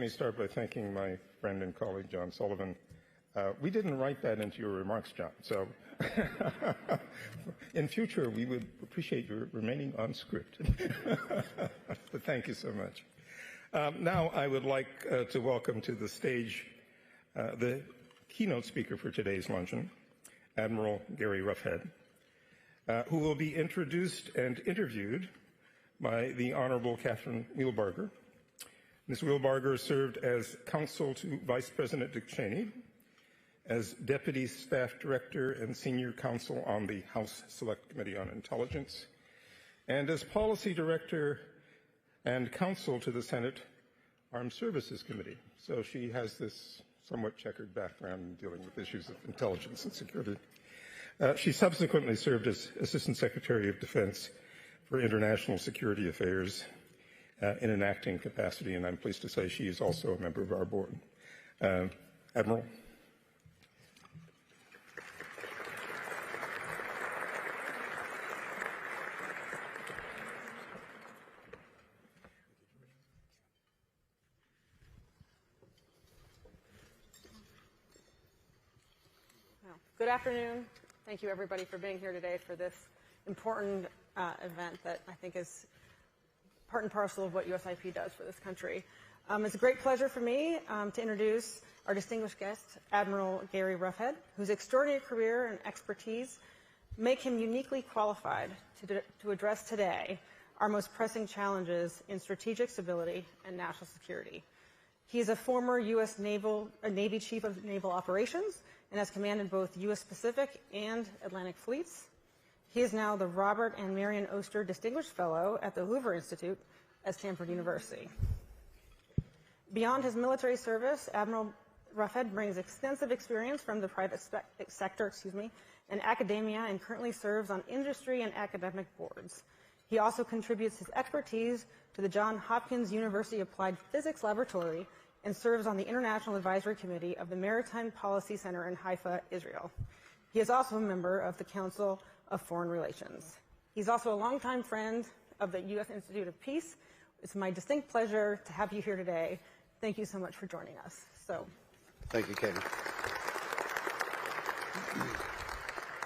Let me start by thanking my friend and colleague, John Sullivan. We didn't write that into your remarks, John, so in future we would appreciate your remaining on script. But thank you so much. Now I would like to welcome to the stage the keynote speaker for today's luncheon, Admiral Gary Roughead, who will be introduced and interviewed by the Honorable Catherine Wheelbarger. Ms. Wheelbarger served as counsel to Vice President Dick Cheney, as Deputy Staff Director and Senior Counsel on the House Select Committee on Intelligence, and as Policy Director and Counsel to the Senate Armed Services Committee. So she has this somewhat checkered background in dealing with issues of intelligence and security. She subsequently served as Assistant Secretary of Defense for International Security Affairs in an acting capacity, and I'm pleased to say she is also a member of our board. Admiral. Good afternoon. Thank you, everybody, for being here today for this important event that I think is part and parcel of what USIP does for this country. It's a great pleasure for me to introduce our distinguished guest, Admiral Gary Roughead, whose extraordinary career and expertise make him uniquely qualified to address today our most pressing challenges in strategic stability and national security. He is a former U.S. Navy Chief of Naval Operations and has commanded both U.S. Pacific and Atlantic fleets. He is now the Robert and Marion Oster Distinguished Fellow at the Hoover Institute at Stanford University. Beyond his military service, Admiral Roughead brings extensive experience from the private sector, and academia, and currently serves on industry and academic boards. He also contributes his expertise to the Johns Hopkins University Applied Physics Laboratory and serves on the International Advisory Committee of the Maritime Policy Center in Haifa, Israel. He is also a member of the Council of Foreign Relations. He's also a longtime friend of the U.S. Institute of Peace. It's my distinct pleasure to have you here today. Thank you so much for joining us. Thank you, Katie.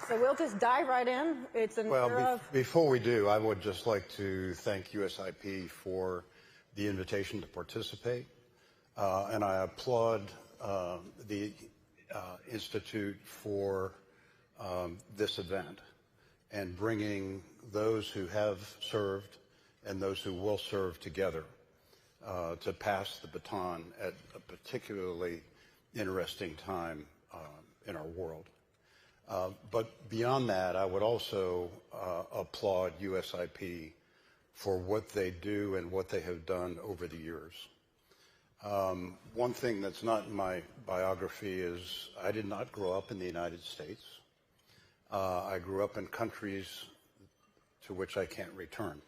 So we'll just dive right in. It's an era of... Before we do, I would just like to thank USIP for the invitation to participate, and I applaud the Institute for this event and bringing those who have served and those who will serve together to pass the baton at a particularly interesting time in our world. But beyond that, I would also applaud USIP for what they do and what they have done over the years. One thing that's not in my biography is I did not grow up in the United States. I grew up in countries to which I can't return.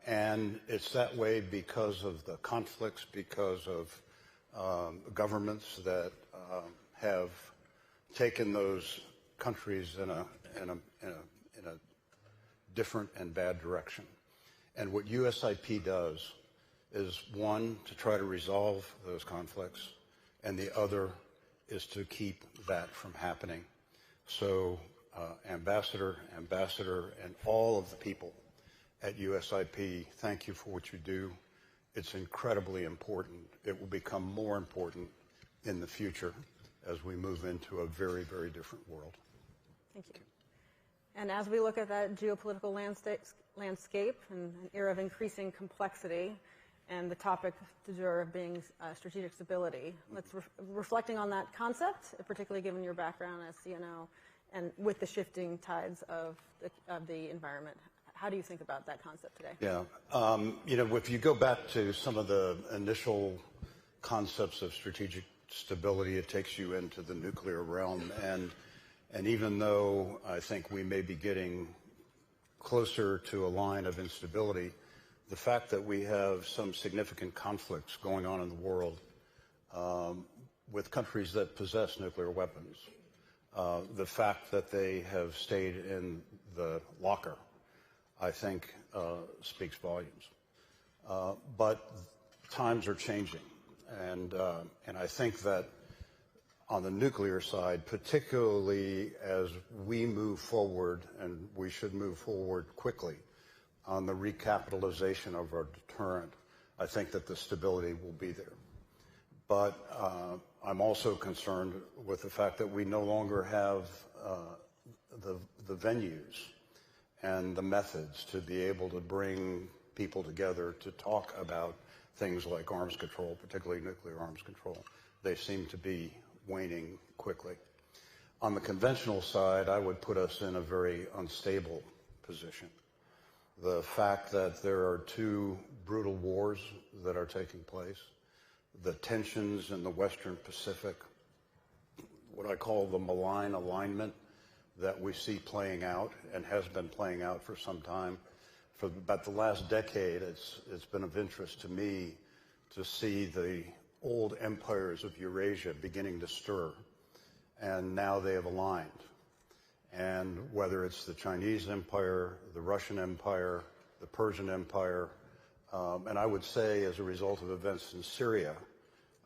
And it's that way because of the conflicts, because of governments that have taken those countries in a different and bad direction. And what USIP does is, one, to try to resolve those conflicts, and the other is to keep that from happening. So Ambassador, and all of the people at USIP, thank you for what you do. It's incredibly important. It will become more important in the future as we move into a very, very different world. Thank you. And as we look at that geopolitical landscape and an era of increasing complexity, and the topic du jour being strategic stability, let's reflecting on that concept, particularly given your background as CNO, and with the shifting tides of the environment. How do you think about that concept today? Yeah, if you go back to some of the initial concepts of strategic stability, it takes you into the nuclear realm, and even though I think we may be getting closer to a line of instability, the fact that we have some significant conflicts going on in the world with countries that possess nuclear weapons, the fact that they have stayed in the locker, I think speaks volumes. But times are changing, and I think that on the nuclear side, particularly as we move forward, and we should move forward quickly on the recapitalization of our deterrent, I think that the stability will be there. But I'm also concerned with the fact that we no longer have the venues and the methods to be able to bring people together to talk about things like arms control, particularly nuclear arms control. They seem to be waning quickly. On the conventional side, I would put us in a very unstable position. The fact that there are two brutal wars that are taking place, the tensions in the Western Pacific, what I call the malign alignment that we see playing out and has been playing out for some time. For about the last decade, it's been of interest to me to see the old empires of Eurasia beginning to stir, and now they have aligned. And whether it's the Chinese Empire, the Russian Empire, the Persian Empire, and I would say as a result of events in Syria,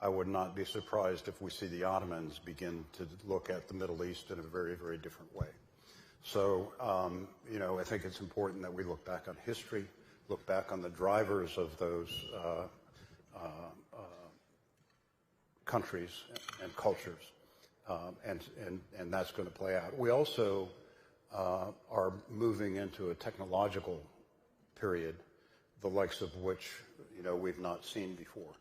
I would not be surprised if we see the Ottomans begin to look at the Middle East in a very, very different way. So, I think it's important that we look back on history, look back on the drivers of those countries and cultures, and that's going to play out. We also are moving into a technological period, the likes of which we've not seen before.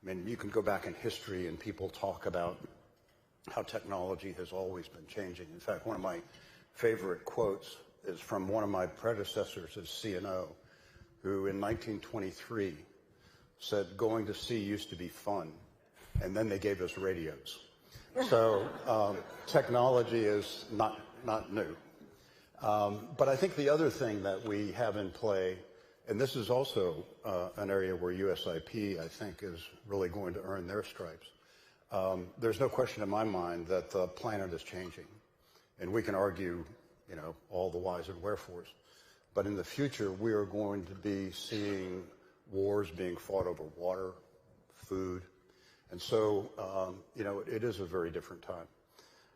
I mean, you can go back in history and people talk about how technology has always been changing. In fact, one of my favorite quotes is from one of my predecessors as CNO, who in 1923 said, "Going to sea used to be fun, and then they gave us radios." So technology is not new. But I think the other thing that we have in play, and this is also an area where USIP, I think, is really going to earn their stripes. There's no question in my mind that the planet is changing, and we can argue, all the whys and wherefores. But in the future, we are going to be seeing wars being fought over water, food, and so, it is a very different time.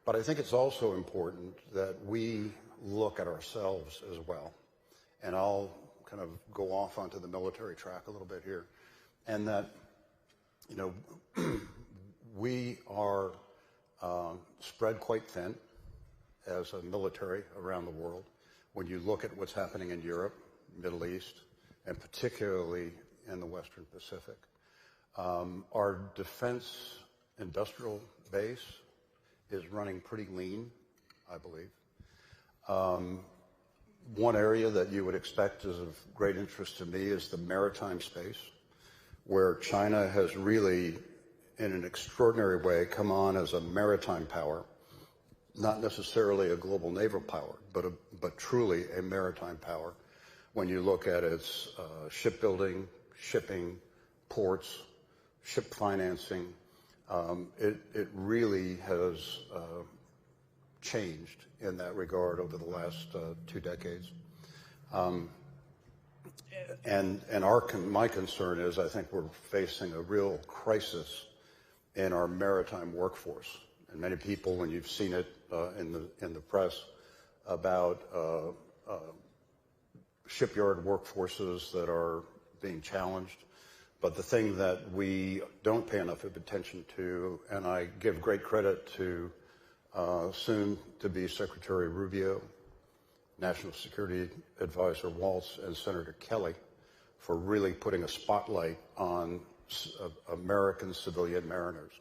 But I think it's also important that we look at ourselves as well. And I'll kind of go off onto the military track a little bit here. And that, we are spread quite thin as a military around the world. When you look at what's happening in Europe, Middle East, and particularly in the Western Pacific. Our defense industrial base is running pretty lean, I believe. One area that you would expect is of great interest to me is the maritime space, where China has really, in an extraordinary way, come on as a maritime power, not necessarily a global naval power, but truly a maritime power. When you look at its shipbuilding, shipping, ports, ship financing, it really has changed in that regard over the last 2 decades. And my concern is I think we're facing a real crisis in our maritime workforce. And many people, when you've seen it in the press about shipyard workforces that are being challenged. But the thing that we don't pay enough of attention to, and I give great credit to soon-to-be Secretary Rubio, National Security Advisor Waltz, and Senator Kelly, for really putting a spotlight on American civilian mariners.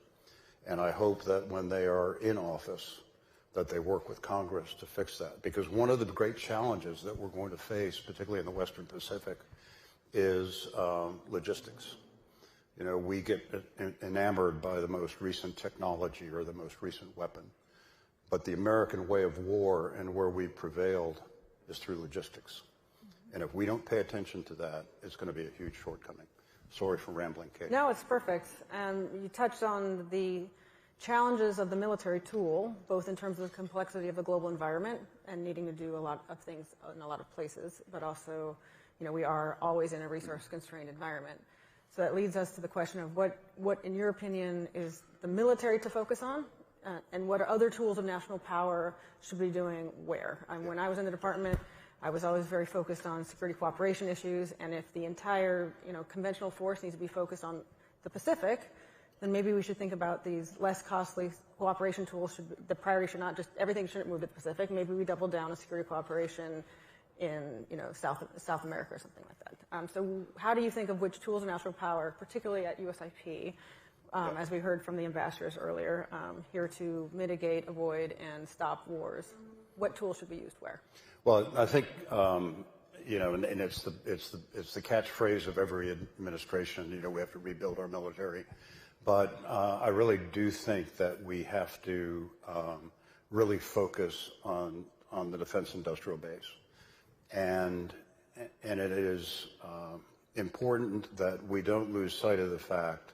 And I hope that when they are in office, that they work with Congress to fix that. Because one of the great challenges that we're going to face, particularly in the Western Pacific, is logistics. We get enamored by the most recent technology or the most recent weapon. But the American way of war and where we prevailed is through logistics. And if we don't pay attention to that, it's going to be a huge shortcoming. Sorry for rambling, Kate. No, it's perfect. And you touched on the challenges of the military tool, both in terms of the complexity of the global environment and needing to do a lot of things in a lot of places, but also, we are always in a resource-constrained environment. So that leads us to the question of what in your opinion, is the military to focus on, and what other tools of national power should be doing where? When I was in the department, I was always very focused on security cooperation issues, and if the entire, conventional force needs to be focused on the Pacific, then maybe we should think about these less costly cooperation tools. The priority should not just, everything shouldn't move to the Pacific. Maybe we double down on security cooperation in, South America or something like that. So how do you think of which tools of national power, particularly at USIP, as we heard from the ambassadors earlier, here to mitigate, avoid, and stop wars? What tools should be used where? Well, I think, and it's the catchphrase of every administration, we have to rebuild our military. But I really do think that we have to really focus on the defense industrial base. And it is important that we don't lose sight of the fact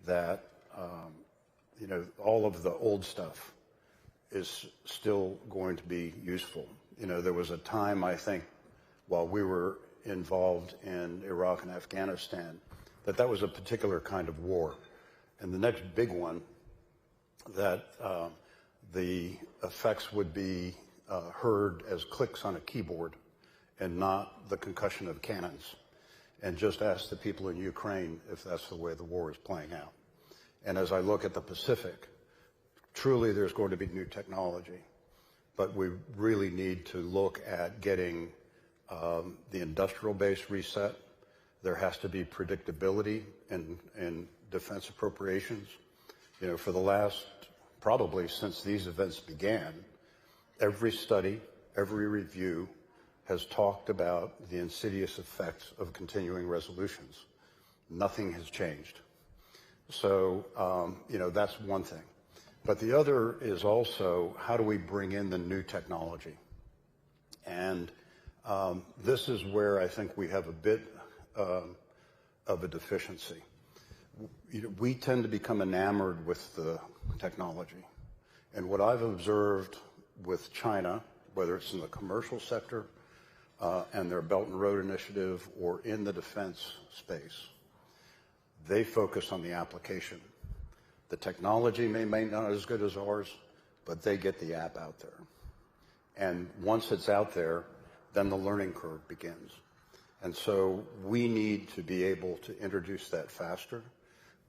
that, all of the old stuff is still going to be useful. There was a time, I think, while we were involved in Iraq and Afghanistan, that was a particular kind of war. And the next big one, that the effects would be heard as clicks on a keyboard and not the concussion of cannons. And just ask the people in Ukraine if that's the way the war is playing out. And as I look at the Pacific, truly there's going to be new technology, but we really need to look at getting the industrial base reset. There has to be predictability in defense appropriations. For the last, probably since these events began, every study, every review has talked about the insidious effects of continuing resolutions. Nothing has changed. So, that's one thing. But the other is also, how do we bring in the new technology? And this is where I think we have a bit of a deficiency. We tend to become enamored with the technology. And what I've observed with China, whether it's in the commercial sector and their Belt and Road Initiative or in the defense space, they focus on the application. The technology may not be as good as ours, but they get the app out there. And once it's out there, then the learning curve begins. And so we need to be able to introduce that faster.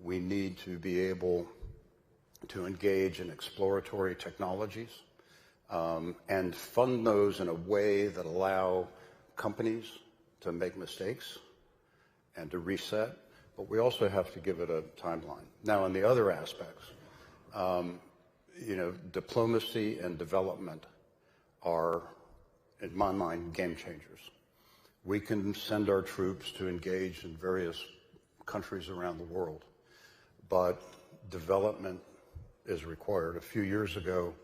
We need to be able to engage in exploratory technologies and fund those in a way that allow companies to make mistakes and to reset, but we also have to give it a timeline. Now, in the other aspects, diplomacy and development are, in my mind, game changers. We can send our troops to engage in various countries around the world, but development is required. A few years ago,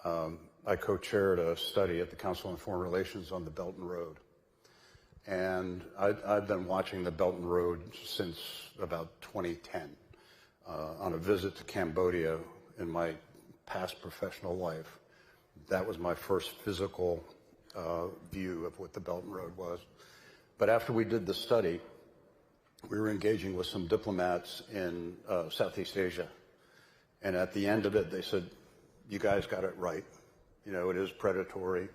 I co-chaired a study at the Council on Foreign Relations on the Belt and Road. And I've been watching the Belt and Road since about 2010. On a visit to Cambodia in my past professional life, that was my first physical view of what the Belt and Road was. But after we did the study, we were engaging with some diplomats in Southeast Asia. And at the end of it, they said, you guys got it right. It is predatory.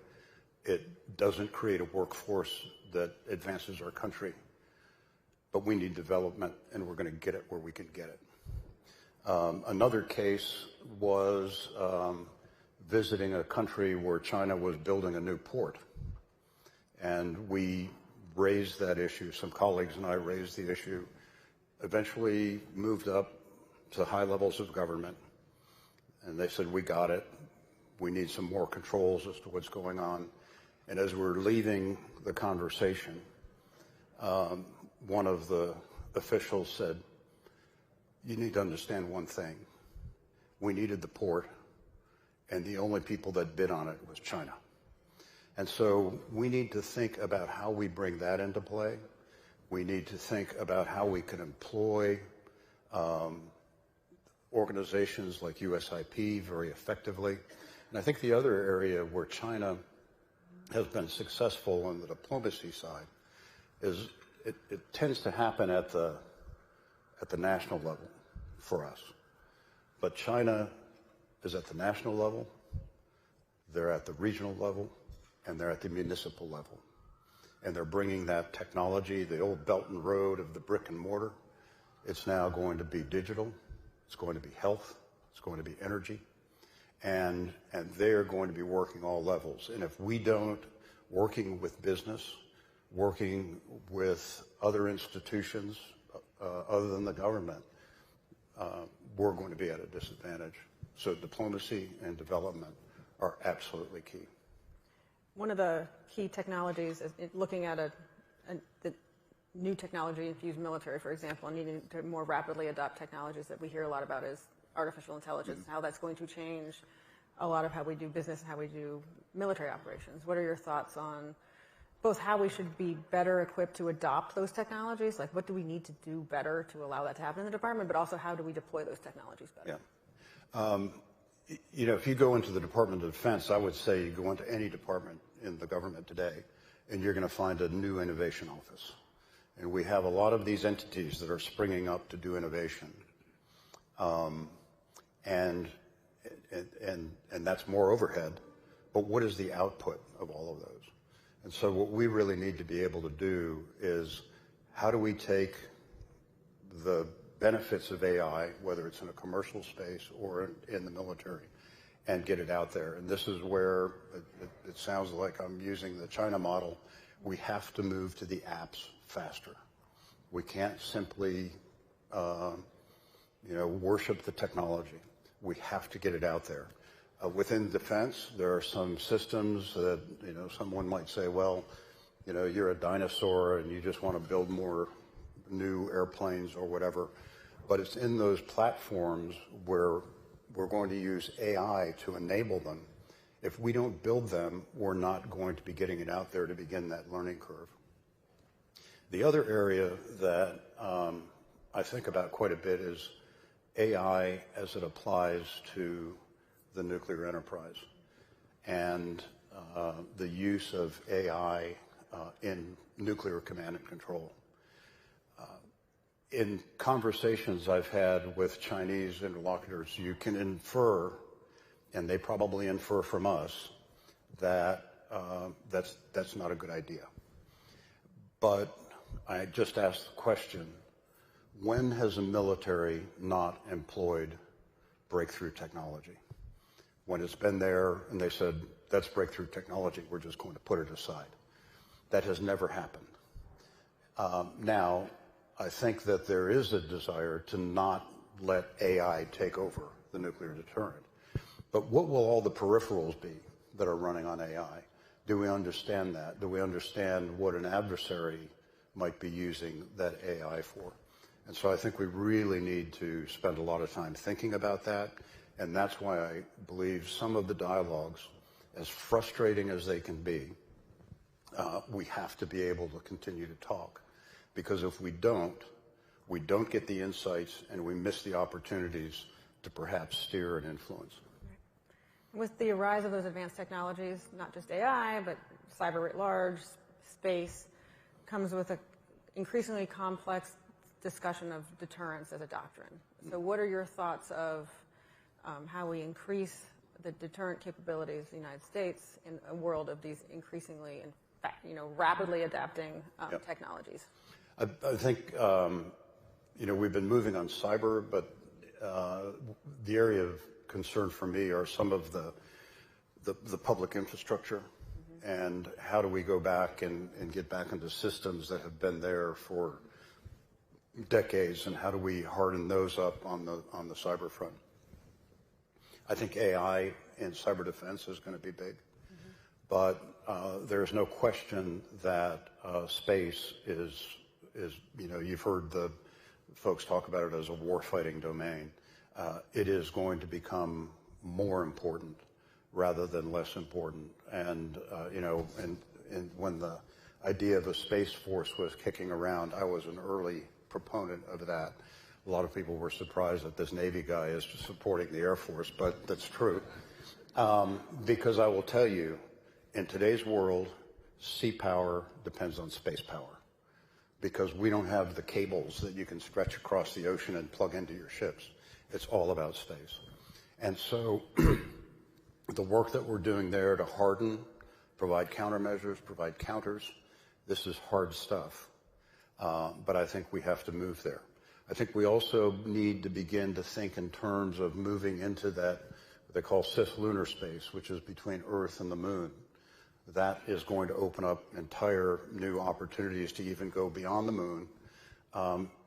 It doesn't create a workforce that advances our country. But we need development, and we're going to get it where we can get it. Another case was visiting a country where China was building a new port. And we raised that issue. Some colleagues and I raised the issue, eventually moved up to high levels of government. And they said, we got it. We need some more controls as to what's going on. And as we're leaving the conversation, one of the officials said, you need to understand one thing. We needed the port, and the only people that bid on it was China. And so we need to think about how we bring that into play. We need to think about how we can employ organizations like USIP very effectively. And I think the other area where China has been successful on the diplomacy side is it tends to happen at the at the national level for us. But China is at the national level, they're at the regional level, and they're at the municipal level. And they're bringing that technology, the old Belt and Road of the brick and mortar. It's now going to be digital, it's going to be health, it's going to be energy, and they're going to be working all levels. And if we don't, working with business, working with other institutions other than the government, we're going to be at a disadvantage. So diplomacy and development are absolutely key. One of the key technologies is looking at the new technology-infused military, for example, and needing to more rapidly adopt technologies that we hear a lot about is artificial intelligence, how that's going to change a lot of how we do business and how we do military operations. What are your thoughts on both how we should be better equipped to adopt those technologies, like what do we need to do better to allow that to happen in the department, but also how do we deploy those technologies better? Yeah. You know, if you go into the Department of Defense, I would say you go into any department in the government today, and you're going to find a new innovation office. And we have a lot of these entities that are springing up to do innovation. And that's more overhead, but what is the output of all of those? And so what we really need to be able to do is how do we take the benefits of AI, whether it's in a commercial space or in the military, and get it out there. And this is where it sounds like I'm using the China model. We have to move to the apps faster. We can't simply, worship the technology. We have to get it out there. Within defense, there are some systems that, someone might say, well, you're a dinosaur and you just want to build more new airplanes or whatever. But it's in those platforms where we're going to use AI to enable them. If we don't build them, we're not going to be getting it out there to begin that learning curve. The other area that I think about quite a bit is AI as it applies to the nuclear enterprise and the use of AI in nuclear command and control. In conversations I've had with Chinese interlocutors, you can infer, and they probably infer from us, that that's not a good idea. But I just asked the question, when has a military not employed breakthrough technology? When it's been there and they said, that's breakthrough technology, we're just going to put it aside. That has never happened. Now, I think that there is a desire to not let AI take over the nuclear deterrent. But what will all the peripherals be that are running on AI? Do we understand that? Do we understand what an adversary might be using that AI for? And so I think we really need to spend a lot of time thinking about that. And that's why I believe some of the dialogues, as frustrating as they can be, we have to be able to continue to talk. Because if we don't get the insights and we miss the opportunities to perhaps steer and influence. With the rise of those advanced technologies, not just AI, but cyber writ large, space, comes with an increasingly complex discussion of deterrence as a doctrine. So what are your thoughts of how we increase the deterrent capabilities of the United States in a world of these increasingly, rapidly adapting technologies? I think, we've been moving on cyber, but the area of concern for me are some of the public infrastructure, and how do we go back and get back into systems that have been there for decades, and how do we harden those up on the cyber front? I think AI in cyber defense is going to be big, but there's no question that space is, you've heard the folks talk about it as a war-fighting domain. It is going to become more important rather than less important. And, and when the idea of a space force was kicking around, I was an early proponent of that. A lot of people were surprised that this Navy guy is supporting the Air Force, but that's true. Because I will tell you, in today's world, sea power depends on space power. because we don't have the cables that you can stretch across the ocean and plug into your ships. It's all about space. And so the work that we're doing there to harden, provide countermeasures, provide counters, this is hard stuff. But I think we have to move there. I think we also need to begin to think in terms of moving into that, what they call cislunar space, which is between Earth and the moon. That is going to open up entire new opportunities to even go beyond the moon.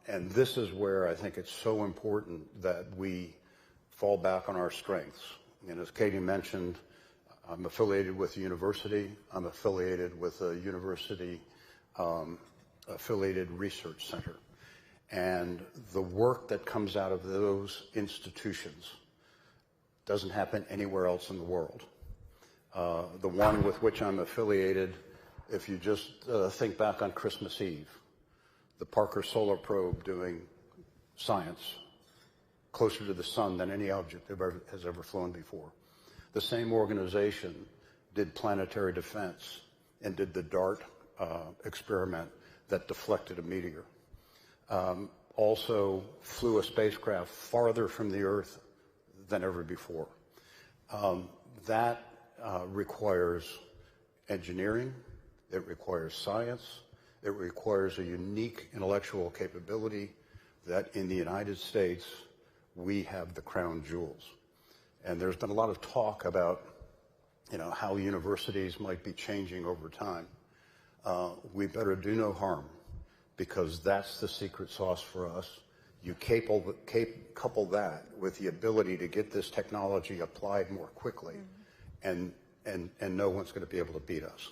And this is where I think it's so important that we fall back on our strengths. And as Katie mentioned, I'm affiliated with a university. I'm affiliated with a university affiliated research center. And the work that comes out of those institutions doesn't happen anywhere else in the world. The one with which I'm affiliated, if you just think back on Christmas Eve, the Parker Solar Probe doing science closer to the sun than any object has ever flown before. The same organization did planetary defense and did the DART experiment that deflected a meteor. Also flew a spacecraft farther from the Earth than ever before. That requires engineering, it requires science, it requires a unique intellectual capability that in the United States we have the crown jewels. And there's been a lot of talk about, how universities might be changing over time. We better do no harm, because that's the secret sauce for us. You couple that with the ability to get this technology applied more quickly, and no one's going to be able to beat us.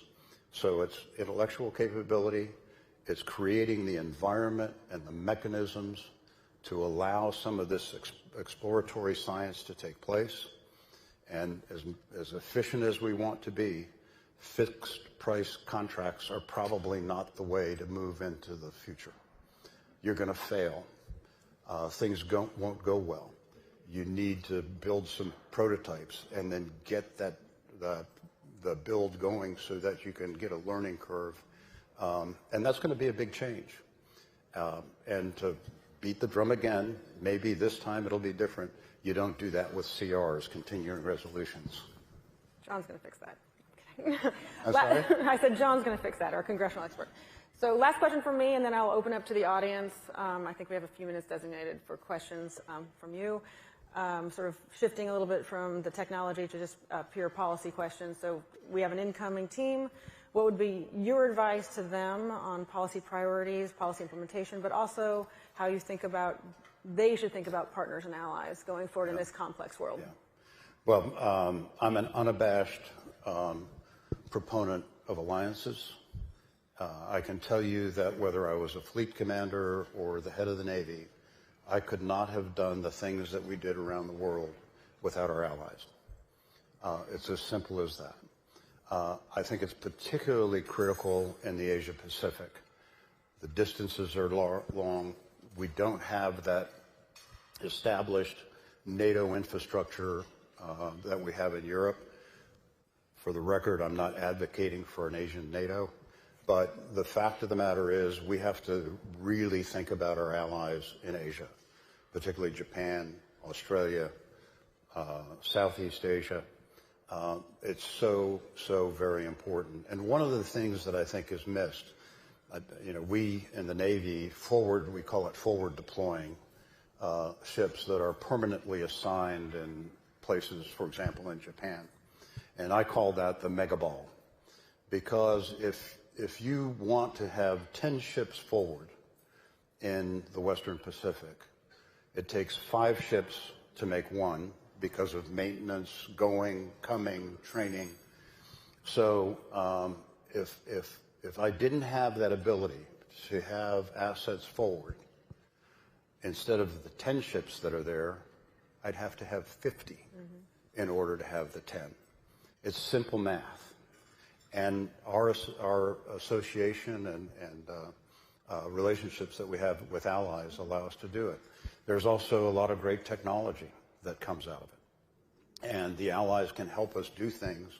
So it's intellectual capability, it's creating the environment and the mechanisms to allow some of this exploratory science to take place. And as efficient as we want to be, fixed price contracts are probably not the way to move into the future. You're going to fail. Things won't go well. You need to build some prototypes and then get the build going so that you can get a learning curve. And that's going to be a big change. And to beat the drum again, maybe this time it'll be different. You don't do that with CRs, continuing resolutions. John's going to fix that. I'm sorry? I said John's going to fix that, our congressional expert. So last question from me, and then I'll open up to the audience. I think we have a few minutes designated for questions from you. Sort of shifting a little bit from the technology to just pure policy questions. So we have an incoming team. What would be your advice to them on policy priorities, policy implementation, but also how you think about, they should think about partners and allies going forward in this complex world? Yeah. Well, I'm an unabashed proponent of alliances. I can tell you that whether I was a fleet commander or the head of the Navy, I could not have done the things that we did around the world without our allies. It's as simple as that. I think it's particularly critical in the Asia Pacific. The distances are long. We don't have that established NATO infrastructure that we have in Europe. For the record, I'm not advocating for an Asian NATO, but the fact of the matter is we have to really think about our allies in Asia, particularly Japan, Australia, Southeast Asia. It's so very important. And one of the things that I think is missed, we in the Navy we call it forward deploying ships that are permanently assigned in places, for example, in Japan. And I call that the mega ball, because if you want to have 10 ships forward in the Western Pacific, it takes 5 ships to make one because of maintenance, going, coming, training. So if I didn't have that ability to have assets forward, instead of the 10 ships that are there, I'd have to have 50 in order to have the 10. It's simple math. And our association and relationships that we have with allies allow us to do it. There's also a lot of great technology that comes out of it. And the allies can help us do things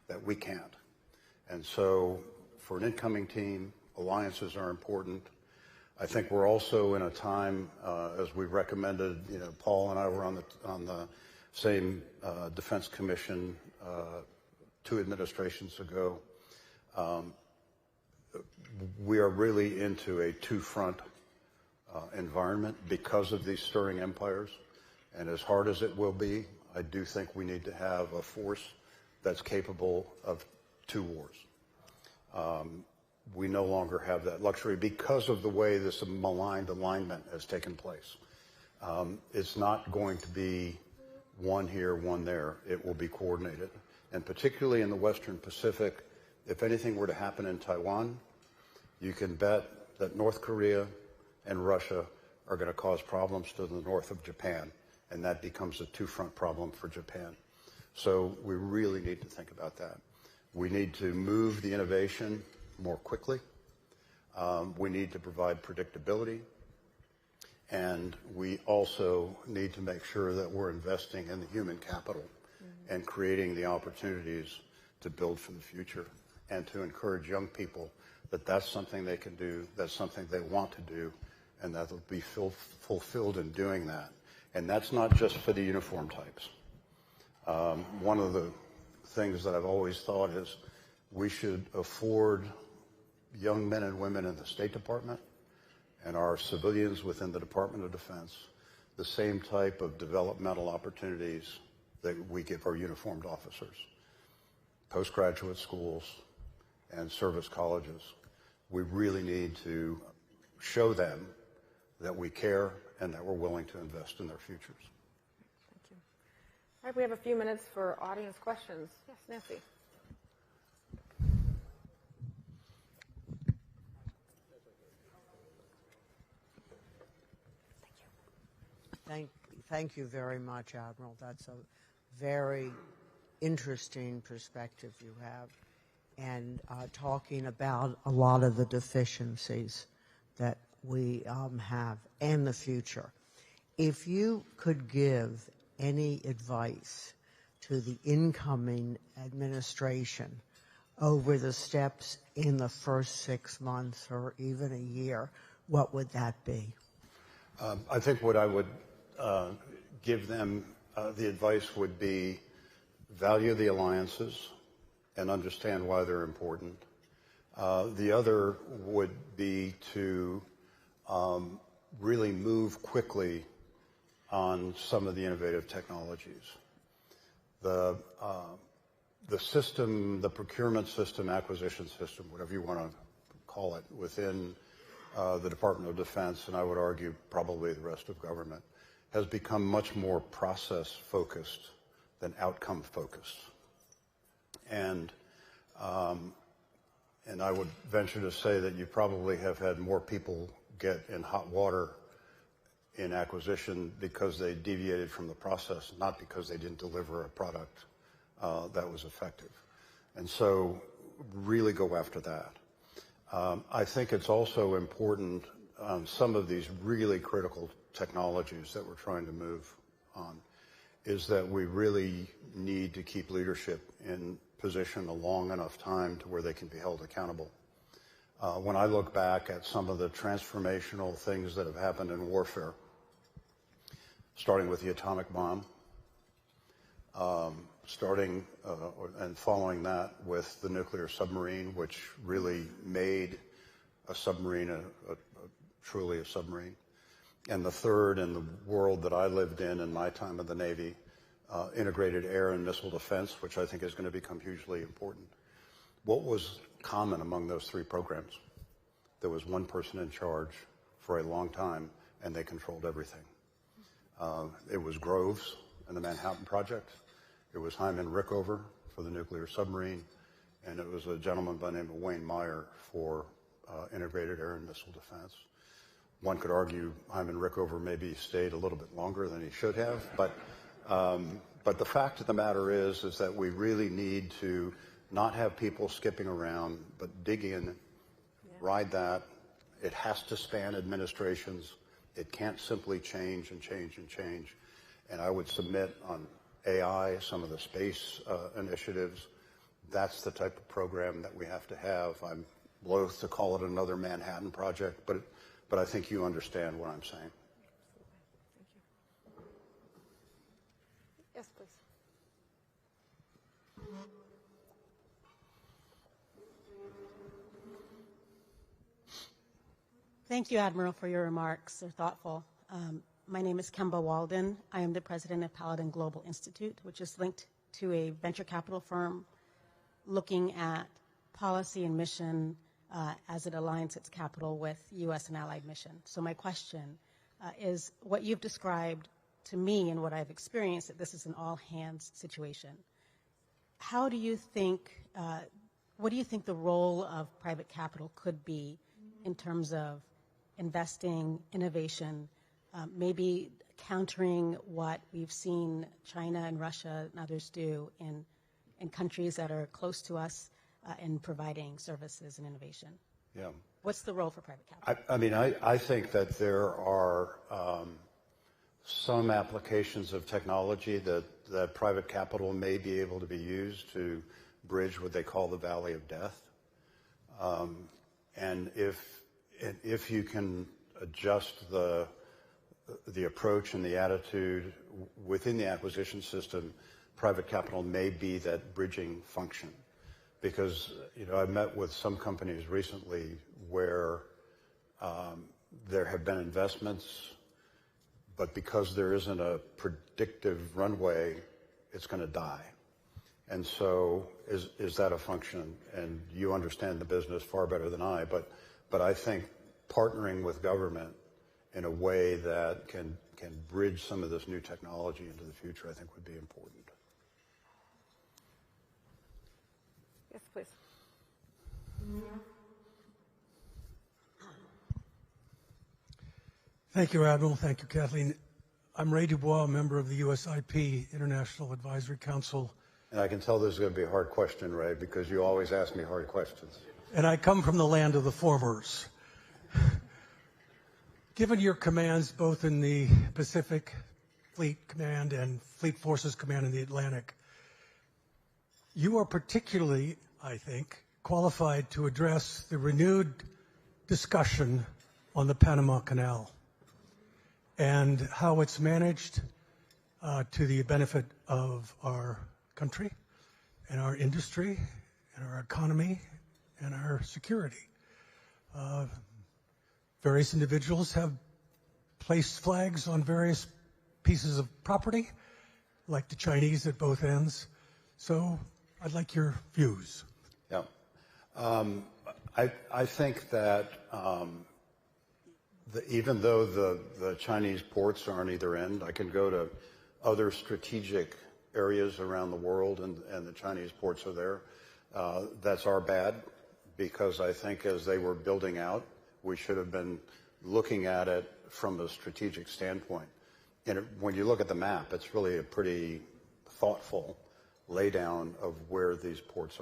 that we can't. And so for an incoming team, alliances are important. I think we're also in a time, as we recommended, Paul and I were on the same Defense Commission 2 administrations ago. We are really into a two-front environment because of these stirring empires. And as hard as it will be, I do think we need to have a force that's capable of 2 wars. We no longer have that luxury because of the way this maligned alignment has taken place. It's not going to be one here, one there. It will be coordinated. And particularly in the Western Pacific, if anything were to happen in Taiwan, you can bet that North Korea and Russia are going to cause problems to the north of Japan, and that becomes a two-front problem for Japan. So we really need to think about that. We need to move the innovation more quickly. We need to provide predictability. And we also need to make sure that we're investing in the human capital and creating the opportunities to build for the future and to encourage young people that that's something they can do, that's something they want to do, and that they'll be fulfilled in doing that. And that's not just for the uniform types. One of the things that I've always thought is we should afford young men and women in the State Department and our civilians within the Department of Defense the same type of developmental opportunities that we give our uniformed officers. Postgraduate schools and service colleges. We really need to show them that we care and that we're willing to invest in their futures. Thank you. All right, we have a few minutes for audience questions. Yes, Nancy. Thank you very much, Admiral. That's a very interesting perspective you have, and talking about a lot of the deficiencies that we have and the future. If you could give any advice to the incoming administration over the steps in the first 6 months or even a year, what would that be? I think what I would give them, the advice would be value the alliances and understand why they're important. The other would be to really move quickly on some of the innovative technologies. The system, the procurement system, acquisition system, whatever you want to call it, within the Department of Defense, and I would argue probably the rest of government, has become much more process-focused than outcome-focused. And I would venture to say that you probably have had more people get in hot water in acquisition because they deviated from the process, not because they didn't deliver a product that was effective. And so really go after that. I think it's also important on some of these really critical technologies that we're trying to move on is that we really need to keep leadership in position a long enough time to where they can be held accountable. When I look back at some of the transformational things that have happened in warfare, starting with the atomic bomb, and following that with the nuclear submarine, which really made a submarine truly a submarine. And the third in the world that I lived in my time in the Navy, integrated air and missile defense, which I think is going to become hugely important. What was common among those 3 programs? There was one person in charge for a long time, and they controlled everything. It was Groves and the Manhattan Project. It was Hyman Rickover for the nuclear submarine, and it was a gentleman by the name of Wayne Meyer for integrated air and missile defense. One could argue Hyman Rickover maybe stayed a little bit longer than he should have, but the fact of the matter is that we really need to not have people skipping around, but dig in, ride that. It has to span administrations. It can't simply change and change and change. And I would submit on AI, some of the space initiatives, that's the type of program that we have to have. I'm loath to call it another Manhattan Project, but but I think you understand what I'm saying. Thank you. Yes, please. Thank you, Admiral, for your remarks. They're thoughtful. My name is Kemba Walden. I am the president of Paladin Global Institute, which is linked to a venture capital firm looking at policy and mission as it aligns its capital with U.S. and allied mission. So my question is, what you've described to me and what I've experienced, that this is an all-hands situation. How do you think, what do you think the role of private capital could be in terms of investing, innovation, maybe countering what we've seen China and Russia and others do in countries that are close to us in providing services and innovation? Yeah. What's the role for private capital? I mean, I think that there are some applications of technology that private capital may be able to be used to bridge what they call the valley of death. And if you can adjust the approach and the attitude within the acquisition system, private capital may be that bridging function. Because, you know, I've met with some companies recently where there have been investments, but because there isn't a predictive runway, it's going to die. And so is that a function? And you understand the business far better than I, but I think partnering with government in a way that can bridge some of this new technology into the future, I think would be important. Yes, please. Thank you, Admiral. Thank you, Kathleen. I'm Ray Dubois, a member of the USIP, International Advisory Council. And I can tell this is going to be a hard question, Ray, because you always ask me hard questions. And I come from the land of the formers. Given your commands both in the Pacific Fleet Command and Fleet Forces Command in the Atlantic, you are particularly, I think, qualified to address the renewed discussion on the Panama Canal and how it's managed to the benefit of our country and our industry and our economy and our security. Various individuals have placed flags on various pieces of property, like the Chinese at both ends. So I'd like your views. Yeah. I think that even though the Chinese ports are on either end, I can go to other strategic areas around the world and the Chinese ports are there. That's our bad, because I think as they were building out, we should have been looking at it from a strategic standpoint. And when you look at the map, it's really a pretty thoughtful laydown of where these ports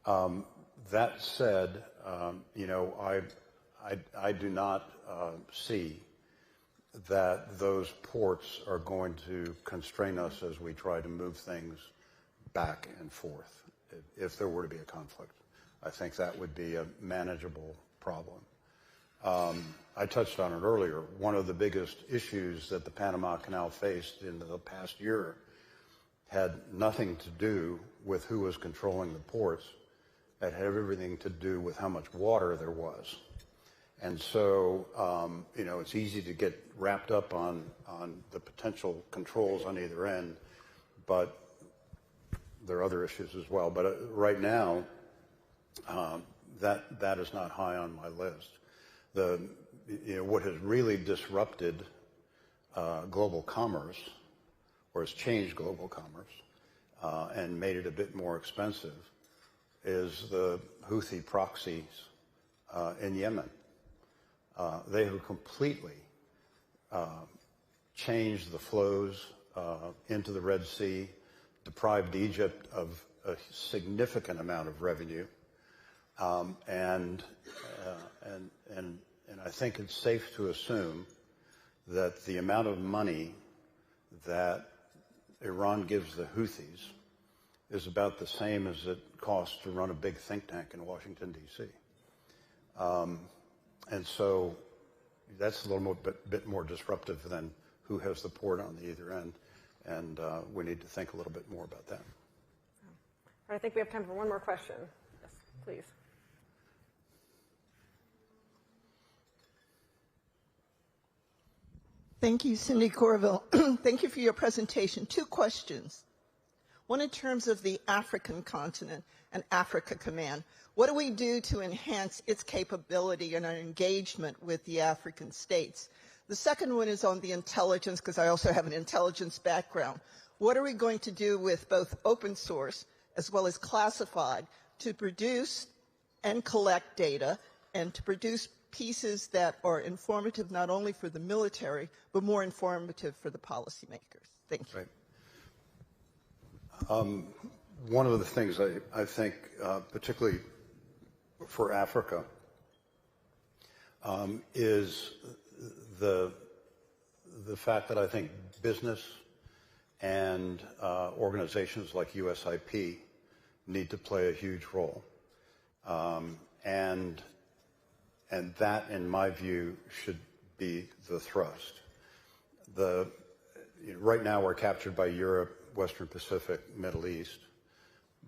are. That said, you know, I do not see that those ports are going to constrain us as we try to move things back and forth if there were to be a conflict. I think that would be a manageable problem. I touched on it earlier. One of the biggest issues that the Panama Canal faced in the past year had nothing to do with who was controlling the ports. It had everything to do with how much water there was. And so, you know, it's easy to get wrapped up on the potential controls on either end, but there are other issues as well. But right now, that is not high on my list. You know, what has really disrupted global commerce, or has changed global commerce, and made it a bit more expensive, is the Houthi proxies in Yemen. They have completely changed the flows into the Red Sea, deprived Egypt of a significant amount of revenue, and I think it's safe to assume that the amount of money that Iran gives the Houthis is about the same as it costs to run a big think tank in Washington, D.C. And so, that's a little bit more disruptive than who has the port on the either end, and we need to think a little bit more about that. I think we have time for one more question. Yes, please. Thank you, Cindy Corville. Thank you for your presentation. 2 questions. One in terms of the African continent and Africa Command. What do we do to enhance its capability and our engagement with the African states? The second one is on the intelligence, because I also have an intelligence background. What are we going to do with both open source as well as classified to produce and collect data and to produce pieces that are informative not only for the military, but more informative for the policymakers? Thank you. Right. One of the things I think, particularly for Africa, is the fact that I think business and organizations like USIP need to play a huge role. And that, in my view, should be the thrust. Right now we're captured by Europe, Western Pacific, Middle East,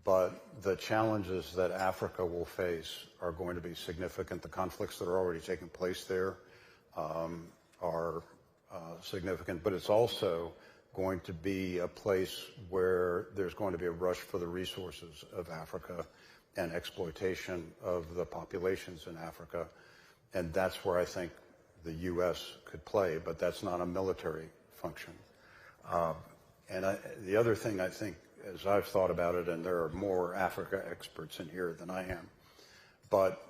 but the challenges that Africa will face are going to be significant. The conflicts that are already taking place there are significant, but it's also going to be a place where there's going to be a rush for the resources of Africa and exploitation of the populations in Africa. And that's where I think the U.S. could play, but that's not a military function. The other thing I think, as I've thought about it, and there are more Africa experts in here than I am, but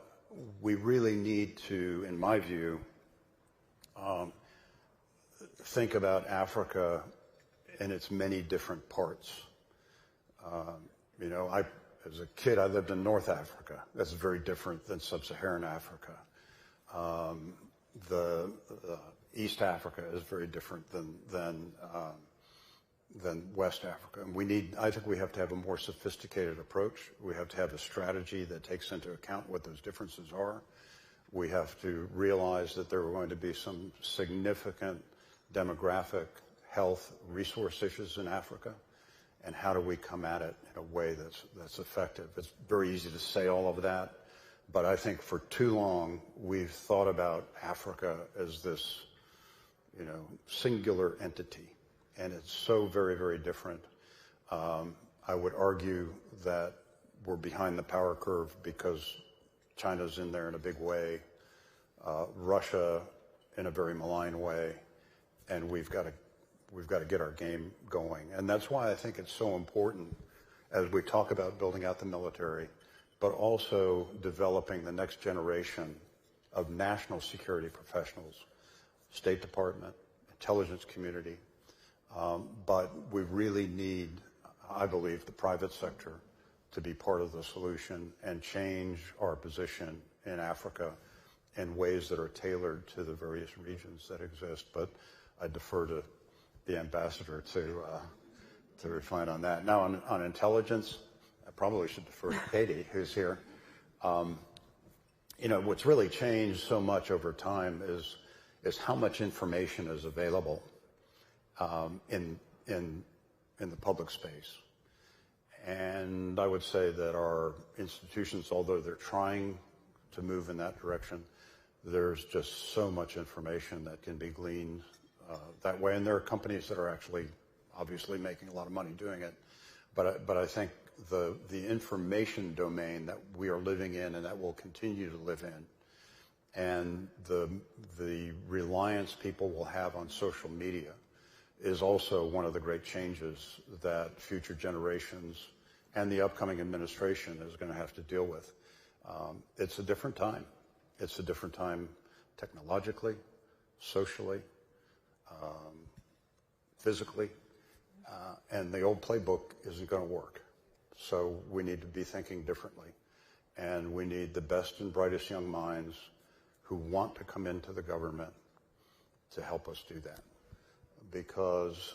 we really need to, in my view, think about Africa in its many different parts. As a kid, I lived in North Africa. That's very different than Sub-Saharan Africa. The East Africa is very different than West Africa. And I think we have to have a more sophisticated approach. We have to have a strategy that takes into account what those differences are. We have to realize that there are going to be some significant demographic, health, resource issues in Africa, and how do we come at it in a way that's effective. It's very easy to say all of that, but I think for too long we've thought about Africa as this, singular entity, and it's so very, very different. I would argue that we're behind the power curve because China's in there in a big way, Russia in a very malign way, and we've got to get our game going. And that's why I think it's so important as we talk about building out the military, but also developing the next generation of national security professionals, State Department, intelligence community. But we really need, I believe, the private sector to be part of the solution and change our position in Africa in ways that are tailored to the various regions that exist. But I defer to the ambassador to refine on that. Now, on intelligence, I probably should defer to Katie, who's here. What's really changed so much over time is how much information is available in the public space. And I would say that our institutions, although they're trying to move in that direction, there's just so much information that can be gleaned that way. And there are companies that are actually obviously making a lot of money doing it. But I think the information domain that we are living in and that we'll continue to live in, and the reliance people will have on social media is also one of the great changes that future generations and the upcoming administration is going to have to deal with. It's a different time. It's a different time technologically, socially, physically, and the old playbook isn't going to work. So we need to be thinking differently, and we need the best and brightest young minds who want to come into the government to help us do that, because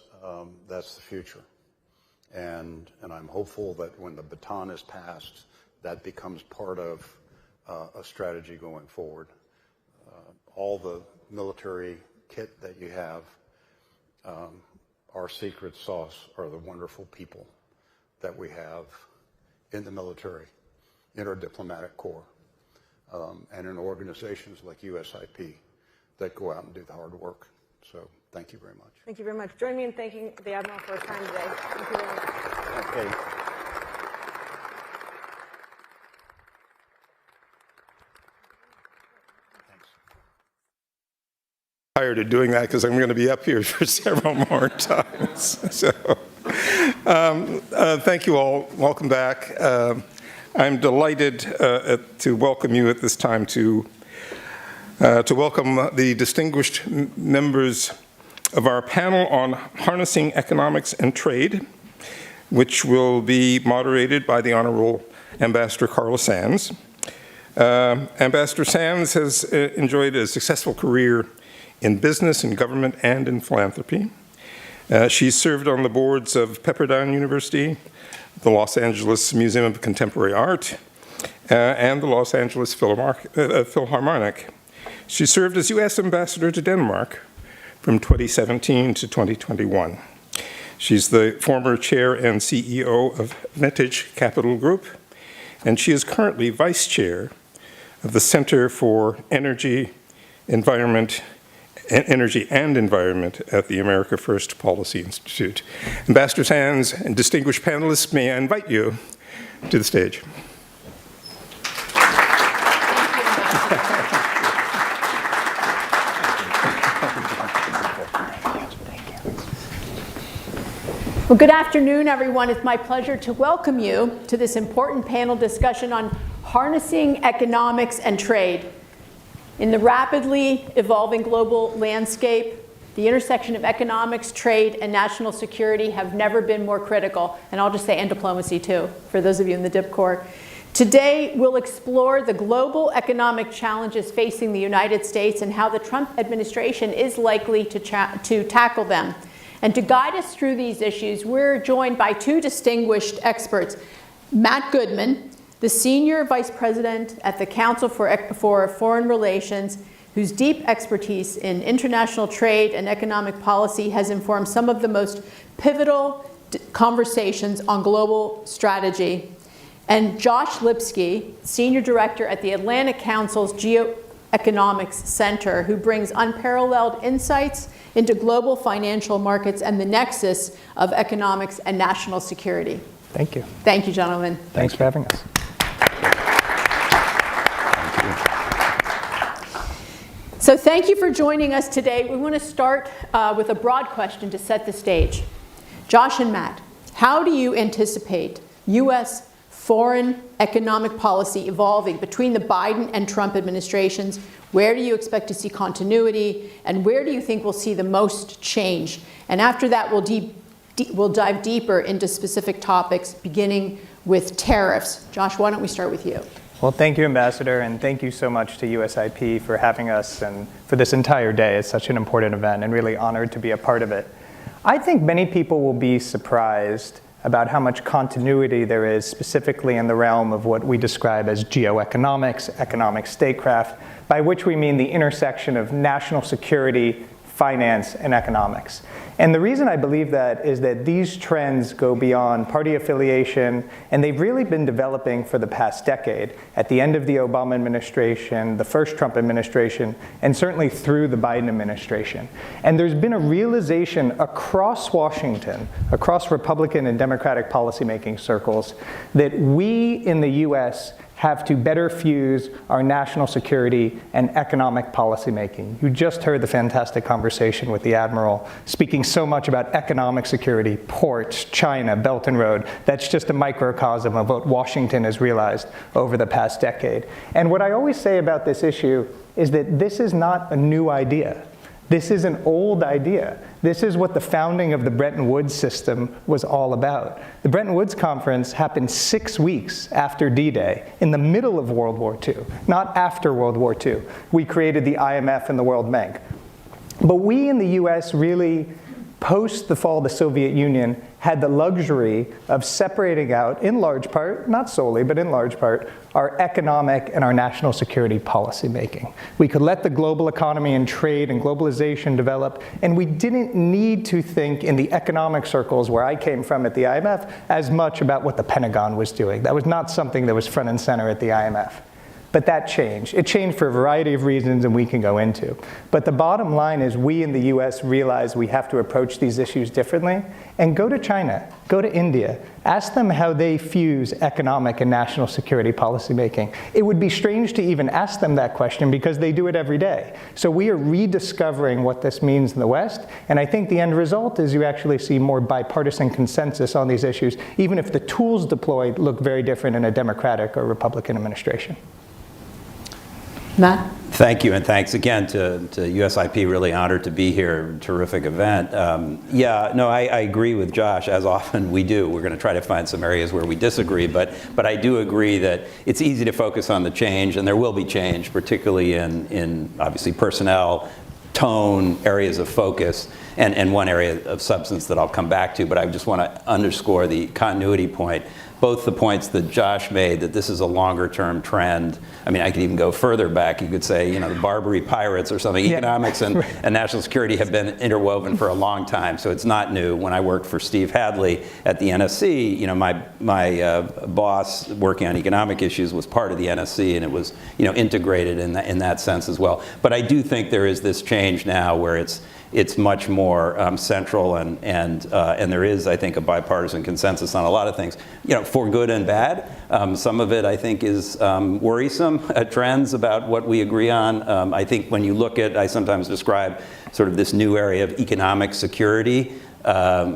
that's the future. And I'm hopeful that when the baton is passed, that becomes part of a strategy going forward. All the military kit that you have, our secret sauce are the wonderful people that we have in the military, in our diplomatic corps, and in organizations like USIP that go out and do the hard work. So thank you very much. Thank you very much. Join me in thanking the Admiral for his time today. Thank you very much. Okay. Tired of doing that because I'm going to be up here for several more times. So, thank you all. Welcome back. I'm delighted to welcome you at this time to welcome the distinguished members of our panel on harnessing economics and trade, which will be moderated by the Honorable Ambassador Carla Sands. Ambassador Sands has enjoyed a successful career in business, in government, and in philanthropy. She's served on the boards of Pepperdine University, the Los Angeles Museum of Contemporary Art, and the Los Angeles Philharmonic. She served as U.S. Ambassador to Denmark from 2017 to 2021. She's the former chair and CEO of Vintage Capital Group, and she is currently vice chair of the Center for Energy and Environment at the America First Policy Institute. Ambassador Sands and distinguished panelists, may I invite you to the stage. Well, good afternoon, everyone. It's my pleasure to welcome you to this important panel discussion on harnessing economics and trade. In the rapidly evolving global landscape, the intersection of economics, trade, and national security have never been more critical, and I'll just say, and diplomacy too, for those of you in the DIP Corps. Today, we'll explore the global economic challenges facing the United States and how the Trump administration is likely to tackle them. And to guide us through these issues, we're joined by two distinguished experts, Matt Goodman, the Senior Vice President at the Council for Foreign Relations, whose deep expertise in international trade and economic policy has informed some of the most pivotal conversations on global strategy, and Josh Lipsky, Senior Director at the Atlantic Council's Geoeconomics Center, who brings unparalleled insights into global financial markets and the nexus of economics and national security. Thank you. Thank you, gentlemen. Thanks for having us. So thank you for joining us today. We want to start with a broad question to set the stage. Josh and Matt, how do you anticipate U.S. foreign economic policy evolving between the Biden and Trump administrations? Where do you expect to see continuity? And where do you think we'll see the most change? And after that, we'll dive deeper into specific topics, beginning with tariffs. Josh, why don't we start with you? Well, thank you, Ambassador, and thank you so much to USIP for having us and for this entire day. It's such an important event and really honored to be a part of it. I think many people will be surprised about how much continuity there is specifically in the realm of what we describe as geoeconomics, economic statecraft, by which we mean the intersection of national security, finance, and economics. And the reason I believe that is that these trends go beyond party affiliation, and they've really been developing for the past decade, at the end of the Obama administration, the first Trump administration, and certainly through the Biden administration. And there's been a realization across Washington, across Republican and Democratic policymaking circles, that we in the US have to better fuse our national security and economic policymaking. You just heard the fantastic conversation with the Admiral speaking so much about economic security, ports, China, Belt and Road. That's just a microcosm of what Washington has realized over the past decade. And what I always say about this issue is that this is not a new idea. This is an old idea. This is what the founding of the Bretton Woods system was all about. The Bretton Woods Conference happened 6 weeks after D-Day, in the middle of World War II, not after World War II. We created the IMF and the World Bank. But we in the US really post the fall of the Soviet Union, had the luxury of separating out, in large part, not solely, but in large part, our economic and our national security policy making. We could let the global economy and trade and globalization develop, and we didn't need to think in the economic circles where I came from at the IMF as much about what the Pentagon was doing. That was not something that was front and center at the IMF. But that changed. It changed for a variety of reasons, and we can go into. But the bottom line is we in the US realize we have to approach these issues differently, and go to China, go to India, ask them how they fuse economic and national security policymaking. It would be strange to even ask them that question because they do it every day. So we are rediscovering what this means in the West, and I think the end result is you actually see more bipartisan consensus on these issues, even if the tools deployed look very different in a Democratic or Republican administration. Matt? Thank you, and thanks again to USIP. Really honored to be here. Terrific event. Yeah, no, I agree with Josh, as often we do. We're going to try to find some areas where we disagree, but I do agree that it's easy to focus on the change, and there will be change, particularly in obviously personnel, tone, areas of focus, and one area of substance that I'll come back to, but I just want to underscore the continuity point. Both the points that Josh made, that this is a longer-term trend. I mean, I could even go further back. You could say, you know, the Barbary Pirates or something. Yeah. Economics and national security have been interwoven for a long time, so it's not new. When I worked for Steve Hadley at the NSC, you know, my boss working on economic issues was part of the NSC, and it was, you know, integrated in that sense as well. But I do think there is this change now where it's much more central, and there is, I think, a bipartisan consensus on a lot of things, you know, for good and bad. Some of it, I think, is worrisome trends about what we agree on. I think when you look at, I sometimes describe sort of this new area of economic security,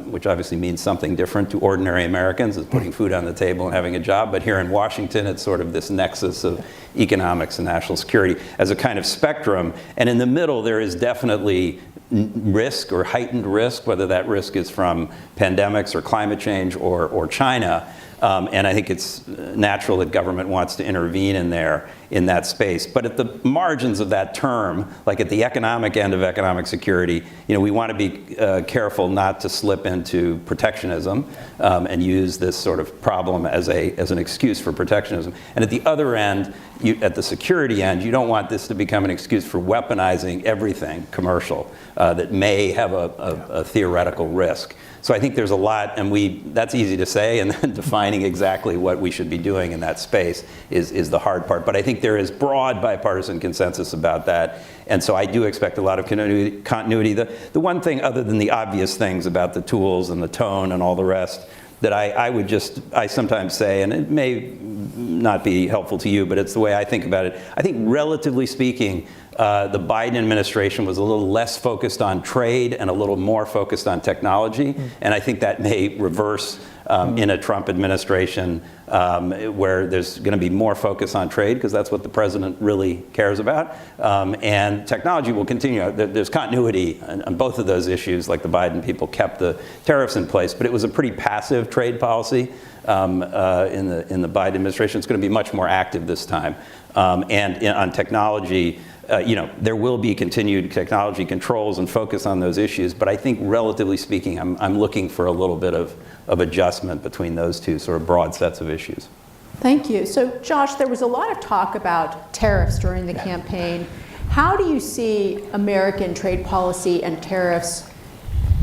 which obviously means something different to ordinary Americans, as putting food on the table and having a job. But here in Washington, it's sort of this nexus of economics and national security as a kind of spectrum. And in the middle, there is definitely risk or heightened risk, whether that risk is from pandemics or climate change or China. And I think it's natural that government wants to intervene in that space. But at the margins of that term, like at the economic end of economic security, you know, we want to be careful not to slip into protectionism and use this sort of problem as an excuse for protectionism. And at the other end, at the security end, you don't want this to become an excuse for weaponizing everything commercial that may have a theoretical risk. So I think there's a lot, and that's easy to say, and then defining exactly what we should be doing in that space is the hard part. But I think there is broad bipartisan consensus about that, and so I do expect a lot of continuity. The one thing, other than the obvious things about the tools and the tone and all the rest, that I sometimes say, and it may not be helpful to you, but it's the way I think about it. I think relatively speaking, the Biden administration was a little less focused on trade and a little more focused on technology. And I think that may reverse in a Trump administration where there's going to be more focus on trade, because that's what the president really cares about. And technology will continue. There's continuity on both of those issues. Like the Biden people kept the tariffs in place, but it was a pretty passive trade policy in the Biden administration. It's going to be much more active this time. And on technology, you know, there will be continued technology controls and focus on those issues, but I think relatively speaking, I'm looking for a little bit of adjustment between those two sort of broad sets of issues. Thank you. So Josh, there was a lot of talk about tariffs during the campaign. How do you see American trade policy and tariffs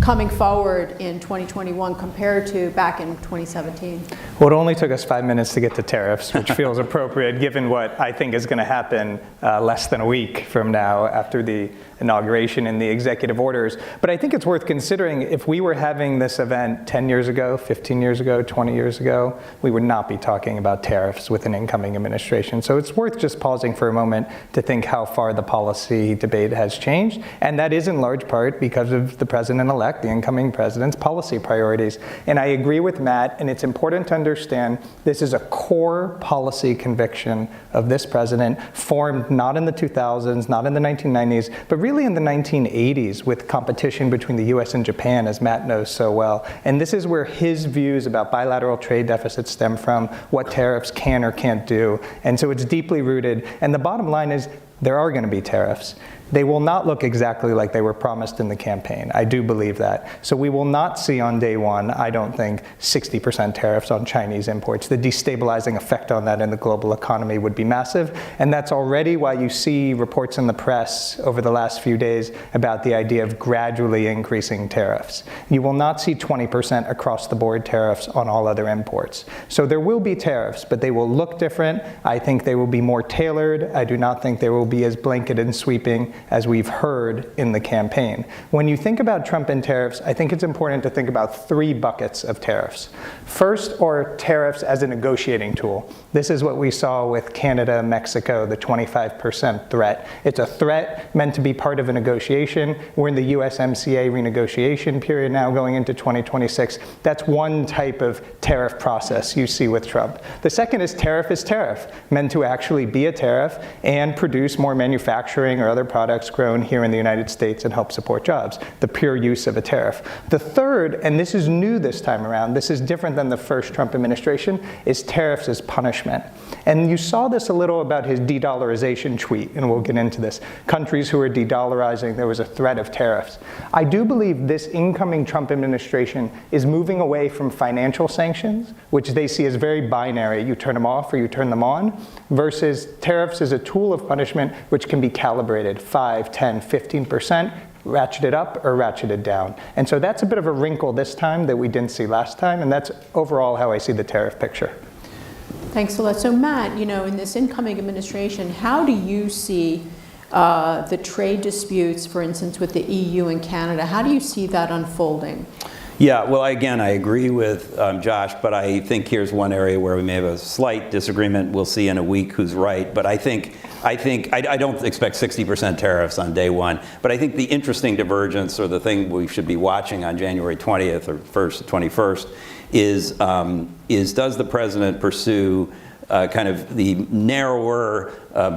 coming forward in 2021 compared to back in 2017? Well, it only took us 5 minutes to get to tariffs, which feels appropriate given what I think is going to happen less than a week from now after the inauguration and the executive orders. But I think it's worth considering, if we were having this event 10 years ago, 15 years ago, 20 years ago, we would not be talking about tariffs with an incoming administration. So it's worth just pausing for a moment to think how far the policy debate has changed. And that is in large part because of the president-elect, the incoming president's policy priorities. And I agree with Matt, and it's important to understand this is a core policy conviction of this president, formed not in the 2000s, not in the 1990s, but really in the 1980s with competition between the US and Japan, as Matt knows so well. And this is where his views about bilateral trade deficits stem from, what tariffs can or can't do. And so it's deeply rooted. And the bottom line is there are going to be tariffs. they will not look exactly like they were promised in the campaign. I do believe that. So we will not see on day one, I don't think, 60% tariffs on Chinese imports. The destabilizing effect on that in the global economy would be massive. And that's already why you see reports in the press over the last few days about the idea of gradually increasing tariffs. You will not see 20% across the board tariffs on all other imports. So there will be tariffs, but they will look different. I think they will be more tailored. I do not think they will be as blanket and sweeping as we've heard in the campaign. When you think about Trump and tariffs, I think it's important to think about 3 buckets of tariffs. First are tariffs as a negotiating tool. This is what we saw with Canada, Mexico, the 25% threat. It's a threat meant to be part of a negotiation. We're in the USMCA renegotiation period now going into 2026. That's one type of tariff process you see with Trump. The second is tariff, meant to actually be a tariff and produce more manufacturing or other products grown here in the United States and help support jobs, the pure use of a tariff. The third, and this is new this time around, this is different than the first Trump administration, is tariffs as punishment. And you saw this a little about his de-dollarization tweet, and we'll get into this. Countries who are de-dollarizing, there was a threat of tariffs. I do believe this incoming Trump administration is moving away from financial sanctions, which they see as very binary, you turn them off or you turn them on, versus tariffs as a tool of punishment which can be calibrated, 5, 10, 15%, ratcheted up or ratcheted down. And so that's a bit of a wrinkle this time that we didn't see last time, and that's overall how I see the tariff picture. Thanks a lot. So Matt, in this incoming administration, how do you see the trade disputes, for instance, with the EU and Canada? How do you see that unfolding? Yeah, well, again, I agree with Josh, but I think here's one area where we may have a slight disagreement. We'll see in a week who's right. But I don't expect 60% tariffs on day one. But I think the interesting divergence, or the thing we should be watching on January 20th or 21st, is does the president pursue kind of the narrower,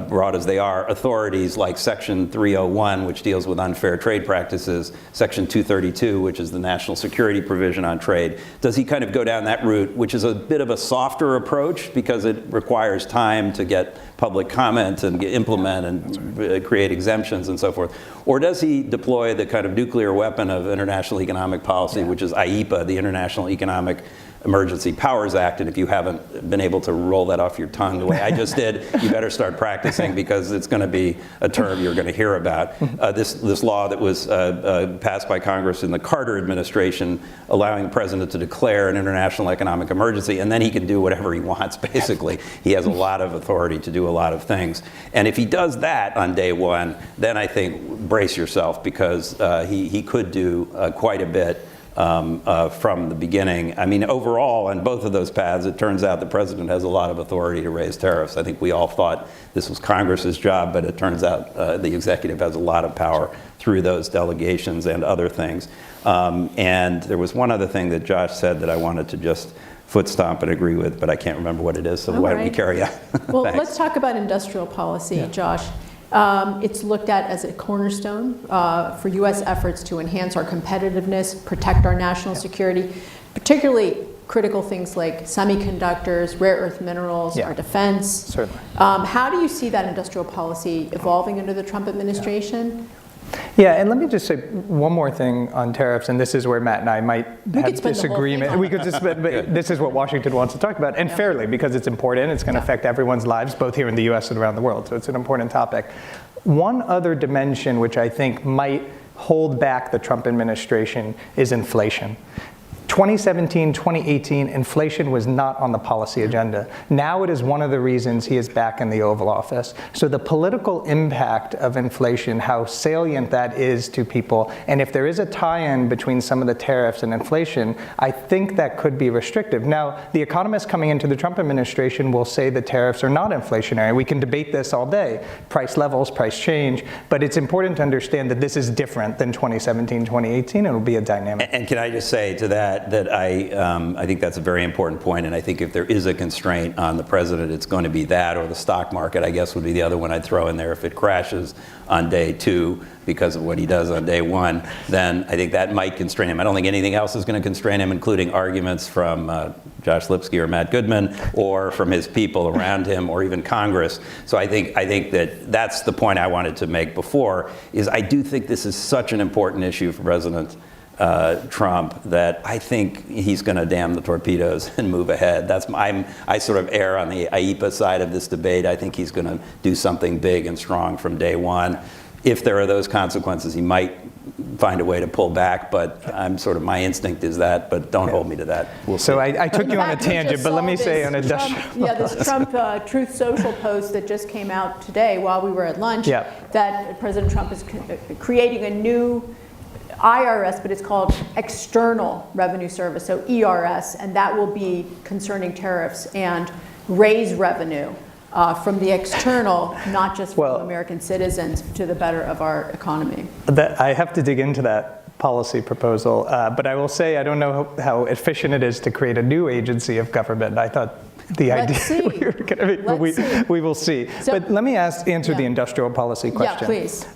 broad as they are, authorities like Section 301, which deals with unfair trade practices, Section 232, which is the national security provision on trade. Does he kind of go down that route, which is a bit of a softer approach because it requires time to get public comment and implement and create exemptions and so forth? Or does he deploy the kind of nuclear weapon of international economic policy, which is IEPA, the International Economic Emergency Powers Act, and if you haven't been able to roll that off your tongue the way I just did, you better start practicing, because it's going to be a term you're going to hear about. This law that was passed by Congress in the Carter administration, allowing the president to declare an international economic emergency, and then he can do whatever he wants, basically. He has a lot of authority to do a lot of things. And if he does that on day one, then I think brace yourself, because he could do quite a bit from the beginning. I mean, overall, on both of those paths, it turns out the president has a lot of authority to raise tariffs. I think we all thought this was Congress's job, but it turns out the executive has a lot of power through those delegations and other things. And there was one other thing that Josh said that I wanted to just foot stomp and agree with, but I can't remember what it is, so why don't we carry on? Well, let's talk about industrial policy, Josh. It's looked at as a cornerstone for U.S. efforts to enhance our competitiveness, protect our national security, particularly critical things like semiconductors, rare earth minerals, our defense. Certainly. How do you see that industrial policy evolving under the Trump administration? Yeah, and let me just say one more thing on tariffs, and this is where Matt and I might have disagreement. We could just, but this is what Washington wants to talk about, and fairly, because it's important. It's going to affect everyone's lives, both here in the U.S. and around the world, so it's an important topic. One other dimension which I think might hold back the Trump administration is inflation. 2017, 2018, inflation was not on the policy agenda. Now it is one of the reasons he is back in the Oval Office. So the political impact of inflation, how salient that is to people, and if there is a tie-in between some of the tariffs and inflation, I think that could be restrictive. Now, the economists coming into the Trump administration will say the tariffs are not inflationary. We can debate this all day, price levels, price change, but it's important to understand that this is different than 2017, 2018. It will be a dynamic. And can I just say to that, I think that's a very important point, and I think if there is a constraint on the president, it's going to be that, or the stock market, I guess, would be the other one I'd throw in there. If it crashes on day 2 because of what he does on day 1, then I think that might constrain him. I don't think anything else is going to constrain him, including arguments from Josh Lipsky or Matt Goodman, or from his people around him, or even Congress. So I think that that's the point I wanted to make before, is I do think this is such an important issue for President Trump that I think he's going to damn the torpedoes and move ahead. I sort of err on the IEPA side of this debate. I think he's going to do something big and strong from day 1. If there are those consequences, he might find a way to pull back, but my instinct is that, but don't hold me to that. We'll see. So I took you on a tangent, but let me say on industrial. This Trump Truth Social post that just came out today while we were at lunch, that President Trump is creating a new IRS, but it's called External Revenue Service, so ERS, and that will be concerning tariffs and raise revenue from the external, not just from American citizens, to the better of our economy. I have to dig into that policy proposal, but I will say I don't know how efficient it is to create a new agency of government. I thought the idea we were going to we will see. So, but let me answer the industrial policy question. Yeah, please.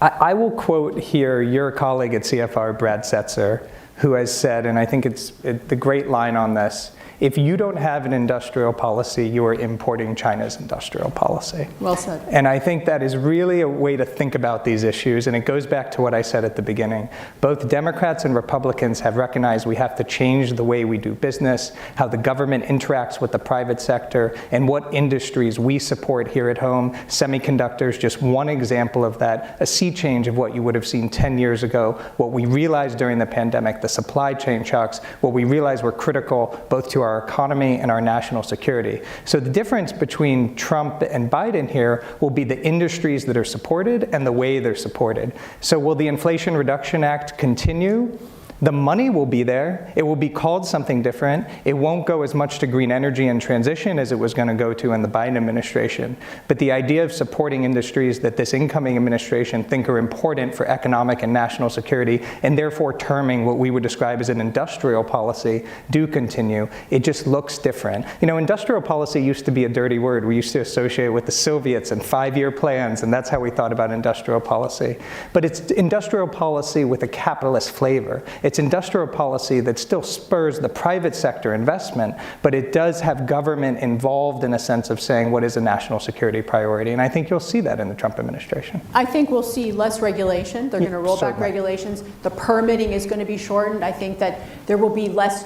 I will quote here your colleague at CFR, Brad Setzer, who has said, and I think it's the great line on this, if you don't have an industrial policy, you are importing China's industrial policy. Well said. And I think that is really a way to think about these issues, and it goes back to what I said at the beginning. Both Democrats and Republicans have recognized we have to change the way we do business, how the government interacts with the private sector, and what industries we support here at home. Semiconductors, just one example of that, a sea change of what you would have seen 10 years ago, what we realized during the pandemic, the supply chain shocks, what we realized were critical both to our economy and our national security. So the difference between Trump and Biden here will be the industries that are supported and the way they're supported. So will the Inflation Reduction Act continue? The money will be there. It will be called something different. It won't go as much to green energy and transition as it was going to go to in the Biden administration. But the idea of supporting industries that this incoming administration think are important for economic and national security, and therefore terming what we would describe as an industrial policy, do continue. It just looks different. You know, industrial policy used to be a dirty word. We used to associate it with the Soviets and 5-year plans, and that's how we thought about industrial policy. But it's industrial policy with a capitalist flavor. It's industrial policy that still spurs the private sector investment, but it does have government involved in a sense of saying what is a national security priority. And I think you'll see that in the Trump administration. I think we'll see less regulation. They're going to roll back regulations. The permitting is going to be shortened. I think that there will be less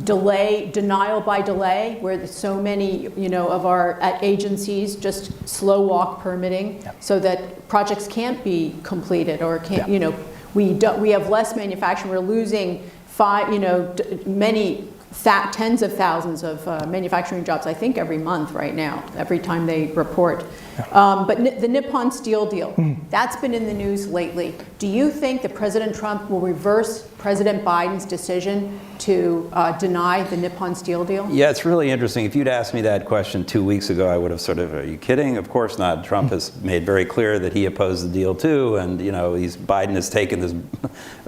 denial by delay, where so many, of our agencies just slow walk permitting so that projects can't be completed or can't, we have less manufacturing. We're losing many tens of thousands of manufacturing jobs, I think, every month right now, every time they report. But the Nippon Steel deal, that's been in the news lately. Do you think that President Trump will reverse President Biden's decision to deny the Nippon Steel deal? Yeah, it's really interesting. If you'd asked me that question 2 weeks ago, I would have sort of, are you kidding? Of course not. Trump has made very clear that he opposed the deal too, and Biden has taken this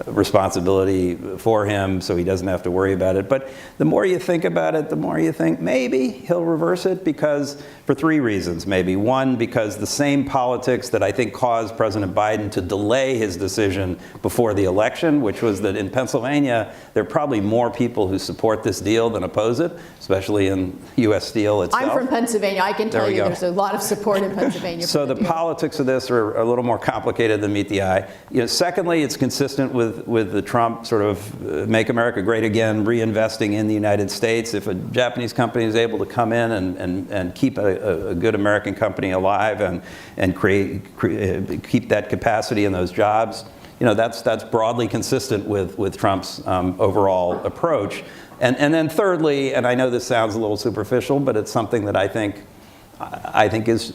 responsibility for him, so he doesn't have to worry about it. But the more you think about it, the more you think maybe he'll reverse it, because for 3 reasons, maybe. One, because the same politics that I think caused President Biden to delay his decision before the election, which was that in Pennsylvania, there are probably more people who support this deal than oppose it, especially in U.S. Steel itself. I'm from Pennsylvania. I can tell you there's a lot of support in Pennsylvania. So the politics of this are a little more complicated than meet the eye. Secondly, it's consistent with the Trump sort of make America great again, reinvesting in the United States. If a Japanese company is able to come in and keep a good American company alive and keep that capacity and those jobs, that's broadly consistent with Trump's overall approach. And then thirdly, and I know this sounds a little superficial, but it's something that I think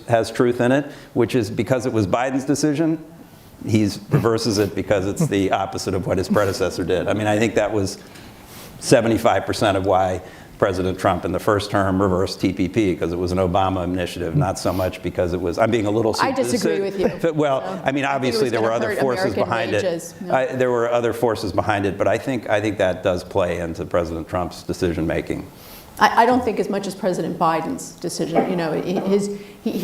has truth in it, which is because it was Biden's decision, he reverses it because it's the opposite of what his predecessor did. I mean, I think that was 75% of why President Trump in the first term reversed TPP because it was an Obama initiative, not so much because it was, I'm being a little... I disagree with you. Well, So, I mean, obviously there were other forces behind it. No. There were other forces behind it, but I think that does play into President Trump's decision making. I don't think as much as President Biden's decision. You know,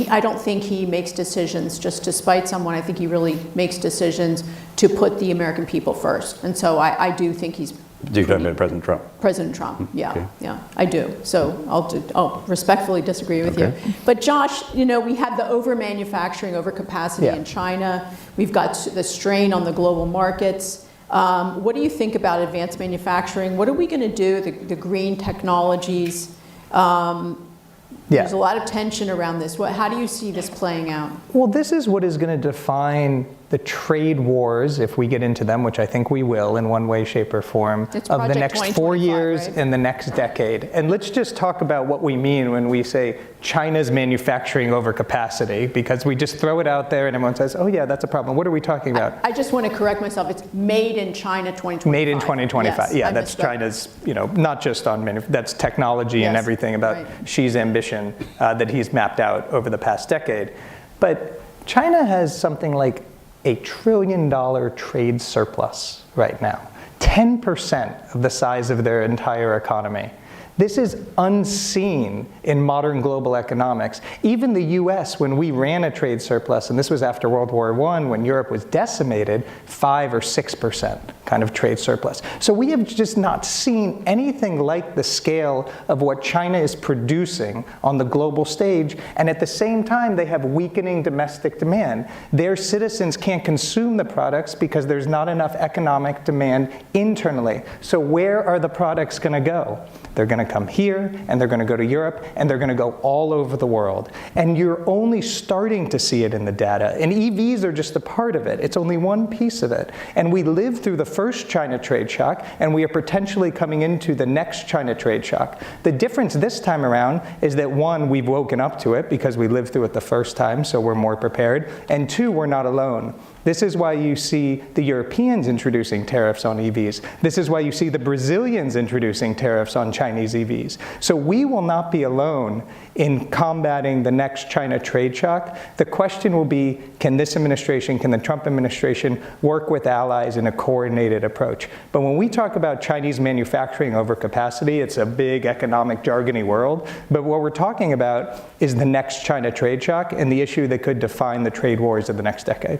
I don't think he makes decisions just to spite someone. I think he really makes decisions to put the American people first. And so I do think he's... Do you talk about President Trump? President Trump, yeah, Okay. yeah, I do. So I'll respectfully disagree with you. But Josh, you know, we have the over-manufacturing, over-capacity in China. We've got the strain on the global markets. What do you think about advanced manufacturing? What are we going to do, the green technologies? There's a lot of tension around this. How do you see this playing out? Well, this is what is going to define the trade wars, if we get into them, which I think we will in one way, shape, or form, of the next 4 years and the next decade. And let's just talk about what we mean when we say China's manufacturing overcapacity, because we just throw it out there and everyone says, oh yeah, that's a problem. What are we talking about? I just want to correct myself. It's made in China 2025. Made in 2025. Yes, yeah, that's China's, you know, not just on that's technology and everything about Xi's ambition that he's mapped out over the past decade. But China has something like $1 trillion trade surplus right now, 10% of the size of their entire economy. This is unseen in modern global economics. Even the US, when we ran a trade surplus, and this was after World War I, when Europe was decimated, 5 or 6% kind of trade surplus. So we have just not seen anything like the scale of what China is producing on the global stage, and at the same time, they have weakening domestic demand. Their citizens can't consume the products because there's not enough economic demand internally. So where are the products going to go? They're going to come here, and they're going to go to Europe, and they're going to go all over the world. And you're only starting to see it in the data. And EVs are just a part of it. It's only one piece of it. And we lived through the first China trade shock, and we are potentially coming into the next China trade shock. The difference this time around is that, one, we've woken up to it because we lived through it the first time, so we're more prepared. And two, we're not alone. This is why you see the Europeans introducing tariffs on EVs. This is why you see the Brazilians introducing tariffs on Chinese EVs. So we will not be alone in combating the next China trade shock. The question will be, can this administration, can the Trump administration work with allies in a coordinated approach? But when we talk about Chinese manufacturing overcapacity, it's a big economic jargony world. But what we're talking about is the next China trade shock and the issue that could define the trade wars of the next decade.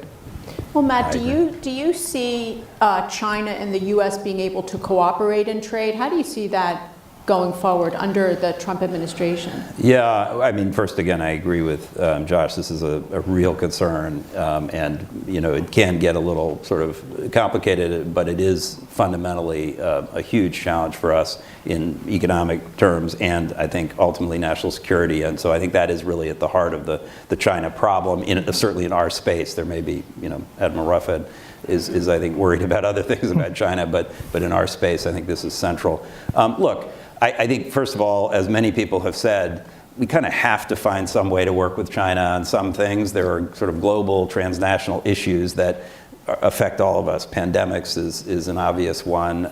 Well, Matt, do you see China and the U.S. being able to cooperate in trade? How do you see that going forward under the Trump administration? Yeah, I mean, first, again, I agree with Josh. This is a real concern, and you know, it can get a little sort of complicated, but it is fundamentally a huge challenge for us in economic terms, and I think ultimately national security. And so I think that is really at the heart of the China problem. Certainly in our space, there may be, you know, Admiral Ruffhead is I think worried about other things about China, but in our space, I think this is central. Look. I think, first of all, as many people have said, we kind of have to find some way to work with China on some things. There are sort of global, transnational issues that affect all of us. Pandemics is an obvious one.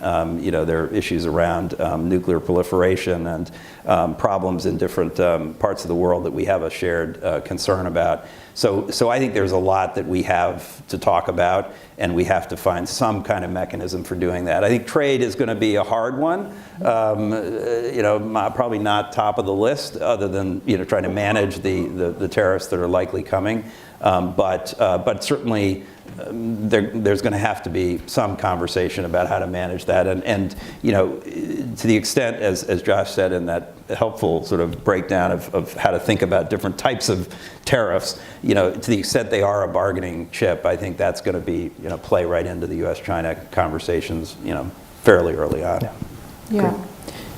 You know, there are issues around nuclear proliferation and problems in different parts of the world that we have a shared concern about. So I think there's a lot that we have to talk about, and we have to find some kind of mechanism for doing that. I think trade is going to be a hard one. You know, probably not top of the list, other than, you know, trying to manage the tariffs that are likely coming. But certainly there's going to have to be some conversation about how to manage that. And you know, to the extent, as Josh said in that helpful sort of breakdown of how to think about different types of tariffs, you know, to the extent they are a bargaining chip, I think that's going to be, you know, play right into the U.S.-China conversations, you know, fairly early on. Yeah.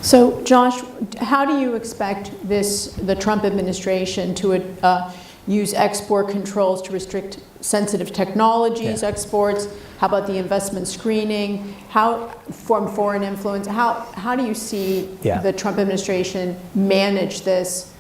So, Josh, how do you expect the Trump administration to use export controls to restrict sensitive technologies exports? How about the investment screening? How from foreign influence? How do you see the Trump administration manage this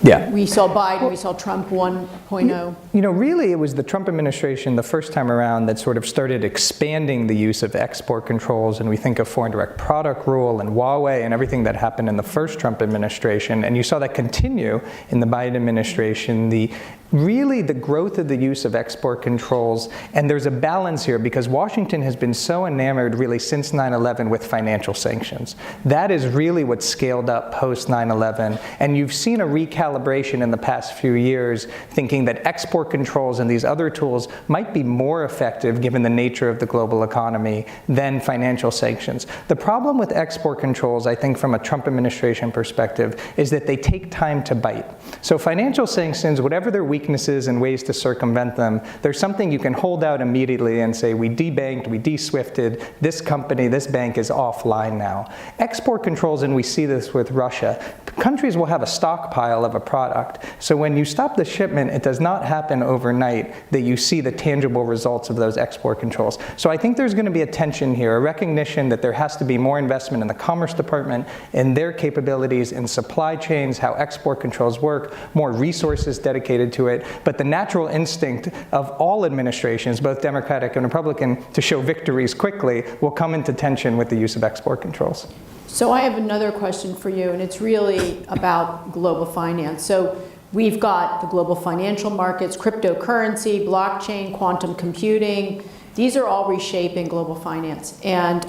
Yeah. We saw Biden, we saw Trump 1.0. You know, really, it was the Trump administration the first time around that sort of started expanding the use of export controls, and we think of foreign direct product rule and Huawei and everything that happened in the first Trump administration, and you saw that continue in the Biden administration. Really the growth of the use of export controls, and there's a balance here because Washington has been so enamored really since 9/11 with financial sanctions. That is really what scaled up post 9/11, and you've seen a recalibration in the past few years thinking that export controls and these other tools might be more effective given the nature of the global economy than financial sanctions. The problem with export controls, I think from a Trump administration perspective, is that they take time to bite. So financial sanctions, whatever their weaknesses and ways to circumvent them, there's something you can hold out immediately and say, we debanked, we de-swifted, this company, this bank is offline now. Export controls, and we see this with Russia, countries will have a stockpile of a product. So when you stop the shipment, it does not happen overnight that you see the tangible results of those export controls. So I think there's going to be a tension here, a recognition that there has to be more investment in the Commerce Department, in their capabilities, in supply chains, how export controls work, more resources dedicated to it. But the natural instinct of all administrations, both Democratic and Republican, to show victories quickly will come into tension with the use of export controls. So I have another question for you, and it's really about global finance. So we've got the global financial markets, cryptocurrency, blockchain, quantum computing. These are all reshaping global finance, and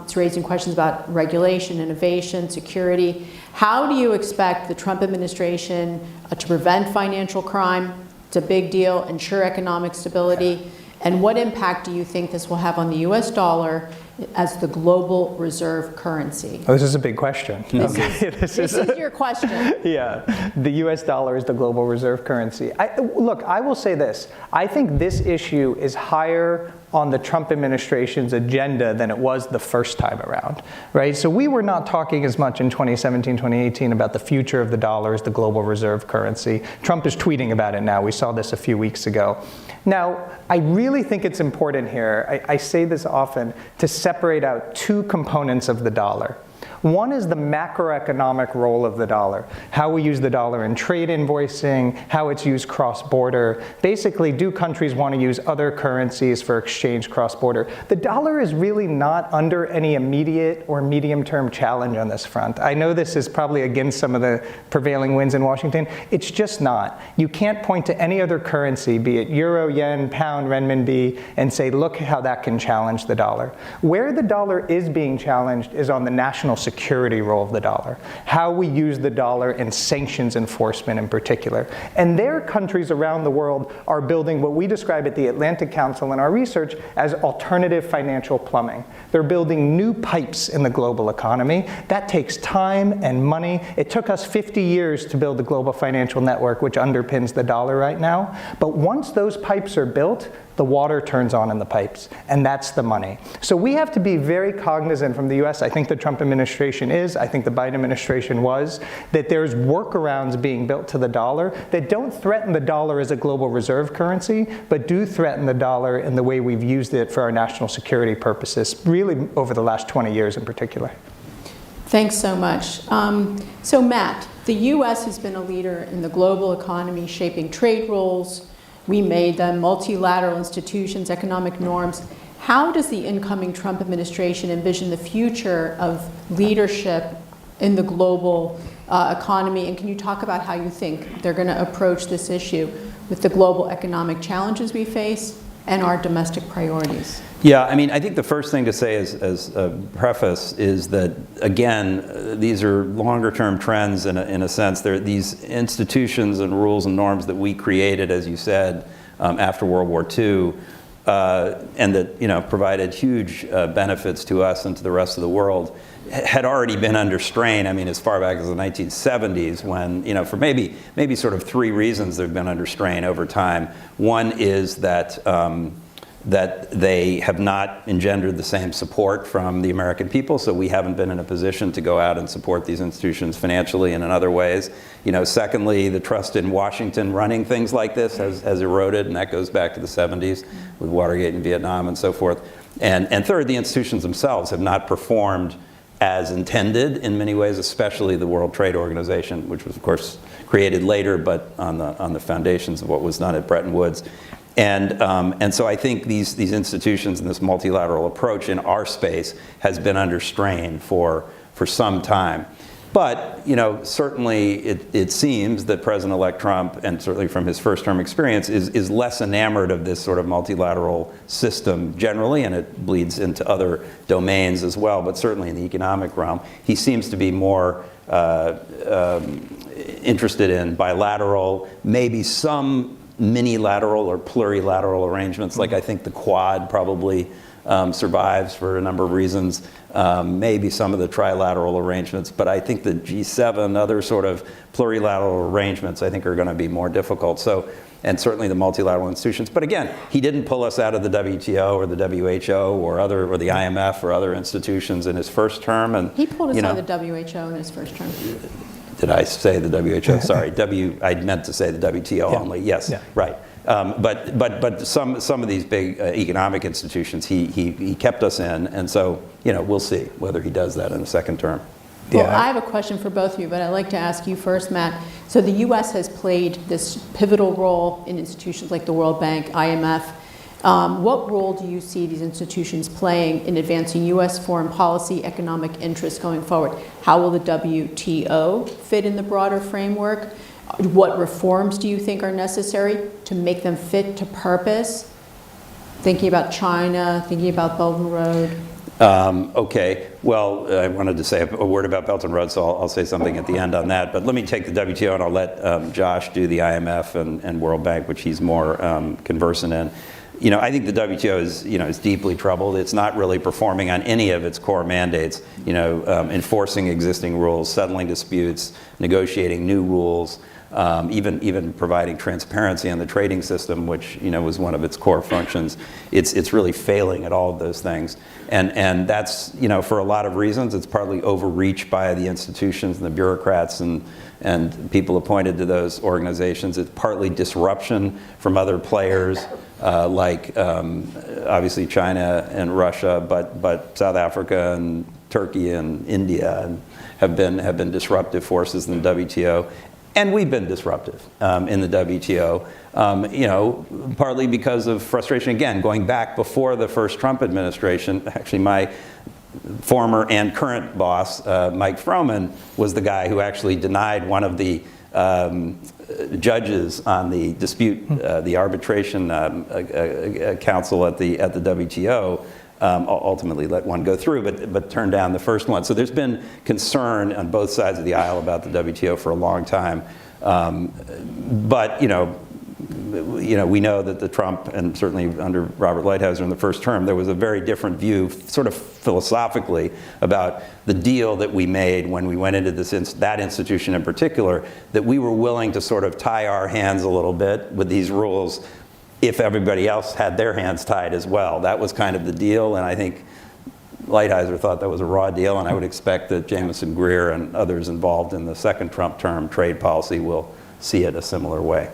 it's raising questions about regulation, innovation, security. How do you expect the Trump administration to prevent financial crime? It's a big deal. Ensure economic stability. And what impact do you think this will have on the U.S. dollar as the global reserve currency? Oh, this is a big question. This is your question. Yeah, the US dollar is the global reserve currency. Look, I will say this. I think this issue is higher on the Trump administration's agenda than it was the first time around, right? So we were not talking as much in 2017, 2018 about the future of the dollar as the global reserve currency. Trump is tweeting about it now. We saw this a few weeks ago. Now, I really think it's important here, I say this often, to separate out two components of the dollar. One is the macroeconomic role of the dollar, how we use the dollar in trade invoicing, how it's used cross-border. Basically, do countries want to use other currencies for exchange cross-border? The dollar is really not under any immediate or medium-term challenge on this front. I know this is probably against some of the prevailing winds in Washington. It's just not. You can't point to any other currency, be it euro, yen, pound, renminbi, and say, look how that can challenge the dollar. Where the dollar is being challenged is on the national security role of the dollar, how we use the dollar in sanctions enforcement in particular. And there, countries around the world are building what we describe at the Atlantic Council in our research as alternative financial plumbing. They're building new pipes in the global economy. That takes time and money. It took us 50 years to build the global financial network, which underpins the dollar right now. But once those pipes are built, the water turns on in the pipes, and that's the money. So we have to be very cognizant from the US, I think the Trump administration is, I think the Biden administration was, that there's workarounds being built to the dollar that don't threaten the dollar as a global reserve currency, but do threaten the dollar in the way we've used it for our national security purposes, really over the last 20 years in particular. Thanks so much. So Matt, the US has been a leader in the global economy, shaping trade rules. We made them, multilateral institutions, economic norms. How does the incoming Trump administration envision the future of leadership in the global economy? And can you talk about how you think they're going to approach this issue with the global economic challenges we face and our domestic priorities? Yeah, I mean, I think the first thing to say as a preface is that, again, these are longer-term trends in a sense. They're these institutions and rules and norms that we created, as you said, after World War II, and that provided huge benefits to us and to the rest of the world, had already been under strain. I mean, as far back as the 1970s, when for maybe sort of three reasons they've been under strain over time. One is that that they have not engendered the same support from the American people, so we haven't been in a position to go out and support these institutions financially and in other ways. Secondly, the trust in Washington running things like this has eroded, and that goes back to the 70s with Watergate and Vietnam and so forth. And third, the institutions themselves have not performed as intended in many ways, especially the World Trade Organization, which was, of course, created later, but on the foundations of what was done at Bretton Woods. And so I think these institutions and this multilateral approach in our space has been under strain for some time. But, you know, certainly it seems that President-elect Trump, and certainly from his first-term experience, is less enamored of this sort of multilateral system generally, and it bleeds into other domains as well, but certainly in the economic realm. He seems to be more interested in bilateral, maybe some mini-lateral or plurilateral arrangements, like I think the Quad probably survives for a number of reasons. Maybe some of the trilateral arrangements, but I think the G7, other sort of plurilateral arrangements, I think are going to be more difficult. So, and certainly the multilateral institutions. But again, he didn't pull us out of the WTO or the WHO or the IMF or other institutions in his first term. And he pulled us out of the WHO in his first term. Did I say the WHO? Sorry, I meant to say the WTO only. Yes, right. But some of these big economic institutions, he kept us in, and so, you know, we'll see whether he does that in the second term. Well, I have a question for both of you, but I'd like to ask you first, Matt. So the U.S. has played this pivotal role in institutions like the World Bank, IMF. What role do you see these institutions playing in advancing U.S. foreign policy, economic interests going forward? How will the WTO fit in the broader framework? What reforms do you think are necessary to make them fit to purpose? Thinking about China, thinking about Belt and Road. Okay, well, I wanted to say a word about Belt and Road, so I'll say something at the end on that. But let me take the WTO, and I'll let Josh do the IMF and World Bank, which he's more conversant in. You know, I think the WTO is deeply troubled. It's not really performing on any of its core mandates. You know, enforcing existing rules, settling disputes, negotiating new rules. Even providing transparency on the trading system, which, you know, was one of its core functions. It's really failing at all of those things, and that's, you know, for a lot of reasons. It's partly overreach by the institutions and the bureaucrats and people appointed to those organizations. It's partly disruption from other players like obviously China and Russia, but South Africa and Turkey and India and have been disruptive forces in the WTO. And we've been disruptive in the WTO, you know, partly because of frustration. Again, going back before the first Trump administration, actually my former and current boss, Mike Froman, was the guy who actually denied one of the judges on the dispute, the arbitration council at the WTO. Ultimately let one go through, but turned down the first one. So there's been concern on both sides of the aisle about the WTO for a long time. But you know, we know that the Trump, and certainly under Robert Lighthizer in the first term, there was a very different view, sort of philosophically, about the deal that we made when we went into that institution in particular, that we were willing to sort of tie our hands a little bit with these rules if everybody else had their hands tied as well. That was kind of the deal, and I think Lighthizer thought that was a raw deal, and I would expect that Jamison Greer and others involved in the second Trump term trade policy will see it a similar way.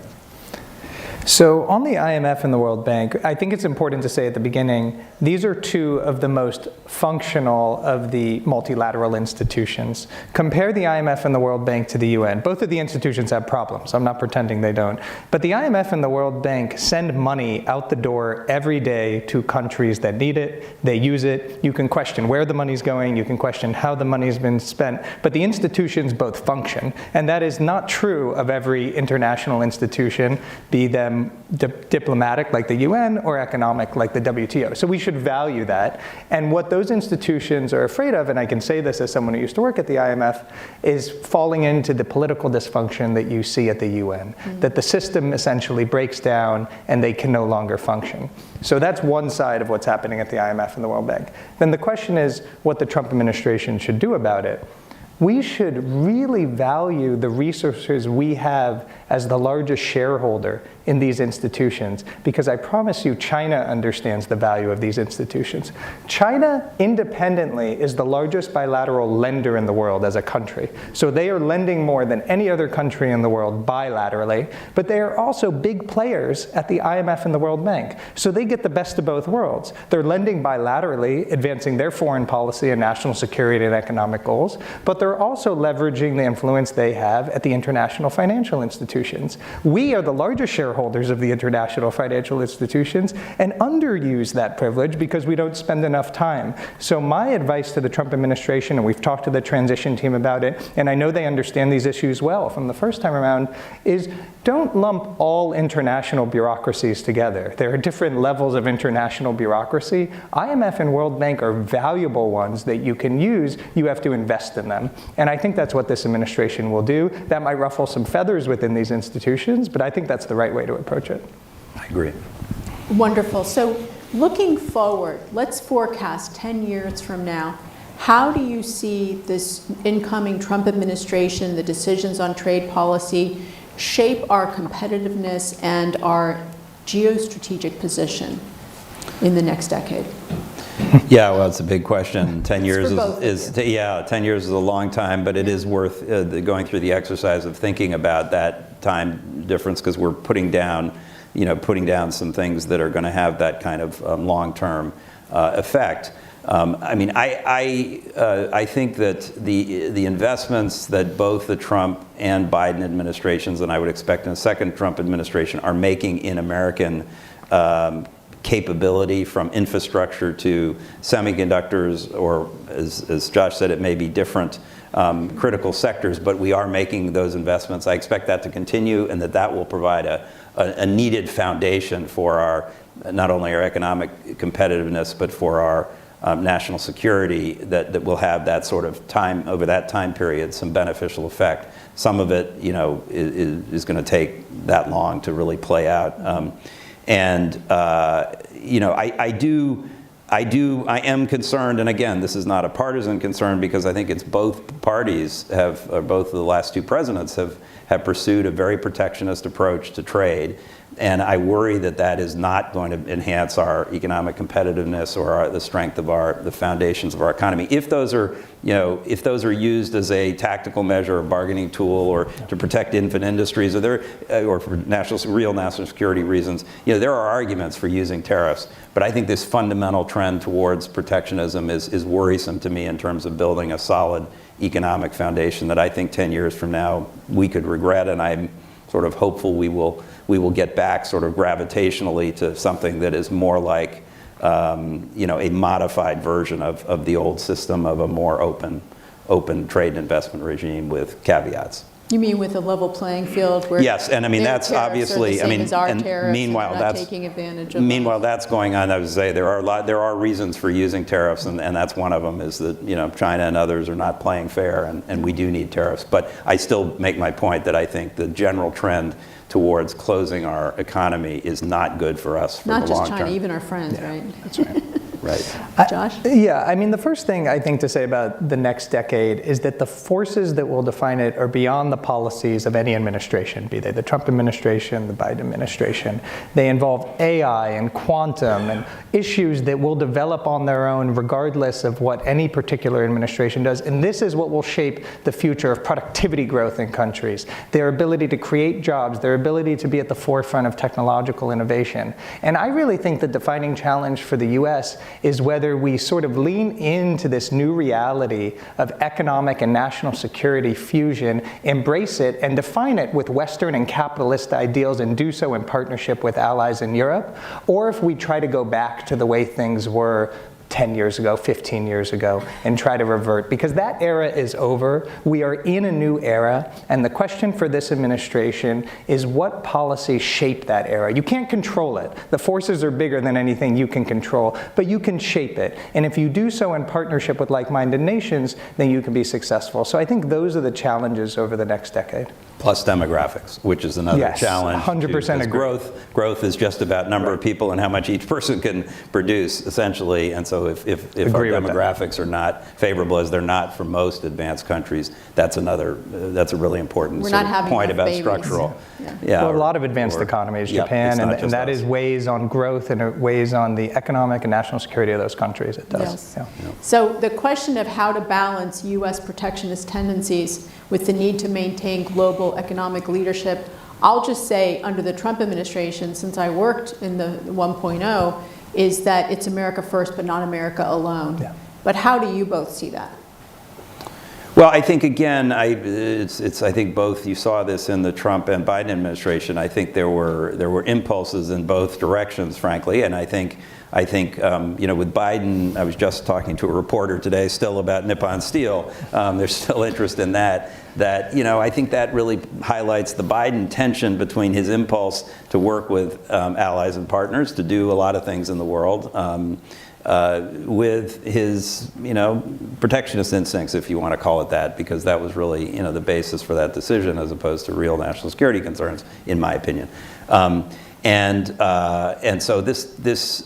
So on the IMF and the World Bank, I think it's important to say at the beginning, these are two of the most functional of the multilateral institutions. Compare the IMF and the World Bank to the UN. Both of the institutions have problems. I'm not pretending they don't. But the IMF and the World Bank send money out the door every day to countries that need it. They use it. You can question where the money's going. You can question how the money's been spent. But the institutions both function. And that is not true of every international institution, be them diplomatic like the UN or economic like the WTO. So we should value that. And what those institutions are afraid of, and I can say this as someone who used to work at the IMF, is falling into the political dysfunction that you see at the UN, that the system essentially breaks down and they can no longer function. So that's one side of what's happening at the IMF and the World Bank. Then the question is what the Trump administration should do about it. We should really value the resources we have as the largest shareholder in these institutions, because I promise you China understands the value of these institutions. China independently is the largest bilateral lender in the world as a country. So they are lending more than any other country in the world bilaterally, but they are also big players at the IMF and the World Bank. So they get the best of both worlds. They're lending bilaterally, advancing their foreign policy and national security and economic goals, but they're they're also leveraging the influence they have at the international financial institutions. We are the largest shareholders of the international financial institutions and underuse that privilege because we don't spend enough time. So my advice to the Trump administration, and we've talked to the transition team about it, and I know they understand these issues well from the first time around, is don't lump all international bureaucracies together. There are different levels of international bureaucracy. IMF and World Bank are valuable ones that you can use. You have to invest in them. And I think that's what this administration will do. That might ruffle some feathers within these institutions, but I think that's the right way to approach it. I agree. Wonderful. So looking forward, let's forecast 10 years from now. How do you see this incoming Trump administration, the decisions on trade policy, shape our competitiveness and our geostrategic position in the next decade? Yeah, well, it's a big question. 10 years is 10 years is a long time, but it is worth going through the exercise of thinking about that time difference, because we're putting down some things that are going to have that kind of long-term effect. I mean, I think that the investments that both the Trump and Biden administrations, and I would expect in a second Trump administration, are making in American capability, from infrastructure to semiconductors, or as Josh said, it may be different critical sectors, but we are making those investments. I expect that to continue, and that will provide a needed foundation for our, not only our economic competitiveness, but for our national security, that will have that sort of time, over that time period, some beneficial effect. Some of it, is going to take that long to really play out. I am concerned, and again, this is not a partisan concern, because I think it's both parties both of the last two presidents have pursued a very protectionist approach to trade. And I worry that is not going to enhance our economic competitiveness or the strength of the foundations of our economy. If those are, used as a tactical measure or bargaining tool, or to protect infant industries, or for real national security reasons, there are arguments for using tariffs. But I think this fundamental trend towards protectionism is worrisome to me in terms of building a solid economic foundation that I think 10 years from now we could regret. And I'm sort of hopeful we will get back sort of gravitationally to something that is more like, a modified version of the old system of a more open trade and investment regime with caveats. You mean with a level playing field where yes, and I mean that's obviously, and meanwhile that's taking advantage of that's going on. I would say there are reasons for using tariffs, and that's one of them, is that China and others are not playing fair, and we do need tariffs. But I still make my point that I think the general trend towards closing our economy is not good for us for the long term. Not just China, even our friends, right? That's right. Right. Josh? Yeah, I mean, the first thing I think to say about the next decade is that the forces that will define it are beyond the policies of any administration, be they the Trump administration, the Biden administration. They involve AI and quantum and issues that will develop on their own regardless of what any particular administration does. And this is what will shape the future of productivity growth in countries, their ability to create jobs, their ability to be at the forefront of technological innovation. And I really think the defining challenge for the U.S. is whether we sort of lean into this new reality of economic and national security fusion, embrace it, and define it with Western and capitalist ideals, and do so in partnership with allies in Europe, or if we try to go back to the way things were 10 years ago, 15 years ago, and try to revert, because that era is over. We are in a new era, and the question for this administration is what policies shape that era. You can't control it. The forces are bigger than anything you can control, but you can shape it. And if you do so in partnership with like-minded nations, then you can be successful. So I think those are the challenges over the next decade. Plus demographics, which is another challenge. 100% agree. Growth is just about number of people and how much each person can produce, essentially. And so if our demographics are not favorable, as they're not for most advanced countries, that's a really important point about structural. Yeah. Well, a lot of advanced economies, Japan, and that is weighs on growth, and it weighs on the economic and national security of those countries. It does. Yes. Yeah. So the question of how to balance U.S. protectionist tendencies with the need to maintain global economic leadership, I'll just say under the Trump administration, since I worked in the 1.0, is that it's America first, but not America alone. Yeah. But how do you both see that? Well, I think again, I think both, you saw this in the Trump and Biden administration. I think there were impulses in both directions, frankly, and I think with Biden, I was just talking to a reporter today still about Nippon Steel. There's still interest in that. I think that really highlights the Biden tension between his impulse to work with allies and partners to do a lot of things in the world, with his, protectionist instincts, if you want to call it that, because that was really, the basis for that decision, as opposed to real national security concerns, in my opinion. And so this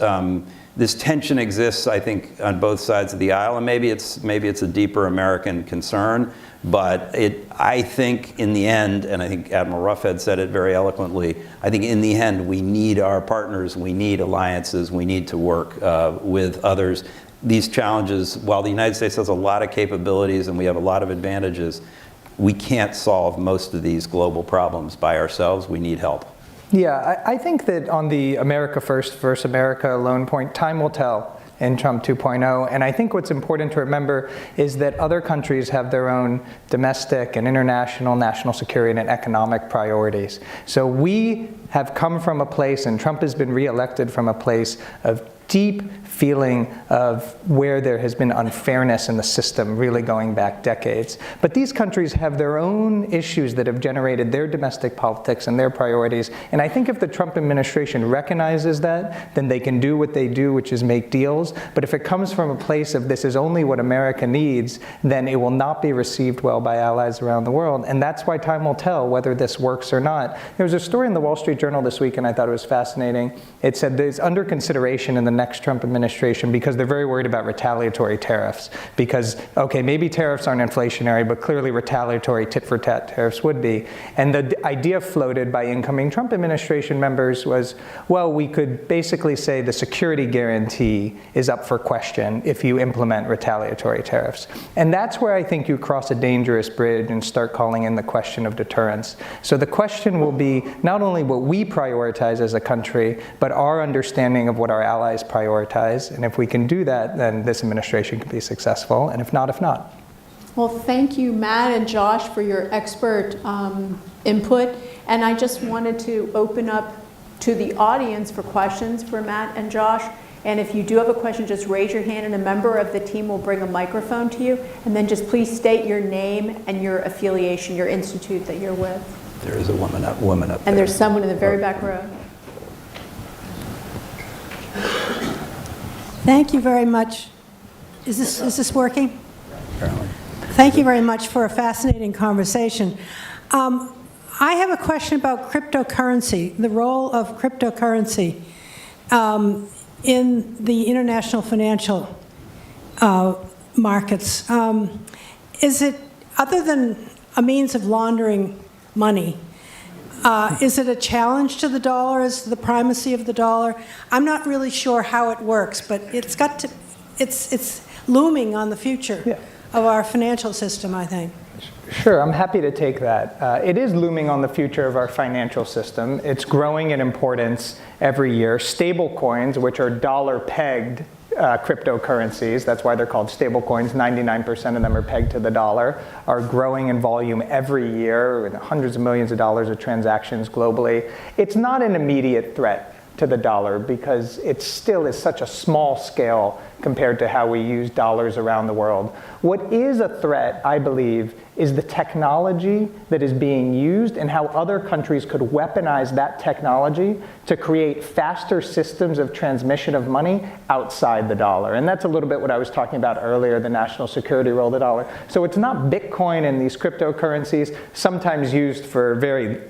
tension exists, I think, on both sides of the aisle, and maybe it's a deeper American concern. But I think in the end, and I think Admiral Ruffhead said it very eloquently, I think in the end we need our partners, we need alliances, we need to work with others. These challenges, while the United States has a lot of capabilities and we have a lot of advantages, we can't solve most of these global problems by ourselves. We need help. Yeah, I think that on the America First versus America Alone point, time will tell in Trump 2.0. And I think what's important to remember is that other countries have their own domestic and international, national security and economic priorities. So we have come from a place, and Trump has been reelected from a place of deep feeling of where there has been unfairness in the system, really going back decades. But these countries have their own issues that have generated their domestic politics and their priorities. And I think if the Trump administration recognizes that, then they can do what they do, which is make deals. But if it comes from a place of this is only what America needs, then it will not be received well by allies around the world. And that's why time will tell whether this works or not. There was a story in the Wall Street Journal this week, and I thought it was fascinating. It said there's under consideration in the next Trump administration, because they're very worried about retaliatory tariffs. Because, okay, maybe tariffs aren't inflationary, but clearly retaliatory tit-for-tat tariffs would be. And the idea floated by incoming Trump administration members was, well, we could basically say the security guarantee is up for question if you implement retaliatory tariffs. And that's where I think you cross a dangerous bridge and start calling in the question of deterrence. So the question will be not only what we prioritize as a country, but our understanding of what our allies prioritize. And if we can do that, then this administration can be successful, and if not, if not. Well, thank you, Matt and Josh, for your expert input. And I just wanted to open up to the audience for questions for Matt and Josh. And if you do have a question, just raise your hand, and a member of the team will bring a microphone to you. And then just please state your name and your affiliation, your institute that you're with. There is a woman up there. And there's someone in the very back row. Thank you very much. Is this working? Apparently. Thank you very much for a fascinating conversation. I have a question about cryptocurrency, the role of cryptocurrency in the international financial markets. Is it, other than a means of laundering money, is it a challenge to the dollar? Is the primacy of the dollar? I'm not really sure how it works, but it's looming on the future of our financial system, I think. Sure, I'm happy to take that. It is looming on the future of our financial system. It's growing in importance every year. Stable coins, which are dollar-pegged cryptocurrencies, that's why they're called stable coins, 99% of them are pegged to the dollar, are growing in volume every year, with hundreds of millions of dollars of transactions globally. It's not an immediate threat to the dollar because it still is such a small scale compared to how we use dollars around the world. What is a threat, I believe, is the technology that is being used and how other countries could weaponize that technology to create faster systems of transmission of money outside the dollar. And that's a little bit what I was talking about earlier, the national security role of the dollar. So it's not Bitcoin and these cryptocurrencies, sometimes used for very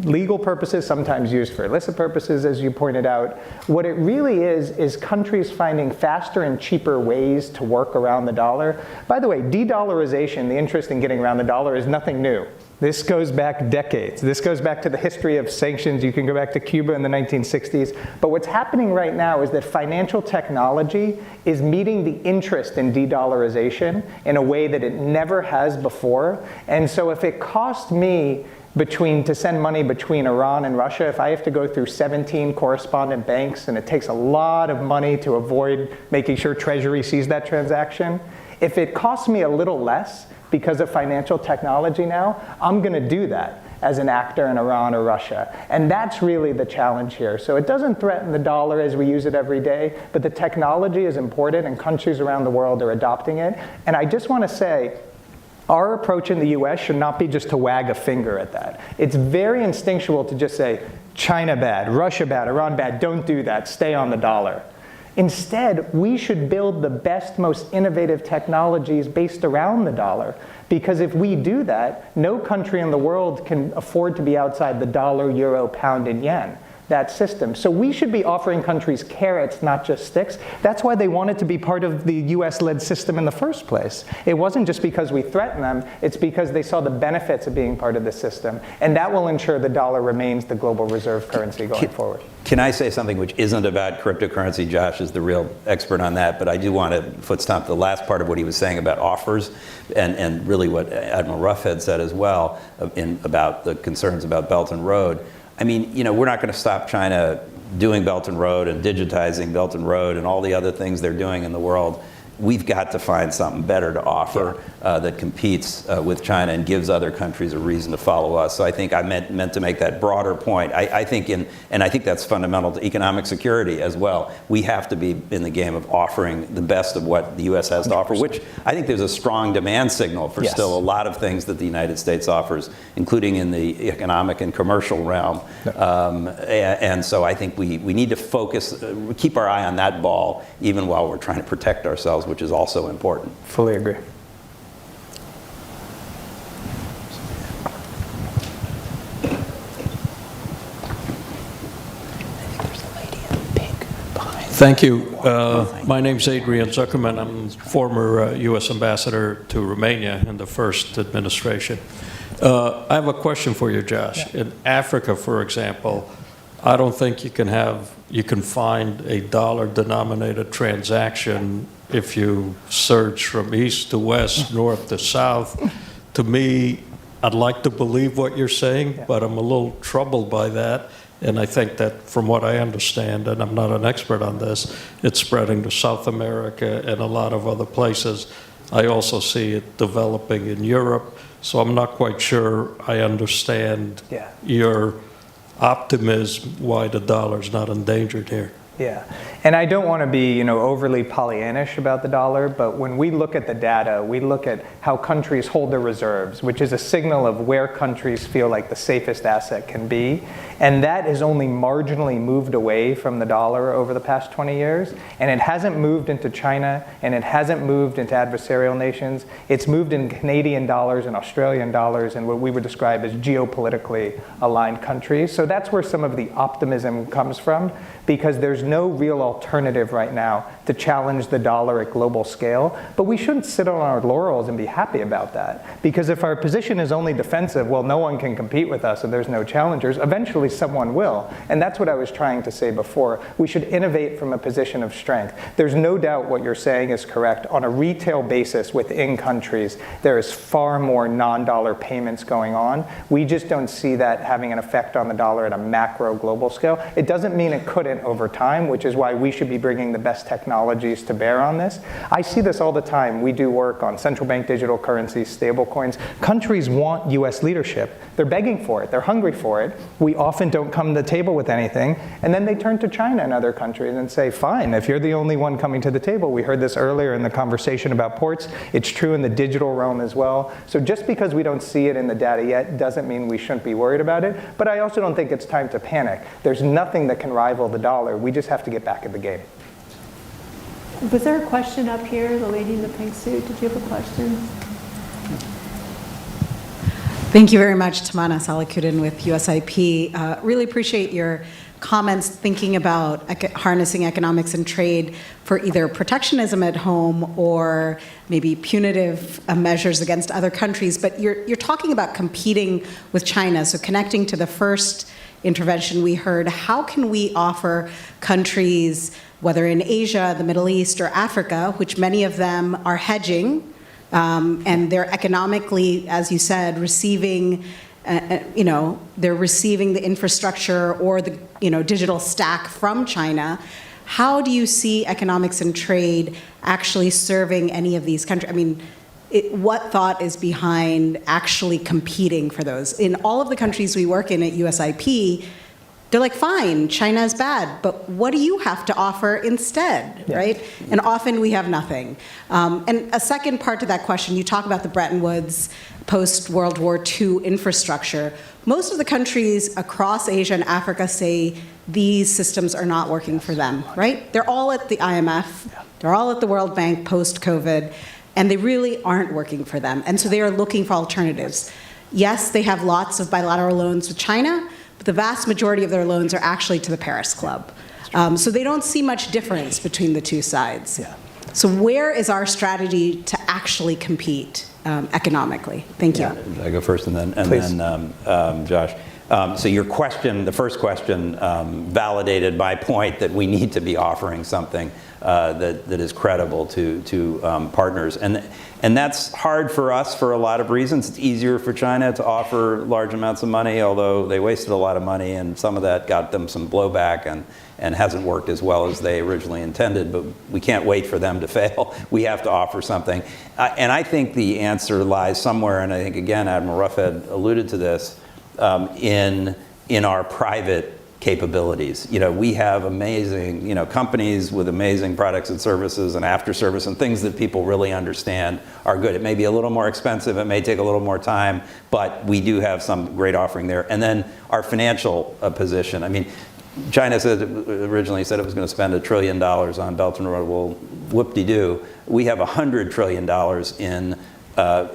legal purposes, sometimes used for illicit purposes, as you pointed out. What it really is countries finding faster and cheaper ways to work around the dollar. By the way, de-dollarization, the interest in getting around the dollar, is nothing new. This goes back decades. This goes back to the history of sanctions. You can go back to Cuba in the 1960s. But what's happening right now is that financial technology is meeting the interest in de-dollarization in a way that it never has before. And so if it cost me to send money between Iran and Russia, if I have to go through 17 correspondent banks and it takes a lot of money to avoid making sure Treasury sees that transaction, If it costs me a little less because of financial technology now, I'm going to do that as an actor in Iran or Russia. And that's really the challenge here. So it doesn't threaten the dollar as we use it every day, but the technology is important and countries around the world are adopting it. And I just want to say, our approach in the US should not be just to wag a finger at that. It's very instinctual to just say, China bad, Russia bad, Iran bad, don't do that, stay on the dollar. Instead, we should build the best, most innovative technologies based around the dollar. Because if we do that, no country in the world can afford to be outside the dollar, euro, pound, and yen, that system. So we should be offering countries carrots, not just sticks. That's why they wanted to be part of the US-led system in the first place. It wasn't just because we threatened them, it's because they saw the benefits of being part of the system. And that will ensure the dollar remains the global reserve currency going forward. Can I say something which isn't about cryptocurrency? Josh is the real expert on that, but I do want to foot stomp the last part of what he was saying about offers and really what Admiral Ruffhead said as well about the concerns about Belt and Road. I mean, you know, we're not going to stop China doing Belt and Road and digitizing Belt and Road and all the other things they're doing in the world. We've got to find something better to offer that competes with China and gives other countries a reason to follow us. So I think I meant to make that broader point. I think and I think that's fundamental to economic security as well. We have to be in the game of offering the best of what the U.S. has to offer, which I think there's a strong demand signal for still a lot of things that the United States offers, including in the economic and commercial realm. And so I think we need to focus, keep our eye on that ball, even while we're trying to protect ourselves, which is also important. Fully agree. Thank you. My name's Adrian Zuckerman. I'm former U.S. ambassador to Romania in the first administration. I have a question for you, Josh. In Africa, for example, I don't think you can find a dollar-denominated transaction if you search from east to west, north to south. To me, I'd like to believe what you're saying, but I'm a little troubled by that. And I think that from what I understand, and I'm not an expert on this, it's spreading to South America and a lot of other places. I also see it developing in Europe. So I'm not quite sure I understand your optimism why the dollar's not endangered here. Yeah, and I don't want to be, overly Pollyannish about the dollar, but when we look at the data, we look at how countries hold their reserves, which is a signal of where countries feel like the safest asset can be. And that has only marginally moved away from the dollar over the past 20 years. And it hasn't moved into China, and it hasn't moved into adversarial nations. It's moved in Canadian dollars and Australian dollars and what we would describe as geopolitically aligned countries. So that's where some of the optimism comes from, because there's no real alternative right now to challenge the dollar at global scale. But we shouldn't sit on our laurels and be happy about that. Because if our position is only defensive, well, no one can compete with us and there's no challengers, eventually someone will. And that's what I was trying to say before. We should innovate from a position of strength. There's no doubt what you're saying is correct. On a retail basis within countries, there is far more non-dollar payments going on. We just don't see that having an effect on the dollar at a macro global scale. It doesn't mean it couldn't over time, which is why we should be bringing the best technologies to bear on this. I see this all the time. We do work on central bank digital currencies, stable coins. Countries want US leadership. They're begging for it. They're hungry for it. We often don't come to the table with anything. And then they turn to China and other countries and say, fine, if you're the only one coming to the table. We heard this earlier in the conversation about ports. It's true in the digital realm as well. So just because we don't see it in the data yet doesn't mean we shouldn't be worried about it. But I also don't think it's time to panic. There's nothing that can rival the dollar. We just have to get back in the game. Was there a question up here? The lady in the pink suit, did you have a question? Thank you very much, Tamana Salakudin with USIP. Really appreciate your comments thinking about harnessing economics and trade for either protectionism at home or maybe punitive measures against other countries. But you're talking about competing with China, so connecting to the first intervention we heard, how can we offer countries, whether in Asia, the Middle East, or Africa, which many of them are hedging, and they're economically, as you said, receiving, they're receiving the infrastructure or the, digital stack from China. how do you see economics and trade actually serving any of these countries? I mean, what thought is behind actually competing for those? In all of the countries we work in at USIP, they're like, fine, China is bad, but what do you have to offer instead, right? And often we have nothing. And a second part to that question, you talk about the Bretton Woods post-World War II infrastructure. Most of the countries across Asia and Africa say these systems are not working for them, right? They're all at the IMF, they're all at the World Bank post-COVID, and they really aren't working for them. And so they are looking for alternatives. Yes, they have lots of bilateral loans with China, but the vast majority of their loans are actually to the Paris Club. So they don't see much difference between the two sides. So where is our strategy to actually compete economically? Thank you. I go first and then Josh. So your question, the first question, validated my point that we need to be offering something that is credible to partners. And that's hard for us for a lot of reasons. It's easier for China to offer large amounts of money, although they wasted a lot of money, and some of that got them some blowback and hasn't worked as well as they originally intended. But we can't wait for them to fail. We have to offer something. And I think the answer lies somewhere, and I think, again, Admiral Roughead alluded to this, in our private capabilities. We have amazing, companies with amazing products and services and after service and things that people really understand are good. It may be a little more expensive, it may take a little more time, but we do have some great offering there. And then our financial position. I mean, China originally said it was going to spend $1 trillion on Belt and Road. Well, whoop-de-doo. We have $100 trillion in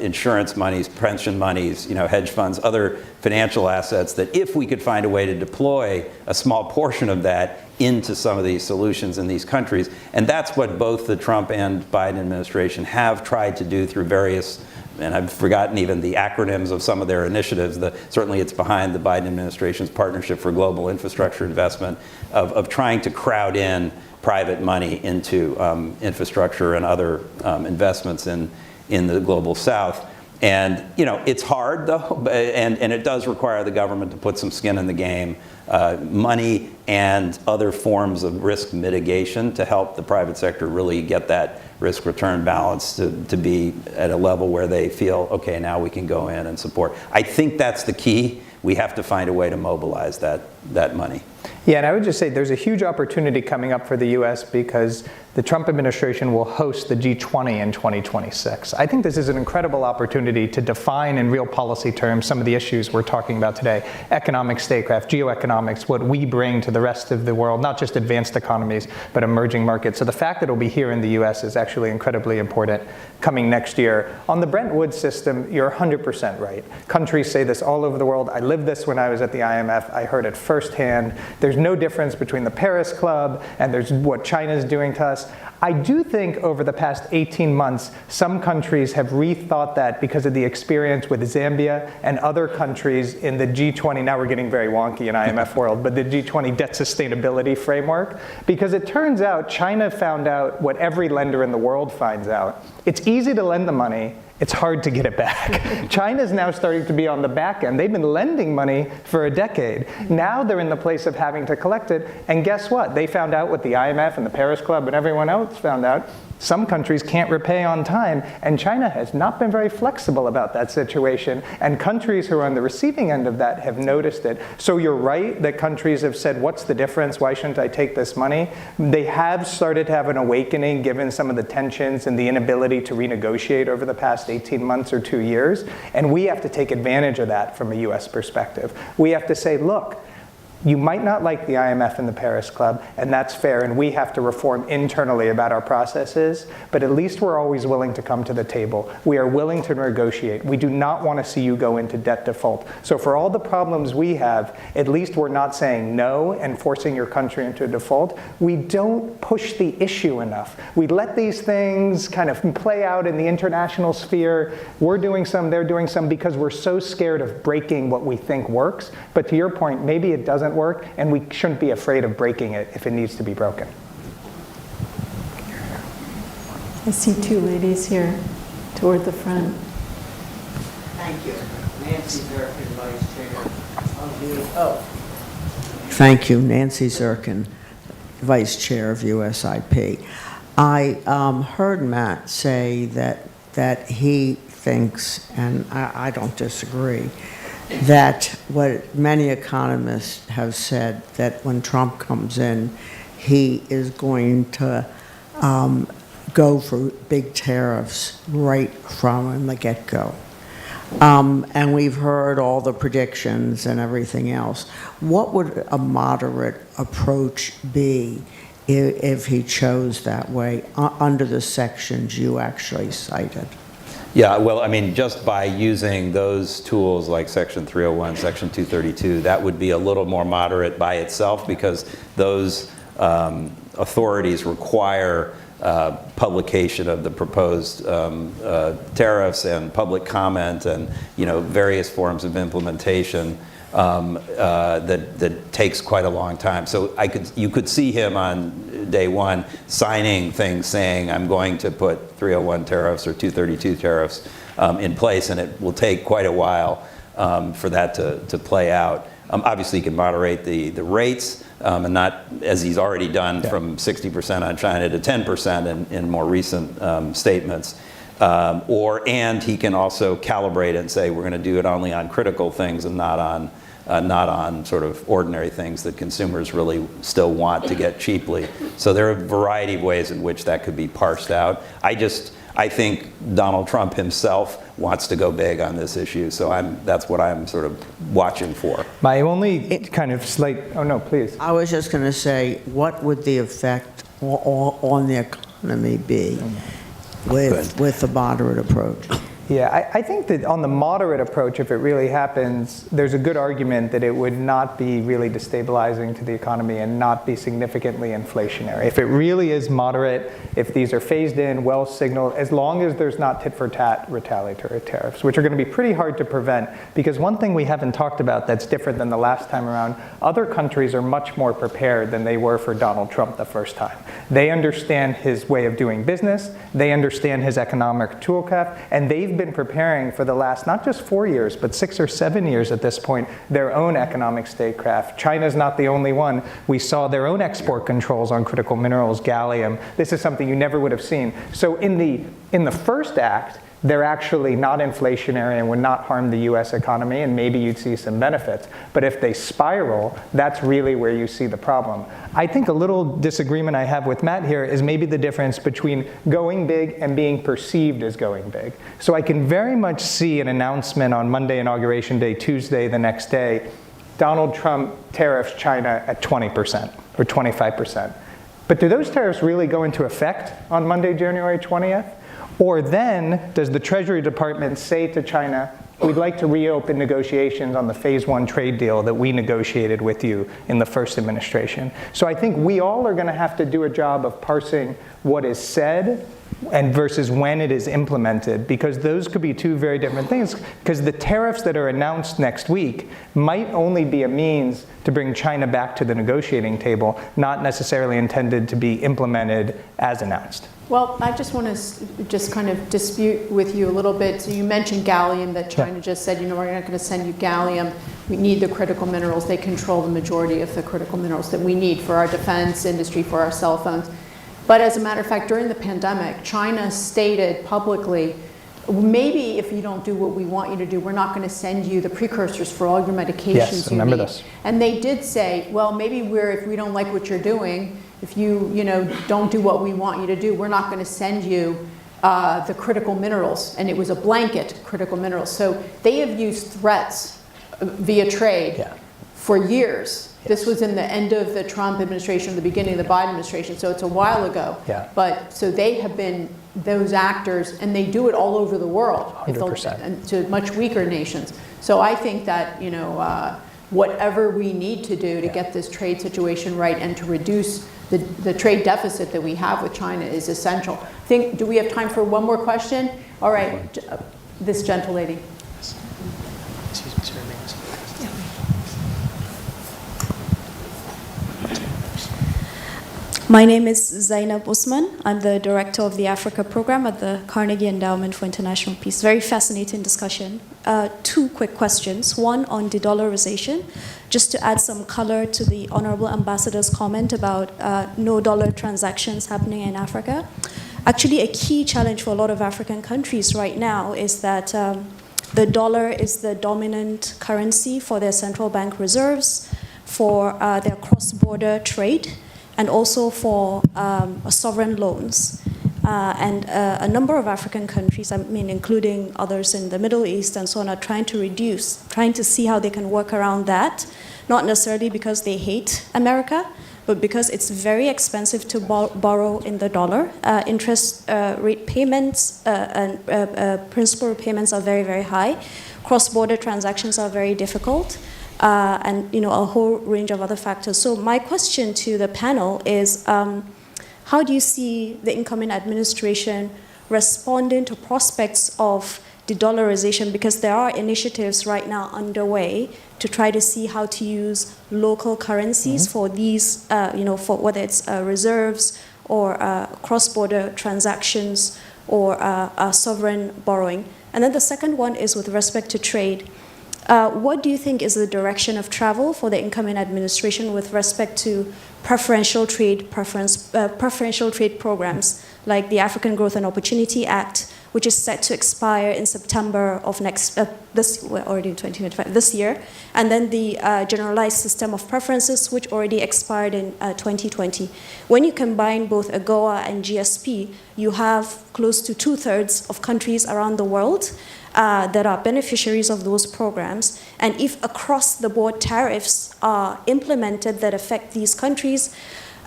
insurance monies, pension monies, hedge funds, other financial assets that if we could find a way to deploy a small portion of that into some of these solutions in these countries. And that's what both the Trump and Biden administration have tried to do through various, and I've forgotten even the acronyms of some of their initiatives. Certainly it's behind the Biden administration's Partnership for Global Infrastructure Investment of trying to crowd in private money into infrastructure and other investments in the global south. And it's hard though, and it does require the government to put some skin in the game, money and other forms of risk mitigation to help the private sector really get that risk return balance to be at a level where they feel, okay, now we can go in and support. I think that's the key. We have to find a way to mobilize that money. Yeah, and I would just say there's a huge opportunity coming up for the U.S. because the Trump administration will host the G20 in 2026. I think this is an incredible opportunity to define in real policy terms some of the issues we're talking about today. Economic statecraft, geoeconomics, what we bring to the rest of the world, not just advanced economies, but emerging markets. So the fact that it'll be here in the U.S. is actually incredibly important coming next year. On the Bretton Woods system, you're 100% right. Countries say this all over the world. I lived this when I was at the IMF. I heard it firsthand. There's no difference between the Paris Club and there's what China's doing to us. I do think over the past 18 months, some countries have rethought that because of the experience with Zambia and other countries in the G20. Now we're getting very wonky in IMF world, but the G20 debt sustainability framework. Because it turns out China found out what every lender in the world finds out. It's easy to lend the money. It's hard to get it back. China's now starting to be on the back end. They've been lending money for a decade. Now they're in the place of having to collect it. And guess what? They found out what the IMF and the Paris Club and everyone else found out. Some countries can't repay on time, and China has not been very flexible about that situation, and countries who are on the receiving end of that have noticed it. So you're right that countries have said, what's the difference? Why shouldn't I take this money? They have started to have an awakening given some of the tensions and the inability to renegotiate over the past 18 months or 2 years, and we have to take advantage of that from a US perspective. We have to say, look, you might not like the IMF and the Paris Club, and that's fair, and we have to reform internally about our processes, but at least we're always willing to come to the table. We are willing to negotiate. We do not want to see you go into debt default. So for all the problems we have, at least we're not saying no and forcing your country into a default. We don't push the issue enough. We let these things kind of play out in the international sphere. We're doing some, they're doing some, because we're so scared of breaking what we think works. But to your point, maybe it doesn't work, and we shouldn't be afraid of breaking it if it needs to be broken. I see two ladies here toward the front. Thank you. Nancy Zirkin, Vice Chair. Thank you, Nancy Zirkin, Vice Chair of USIP. I heard Matt say that he thinks, and I don't disagree, that what many economists have said, that when Trump comes in, he is going to go for big tariffs right from the get-go. And we've heard all the predictions and everything else. What would a moderate approach be if he chose that way under the sections you actually cited? Yeah, well, I mean, just by using those tools like Section 301, Section 232, that would be a little more moderate by itself, because those authorities require publication of the proposed tariffs and public comment and, various forms of implementation that takes quite a long time. So you could see him on day one signing things saying, I'm going to put 301 tariffs or 232 tariffs in place, and it will take quite a while for that to play out. Obviously, he can moderate the rates, and not, as he's already done, from 60% on China to 10% in more recent statements. And he can also calibrate and say, we're going to do it only on critical things and not on sort of ordinary things that consumers really still want to get cheaply. So there are a variety of ways in which that could be parsed out. I think Donald Trump himself wants to go big on this issue, so that's what I'm sort of watching for. My only kind of slight, oh no, please. I was just going to say, what would the effect on the economy be with the moderate approach? Yeah, I think that on the moderate approach, if it really happens, there's a good argument that it would not be really destabilizing to the economy and not be significantly inflationary. If it really is moderate, if these are phased in, well signaled, as long as there's not tit-for-tat retaliatory tariffs, which are going to be pretty hard to prevent, because one thing we haven't talked about that's different than the last time around, other countries are much more prepared than they were for Donald Trump the first time. They understand his way of doing business, they understand his economic toolkit, and they've been preparing for the last not just 4 years, but 6 or 7 years at this point, their own economic statecraft. China's not the only one. We saw their own export controls on critical minerals, gallium. This is something you never would have seen. So in the first act, they're actually not inflationary and would not harm the US economy, and maybe you'd see some benefits. But if they spiral, that's really where you see the problem. I think a little disagreement I have with Matt here is maybe the difference between going big and being perceived as going big. So I can very much see an announcement on Monday, Inauguration Day, Tuesday, the next day, Donald Trump tariffs China at 20% or 25%. But do those tariffs really go into effect on Monday, January 20th? Or then, does the Treasury Department say to China, we'd like to reopen negotiations on the phase 1 trade deal that we negotiated with you in the first administration? So I think we all are going to have to do a job of parsing what is said and versus when it is implemented, because those could be two very different things, because the tariffs that are announced next week might only be a means to bring China back to the negotiating table, not necessarily intended to be implemented as announced. Well, I just want to just kind of dispute with you a little bit. So you mentioned gallium, that China just said, we're not going to send you gallium. We need the critical minerals. They control the majority of the critical minerals that we need for our defense industry, for our cell phones. But as a matter of fact, during the pandemic, China stated publicly, maybe if you don't do what we want you to do, we're not going to send you the precursors for all your medications yes, you remember need. This. And they did say, well, maybe if we don't like what you're doing, if you don't do what we want you to do, we're not going to send you the critical minerals. And it was a blanket critical minerals. So they have used threats via trade for years. This was in the end of the Trump administration, the beginning of the Biden administration, so it's a while ago. But so they have been those actors, and they do it all over the world, 100%. And to much weaker nations. So I think that whatever we need to do to get this trade situation right and to reduce the trade deficit that we have with China is essential. Do we have time for one more question? All right, this gentle lady. My name is Zainab Usman. I'm the director of the Africa program at the Carnegie Endowment for International Peace. Very fascinating discussion. Two quick questions. One on de-dollarization, just to add some color to the Honorable Ambassador's comment about no dollar transactions happening in Africa. Actually, a key challenge for a lot of African countries right now is that the dollar is the dominant currency for their central bank reserves, for their cross-border trade, and also for sovereign loans. And a number of African countries, I mean, including others in the Middle East and so on, are trying to see how they can work around that, not necessarily because they hate America, but because it's very expensive to borrow in the dollar. Interest rate payments and principal repayments are very, very high. Cross-border transactions are very difficult. And a whole range of other factors. So my question to the panel is, how do you see the incoming administration responding to prospects of de-dollarization? Because there are initiatives right now underway to try to see how to use local currencies for these, for whether it's reserves or cross-border transactions or sovereign borrowing. And then the second one is with respect to trade. What do you think is the direction of travel for the incoming administration with respect to preferential trade programs like the African Growth and Opportunity Act, which is set to expire in September of we're already in 2025, this year, and then the Generalized System of Preferences, which already expired in 2020. When you combine both AGOA and GSP, you have close to 2/3 of countries around the world that are beneficiaries of those programs. And if across-the-board tariffs are implemented that affect these countries,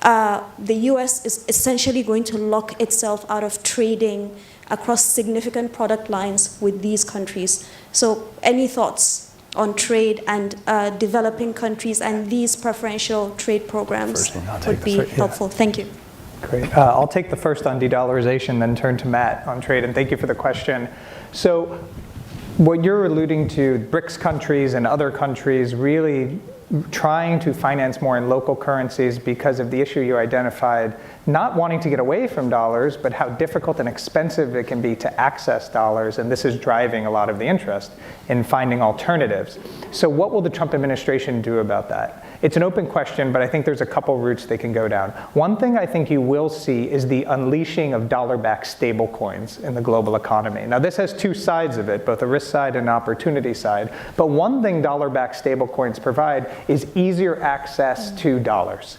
the US is essentially going to lock itself out of trading across significant product lines with these countries. So any thoughts on trade and developing countries and these preferential trade programs would be helpful. Thank you. Great. I'll take the first on de-dollarization, then turn to Matt on trade, and thank you for the question. So what you're alluding to, BRICS countries and other countries really trying to finance more in local currencies because of the issue you identified, not wanting to get away from dollars, but how difficult and expensive it can be to access dollars, and this is driving a lot of the interest in finding alternatives. So what will the Trump administration do about that? It's an open question, but I think there's a couple routes they can go down. One thing I think you will see is the unleashing of dollar-backed stablecoins in the global economy. Now, this has two sides of it, both a risk side and an opportunity side. But one thing dollar-backed stablecoins provide is easier access to dollars.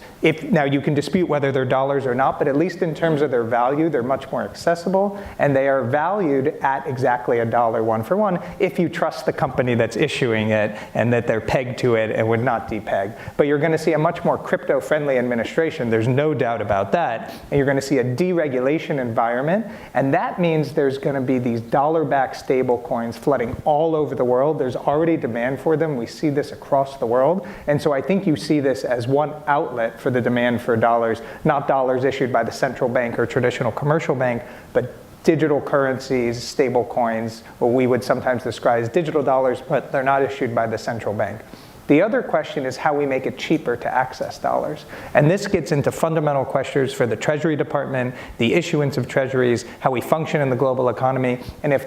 Now, you can dispute whether they're dollars or not, but at least in terms of their value, they're much more accessible, and they are valued at exactly $1 one for one if you trust the company that's issuing it and that they're pegged to it and would not depeg. But you're going to see a much more crypto-friendly administration. There's no doubt about that. And you're going to see a deregulation environment, and that means there's going to be these dollar-backed stable coins flooding all over the world. There's already demand for them. We see this across the world. And so I think you see this as one outlet for the demand for dollars, not dollars issued by the central bank or traditional commercial bank, but digital currencies, stable coins, what we would sometimes describe as digital dollars, but they're not issued by the central bank. The other question is how we make it cheaper to access dollars. And this gets into fundamental questions for the Treasury Department, the issuance of treasuries, how we function in the global economy. And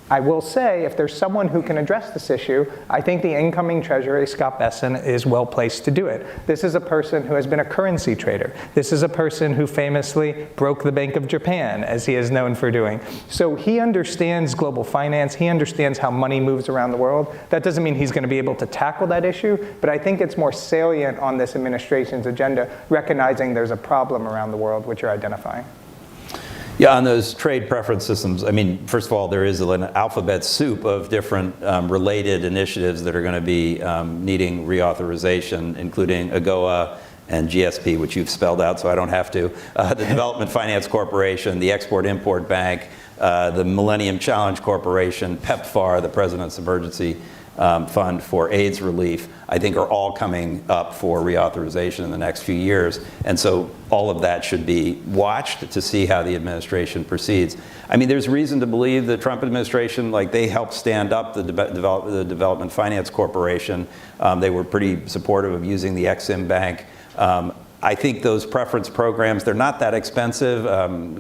I will say, if there's someone who can address this issue, I think the incoming Treasurer, Scott Bessent, is well placed to do it. This is a person who has been a currency trader. This is a person who famously broke the Bank of Japan, as he is known for doing. So he understands global finance. He understands how money moves around the world. That doesn't mean he's going to be able to tackle that issue, but I think it's more salient on this administration's agenda, recognizing there's a problem around the world, which you're identifying. Yeah, on those trade preference systems, I mean, first of all, there is an alphabet soup of different related initiatives that are going to be needing reauthorization, including AGOA and GSP, which you've spelled out, so I don't have to. The Development Finance Corporation, the Export-Import Bank, the Millennium Challenge Corporation, PEPFAR, the President's Emergency Fund for AIDS relief, I think are all coming up for reauthorization in the next few years. And so all of that should be watched to see how the administration proceeds. I mean, there's reason to believe the Trump administration, like they helped stand up the Development Finance Corporation. They were pretty supportive of using the Exim Bank. I think those preference programs, they're not that expensive.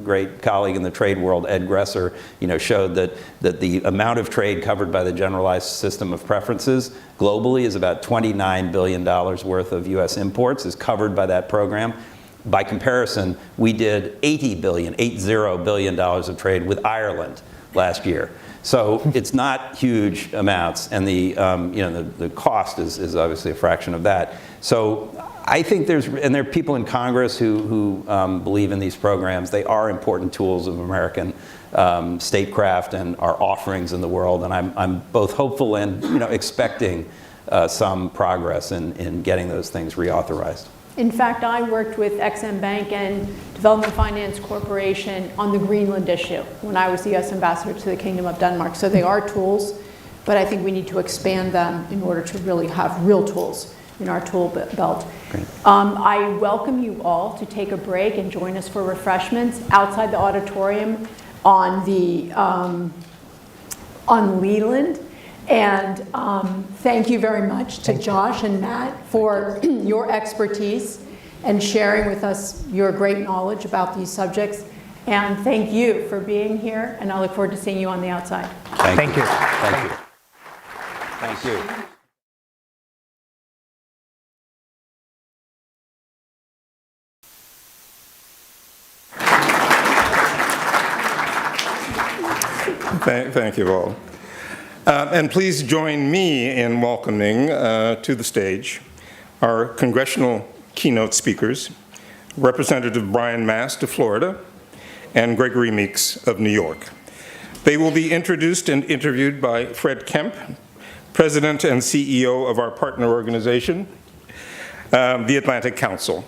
Great colleague in the trade world, Ed Gresser, showed that the amount of trade covered by the generalized system of preferences globally is about $29 billion worth of U.S. imports is covered by that program. By comparison, we did $80 billion of trade with Ireland last year. So it's not huge amounts, and the cost is obviously a fraction of that. So I think there are people in Congress who believe in these programs. They are important tools of American statecraft and our offerings in the world, and I'm both hopeful and expecting some progress in getting those things reauthorized. In fact, I worked with Ex-Im Bank and Development Finance Corporation on the Greenland issue when I was the U.S. Ambassador to the Kingdom of Denmark. So they are tools, but I think we need to expand them in order to really have real tools in our tool belt. I welcome you all to take a break and join us for refreshments outside the auditorium on Leland. And thank you very much to Josh and Matt for your expertise and sharing with us your great knowledge about these subjects. And thank you for being here, and I look forward to seeing you on the outside. Thank you. Thank you. Thank you. Thank you all. And please join me in welcoming to the stage our congressional keynote speakers, Representative Brian Mast of Florida and Gregory Meeks of New York. They will be introduced and interviewed by Fred Kemp, President and CEO of our partner organization, the Atlantic Council.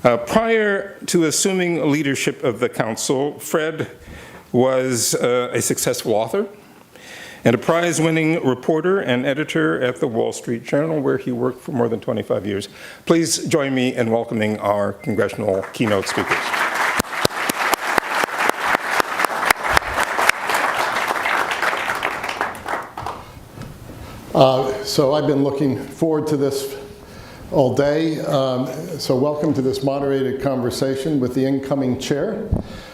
Prior to assuming leadership of the Council, Fred was a successful author and a prize-winning reporter and editor at the Wall Street Journal, where he worked for more than 25 years. Please join me in welcoming our congressional keynote speakers. So I've been looking forward to this all day. So welcome to this moderated conversation with the incoming chair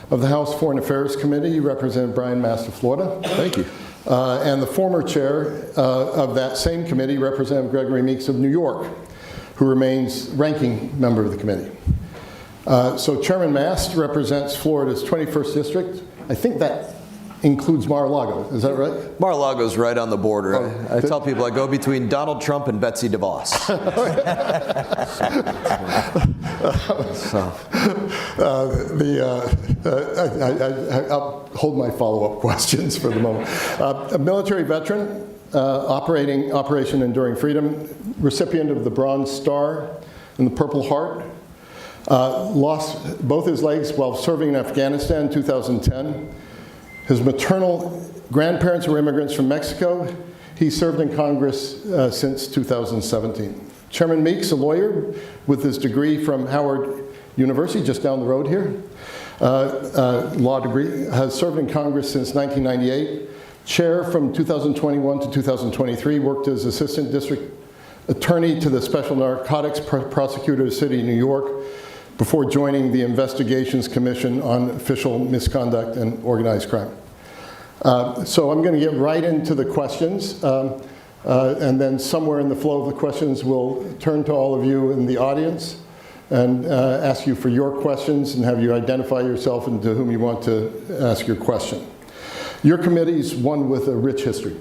of the House Foreign Affairs Committee, Representative Brian Mast of Florida. Thank you. And the former chair of that same committee, Representative Gregory Meeks of New York, who remains ranking member of the committee. So Chairman Mast represents Florida's 21st district. I think that includes Mar-a-Lago, is that right? Mar-a-Lago's right on the border. I tell people I go between Donald Trump and Betsy DeVos. I'll hold my follow-up questions for the moment. A military veteran, Operation Enduring Freedom, recipient of the Bronze Star and the Purple Heart, lost both his legs while serving in Afghanistan in 2010. His maternal grandparents were immigrants from Mexico. He served in Congress since 2017. Chairman Meeks, a lawyer with his degree from Howard University, just down the road here, law degree, has served in Congress since 1998. Chair from 2021 to 2023, worked as Assistant District Attorney to the Special Narcotics Prosecutor of the City of New York, before joining the Investigations Commission on Official Misconduct and Organized Crime. So I'm going to get right into the questions, and then somewhere in the flow of the questions we'll turn to all of you in the audience and ask you for your questions and have you identify yourself and to whom you want to ask your question. Your committee's one with a rich history.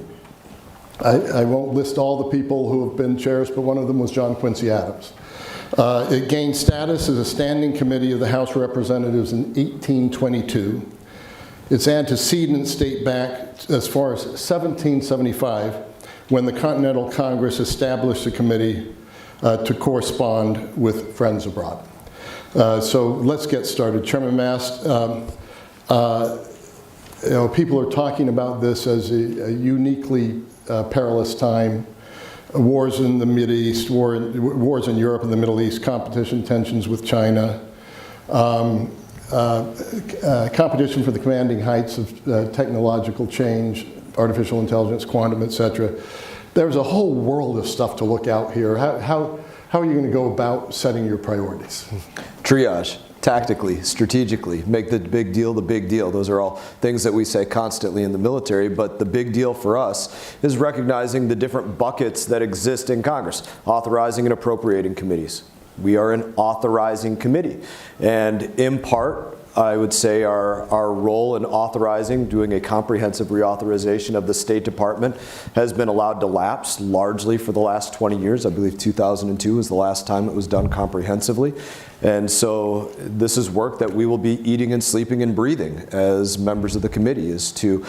I won't list all the people who have been chairs, but one of them was John Quincy Adams. It gained status as a standing committee of the House of Representatives in 1822. Its antecedents date back as far as 1775, when the Continental Congress established a committee to correspond with friends abroad. So let's get started. Chairman Mast, people are talking about this as a uniquely perilous time. Wars in the Mideast, wars in Europe and the Middle East, competition, tensions with China, competition for the commanding heights of technological change, artificial intelligence, quantum, et cetera. There's a whole world of stuff to look out here. How how are you going to go about setting your priorities? Triage. Tactically, strategically, make the big deal the big deal. Those are all things that we say constantly in the military, but the big deal for us is recognizing the different buckets that exist in Congress, authorizing and appropriating committees. We are an authorizing committee, and in part, I would say our role in authorizing, doing a comprehensive reauthorization of the State Department has been allowed to lapse largely for the last 20 years. I believe 2002 was the last time it was done comprehensively. And so this is work that we will be eating and sleeping and breathing as members of the committee, is to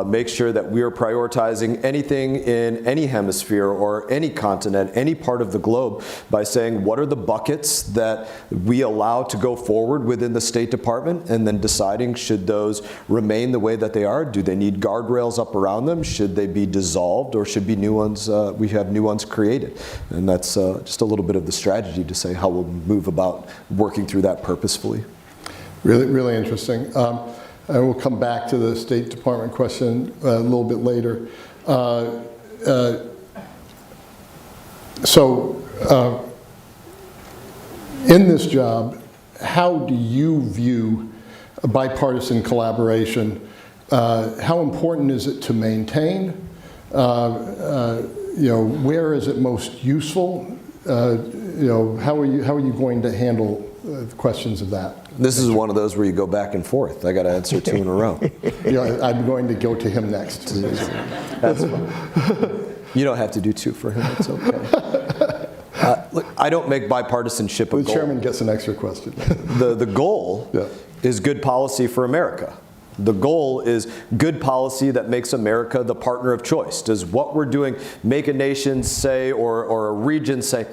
make sure that we are prioritizing anything in any hemisphere or any continent, any part of the globe, by saying what are the buckets that we allow to go forward within the State Department, and then deciding should those remain the way that they are. Do they need guardrails up around them? Should they be dissolved, or should be new ones? We have new ones created, and that's just a little bit of the strategy to say how we'll move about working through that purposefully. Really, really interesting. And we'll come back to the State Department question a little bit later. In this job, how do you view a bipartisan collaboration? How important is it to maintain? Where is it most useful? How are you going to handle questions of that? This is one of those where you go back and forth. I got to answer two in a row. I'm going to go to him next. That's fine. You don't have to do two for him. It's okay. Look, I don't make bipartisanship a goal. The chairman gets an extra question. The goal is good policy for America. The goal is good policy that makes America the partner of choice. Does what we're doing make a nation say, or a region say,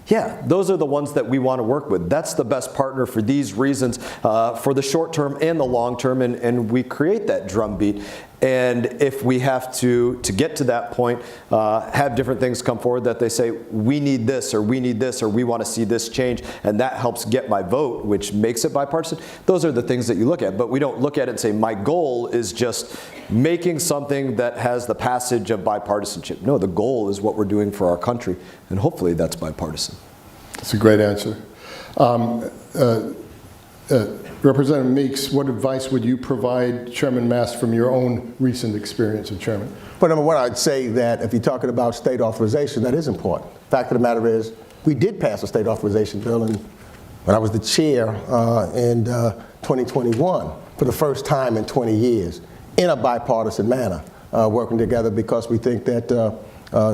yeah, those are the ones that we want to work with. That's the best partner for these reasons, for the short term and the long term, and we create that drumbeat. And if we have to get to that point, have different things come forward that they say, we need this, or we need this, or we want to see this change, and that helps get my vote, which makes it bipartisan. Those are the things that you look at, but we don't look at it and say, my goal is just making something that has the passage of bipartisanship. No, the goal is what we're doing for our country, and hopefully that's bipartisan. That's a great answer. Representative Meeks, what advice would you provide Chairman Mast from your own recent experience as chairman? Well, number one, I'd say that if you're talking about state authorization, that is important. Fact of the matter is, we did pass a state authorization bill when I was the chair in 2021 for the first time in 20 years in a bipartisan manner, working together, because we think that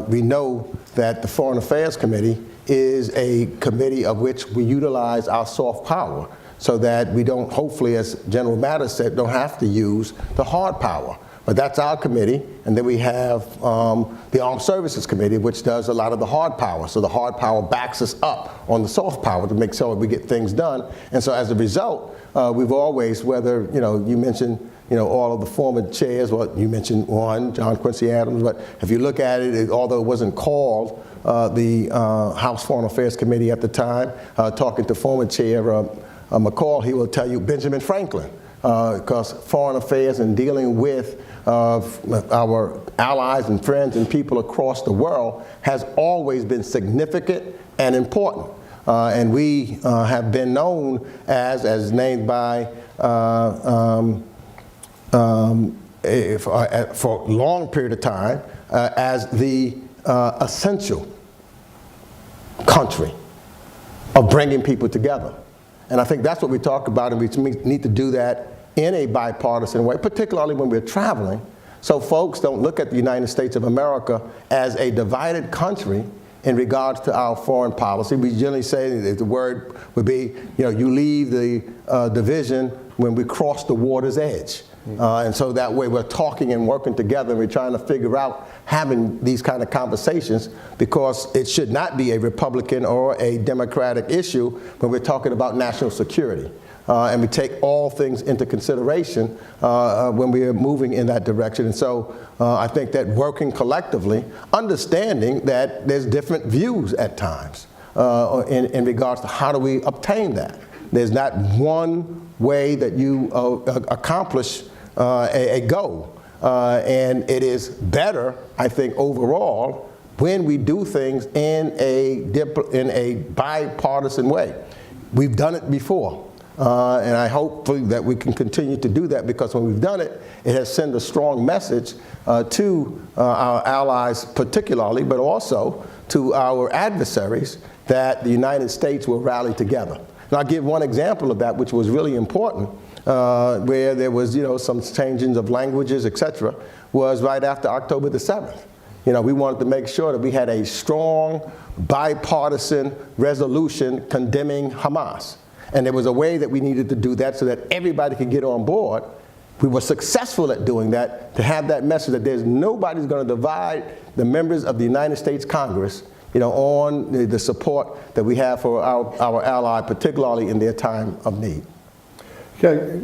we know that the Foreign Affairs Committee is a committee of which we utilize our soft power, so that we don't, hopefully, as General Mattis said, don't have to use the hard power. But that's our committee, and then we have the Armed Services Committee, which does a lot of the hard power. So the hard power backs us up on the soft power to make sure we get things done. And so as a result, we've always, whether, you mentioned, all of the former chairs, well, you mentioned one, John Quincy Adams, but if you look at it, although it wasn't called the House Foreign Affairs Committee at the time, talking to former chair McCall, he will tell you Benjamin Franklin, because foreign affairs and dealing with our allies and friends and people across the world has always been significant and important. And we have been known as named by, for a long period of time, as the essential country of bringing people together. And I think that's what we talk about, and we need to do that in a bipartisan way, particularly when we're traveling, so folks don't look at the United States of America as a divided country in regards to our foreign policy. We generally say that the word would be, you leave the division when we cross the water's edge. And so that way we're talking and working together, and we're trying to figure out having these kind of conversations, because it should not be a Republican or a Democratic issue when we're talking about national security. And we take all things into consideration when we are moving in that direction. And so I think that working collectively, understanding that there's different views at times in regards to how do we obtain that. There's not one way that you accomplish a goal. And it is better, I think, overall, when we do things in a bipartisan way. We've done it before, and I hope that we can continue to do that, because when we've done it, it has sent a strong message to our allies particularly, but also to our adversaries, that the United States will rally together. And I'll give one example of that, which was really important, where there was, some changing of languages, et cetera, was right after October the 7th. We wanted to make sure that we had a strong bipartisan resolution condemning Hamas. And there was a way that we needed to do that so that everybody could get on board. We were successful at doing that, to have that message that there's nobody's going to divide the members of the United States Congress, on the support that we have for our ally, particularly in their time of need. Okay,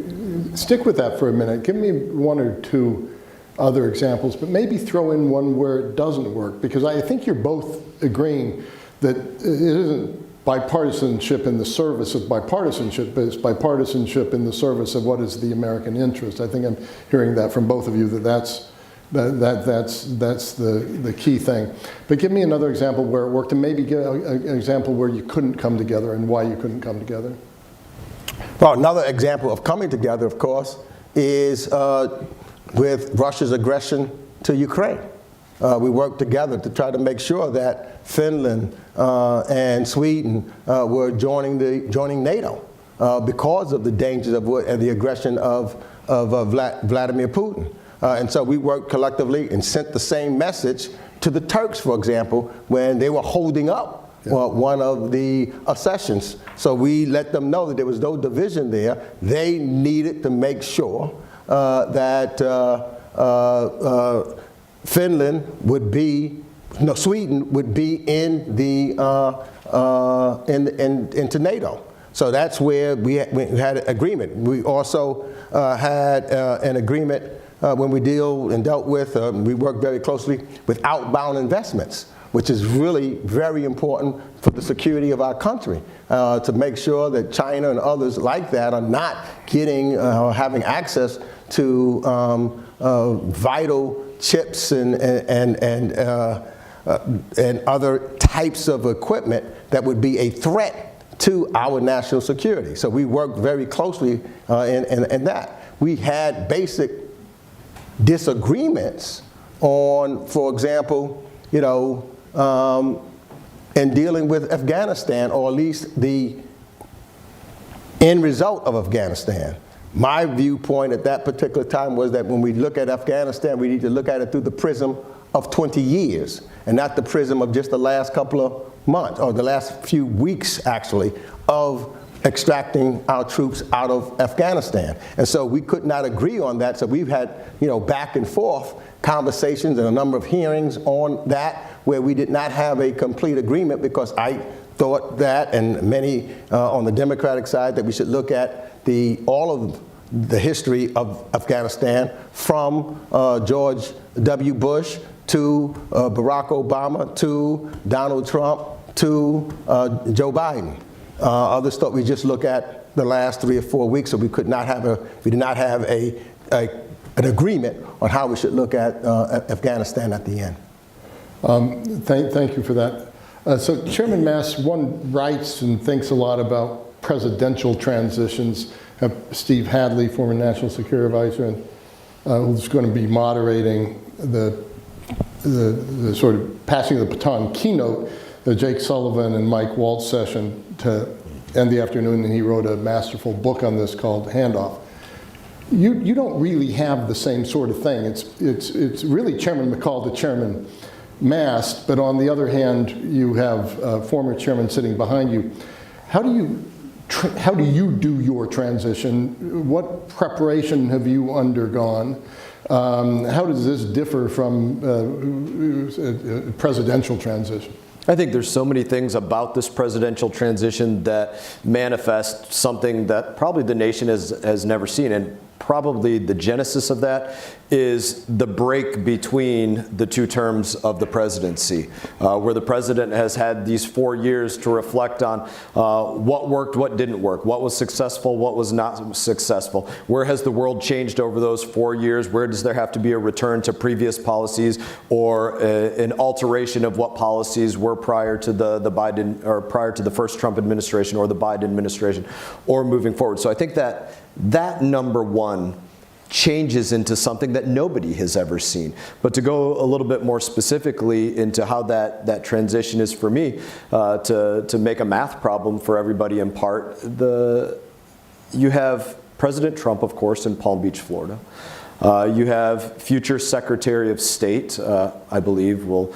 stick with that for a minute. Give me one or two other examples, but maybe throw in one where it doesn't work, because I think you're both agreeing that it isn't bipartisanship in the service of bipartisanship, but it's bipartisanship in the service of what is the American interest. I think I'm hearing that from both of you, that's the key thing. But give me another example where it worked, and maybe give an example where you couldn't come together and why you couldn't come together. Well, another example of coming together, of course, is with Russia's aggression to Ukraine. We worked together to try to make sure that Finland and Sweden were joining NATO because of the dangers of the aggression of Vladimir Putin. And so we worked collectively and sent the same message to the Turks, for example, when they were holding up one of the accessions. So we let them know that there was no division there. They needed to make sure that Finland would be, Sweden would be in the into NATO. So that's where we had an agreement. We also had an agreement when we dealt with, we worked very closely with outbound investments, which is really very important for the security of our country, to make sure that China and others like that are not getting, having access to vital chips and other types of equipment that would be a threat to our national security. So we worked very closely in that. We had basic disagreements on, for example, in dealing with Afghanistan, or at least the end result of Afghanistan. My viewpoint at that particular time was that when we look at Afghanistan, we need to look at it through the prism of 20 years, and not the prism of just the last couple of months, or the last few weeks, actually, of extracting our troops out of Afghanistan. And so we could not agree on that, so we've had, back and forth conversations and a number of hearings on that, where we did not have a complete agreement, because I thought that, and many on the Democratic side, that we should look at all of the history of Afghanistan, from George W. Bush to Barack Obama to Donald Trump to Joe Biden. Others thought we just look at the last 3 or 4 weeks, so we did not have an agreement on how we should look at Afghanistan at the end. Thank you for that. So Chairman Mast, one writes and thinks a lot about presidential transitions. Steve Hadley, former National Security Advisor, and who's going to be moderating the sort of Passing the Baton keynote, the Jake Sullivan and Mike Waltz session to end the afternoon, and he wrote a masterful book on this called Handoff. You don't really have the same sort of thing. It's really Chairman McCall to Chairman Mast, but on the other hand, you have a former chairman sitting behind you. How do you do your transition? What preparation have you undergone? How does this differ from a presidential transition? I think there's so many things about this presidential transition that manifest something that probably the nation has never seen. And probably the genesis of that is the break between the two terms of the presidency, where the president has had these 4 years to reflect on what worked, what didn't work, what was successful, what was not successful, where has the world changed over those 4 years, where does there have to be a return to previous policies or an alteration of what policies were prior to the Biden, or prior to the first Trump administration or the Biden administration, or moving forward. So I think that number one changes into something that nobody has ever seen. But to go a little bit more specifically into how that transition is for me, to make a math problem for everybody in part, you have President Trump, of course, in Palm Beach, Florida. You have future Secretary of State, I believe, will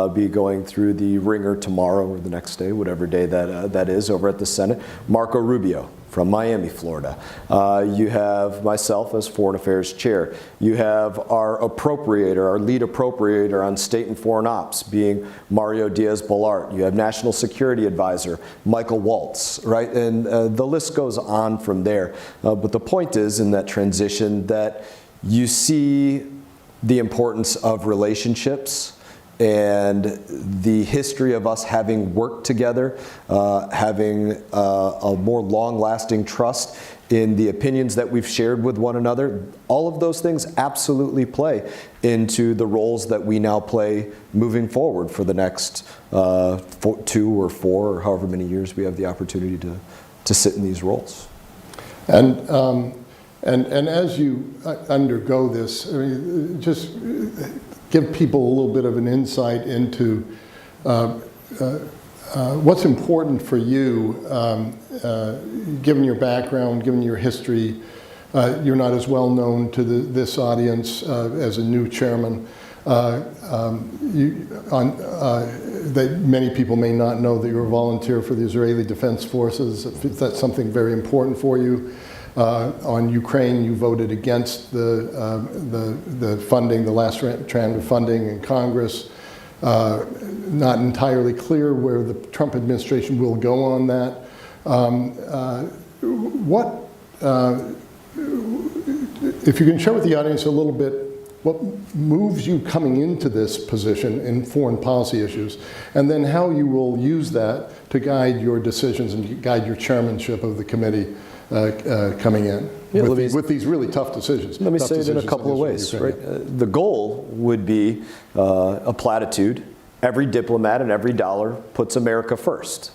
be going through the ringer tomorrow or the next day, whatever day that is, over at the Senate, Marco Rubio from Miami, Florida. You have myself as Foreign Affairs Chair. You have our appropriator, our lead appropriator on state and foreign ops being Mario Diaz-Balart. You have National Security Advisor Michael Waltz, right? And the list goes on from there. But the point is in that transition that you see the importance of relationships and the history of us having worked together, having a more long-lasting trust in the opinions that we've shared with one another. All of those things absolutely play into the roles that we now play moving forward for the next 2 or 4 or however many years we have the opportunity to sit in these roles. And as you undergo this, I mean, just give people a little bit of an insight into what's important for you, given your background, given your history. You're not as well known to this audience as a new chairman. Many people may not know that you're a volunteer for the Israeli Defense Forces. That's something very important for you. On Ukraine, you voted against the funding, the last round of funding in Congress. Not entirely clear where the Trump administration will go on that. If you can share with the audience a little bit, what moves you coming into this position in foreign policy issues, and then how you will use that to guide your decisions and guide your chairmanship of the committee coming in with these really tough decisions. Let me say it in a couple of ways. Right? The goal would be a platitude. Every diplomat and every dollar puts America first.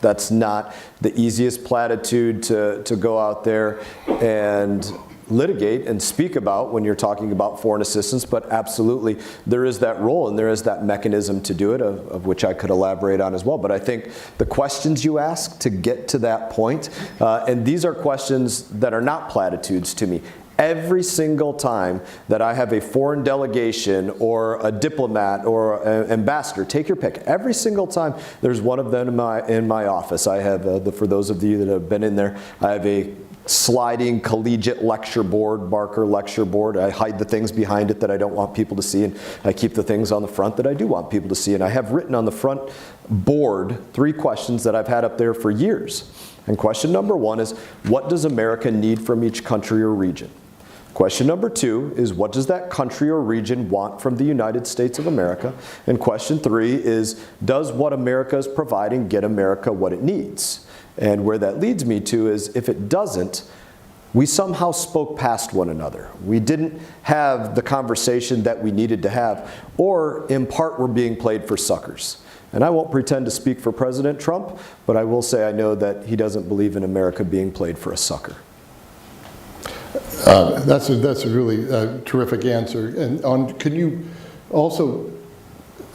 That's not the easiest platitude to go out there and litigate and speak about when you're talking about foreign assistance, but absolutely there is that role and there is that mechanism to do it, of which I could elaborate on as well. But I think the questions you ask to get to that point, and these are questions that are not platitudes to me. Every single time that I have a foreign delegation or a diplomat or an ambassador, take your pick, every single time there's one of them in my office. I have, for those of you that have been in there, I have a sliding collegiate lecture board, marker lecture board. I hide the things behind it that I don't want people to see, and I keep the things on the front that I do want people to see. And I have written on the front board 3 questions that I've had up there for years. And question number 1 is, what does America need from each country or region? Question number 2 is, what does that country or region want from the United States of America? And question 3 is, does what America is providing get America what it needs? And where that leads me to is, if it doesn't, we somehow spoke past one another. We didn't have the conversation that we needed to have, or in part we're being played for suckers. And I won't pretend to speak for President Trump, but I will say I know that he doesn't believe in America being played for a sucker. That's a really terrific answer. And can you also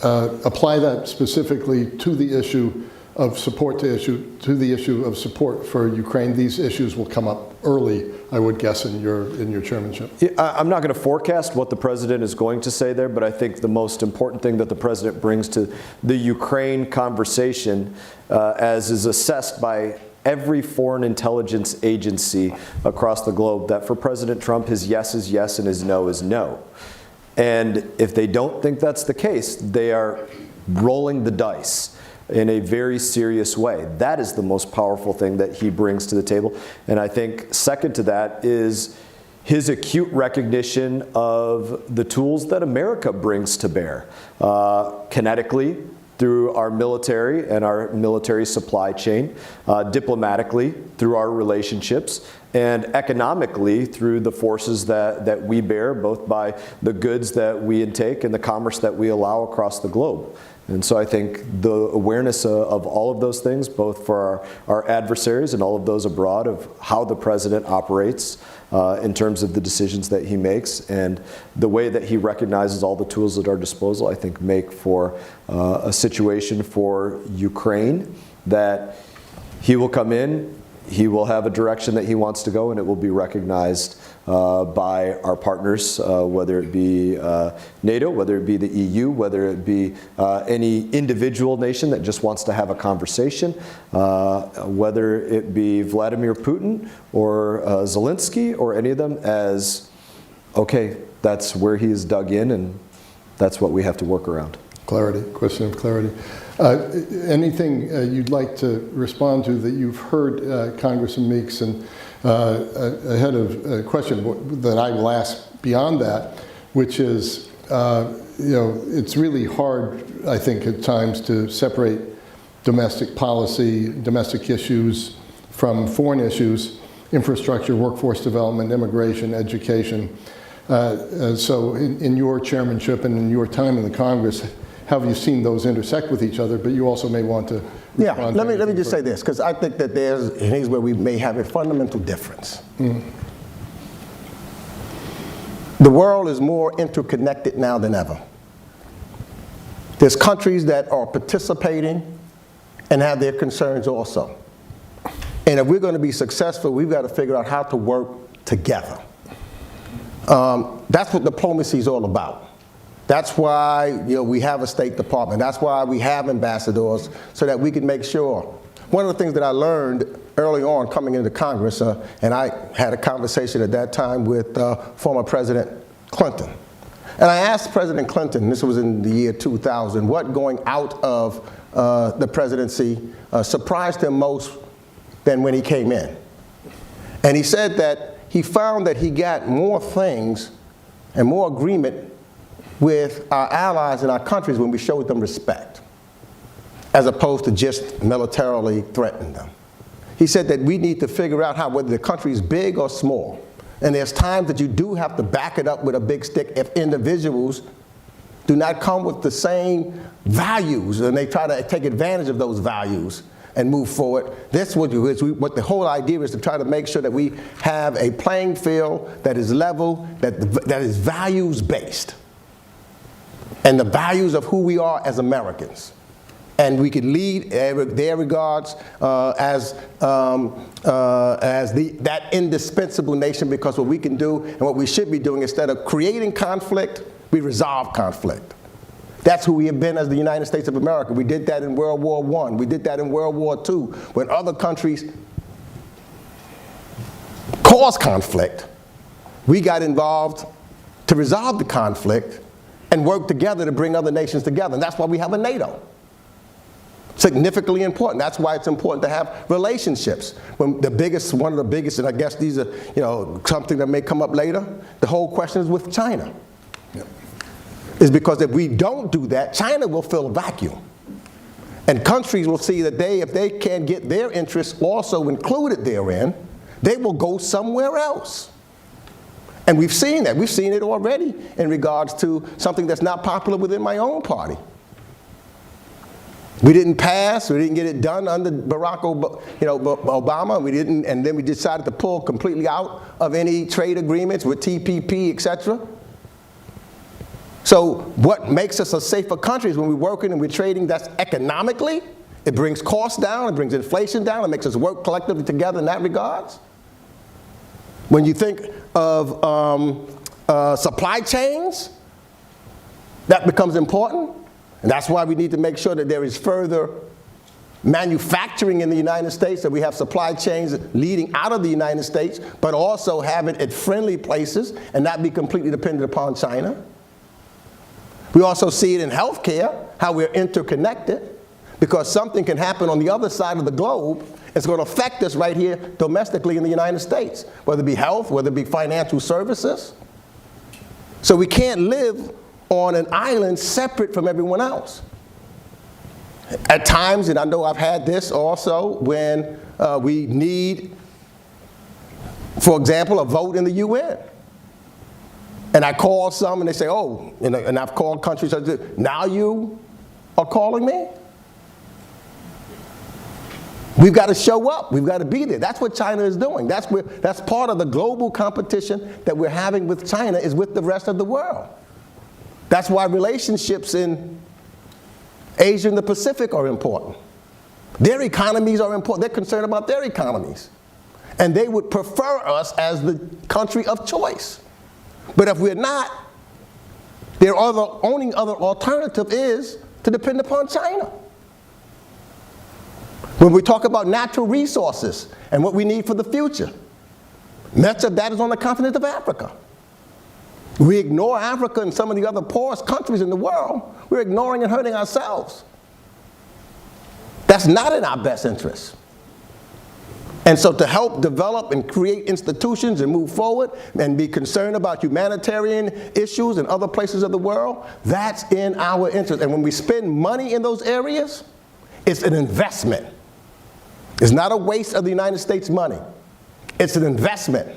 apply that specifically to the issue of support to the issue of support for Ukraine? These issues will come up early, I would guess, in your chairmanship. I'm not going to forecast what the president is going to say there, but I think the most important thing that the president brings to the Ukraine conversation, as is assessed by every foreign intelligence agency across the globe, that for President Trump, his yes is yes and his no is no. And if they don't think that's the case, they are rolling the dice in a very serious way. That is the most powerful thing that he brings to the table. And I think second to that is his acute recognition of the tools that America brings to bear, kinetically through our military and our military supply chain, diplomatically through our relationships, and economically through the forces that we bear, both by the goods that we intake and the commerce that we allow across the globe. And so I think the awareness of all of those things, both for our adversaries and all of those abroad, of how the president operates in terms of the decisions that he makes and the way that he recognizes all the tools at our disposal, I think make for a situation for Ukraine that he will come in, he will have a direction that he wants to go, and it will be recognized by our partners, whether it be NATO, whether it be the EU, whether it be any individual nation that just wants to have a conversation, whether it be Vladimir Putin or Zelensky or any of them, as, okay, that's where he's dug in and that's what we have to work around. Clarity, question of clarity. Anything you'd like to respond to that you've heard Congressman Meeks, and ahead of a question that I will ask beyond that, which is, it's really hard, I think, at times to separate domestic policy, domestic issues from foreign issues, infrastructure, workforce development, immigration, education. So in your chairmanship and in your time in the Congress, how have you seen those intersect with each other? But you also may want to respond. Let me just say this, because I think that and here's where we may have a fundamental difference. The world is more interconnected now than ever. There's countries that are participating and have their concerns also. And if we're going to be successful, we've got to figure out how to work together. That's what diplomacy is all about. That's why we have a State Department. That's why we have ambassadors, so that we can make sure. One of the things that I learned early on coming into Congress, and I had a conversation at that time with former President Clinton. And I asked President Clinton, this was in the year 2000, what going out of the presidency surprised him most than when he came in. And he said that he found that he got more things and more agreement with our allies and our countries when we showed them respect, as opposed to just militarily threatening them. He said that we need to figure out how, whether the country is big or small, and there's times that you do have to back it up with a big stick if individuals do not come with the same values and they try to take advantage of those values and move forward. This what the whole idea is, to try to make sure that we have a playing field that is level, that is values-based, and the values of who we are as Americans. And we can lead their regards as that indispensable nation, because what we can do and what we should be doing, instead of creating conflict, we resolve conflict. That's who we have been as the United States of America. We did that in World War I. We did that in World War II. When other countries caused conflict, we got involved to resolve the conflict and work together to bring other nations together. And that's why we have a NATO. Significantly important. That's why it's important to have relationships. When one of the biggest, and I guess these are, something that may come up later, the whole question is with China. Is because if we don't do that, China will fill a vacuum. And countries will see that if they can't get their interests also included therein, they will go somewhere else. And we've seen that. We've seen it already in regards to something that's not popular within my own party. We didn't pass, we didn't get it done under Barack Obama, and then we decided to pull completely out of any trade agreements with TPP, etc. So what makes us a safer country is when we're working and we're trading, that's economically, it brings costs down, it brings inflation down, it makes us work collectively together in that regards. When you think of supply chains, that becomes important. And that's why we need to make sure that there is further manufacturing in the United States, that we have supply chains leading out of the United States, but also have it at friendly places and not be completely dependent upon China. We also see it in healthcare, how we're interconnected. because something can happen on the other side of the globe. It's going to affect us right here domestically in the United States, whether it be health, whether it be financial services. So we can't live on an island separate from everyone else. At times, and I know I've had this also, when we need, for example, a vote in the UN. And I call some and they say, oh, and I've called countries, now you are calling me? We've got to show up. We've got to be there. That's what China is doing. That's part of the global competition that we're having with China, is with the rest of the world. That's why relationships in Asia and the Pacific are important. Their economies are important. They're concerned about their economies. And they would prefer us as the country of choice. But if we're not, their only other alternative is to depend upon China. When we talk about natural resources and what we need for the future, much of that is on the continent of Africa. We ignore Africa and some of the other poorest countries in the world. We're ignoring and hurting ourselves. That's not in our best interest. And so to help develop and create institutions and move forward and be concerned about humanitarian issues in other places of the world, that's in our interest. And when we spend money in those areas, it's an investment. It's not a waste of the United States money. It's an investment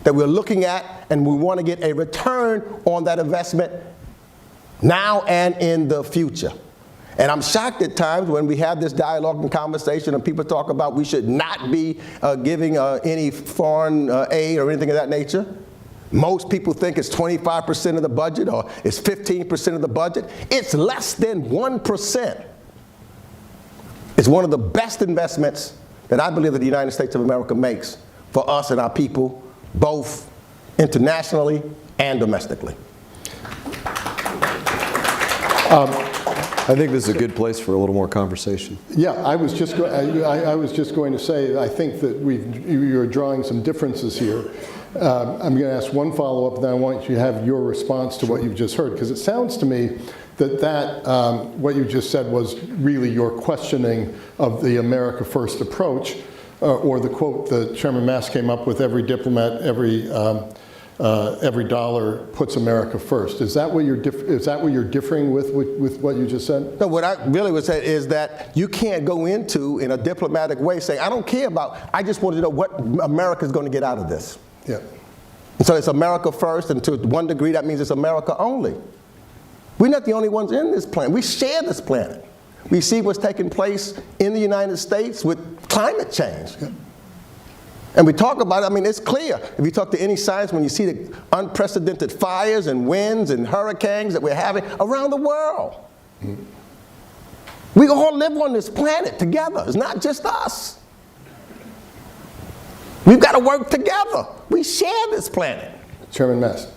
that we're looking at, and we want to get a return on that investment now and in the future. And I'm shocked at times when we have this dialogue and conversation and people talk about we should not be giving any foreign aid or anything of that nature. Most people think it's 25% of the budget or it's 15% of the budget. It's less than 1%. It's one of the best investments that I believe that the United States of America makes for us and our people, both internationally and domestically. I think this is a good place for a little more conversation. Yeah, I was just going to say, I think that you're drawing some differences here. I'm going to ask one follow-up, and then I want you to have your response to what you've just heard, because it sounds to me that what you just said was really your questioning of the America First approach, or the quote that Chairman Mast came up with: every diplomat, every dollar puts America first. Is that what you're differing with what you just said? No, what I really would say is that you can't go into, in a diplomatic way, saying, I don't care about, I just want to know what America's going to get out of this. Yeah. So it's America first, and to one degree that means it's America only. We're not the only ones in this planet. We share this planet. We see what's taking place in the United States with climate change. Yeah. And we talk about it, I mean, it's clear. If you talk to any scientist, when you see the unprecedented fires and winds and hurricanes that we're having around the world. Mm-hmm. We all live on this planet together. It's not just us. We've got to work together. We share this planet. Chairman Mast.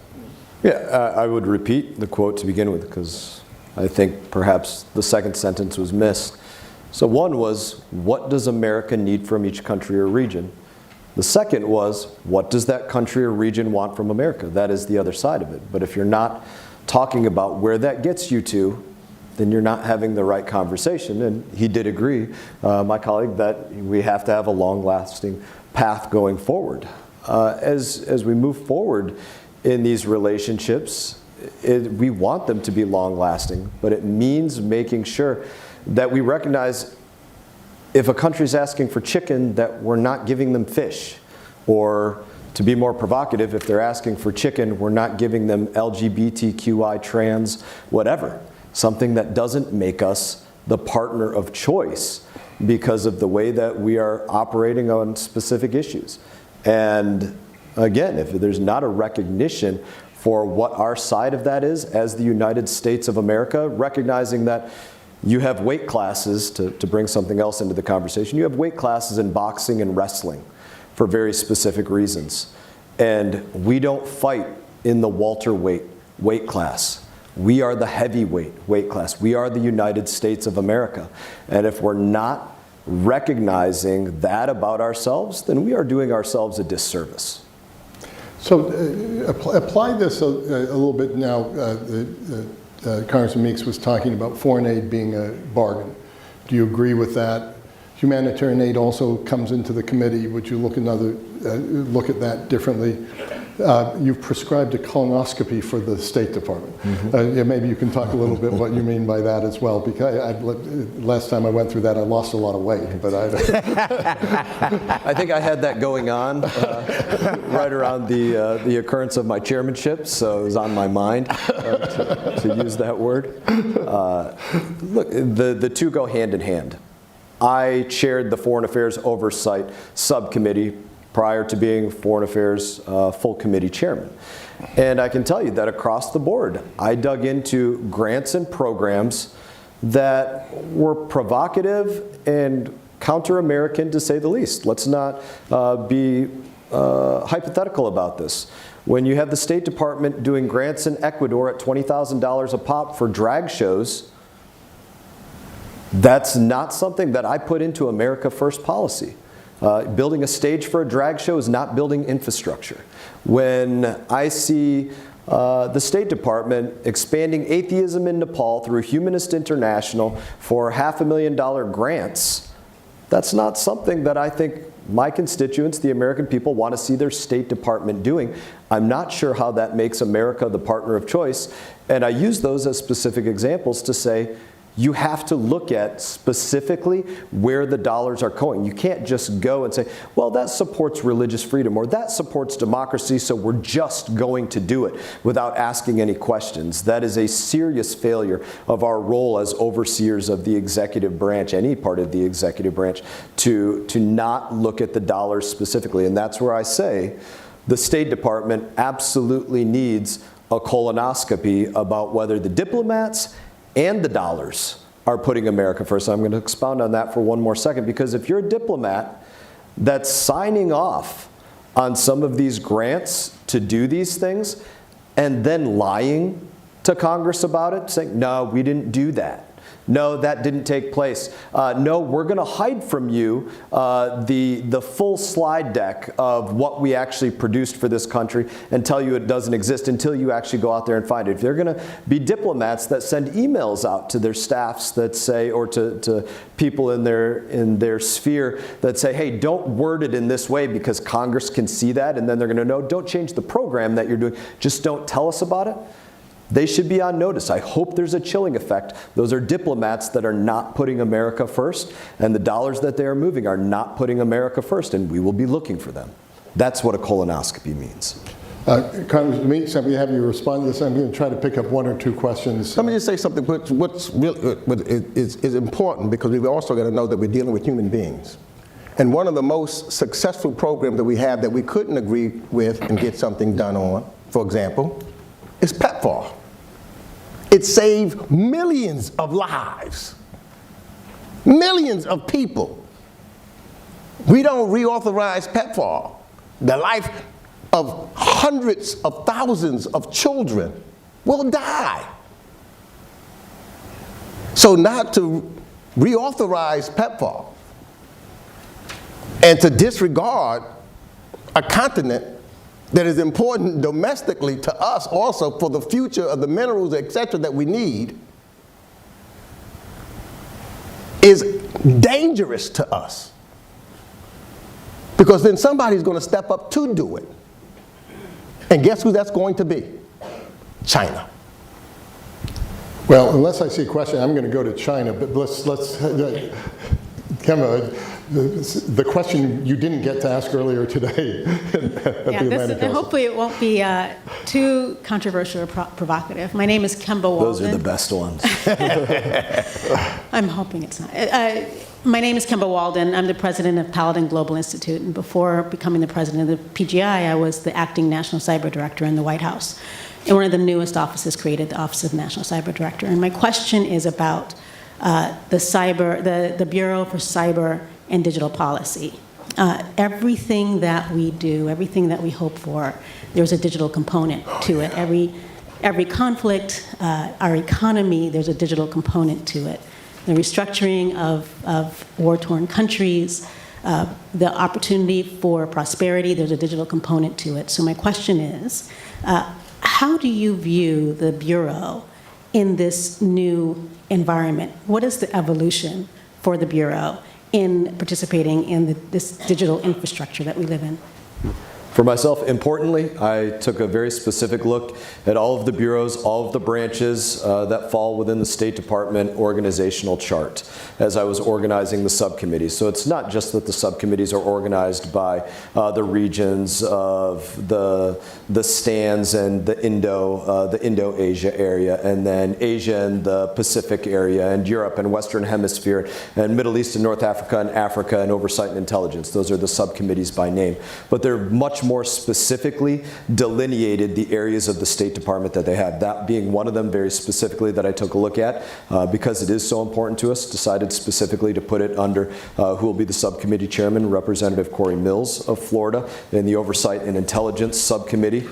Yeah, I would repeat the quote to begin with, because I think perhaps the second sentence was missed. So one was, what does America need from each country or region? The second was, what does that country or region want from America? That is the other side of it. But if you're not talking about where that gets you to, then you're not having the right conversation. And he did agree, my colleague, that we have to have a long-lasting path going forward. As we move forward in these relationships, we want them to be long-lasting, but it means making sure that we recognize if a country's asking for chicken, that we're not giving them fish. Or to be more provocative, if they're asking for chicken, we're not giving them LGBTQI, trans, whatever. Something that doesn't make us the partner of choice because of the way that we are operating on specific issues. And again, if there's not a recognition for what our side of that is as the United States of America, recognizing that you have weight classes, to bring something else into the conversation, you have weight classes in boxing and wrestling for very specific reasons. And we don't fight in the welterweight weight class. We are the heavyweight weight class. We are the United States of America. And if we're not recognizing that about ourselves, then we are doing ourselves a disservice. So apply this a little bit now. Congressman Meeks was talking about foreign aid being a bargain. Do you agree with that? Humanitarian aid also comes into the committee. Would you look at that differently? You've prescribed a colonoscopy for the State Department. Yeah, maybe you can talk a little bit what you mean by that as well, because last time I went through that, I lost a lot of weight. But I think I had that going on right around the occurrence of my chairmanship, so it was on my mind to use that word. Look, the two go hand in hand. I chaired the Foreign Affairs Oversight Subcommittee prior to being Foreign Affairs full committee chairman. And I can tell you that across the board, I dug into grants and programs that were provocative and counter-American, to say the least. Let's not be hypothetical about this. When you have the State Department doing grants in Ecuador at $20,000 a pop for drag shows, that's not something that I put into America First policy. Building a stage for a drag show is not building infrastructure. When I see the State Department expanding atheism in Nepal through Humanist International for $500,000 grants, that's not something that I think my constituents, the American people, want to see their State Department doing. I'm not sure how that makes America the partner of choice. And I use those as specific examples to say, you have to look at specifically where the dollars are going. You can't just go and say, well, that supports religious freedom or that supports democracy, so we're just going to do it without asking any questions. That is a serious failure of our role as overseers of the executive branch, any part of the executive branch, to not look at the dollars specifically. And that's where I say the State Department absolutely needs a colonoscopy about whether the diplomats and the dollars are putting America first. I'm going to expound on that for one more second, because if you're a diplomat that's signing off on some of these grants to do these things and then lying to Congress about it, saying, no, we didn't do that. No, that didn't take place. No, we're going to hide from you the full slide deck of what we actually produced for this country and tell you it doesn't exist until you actually go out there and find it. If they're going to be diplomats that send emails out to their staffs that say, or to people in their sphere that say, hey, don't word it in this way because Congress can see that, and then they're going to know, don't change the program that you're doing, just don't tell us about it. They should be on notice. I hope there's a chilling effect. Those are diplomats that are not putting America first, and the dollars that they are moving are not putting America first, and we will be looking for them. That's what a colonoscopy means. Congressman Meeks, I'm going to have you respond to this. I'm going to try to pick up one or two questions. Let me just say something what's really is important, because we've also got to know that we're dealing with human beings. And one of the most successful programs that we have that we couldn't agree with and get something done on, for example, is PEPFAR. It saved millions of lives, millions of people. We don't reauthorize PEPFAR. The life of hundreds of thousands of children will die. So not to reauthorize PEPFAR and to disregard a continent that is important domestically to us also for the future of the minerals, et cetera, that we need, is dangerous to us. Because then somebody's going to step up to do it. And guess who that's going to be? China. Well, unless I see a question, I'm going to go to China, but let's Kemba, the question you didn't get to ask earlier today at the Atlantic Council. Hopefully it won't be too controversial or provocative. My name is Kemba Walden. Those are the best ones. I'm hoping it's not. My name is Kemba Walden. I'm the president of Paladin Global Institute, and before becoming the president of the PGI, I was the acting National Cyber Director in the White House. And one of the newest offices created, the Office of National Cyber Director. And my question is about the Bureau for Cyber and Digital Policy. Everything that we do, everything that we hope for, there's a digital component to it. Every conflict, our economy, there's a digital component to it. The restructuring of war-torn countries, the opportunity for prosperity, there's a digital component to it. So my question is, how do you view the Bureau in this new environment? What is the evolution for the Bureau in participating in this digital infrastructure that we live in? For myself, importantly, I took a very specific look at all of the bureaus, all of the branches that fall within the State Department organizational chart as I was organizing the subcommittees. So it's not just that the subcommittees are organized by the regions of the stands and the Indo-Asia area, and then Asia and the Pacific area, and Europe and Western Hemisphere, and Middle East and North Africa and oversight and intelligence. Those are the subcommittees by name. But they're much more specifically delineated the areas of the State Department that they have. That being one of them very specifically that I took a look at because it is so important to us, decided specifically to put it under who will be the subcommittee chairman, Representative Corey Mills of Florida, in the Oversight and Intelligence Subcommittee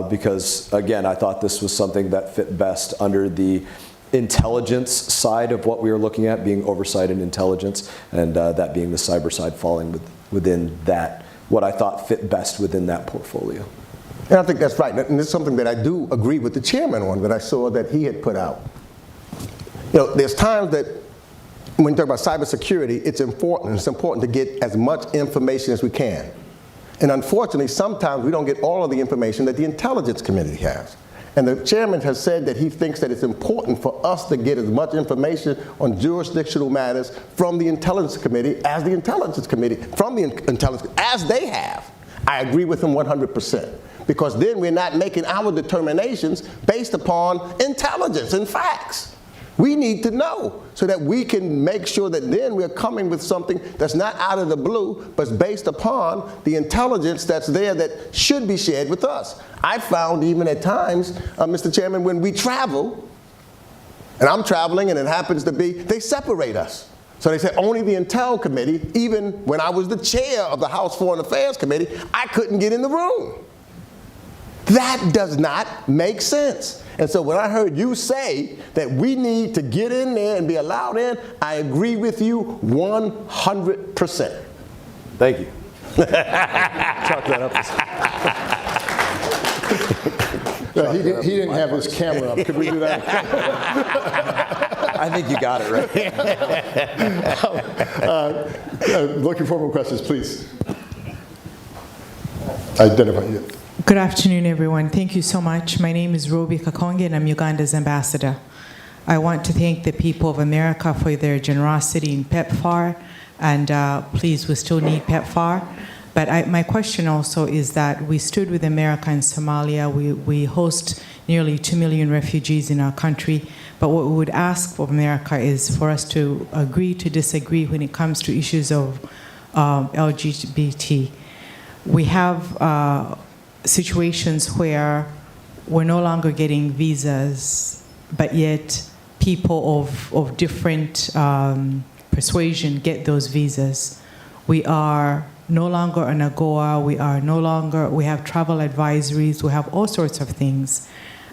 because, again, I thought this was something that fit best under the intelligence side of what we were looking at, being oversight and intelligence, and that being the cyber side falling within that, what I thought fit best within that portfolio. And I think that's right. And it's something that I do agree with the chairman on that I saw that he had put out. You know, there's times that when you talk about cybersecurity, it's important. It's important to get as much information as we can. And unfortunately, sometimes we don't get all of the information that the Intelligence Committee has. And the chairman has said that he thinks that it's important for us to get as much information on jurisdictional matters from the Intelligence Committee as the Intelligence Committee, from the Intelligence, as they have. I agree with him 100%. Because then we're not making our determinations based upon intelligence and facts. We need to know so that we can make sure that then we're coming with something that's not out of the blue, but based upon the intelligence that's there that should be shared with us. I found even at times, Mr. Chairman, when we travel, and I'm traveling and it happens to be, they separate us. So they said only the Intel Committee, even when I was the chair of the House Foreign Affairs Committee, I couldn't get in the room. That does not make sense. And so when I heard you say that we need to get in there and be allowed in, I agree with you 100%. Thank you. Chalk that up. No, he didn't have his camera up. Could we do that? I think you got it right. Looking for more questions, please. Identify you. Good afternoon, everyone. Thank you so much. My name is Robi Kakonge, and I'm Uganda's ambassador. I want to thank the people of America for their generosity in PEPFAR, and please, we still need PEPFAR. But my question also is that we stood with America in Somalia. We host nearly 2 million refugees in our country. But what we would ask of America is for us to agree to disagree when it comes to issues of LGBT. We have situations where we're no longer getting visas, but yet people of different persuasion get those visas. We are no longer on AGOA, we have travel advisories, we have all sorts of things.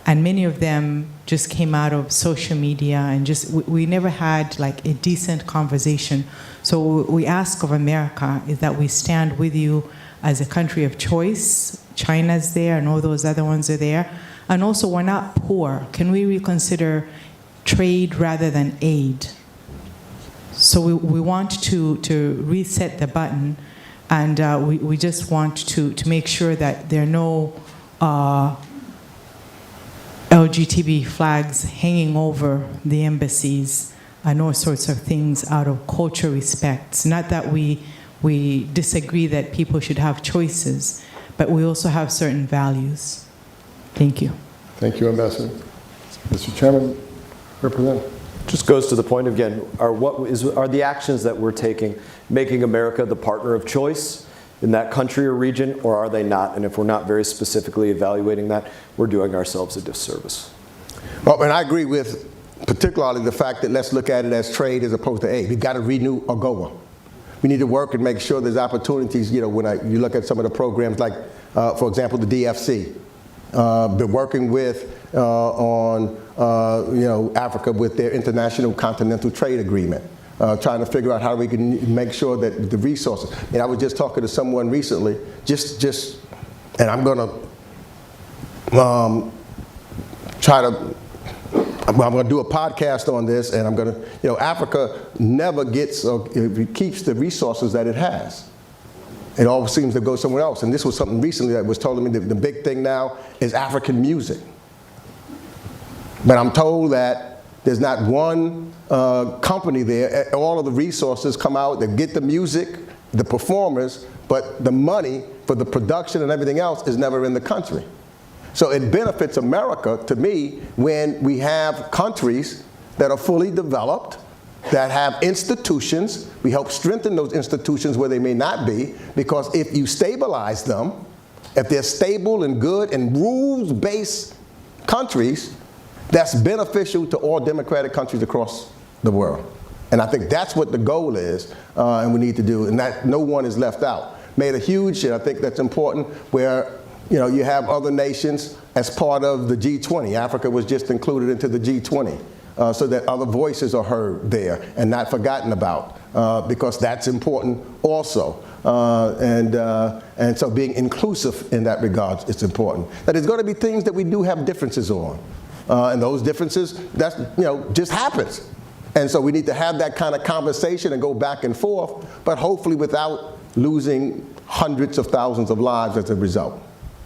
And many of them just came out of social media and we never had like a decent conversation. So what we ask of America is that we stand with you as a country of choice. China's there and all those other ones are there. And also we're not poor. Can we reconsider trade rather than aid? So we want to reset the button, and we just want to make sure that there are no LGBT flags hanging over the embassies and all sorts of things out of cultural respect. Not that we disagree that people should have choices, but we also have certain values. Thank you. Thank you, Ambassador. Mr. Chairman, Representative. Just goes to the point again, are the actions that we're taking making America the partner of choice in that country or region, or are they not? And if we're not very specifically evaluating that, we're doing ourselves a disservice. Well, and I agree with particularly the fact that let's look at it as trade as opposed to aid. We've got to renew AGOA. We need to work and make sure there's opportunities, you know, when you look at some of the programs like, for example, the DFC. Been working with Africa with their International Continental Trade Agreement, trying to figure out how we can make sure that the resources. And I was just talking to someone recently, and I'm going to try to I'm going to do a podcast on this, and I'm going to, you know, Africa never gets, it keeps the resources that it has. It always seems to go somewhere else. And this was something recently that was told to me that the big thing now is African music. But I'm told that there's not one company there. All of the resources come out, they get the music, the performers, but the money for the production and everything else is never in the country. So it benefits America, to me, when we have countries that are fully developed, that have institutions. We help strengthen those institutions where they may not be, because if you stabilize them, if they're stable and good and rules-based countries, that's beneficial to all democratic countries across the world. And I think that's what the goal is, and we need to do, and that no one is left out. Made a huge, and I think that's important, where you know, you have other nations as part of the G20. Africa was just included into the G20 so that other voices are heard there and not forgotten about, because that's important also. And so being inclusive in that regard is important. Now, there's going to be things that we do have differences on, and those differences, that's, you know, just happens. And so we need to have that kind of conversation and go back and forth, but hopefully without losing hundreds of thousands of lives as a result.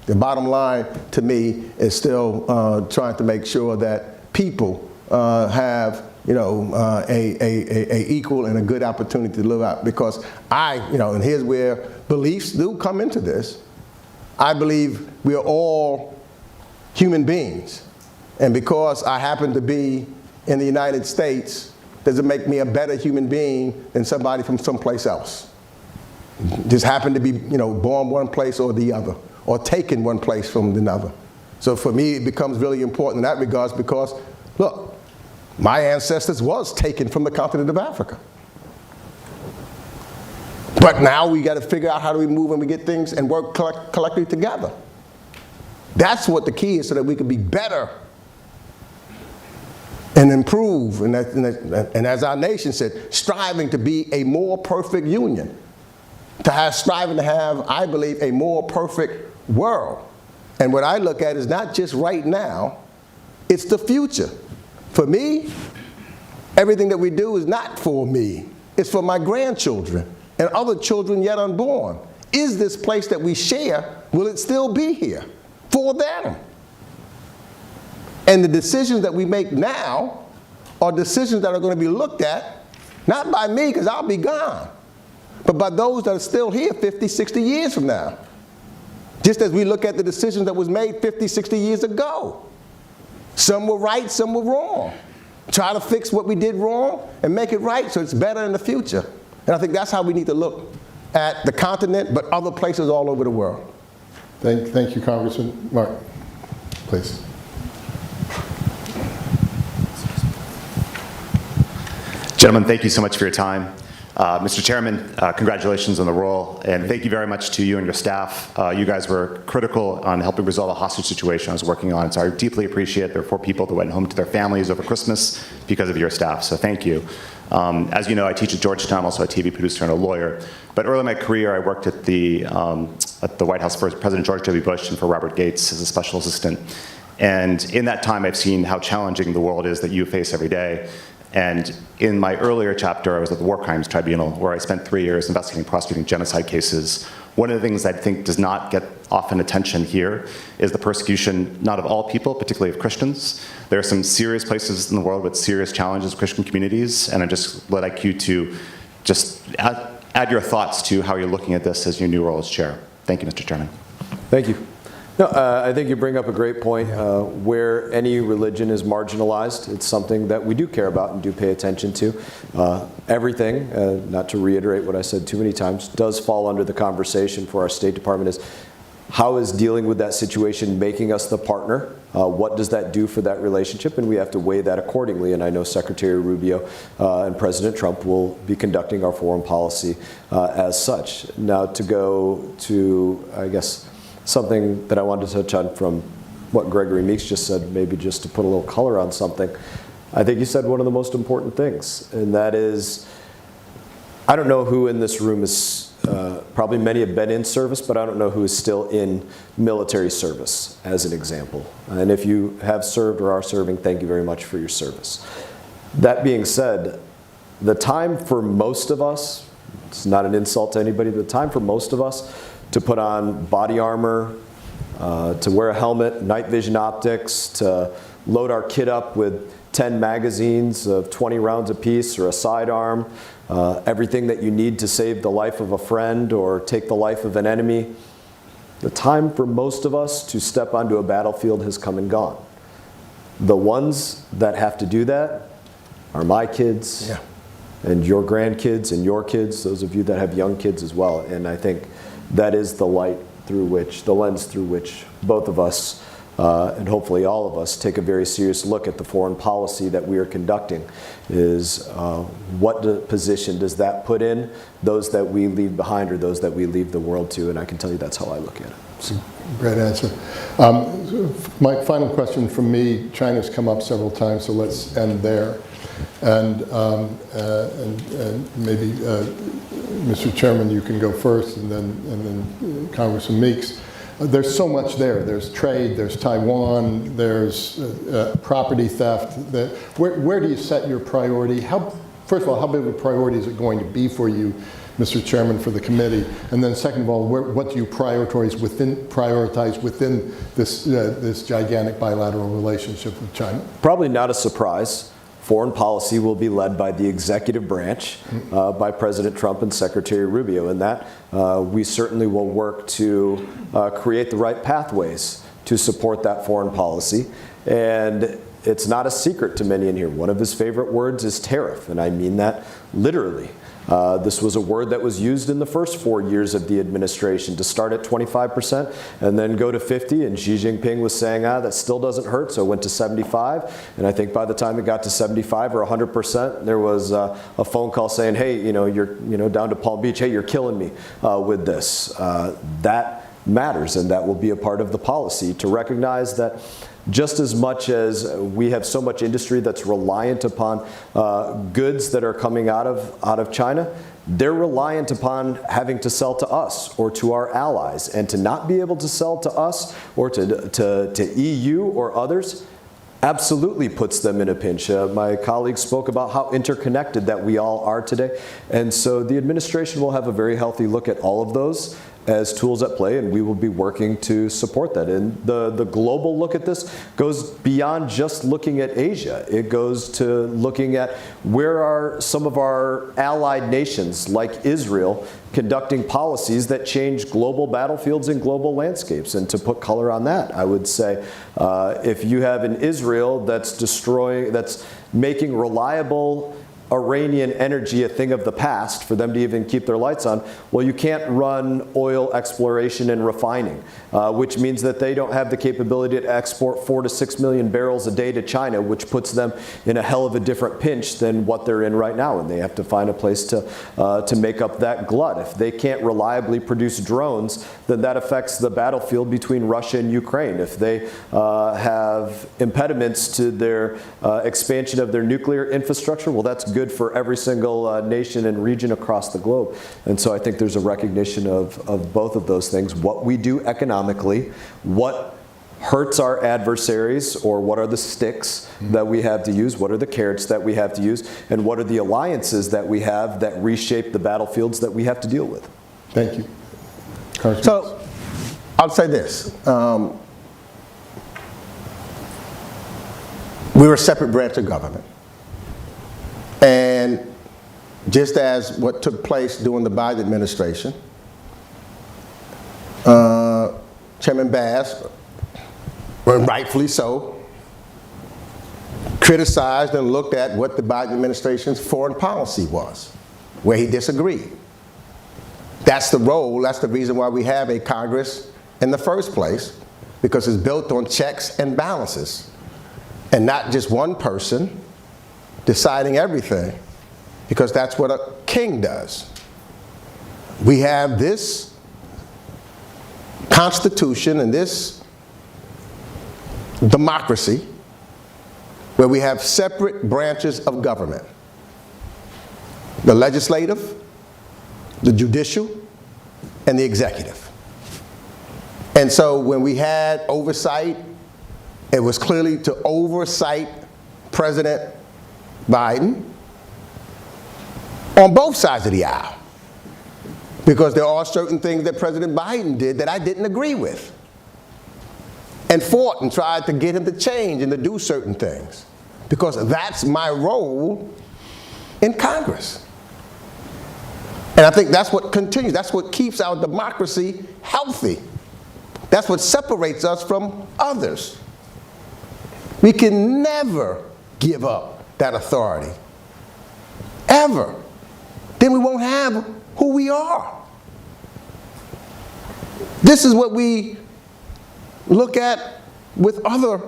The bottom line, to me, is still trying to make sure that people have, you know, a equal and a good opportunity to live out. Because you know, and here's where beliefs do come into this. I believe we are all human beings, and because I happen to be in the United States, does it make me a better human being than somebody from someplace else? Just happen to be, you know, born one place or the other, or taken one place from another. So for me, it becomes really important in that regard, because, look, my ancestors was taken from the continent of Africa. But now we got to figure out how do we move and we get things and work collectively together. That's what the key is, so that we can be better and improve, and as our nation said, striving to be a more perfect union. Striving to have, I believe, a more perfect world. And what I look at is not just right now, it's the future. For me, everything that we do is not for me. It's for my grandchildren and other children yet unborn. Is this place that we share, will it still be here for them? And the decisions that we make now are decisions that are going to be looked at, not by me, because I'll be gone, but by those that are still here 50, 60 years from now. Just as we look at the decisions that was made 50, 60 years ago. Some were right, some were wrong. Try to fix what we did wrong and make it right so it's better in the future. And I think that's how we need to look at the continent, but other places all over the world. Thank you, Congressman. Mark, please. Gentlemen, thank you so much for your time. Mr. Chairman, congratulations on the role, and thank you very much to you and your staff. You guys were critical on helping resolve a hostage situation I was working on, so I deeply appreciate there were 4 people that went home to their families over Christmas because of your staff, so thank you. As you know, I teach at Georgetown, also a TV producer and a lawyer, but early in my career I worked at the White House for President George W. Bush and for Robert Gates as a special assistant. And in that time I've seen how challenging the world is that you face every day. And in my earlier chapter, I was at the War Crimes Tribunal, where I spent 3 years investigating and prosecuting genocide cases. One of the things I think does not get often attention here is the persecution, not of all people, particularly of Christians. There are some serious places in the world with serious challenges of Christian communities, and I just would like you to just add your thoughts to how you're looking at this as your new role as chair. Thank you, Mr. Chairman. Thank you. No, I think you bring up a great point. Where any religion is marginalized, it's something that we do care about and do pay attention to. Everything, not to reiterate what I said too many times, does fall under the conversation for our State Department is how is dealing with that situation making us the partner? What does that do for that relationship? And we have to weigh that accordingly. And I know Secretary Rubio and President Trump will be conducting our foreign policy as such. Now to go to, I guess, something that I wanted to touch on from what Gregory Meeks just said, maybe just to put a little color on something. I think you said one of the most important things, and that is, I don't know who in this room is probably many have been in service, but I don't know who is still in military service, as an example. And if you have served or are serving, thank you very much for your service. That being said, the time for most of us, it's not an insult to anybody, the time for most of us to put on body armor, to wear a helmet, night vision optics, to load our kit up with 10 magazines of 20 rounds apiece or a sidearm, everything that you need to save the life of a friend or take the life of an enemy. The time for most of us to step onto a battlefield has come and gone. The ones that have to do that are my kids and your grandkids and your kids, those of you that have young kids as well. And I think that is the light through which, the lens through which both of us and hopefully all of us take a very serious look at the foreign policy that we are conducting, is what position does that put in those that we leave behind or those that we leave the world to, and I can tell you that's how I look at it. So. Great answer. My final question from me, China's come up several times, so let's end there. And maybe, Mr. Chairman, you can go first, and then Congressman Meeks. There's so much there. There's trade, there's Taiwan, there's property theft. Where do you set your priority? First of all, how big of a priority is it going to be for you, Mr. Chairman, for the committee? And then second of all, what do you prioritize within this gigantic bilateral relationship with China? Probably not a surprise. Foreign policy will be led by the executive branch, by President Trump and Secretary Rubio, and that we certainly will work to create the right pathways to support that foreign policy. And it's not a secret to many in here. One of his favorite words is tariff, and I mean that literally. This was a word that was used in the first 4 years of the administration to start at 25% and then go to 50. And Xi Jinping was saying, that still doesn't hurt, so it went to 75. And I think by the time it got to 75 or 100%, there was a phone call saying, hey, you're down to Palm Beach, hey, you're killing me with this. That matters, and that will be a part of the policy to recognize that just as much as we have so much industry that's reliant upon goods that are coming out of China, they're reliant upon having to sell to us or to our allies. And to not be able to sell to us or to EU or others absolutely puts them in a pinch. My colleagues spoke about how interconnected that we all are today. And so the administration will have a very healthy look at all of those as tools at play, and we will be working to support that. And the global look at this goes beyond just looking at Asia. It goes to looking at where are some of our allied nations, like Israel, conducting policies that change global battlefields and global landscapes. And to put color on that, I would say if you have an Israel that's making reliable Iranian energy a thing of the past for them to even keep their lights on, well, you can't run oil exploration and refining, which means that they don't have the capability to export 4 to 6 million barrels a day to China, which puts them in a hell of a different pinch than what they're in right now, and they have to find a place to make up that glut. If they can't reliably produce drones, then that affects the battlefield between Russia and Ukraine. If they have impediments to their expansion of their nuclear infrastructure, well, that's good for every single nation and region across the globe. And so I think there's a recognition of both of those things. What we do economically, what hurts our adversaries, or what are the sticks that we have to use, what are the carrots that we have to use, and what are the alliances that we have that reshape the battlefields that we have to deal with. Thank you. Carson. So I'll say this. We're a separate branch of government. And just as what took place during the Biden administration, Chairman Bass, rightfully so, criticized and looked at what the Biden administration's foreign policy was, where he disagreed. That's the role, that's the reason why we have a Congress in the first place, because it's built on checks and balances, and not just one person deciding everything, because that's what a king does. We have this Constitution and this democracy where we have separate branches of government. The legislative, the judicial, and the executive. And so when we had oversight, it was clearly to oversight President Biden on both sides of the aisle. Because there are certain things that President Biden did that I didn't agree with, and fought and tried to get him to change and to do certain things. Because that's my role in Congress. And I think that's what continues. That's what keeps our democracy healthy. That's what separates us from others. We can never give up that authority. Ever. Then we won't have who we are. This is what we look at with other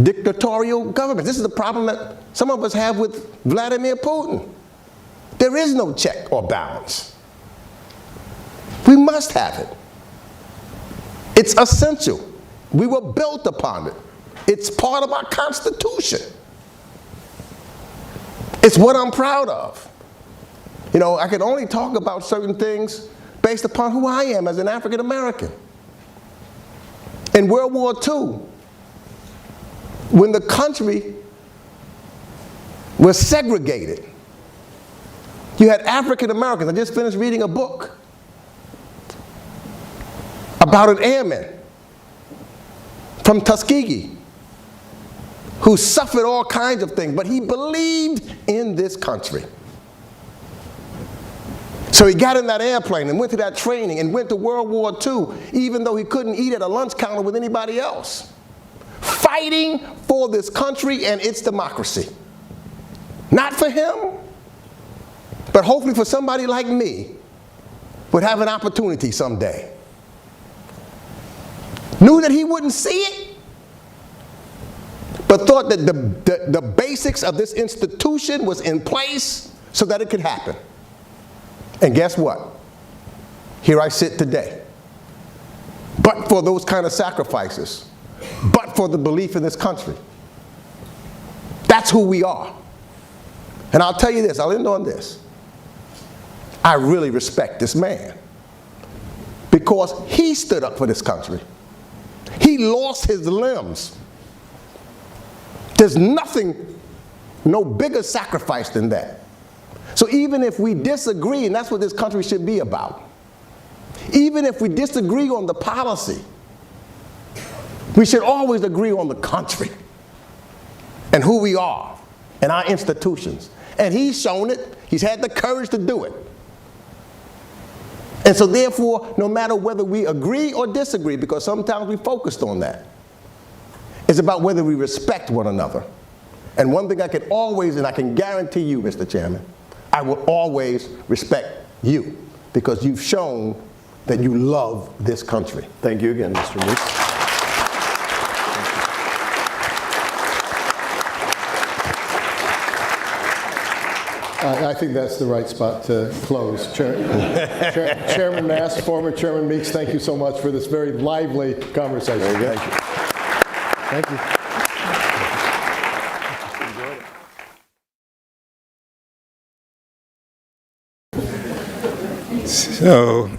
dictatorial governments. This is the problem that some of us have with Vladimir Putin. There is no check or balance. We must have it. It's essential. We were built upon it. It's part of our Constitution. It's what I'm proud of. You know, I can only talk about certain things based upon who I am as an African American. In World War II, when the country was segregated, you had African Americans. I just finished reading a book about an airman from Tuskegee who suffered all kinds of things, but he believed in this country. So he got in that airplane and went to that training and went to World War II, even though he couldn't eat at a lunch counter with anybody else, fighting for this country and its democracy. Not for him, but hopefully for somebody like me would have an opportunity someday. Knew that he wouldn't see it, but thought that the basics of this institution was in place so that it could happen. And guess what? Here I sit today. But for those kind of sacrifices, but for the belief in this country. That's who we are. And I'll tell you this, I'll end on this. I really respect this man because he stood up for this country. He lost his limbs. There's nothing, no bigger sacrifice than that. So even if we disagree, and that's what this country should be about, even if we disagree on the policy, we should always agree on the country and who we are and our institutions. And he's shown it. He's had the courage to do it. And so therefore, no matter whether we agree or disagree, because sometimes we focused on that, it's about whether we respect one another. And one thing I can always, and I can guarantee you, Mr. Chairman, I will always respect you because you've shown that you love this country. Thank you again, Mr. Meeks. I think that's the right spot to close. Chairman Mast, former Chairman Meeks, thank you so much for this very lively conversation. Very good. Thank you. So,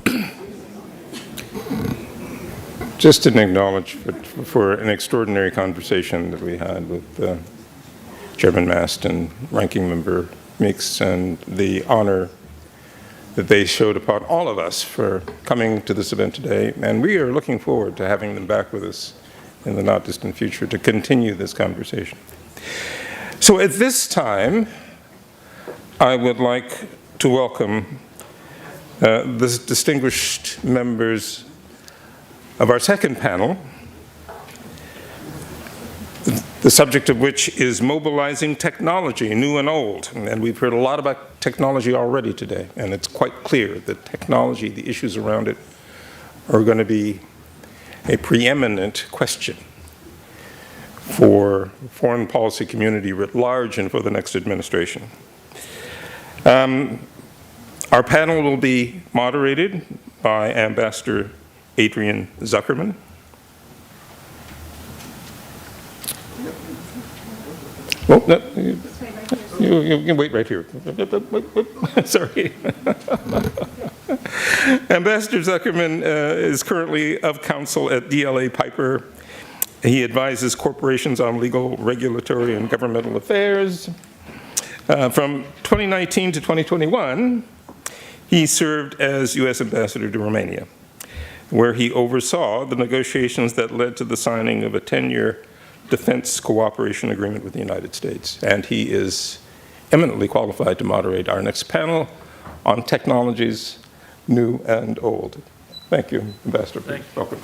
just an acknowledgement for an extraordinary conversation that we had with Chairman Mast and Ranking Member Meeks, and the honor that they showed upon all of us for coming to this event today. And we are looking forward to having them back with us in the not distant future to continue this conversation. So at this time, I would like to welcome the distinguished members of our second panel, the subject of which is mobilizing technology, new and old. And we've heard a lot about technology already today, and it's quite clear that technology, the issues around it, are going to be a preeminent question for foreign policy community writ large and for the next administration. Our panel will be moderated by Ambassador Adrian Zuckerman. Oh, no. You can wait right here. Sorry. Ambassador Zuckerman is currently of counsel at DLA Piper. He advises corporations on legal, regulatory, and governmental affairs. From 2019 to 2021, he served as U.S. Ambassador to Romania, where he oversaw the negotiations that led to the signing of a 10-year defense cooperation agreement with the United States. And he is eminently qualified to moderate our next panel on technologies new and old. Thank you, Ambassador. Thank you. Welcome.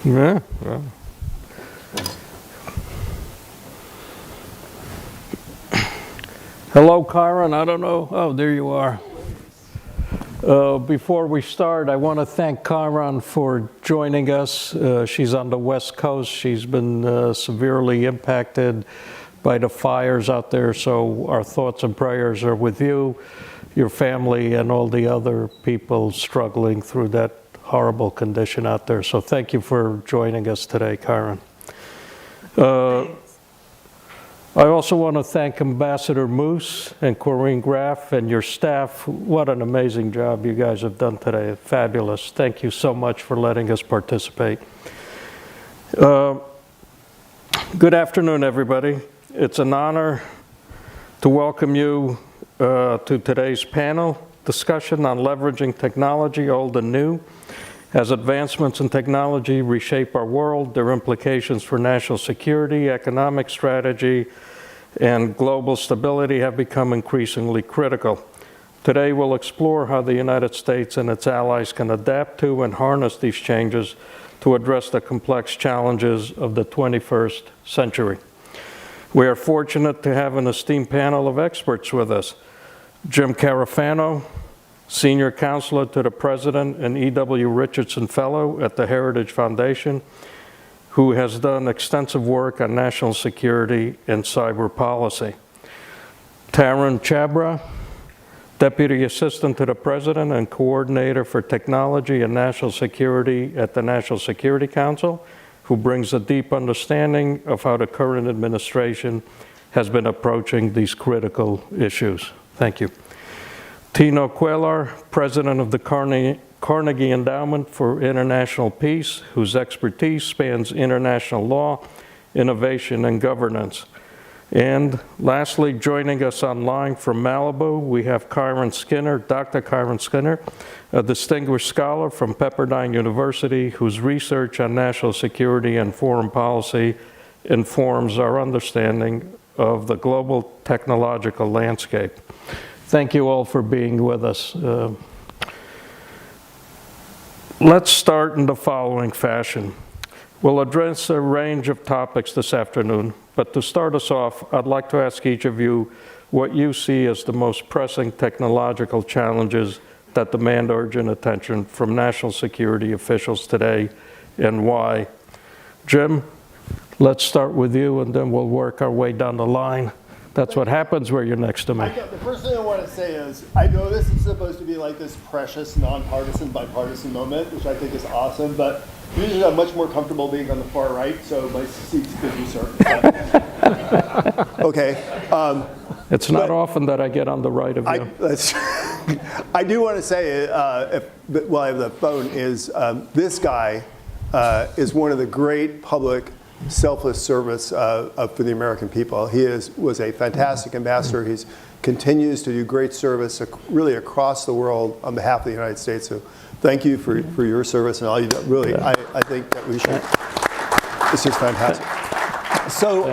Yeah, well. Hello, Kyron. I don't know. Oh, there you are. Before we start, I want to thank Kyron for joining us. She's on the West Coast. She's been severely impacted by the fires out there, so our thoughts and prayers are with you, your family, and all the other people struggling through that horrible condition out there. So thank you for joining us today, Kyron. I also want to thank Ambassador Moose and Corinne Graff and your staff. What an amazing job you guys have done today. Fabulous. Thank you so much for letting us participate. Good afternoon, everybody. It's an honor to welcome you to today's panel discussion on leveraging technology, old and new, as advancements in technology reshape our world, their implications for national security, economic strategy, and global stability have become increasingly critical. Today, we'll explore how the United States and its allies can adapt to and harness these changes to address the complex challenges of the 21st century. We are fortunate to have an esteemed panel of experts with us. Jim Carafano, Senior Counselor to the President and E.W. Richardson Fellow at the Heritage Foundation, who has done extensive work on national security and cyber policy. Taryn Chabra, Deputy Assistant to the President and Coordinator for Technology and National Security at the National Security Council, who brings a deep understanding of how the current administration has been approaching these critical issues. Thank you. Tino Cuellar, President of the Carnegie Endowment for International Peace, whose expertise spans international law, innovation, and governance. And lastly, joining us online from Malibu, we have Kyron Skinner, Dr. Kyron Skinner, a distinguished scholar from Pepperdine University, whose research on national security and foreign policy informs our understanding of the global technological landscape. Thank you all for being with us. Let's start in the following fashion. We'll address a range of topics this afternoon, but to start us off, I'd like to ask each of you what you see as the most pressing technological challenges that demand urgent attention from national security officials today, and why. Jim, let's start with you, and then we'll work our way down the line. That's what happens where you're next to me. The first thing I want to say is, I know this is supposed to be like this precious, nonpartisan, bipartisan moment, which I think is awesome, but usually I'm much more comfortable being on the far right, so my seat's good usurped. Okay. It's not often that I get on the right of you. I do want to say, while I have the phone, is this guy is one of the great public selfless service for the American people. He was a fantastic ambassador. He continues to do great service really across the world on behalf of the United States. So thank you for your service and all you do. Really, I think that we should. This is fantastic. So,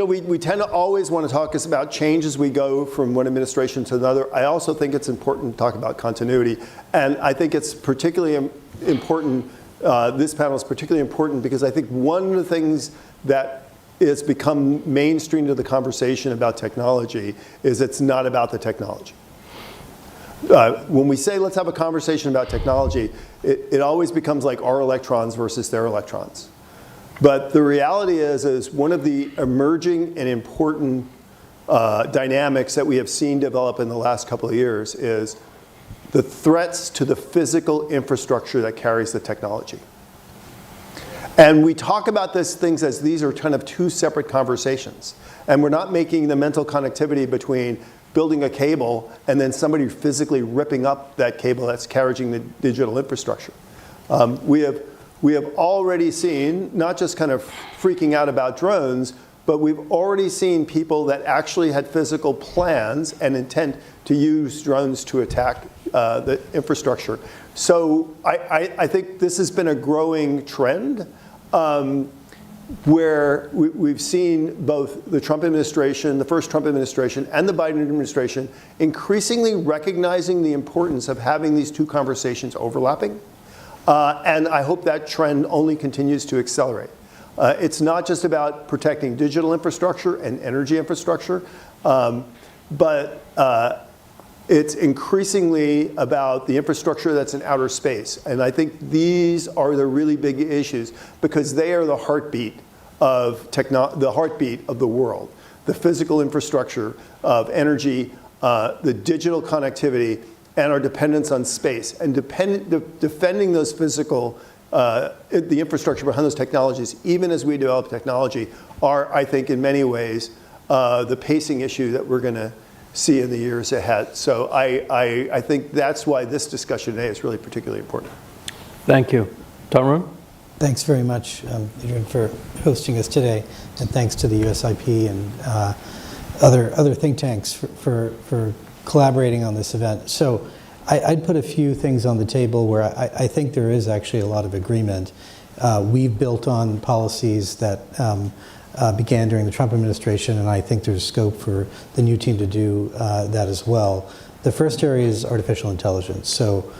we tend to always want to talk about change as we go from one administration to another. I also think it's important to talk about continuity, and I think it's particularly important. This panel is particularly important because I think one of the things that has become mainstream to the conversation about technology is it's not about the technology. When we say let's have a conversation about technology, it always becomes like our electrons versus their electrons. But the reality is one of the emerging and important dynamics that we have seen develop in the last couple of years is the threats to the physical infrastructure that carries the technology. And we talk about these things as these are kind of two separate conversations. And we're not making the mental connectivity between building a cable and then somebody physically ripping up that cable that's carrying the digital infrastructure. We have already seen, not just kind of freaking out about drones, but we've already seen people that actually had physical plans and intent to use drones to attack the infrastructure. So I think this has been a growing trend where we've seen both the Trump administration, the first Trump administration, and the Biden administration increasingly recognizing the importance of having these two conversations overlapping. And I hope that trend only continues to accelerate. It's not just about protecting digital infrastructure and energy infrastructure, but it's increasingly about the infrastructure that's in outer space. And I think these are the really big issues because they are the heartbeat of the world. The physical infrastructure of energy, the digital connectivity, and our dependence on space. And defending those physical, the infrastructure behind those technologies, even as we develop technology, are, I think, in many ways, the pacing issue that we're going to see in the years ahead. So I think that's why this discussion today is really particularly important. Thank you. Tyrone? Thanks very much, Adrian, for hosting us today, and thanks to the USIP and other think tanks for collaborating on this event. So I'd put a few things on the table where I think there is actually a lot of agreement. We've built on policies that began during the Trump administration, and I think there's scope for the new team to do that as well. The first area is artificial intelligence. So,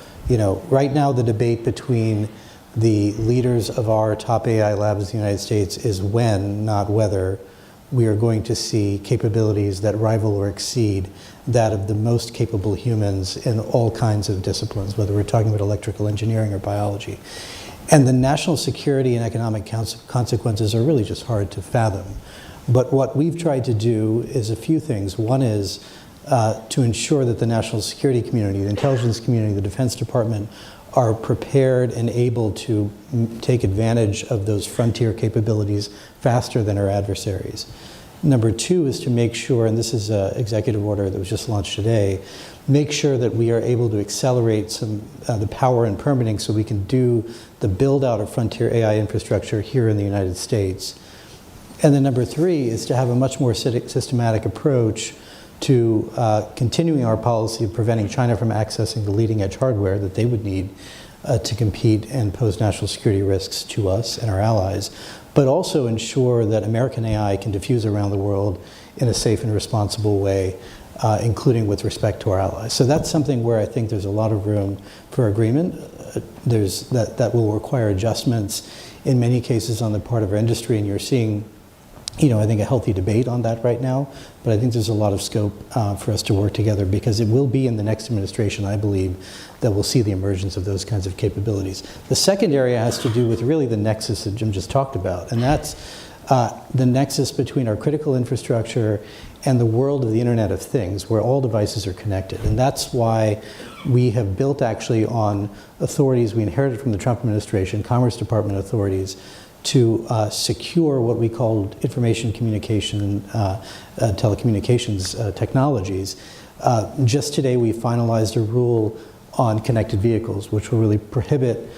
right now the debate between the leaders of our top AI labs in the United States is when, not whether, we are going to see capabilities that rival or exceed that of the most capable humans in all kinds of disciplines, whether we're talking about electrical engineering or biology. And the national security and economic consequences are really just hard to fathom. But what we've tried to do is a few things. One is to ensure that the national security community, the intelligence community, the Defense Department are prepared and able to take advantage of those frontier capabilities faster than our adversaries. Number two is to make sure, and this is an executive order that was just launched today, make sure that we are able to accelerate the power and permitting so we can do the build out of frontier AI infrastructure here in the United States. And then number three is to have a much more systematic approach to continuing our policy of preventing China from accessing the leading edge hardware that they would need to compete and pose national security risks to us and our allies, but also ensure that American AI can diffuse around the world in a safe and responsible way, including with respect to our allies. So that's something where I think there's a lot of room for agreement. That will require adjustments in many cases on the part of our industry, and you're seeing I think a healthy debate on that right now, but I think there's a lot of scope for us to work together because it will be in the next administration, I believe, that we'll see the emergence of those kinds of capabilities. The second area has to do with really the nexus that Jim just talked about, and that's the nexus between our critical infrastructure and the world of the Internet of Things, where all devices are connected. And that's why we have built actually on authorities we inherited from the Trump administration, Commerce Department authorities, to secure what we called information communication, telecommunications technologies. Just today we finalized a rule on connected vehicles, which will really prohibit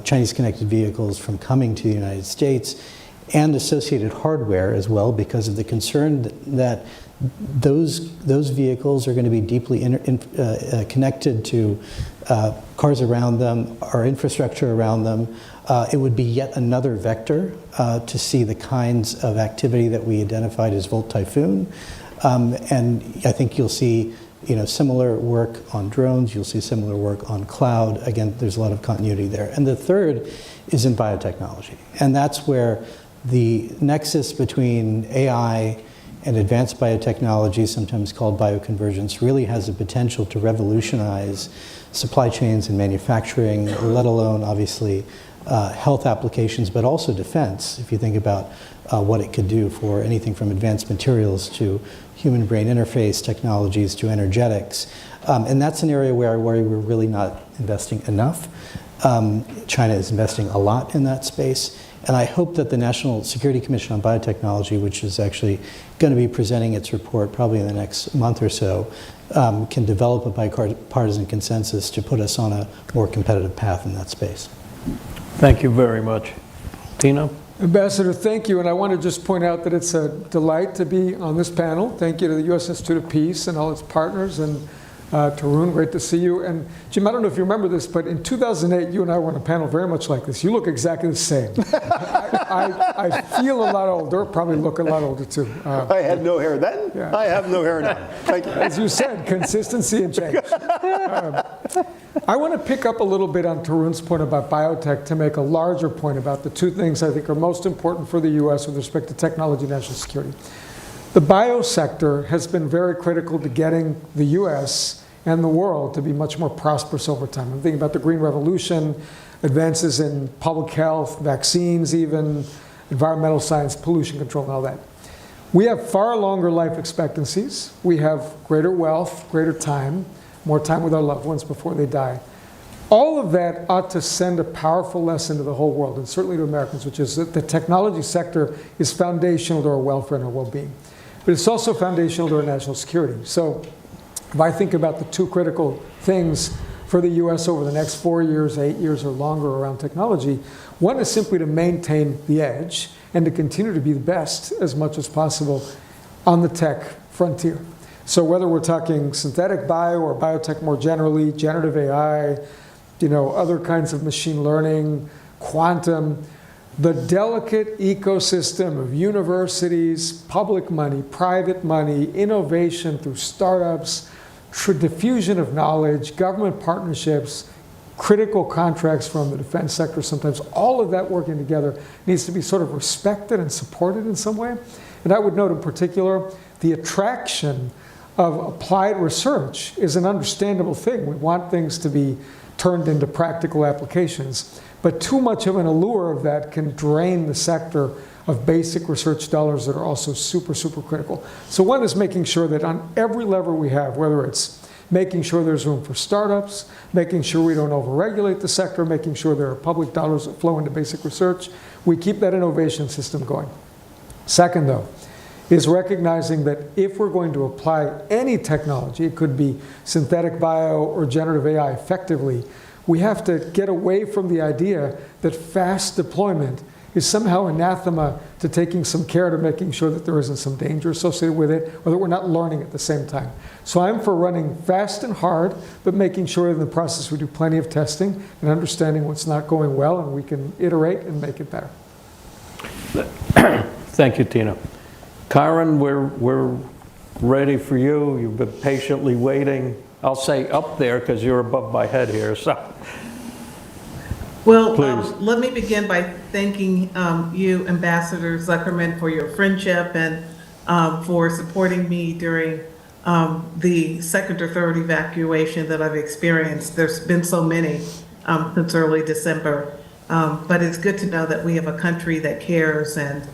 Chinese connected vehicles from coming to the United States and associated hardware as well, because of the concern that those vehicles are going to be deeply connected to cars around them, our infrastructure around them. It would be yet another vector to see the kinds of activity that we identified as Volt Typhoon. And I think you'll see similar work on drones, you'll see similar work on cloud. Again, there's a lot of continuity there. And the third is in biotechnology. And that's where the nexus between AI and advanced biotechnology, sometimes called bioconvergence, really has the potential to revolutionize supply chains and manufacturing, let alone, obviously, health applications, but also defense, if you think about what it could do for anything from advanced materials to human brain interface technologies to energetics. And that's an area where we're really not investing enough. China is investing a lot in that space. And I hope that the National Security Commission on Biotechnology, which is actually going to be presenting its report probably in the next month or so, can develop a bipartisan consensus to put us on a more competitive path in that space. Thank you very much. Tina? Ambassador, thank you. And I want to just point out that it's a delight to be on this panel. Thank you to the U.S. Institute of Peace and all its partners. And Tarun, great to see you. And Jim, I don't know if you remember this, but in 2008, you and I were on a panel very much like this. You look exactly the same. I feel a lot older, probably look a lot older too. I had no hair then. Yeah. I have no hair now. Thank you. As you said, consistency and change. I want to pick up a little bit on Tarun's point about biotech to make a larger point about the two things I think are most important for the U.S. with respect to technology and national security. The bio sector has been very critical to getting the U.S. and the world to be much more prosperous over time. I'm thinking about the Green Revolution, advances in public health, vaccines even, environmental science, pollution control, and all that. We have far longer life expectancies. We have greater wealth, greater time, more time with our loved ones before they die. All of that ought to send a powerful lesson to the whole world, and certainly to Americans, which is that the technology sector is foundational to our welfare and our well-being. But it's also foundational to our national security. So if I think about the two critical things for the U.S. over the next 4 years, 8 years, or longer around technology, one is simply to maintain the edge and to continue to be the best as much as possible on the tech frontier. So whether we're talking synthetic bio or biotech more generally, generative AI, other kinds of machine learning, quantum, the delicate ecosystem of universities, public money, private money, innovation through startups, diffusion of knowledge, government partnerships, critical contracts from the defense sector sometimes, all of that working together needs to be sort of respected and supported in some way. And I would note in particular, the attraction of applied research is an understandable thing. We want things to be turned into practical applications. But too much of an allure of that can drain the sector of basic research dollars that are also super, super critical. So one is making sure that on every lever we have, whether it's making sure there's room for startups, making sure we don't overregulate the sector, making sure there are public dollars that flow into basic research, we keep that innovation system going. Second, though, is recognizing that if we're going to apply any technology, it could be synthetic bio or generative AI effectively, we have to get away from the idea that fast deployment is somehow anathema to taking some care to making sure that there isn't some danger associated with it, or that we're not learning at the same time. So I'm for running fast and hard, but making sure in the process we do plenty of testing and understanding what's not going well, and we can iterate and make it better. Thank you, Tina. Karen, we're ready for you. You've been patiently waiting. I'll say up there because you're above my head here. So, well, let me begin by thanking you, Ambassador Zuckerman, for your friendship and for supporting me during the second or third evacuation that I've experienced. There's been so many since early December, but it's good to know that we have a country that cares, and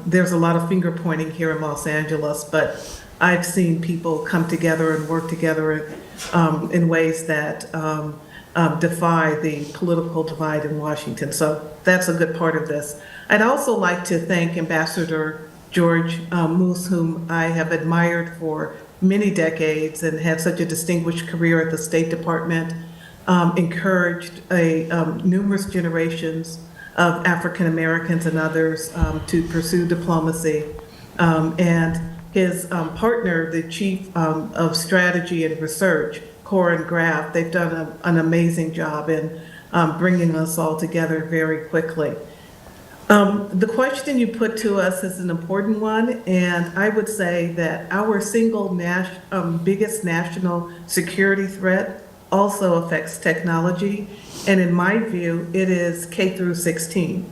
there's a lot of finger pointing here in Los Angeles, but I've seen people come together and work together in ways that defy the political divide in Washington. So that's a good part of this. I'd also like to thank Ambassador George Moose, whom I have admired for many decades and had such a distinguished career at the State Department, encouraged numerous generations of African Americans and others to pursue diplomacy. And his partner, the Chief of Strategy and Research, Corin Graff, they've done an amazing job in bringing us all together very quickly. The question you put to us is an important one, and I would say that our single biggest national security threat also affects technology, and in my view, it is K through 16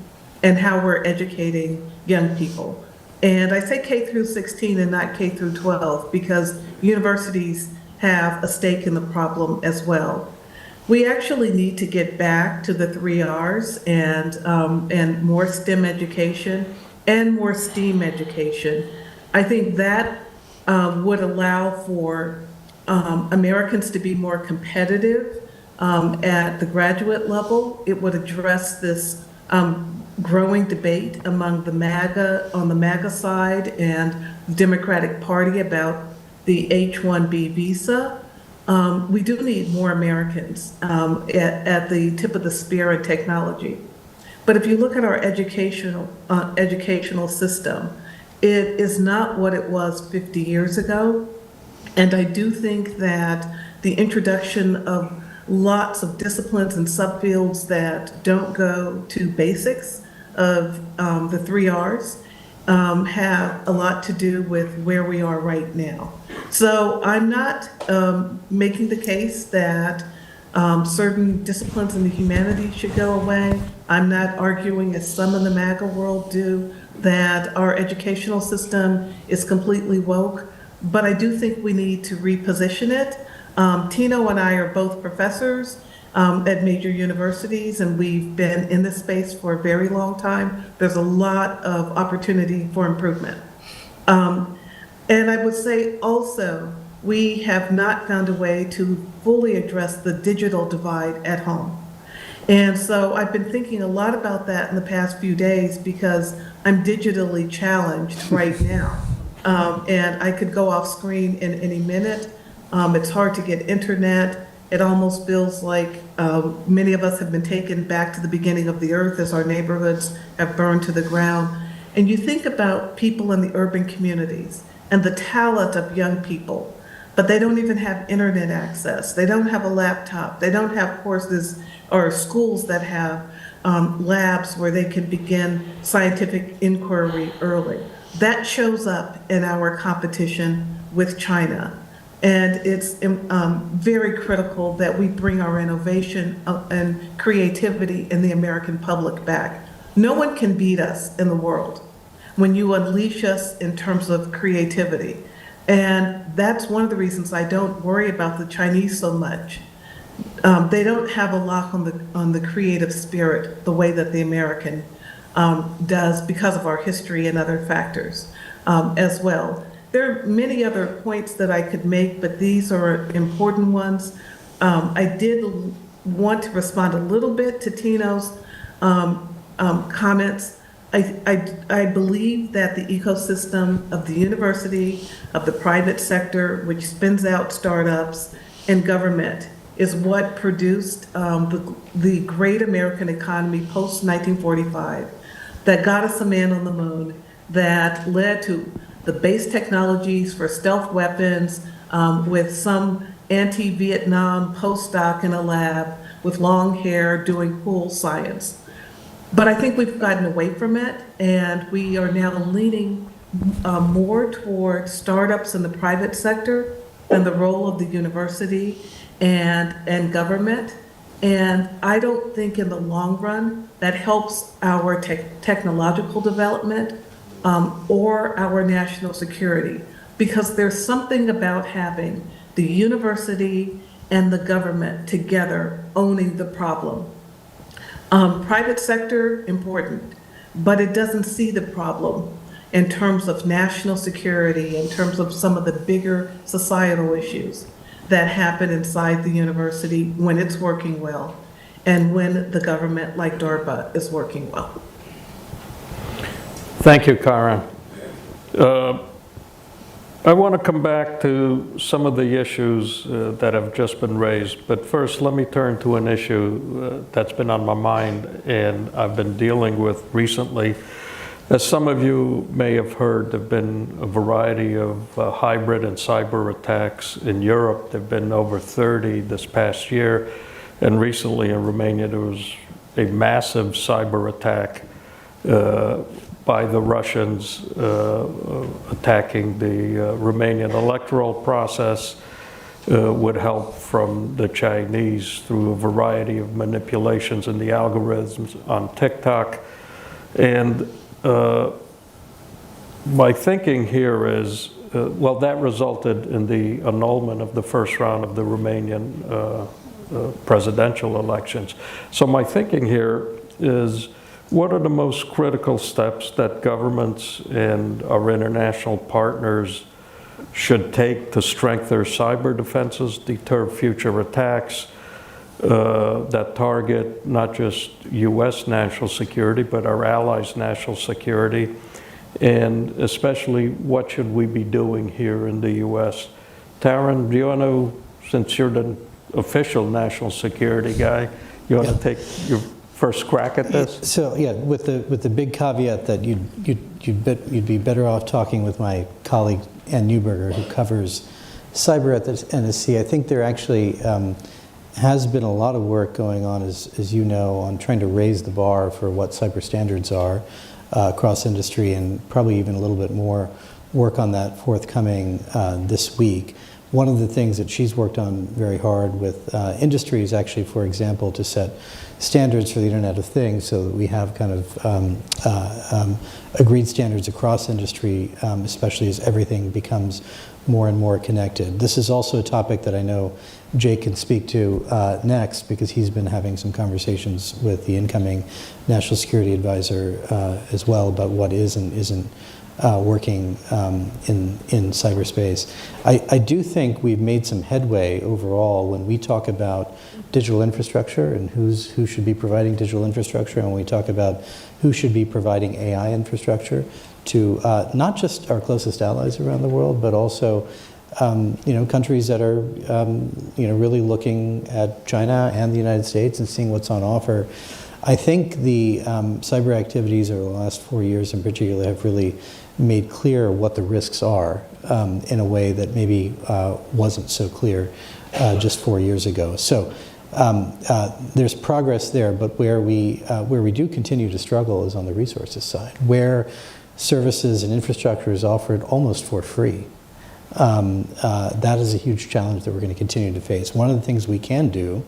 and how we're educating young people. And I say K through 16 and not K through 12 because universities have a stake in the problem as well. We actually need to get back to the 3 R's and more STEM education and more STEAM education. I think that would allow for Americans to be more competitive at the graduate level. It would address this growing debate among the MAGA side and the Democratic Party about the H-1B visa. We do need more Americans at the tip of the spear in technology. But if you look at our educational system, it is not what it was 50 years ago. And I do think that the introduction of lots of disciplines and subfields that don't go to basics of the 3 R's have a lot to do with where we are right now. So I'm not making the case that certain disciplines in the humanities should go away. I'm not arguing, as some in the MAGA world do, that our educational system is completely woke, but I do think we need to reposition it. Tino and I are both professors at major universities, and we've been in this space for a very long time. There's a lot of opportunity for improvement. And I would say also, we have not found a way to fully address the digital divide at home. And so I've been thinking a lot about that in the past few days because I'm digitally challenged right now. And I could go off screen in any minute. It's hard to get internet. It almost feels like many of us have been taken back to the beginning of the earth as our neighborhoods have burned to the ground. And you think about people in the urban communities and the talent of young people, but they don't even have internet access. They don't have a laptop. They don't have courses or schools that have labs where they can begin scientific inquiry early. That shows up in our competition with China. And it's very critical that we bring our innovation and creativity in the American public back. No one can beat us in the world when you unleash us in terms of creativity. And that's one of the reasons I don't worry about the Chinese so much. They don't have a lock on the creative spirit the way that the American does because of our history and other factors as well. There are many other points that I could make, but these are important ones. I did want to respond a little bit to Tino's comments. I believe that the ecosystem of the university, of the private sector, which spins out startups, and government is what produced the great American economy post-1945 that got us a man on the moon, that led to the base technologies for stealth weapons with some anti-Vietnam postdoc in a lab with long hair doing cool science. But I think we've gotten away from it, and we are now leaning more toward startups in the private sector and the role of the university and government. And I don't think in the long run that helps our technological development or our national security, because there's something about having the university and the government together owning the problem. Private sector, important, but it doesn't see the problem in terms of national security, in terms of some of the bigger societal issues that happen inside the university when it's working well and when the government, like DARPA, is working well. Thank you, Karen. I want to come back to some of the issues that have just been raised, but first let me turn to an issue that's been on my mind and I've been dealing with recently. As some of you may have heard, there have been a variety of hybrid and cyber attacks in Europe. There have been over 30 this past year, and recently in Romania there was a massive cyber attack by the Russians attacking the Romanian electoral process with help from the Chinese through a variety of manipulations in the algorithms on TikTok. And my thinking here is, well, that resulted in the annulment of the first round of the Romanian presidential elections. So my thinking here is, what are the most critical steps that governments and our international partners should take to strengthen their cyber defenses, deter future attacks that target not just U.S. national security, but our allies' national security? And especially, what should we be doing here in the U.S.? Taryn, do you want to, since you're the official national security guy, you want to take your first crack at this? So yeah, with the big caveat that you'd be better off talking with my colleague Ann Neuberger, who covers cyber at the NSC. I think there actually has been a lot of work going on, as you know, on trying to raise the bar for what cyber standards are across industry, and probably even a little bit more work on that forthcoming this week. One of the things that she's worked on very hard with industry is actually, for example, to set standards for the Internet of Things, so that we have kind of agreed standards across industry, especially as everything becomes more and more connected. This is also a topic that I know Jake can speak to next, because he's been having some conversations with the incoming National Security Advisor as well about what is and isn't working in cyberspace. I do think we've made some headway overall when we talk about digital infrastructure and who should be providing digital infrastructure, and when we talk about who should be providing AI infrastructure to not just our closest allies around the world, but also countries that are really looking at China and the United States and seeing what's on offer. I think the cyber activities over the last 4 years in particular have really made clear what the risks are in a way that maybe wasn't so clear just 4 years ago. So there's progress there, but where we do continue to struggle is on the resources side, where services and infrastructure is offered almost for free. That is a huge challenge that we're going to continue to face. One of the things we can do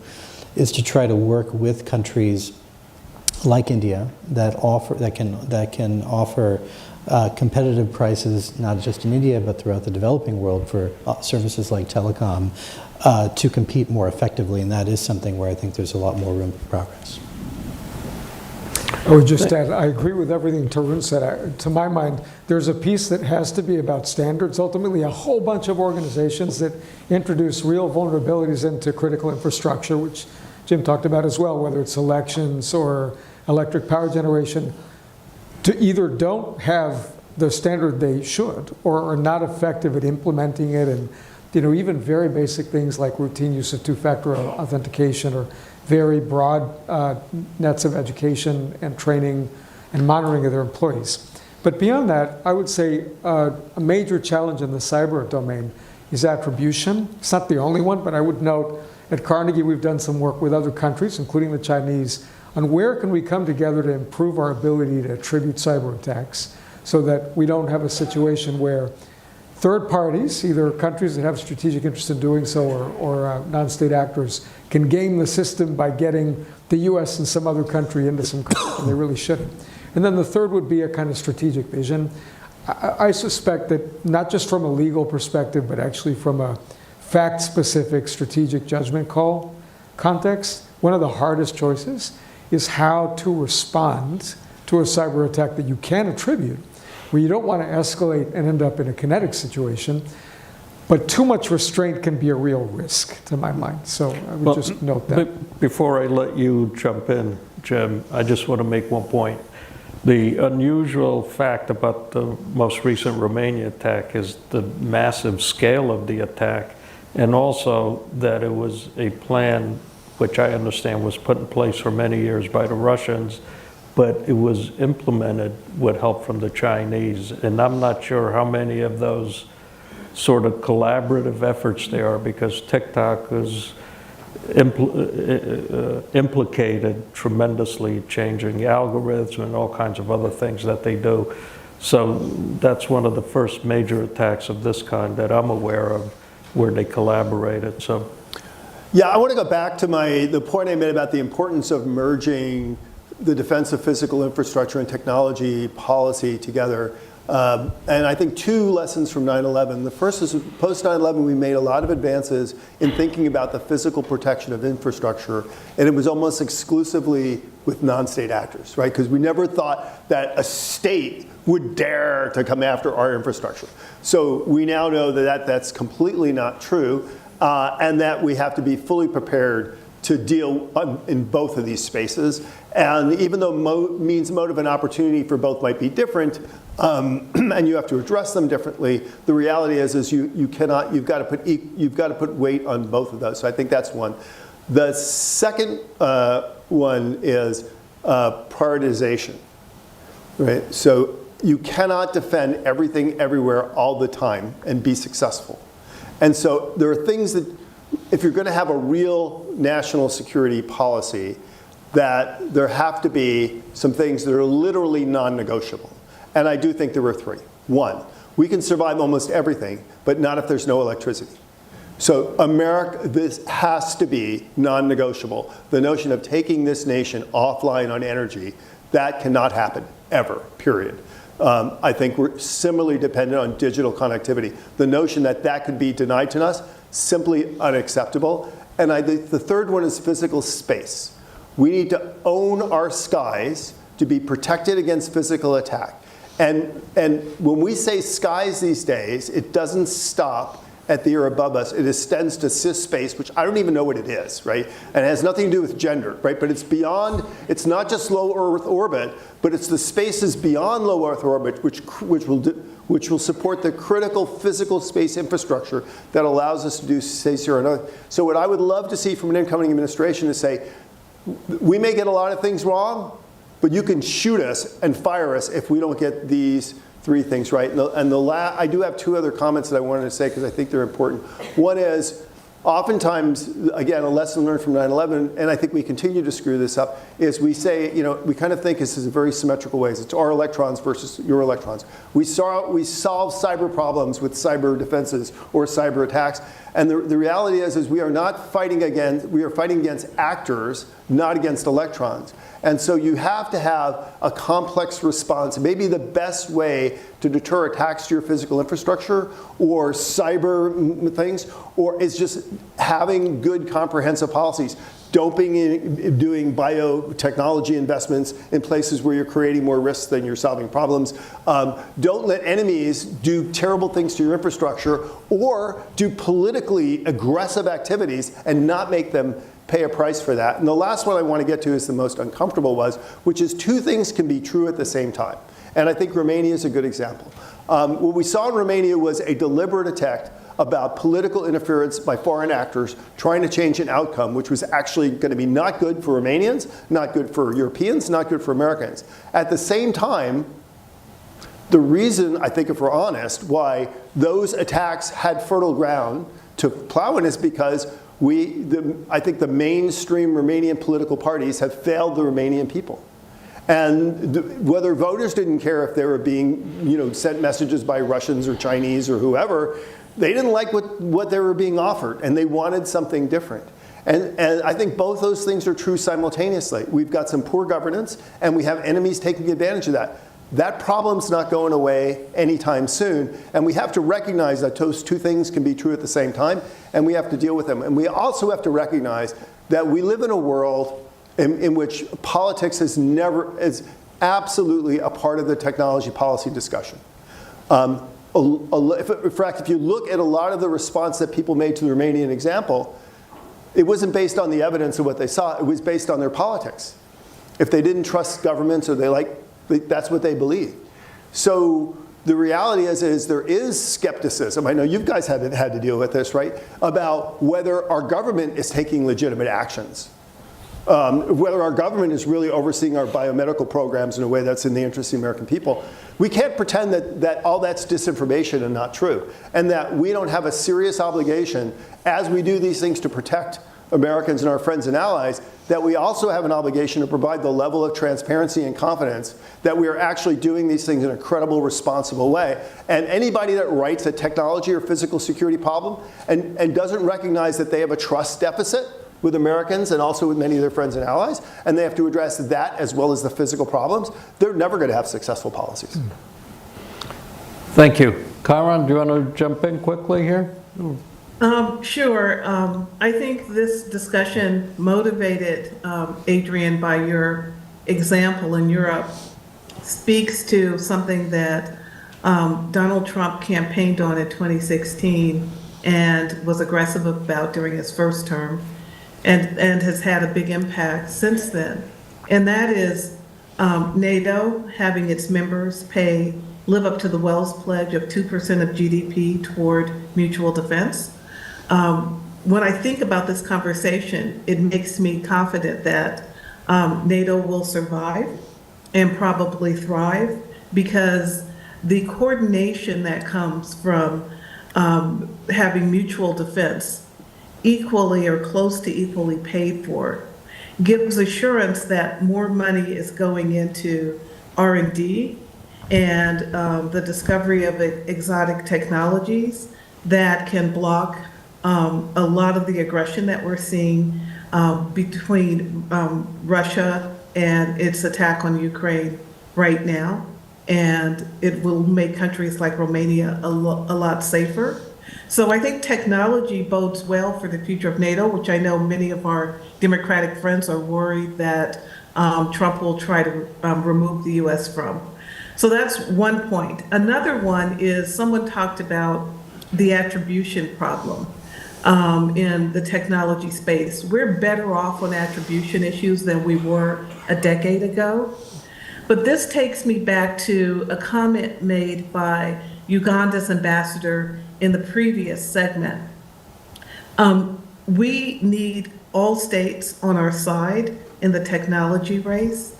is to try to work with countries like India that can offer competitive prices, not just in India, but throughout the developing world, for services like telecom to compete more effectively. And that is something where I think there's a lot more room for progress. I would just add, I agree with everything Tarun said. To my mind, there's a piece that has to be about standards. Ultimately, a whole bunch of organizations that introduce real vulnerabilities into critical infrastructure, which Jim talked about as well, whether it's elections or electric power generation, to either don't have the standard they should, or are not effective at implementing it, and even very basic things like routine use of two-factor authentication, or very broad nets of education and training and monitoring of their employees. But beyond that, I would say a major challenge in the cyber domain is attribution. It's not the only one, but I would note at Carnegie we've done some work with other countries, including the Chinese, on where can we come together to improve our ability to attribute cyber attacks, so that we don't have a situation where third parties, either countries that have strategic interest in doing so or non-state actors, can game the system by getting the US and some other country into some country, and they really shouldn't. And then the third would be a kind of strategic vision. I suspect that not just from a legal perspective, but actually from a fact-specific strategic judgment call context, one of the hardest choices is how to respond to a cyber attack that you can attribute, where you don't want to escalate and end up in a kinetic situation, but too much restraint can be a real risk, to my mind. So I would just note that. Before I let you jump in, Jim, I just want to make one point. The unusual fact about the most recent Romania attack is the massive scale of the attack, and also that it was a plan which I understand was put in place for many years by the Russians, but it was implemented with help from the Chinese. And I'm not sure how many of those sort of collaborative efforts there are, because TikTok is implicated tremendously, changing the algorithm and all kinds of other things that they do. So that's one of the first major attacks of this kind that I'm aware of, where they collaborated. So, yeah, I want to go back to the point I made about the importance of merging the defense of physical infrastructure and technology policy together. And I think two lessons from 9/11. The first is post 9/11, we made a lot of advances in thinking about the physical protection of infrastructure, and it was almost exclusively with non-state actors, right? Because we never thought that a state would dare to come after our infrastructure. So we now know that that's completely not true, and that we have to be fully prepared to deal in both of these spaces. And even though means, motive, and opportunity for both might be different, and you have to address them differently, the reality is you've got to put weight on both of those. So I think that's one. The second one is prioritization, right? So you cannot defend everything everywhere all the time and be successful. And so there are things that, if you're going to have a real national security policy, that there have to be some things that are literally non-negotiable. And I do think there were three. One, we can survive almost everything, but not if there's no electricity. So America, this has to be non-negotiable. The notion of taking this nation offline on energy, that cannot happen, ever, period. I think we're similarly dependent on digital connectivity. The notion that that could be denied to us, simply unacceptable. And I think the third one is physical space. We need to own our skies to be protected against physical attack. And when we say skies these days, it doesn't stop at the air above us. It extends to cis space, which I don't even know what it is, right? And it has nothing to do with gender, right? But it's beyond, it's not just low Earth orbit, but it's the spaces beyond low Earth orbit which will support the critical physical space infrastructure that allows us to do space here on Earth. So what I would love to see from an incoming administration is say, we may get a lot of things wrong, but you can shoot us and fire us if we don't get these three things right. I do have two other comments that I wanted to say because I think they're important. One is, oftentimes, again, a lesson learned from 9/11, and I think we continue to screw this up, is we say, we kind of think this is in very symmetrical ways. It's our electrons versus your electrons. We solve cyber problems with cyber defenses or cyber attacks, and the reality is we are fighting against actors, not against electrons. And so you have to have a complex response. Maybe the best way to deter attacks to your physical infrastructure or cyber things, or is just having good comprehensive policies. Doing biotechnology investments in places where you're creating more risks than you're solving problems. Don't let enemies do terrible things to your infrastructure or do politically aggressive activities and not make them pay a price for that. And the last one I want to get to is the most uncomfortable which is two things can be true at the same time. And I think Romania is a good example. What we saw in Romania was a deliberate attack about political interference by foreign actors trying to change an outcome which was actually going to be not good for Romanians, not good for Europeans, not good for Americans. At the same time, the reason, I think if we're honest, why those attacks had fertile ground to plow in is because I think the mainstream Romanian political parties have failed the Romanian people. And whether voters didn't care if they were being sent messages by Russians or Chinese or whoever, they didn't like what they were being offered, and they wanted something different. And I think both those things are true simultaneously. We've got some poor governance, and we have enemies taking advantage of that. That problem's not going away anytime soon, and we have to recognize that those two things can be true at the same time, and we have to deal with them. And we also have to recognize that we live in a world in which politics is absolutely a part of the technology policy discussion. In fact, if you look at a lot of the response that people made to the Romanian example, it wasn't based on the evidence of what they saw, it was based on their politics. If they didn't trust governments or that's what they believe. So the reality is there is skepticism. I know you guys had to deal with this, right? About whether our government is taking legitimate actions. Whether our government is really overseeing our biomedical programs in a way that's in the interest of the American people. We can't pretend that all that's disinformation and not true, and that we don't have a serious obligation as we do these things to protect Americans and our friends and allies, that we also have an obligation to provide the level of transparency and confidence that we are actually doing these things in a credible, responsible way. And anybody that writes a technology or physical security problem and doesn't recognize that they have a trust deficit with Americans and also with many of their friends and allies, and they have to address that as well as the physical problems, they're never going to have successful policies. Thank you. Karen, do you want to jump in quickly here? Sure. I think this discussion motivated, Adrian, by your example in Europe, speaks to something that Donald Trump campaigned on in 2016 and was aggressive about during his first term, and has had a big impact since then. And that is NATO having its members live up to the Wells Pledge of 2% of GDP toward mutual defense. When I think about this conversation, it makes me confident that NATO will survive and probably thrive, because the coordination that comes from having mutual defense equally or close to equally paid for gives assurance that more money is going into R&D and the discovery of exotic technologies that can block a lot of the aggression that we're seeing between Russia and its attack on Ukraine right now. And it will make countries like Romania a lot safer. So I think technology bodes well for the future of NATO, which I know many of our Democratic friends are worried that Trump will try to remove the US from. So that's one point. Another one is someone talked about the attribution problem in the technology space. We're better off on attribution issues than we were a decade ago. But this takes me back to a comment made by Uganda's ambassador in the previous segment. We need all states on our side in the technology race.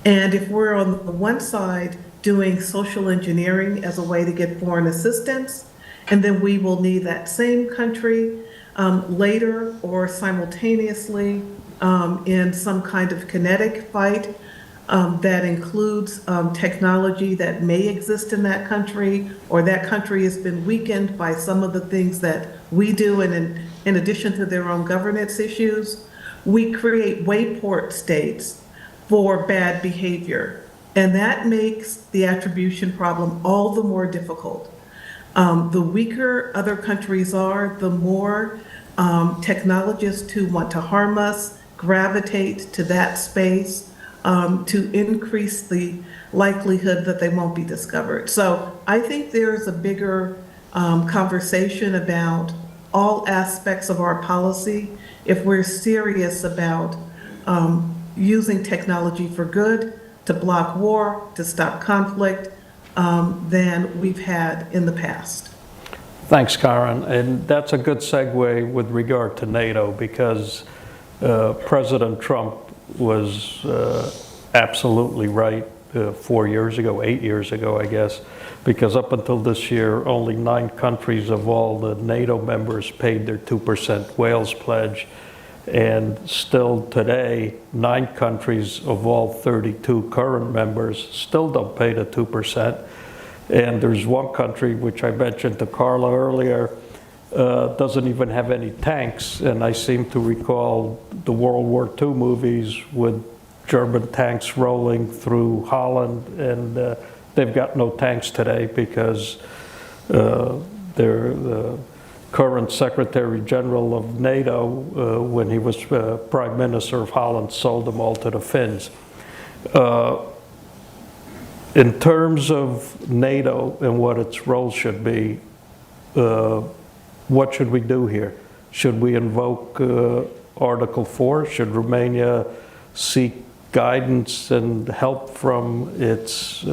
And if we're on the one side doing social engineering as a way to get foreign assistance, and then we will need that same country later or simultaneously in some kind of kinetic fight that includes technology that may exist in that country, or that country has been weakened by some of the things that we do, and in addition to their own governance issues, we create wayport states for bad behavior. And that makes the attribution problem all the more difficult. The weaker other countries are, the more technologists who want to harm us gravitate to that space to increase the likelihood that they won't be discovered. So I think there's a bigger conversation about all aspects of our policy. If we're serious about using technology for good, to block war, to stop conflict, than we've had in the past. Thanks, Karen. And that's a good segue with regard to NATO, because President Trump was absolutely right 4 years ago, 8 years ago, I guess, because up until this year, only 9 countries of all the NATO members paid their 2% Wales pledge. And still today, 9 countries of all 32 current members still don't pay the 2%. And there's one country, which I mentioned to Carla earlier, doesn't even have any tanks. And I seem to recall the World War II movies with German tanks rolling through Holland, and they've got no tanks today because the current Secretary General of NATO, when he was Prime Minister of Holland, sold them all to the Finns. In terms of NATO and what its role should be, what should we do here? Should we invoke Article 4? Should Romania seek guidance and help from its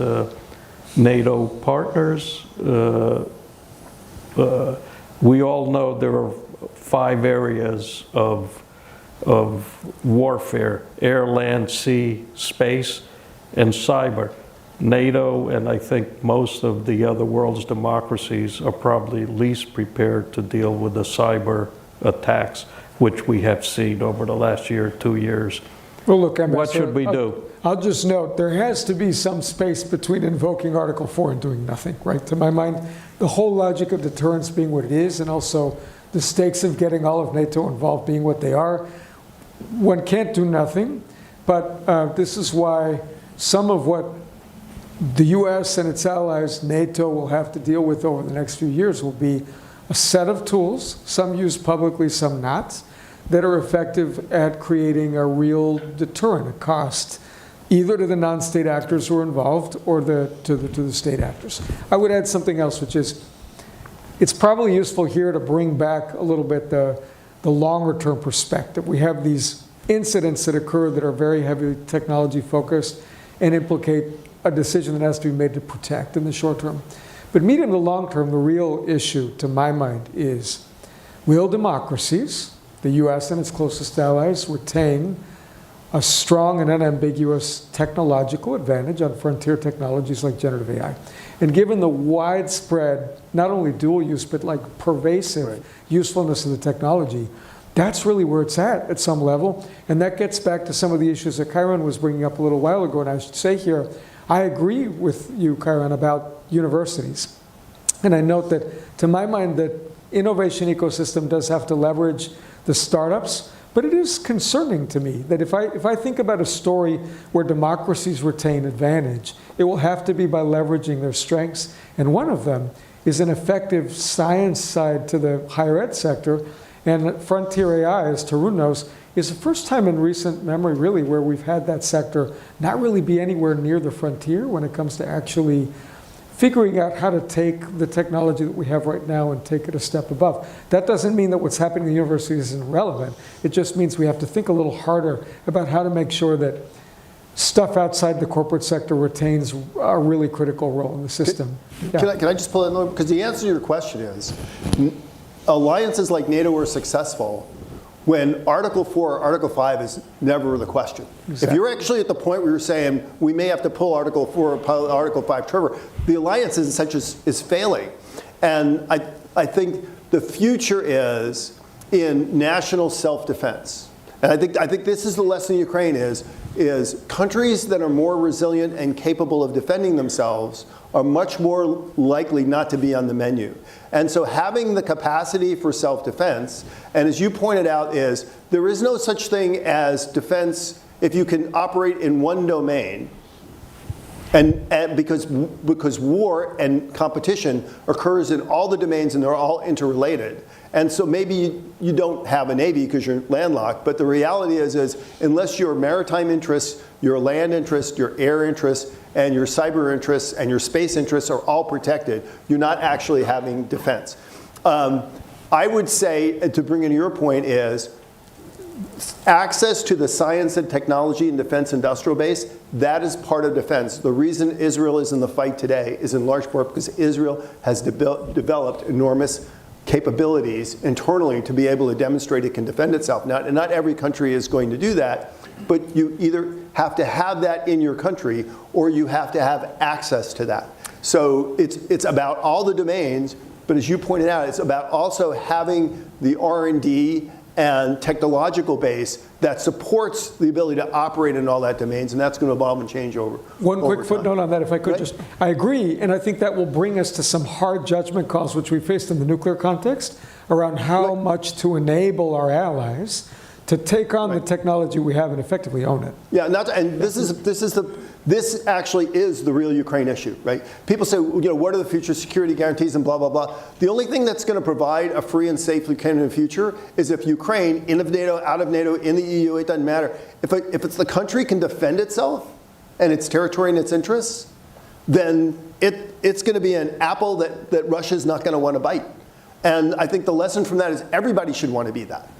NATO partners? We all know there are 5 areas of warfare: air, land, sea, space, and cyber. NATO, and I think most of the other world's democracies, are probably least prepared to deal with the cyber attacks, which we have seen over the last year, 2 years. Well, look, what should we do? I'll just note, there has to be some space between invoking Article 4 and doing nothing, right? To my mind, the whole logic of deterrence being what it is, and also the stakes of getting all of NATO involved being what they are, one can't do nothing. But this is why some of what the U.S. and its allies, NATO, will have to deal with over the next few years will be a set of tools, some used publicly, some not, that are effective at creating a real deterrent, a cost, either to the non-state actors who are involved or to the state actors. I would add something else, which is it's probably useful here to bring back a little bit the longer-term perspective. We have these incidents that occur that are very heavily technology-focused and implicate a decision that has to be made to protect in the short term. But medium to long term, the real issue, to my mind, is will democracies, the U.S. and its closest allies, retain a strong and unambiguous technological advantage on frontier technologies like generative AI? And given the widespread, not only dual use, but like pervasive usefulness of the technology, that's really where it's at some level. And that gets back to some of the issues that Kyron was bringing up a little while ago. And I should say here, I agree with you, Kyron, about universities. And I note that, to my mind, that innovation ecosystem does have to leverage the startups. But it is concerning to me that if I think about a story where democracies retain advantage, it will have to be by leveraging their strengths. And one of them is an effective science side to the higher ed sector. And frontier AI, as Tarun knows, is the first time in recent memory, really, where we've had that sector not really be anywhere near the frontier when it comes to actually figuring out how to take the technology that we have right now and take it a step above. That doesn't mean that what's happening in the university isn't relevant. It just means we have to think a little harder about how to make sure that stuff outside the corporate sector retains a really critical role in the system. Can I just pull it in? Because the answer to your question is, alliances like NATO are successful when Article 4 or Article 5 is never the question. Exactly. If you're actually at the point where you're saying, we may have to pull Article 4 or Article 5 trigger, the alliance is failing. And I think the future is in national self-defense. And I think this is the lesson in Ukraine is countries that are more resilient and capable of defending themselves are much more likely not to be on the menu. And so having the capacity for self-defense, and as you pointed out, is there is no such thing as defense if you can operate in one domain, and because war and competition occurs in all the domains and they're all interrelated. And so maybe you don't have a navy because you're landlocked, but the reality is unless your maritime interests, your land interests, your air interests, and your cyber interests and your space interests are all protected, you're not actually having defense. I would say, to bring in your point, is access to the science and technology and defense industrial base, that is part of defense. The reason Israel is in the fight today is in large part because Israel has developed enormous capabilities internally to be able to demonstrate it can defend itself. And not every country is going to do that, but you either have to have that in your country or you have to have access to that. So it's about all the domains, but as you pointed out, it's about also having the R&D and technological base that supports the ability to operate in all that domains, and that's going to evolve and change over One quick time. footnote on that, if I could I agree, and I think that will bring us to some hard judgment calls, which we faced in the nuclear context, around how much to enable our allies to take on the technology we have and effectively own it. Yeah, this actually is the real Ukraine issue, right? People say, what are the future security guarantees and blah, blah, blah. The only thing that's going to provide a free and safe Ukraine in the future is if Ukraine, in NATO, out of NATO, in the EU, it doesn't matter. If it's the country can defend itself and its territory and its interests, then it's going to be an apple that Russia's not going to want to bite. And I think the lesson from that is everybody should want to be that.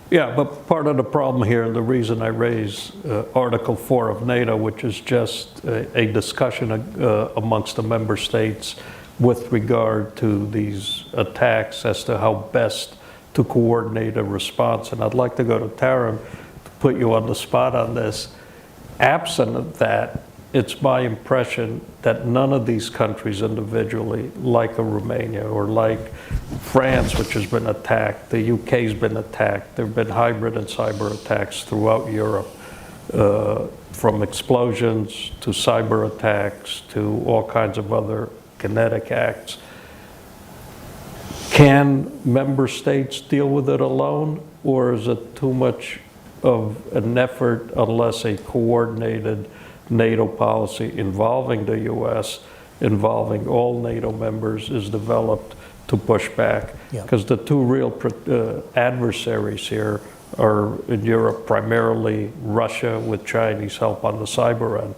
Yeah, but part of the problem here, and the reason I raise Article 4 of NATO, which is just a discussion amongst the member states with regard to these attacks as to how best to coordinate a response. And I'd like to go to Taryn to put you on the spot on this. Absent of that, it's my impression that none of these countries individually, like a Romania or like France, which has been attacked, the UK's been attacked, there have been hybrid and cyber attacks throughout Europe, from explosions to cyber attacks to all kinds of other kinetic acts. Can member states deal with it alone, or is it too much of an effort unless a coordinated NATO policy involving the U.S., involving all NATO members, is developed to push back. Because the two real adversaries here are in Europe, primarily Russia with Chinese help on the cyber end.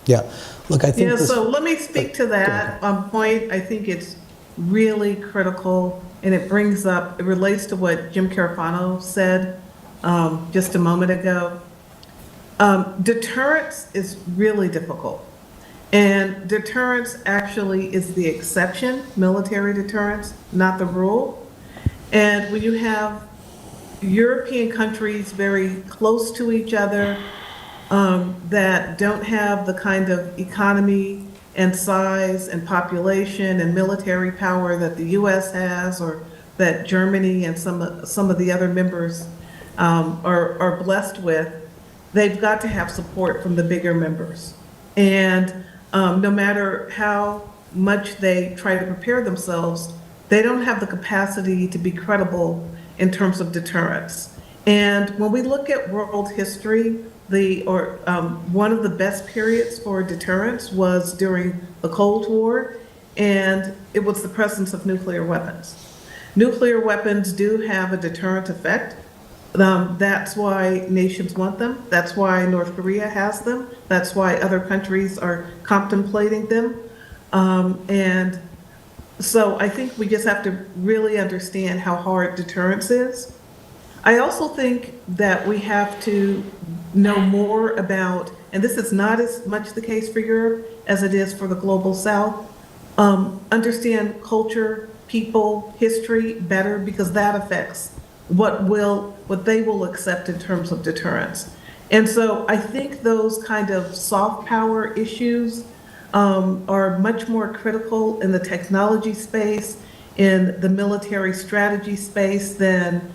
Yeah, look, I think. Yeah, so let me speak to that point. I think it's really critical, and it relates to what Jim Carafano said just a moment ago. Deterrence is really difficult. And deterrence actually is the exception, military deterrence, not the rule. And when you have European countries very close to each other that don't have the kind of economy and size and population and military power that the U.S. has, or that Germany and some of the other members are blessed with, they've got to have support from the bigger members. And no matter how much they try to prepare themselves, they don't have the capacity to be credible in terms of deterrence. And when we look at world history, one of the best periods for deterrence was during the Cold War, and it was the presence of nuclear weapons. Nuclear weapons do have a deterrent effect. That's why nations want them. That's why North Korea has them. That's why other countries are contemplating them. And so I think we just have to really understand how hard deterrence is. I also think that we have to know more about, and this is not as much the case for Europe as it is for the global South, understand culture, people, history better, because that affects what they will accept in terms of deterrence. And so I think those kind of soft power issues are much more critical in the technology space, in the military strategy space, than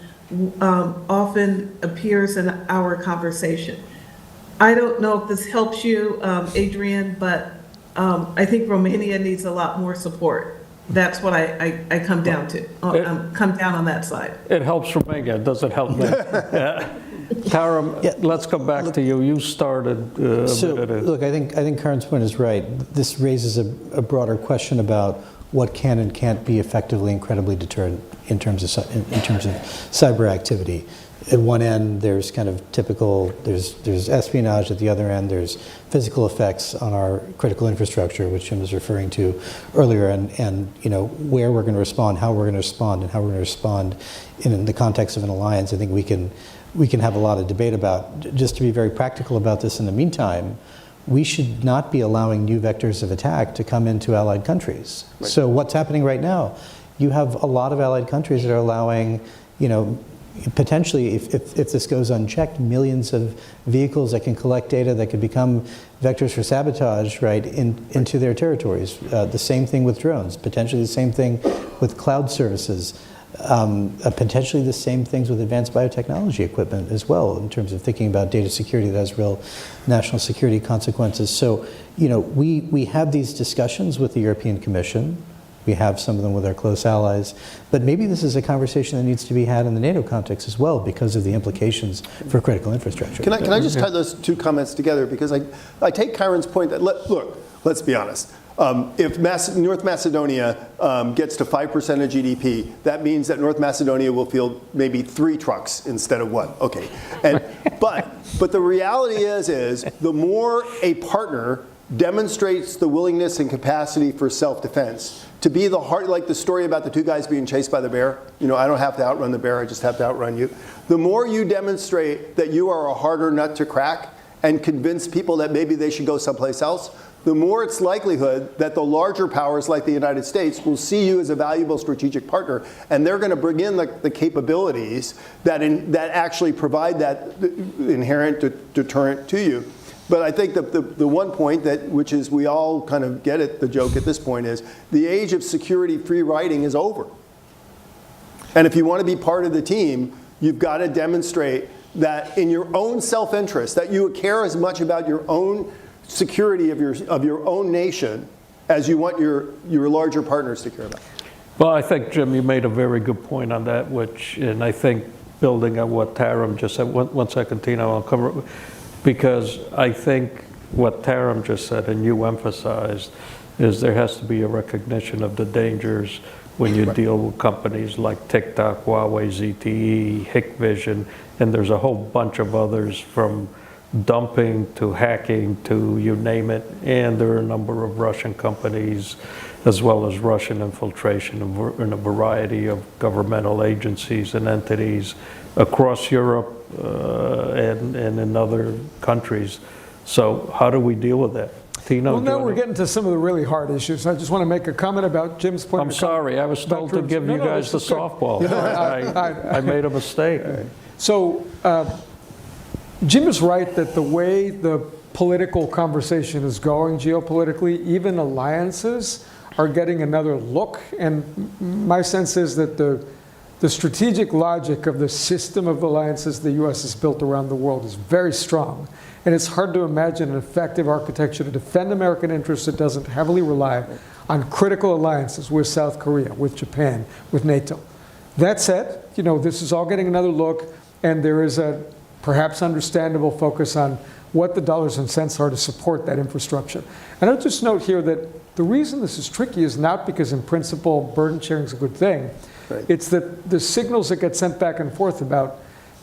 often appears in our conversation. I don't know if this helps you, Adrian, but I think Romania needs a lot more support. That's what I come down to. Come down on that side. It helps Romania. It doesn't help me. Tara, let's come back to you. You started Look, I think Karen's point is right. This raises a broader question about what can and can't be effectively and credibly deterrent in terms of cyber activity. At one end, there's kind of typical, there's espionage. At the other end, there's physical effects on our critical infrastructure, which Jim was referring to earlier, and where we're going to respond, how we're going to respond, and how we're going to respond in the context of an alliance. I think we can have a lot of debate about. Just to be very practical about this in the meantime, we should not be allowing new vectors of attack to come into allied countries. Right. So what's happening right now, you have a lot of allied countries that are allowing, potentially, if this goes unchecked, millions of vehicles that can collect data that could become vectors for sabotage, right, into their territories. The same thing with drones, potentially the same thing with cloud services, potentially the same things with advanced biotechnology equipment as well, in terms of thinking about data security that has real national security consequences. So, we have these discussions with the European Commission. We have some of them with our close allies. But maybe this is a conversation that needs to be had in the NATO context as well, because of the implications for critical infrastructure. Can I just tie those two comments together? Because I take Kyron's point that, look, let's be honest. If North Macedonia gets to 5% of GDP, that means that North Macedonia will field maybe 3 trucks instead of 1. Okay. But the reality is the more a partner demonstrates the willingness and capacity for self-defense, to be the heart, like the story about the 2 guys being chased by the bear. I don't have to outrun the bear, I just have to outrun you. The more you demonstrate that you are a harder nut to crack and convince people that maybe they should go someplace else, the more it's likelihood that the larger powers like the United States will see you as a valuable strategic partner, and they're going to bring in the capabilities that actually provide that inherent deterrent to you. But I think the one point which is we all kind of get it, the joke at this point is, the age of security free riding is over. And if you want to be part of the team, you've got to demonstrate that in your own self-interest, that you care as much about your own security of your own nation as you want your larger partners to care about. Well, I think, Jim, you made a very good point on that, and I think building on what Taram just said, one second, Tina, I'll cover, because I think what Taram just said and you emphasized is there has to be a recognition of the dangers when you deal with companies like TikTok, Huawei, ZTE, Hikvision, and there's a whole bunch of others from dumping to hacking to you name it. And there are a number of Russian companies as well as Russian infiltration in a variety of governmental agencies and entities across Europe and in other countries. So how do we deal with that? Tino, well, now we're getting to some of the really hard issues. I just want to make a comment about Jim's point. I'm sorry, I was told to give you guys the softball. You know, I made a mistake. So Jim is right that the way the political conversation is going geopolitically, even alliances are getting another look. And my sense is that the strategic logic of the system of alliances the U.S. has built around the world is very strong. And it's hard to imagine an effective architecture to defend American interests that doesn't heavily rely on critical alliances with South Korea, with Japan, with NATO. That said, you know, this is all getting another look, and there is a perhaps understandable focus on what the dollars and cents are to support that infrastructure. And I'll just note here that the reason this is tricky is not because in principle burden sharing is a good thing. Right. It's that the signals that get sent back and forth about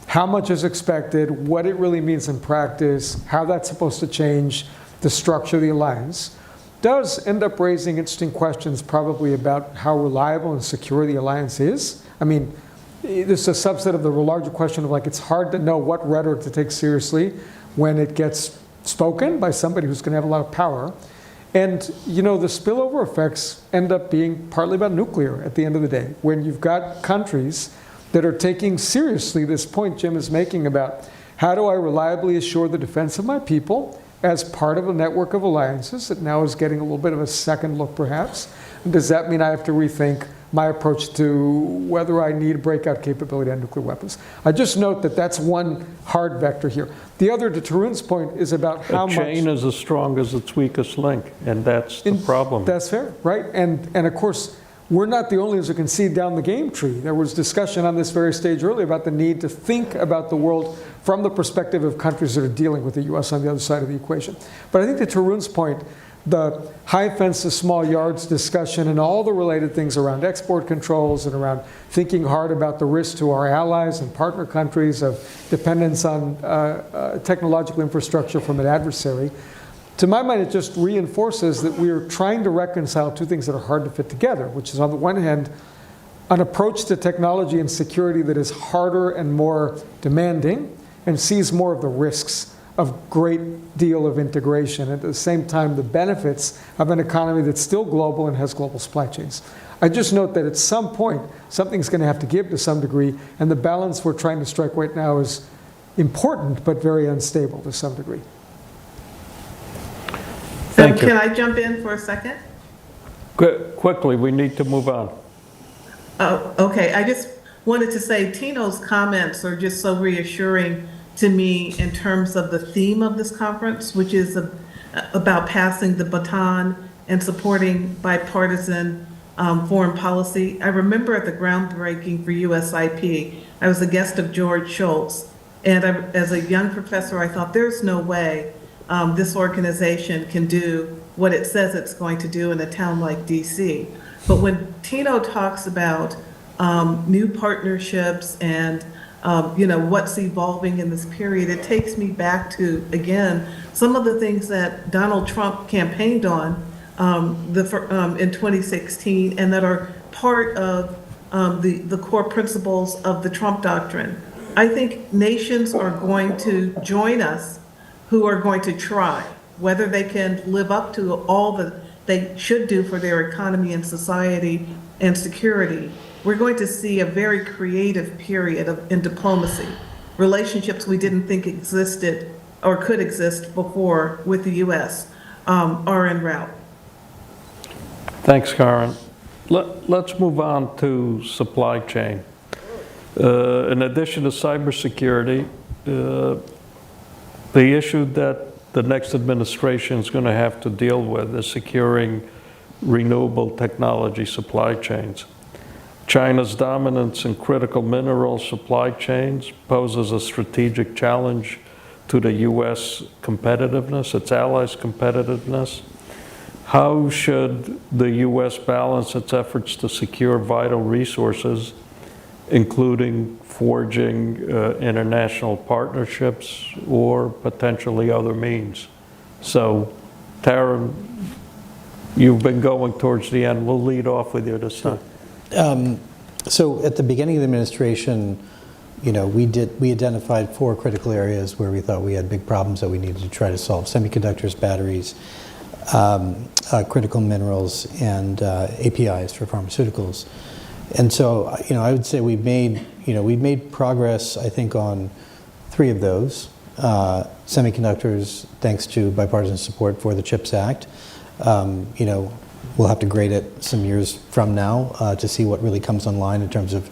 how much is expected, what it really means in practice, how that's supposed to change the structure of the alliance, does end up raising interesting questions probably about how reliable and secure the alliance is. I mean, this is a subset of the larger question of like, it's hard to know what rhetoric to take seriously when it gets spoken by somebody who's going to have a lot of power. And, you know, the spillover effects end up being partly about nuclear at the end of the day, when you've got countries that are taking seriously this point Jim is making about how do I reliably assure the defense of my people as part of a network of alliances that now is getting a little bit of a second look perhaps. And does that mean I have to rethink my approach to whether I need breakout capability on nuclear weapons? I just note that that's one hard vector here. The other, to Tarun's point, is about how much... A chain is as strong as its weakest link, and that's the problem. That's fair, right? And of course, we're not the only ones who can see down the game tree. There was discussion on this very stage earlier about the need to think about the world from the perspective of countries that are dealing with the U.S. on the other side of the equation. But I think to Tarun's point, the high fence to small yards discussion and all the related things around export controls and around thinking hard about the risk to our allies and partner countries of dependence on technological infrastructure from an adversary, to my mind, it just reinforces that we are trying to reconcile two things that are hard to fit together, which is on the one hand, an approach to technology and security that is harder and more demanding and sees more of the risks of great deal of integration, at the same time the benefits of an economy that's still global and has global supply chains. I just note that at some point, something's going to have to give to some degree, and the balance we're trying to strike right now is important but very unstable to some degree. Thank you. Can I jump in for a second? Quickly, we need to move on. Okay, I just wanted to say Tino's comments are just so reassuring to me in terms of the theme of this conference, which is about passing the baton and supporting bipartisan foreign policy. I remember at the groundbreaking for USIP, I was a guest of George Shultz, and as a young professor, I thought there's no way this organization can do what it says it's going to do in a town like DC. But when Tino talks about new partnerships and you know, what's evolving in this period, it takes me back to, again, some of the things that Donald Trump campaigned on in 2016 and that are part of the core principles of the Trump doctrine. I think nations are going to join us who are going to try, whether they can live up to all that they should do for their economy and society and security. We're going to see a very creative period in diplomacy. Relationships we didn't think existed or could exist before with the U.S. Are en route. Thanks, Karen. Let's move on to supply chain. In addition to cybersecurity, the issue that the next administration is going to have to deal with is securing renewable technology supply chains. China's dominance in critical mineral supply chains poses a strategic challenge to the U.S. competitiveness, its allies' competitiveness? How should the U.S. balance its efforts to secure vital resources, including forging international partnerships or potentially other means? So, Tara, you've been going towards the end. We'll lead off with you this time. So at the beginning of the administration, you know, we identified 4 critical areas where we thought we had big problems that we needed to try to solve: semiconductors, batteries, critical minerals, and APIs for pharmaceuticals. And so, you know, I would say we've made progress, I think, on 3 of those. Semiconductors, thanks to bipartisan support for the CHIPS Act. You know, we'll have to grade it some years from now to see what really comes online in terms of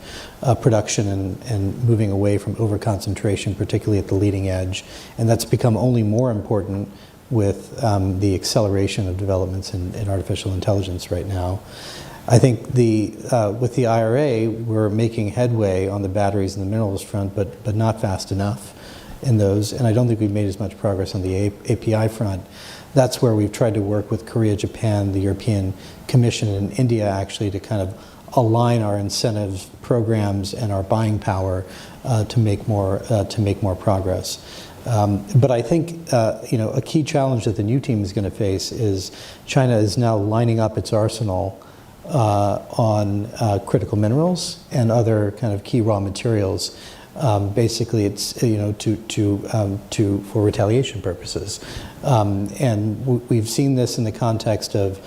production and moving away from over-concentration, particularly at the leading edge. And that's become only more important with the acceleration of developments in artificial intelligence right now. I think with the IRA, we're making headway on the batteries and the minerals front, but not fast enough in those. And I don't think we've made as much progress on the API front. That's where we've tried to work with Korea, Japan, the European Commission, and India actually to kind of align our incentives, programs, and our buying power to make more progress. But I think you know, a key challenge that the new team is going to face is China is now lining up its arsenal on critical minerals and other kind of key raw materials. Basically, it's for retaliation purposes, and we've seen this in the context of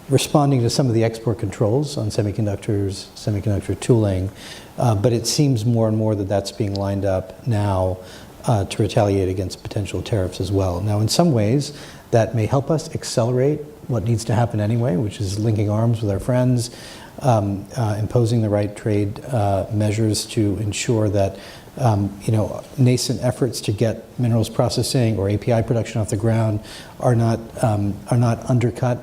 responding to some of the export controls on semiconductors, semiconductor tooling, but it seems more and more that that's being lined up now to retaliate against potential tariffs as well. Now, in some ways, that may help us accelerate what needs to happen anyway, which is linking arms with our friends, imposing the right trade measures to ensure that nascent efforts to get minerals processing or API production off the ground are not undercut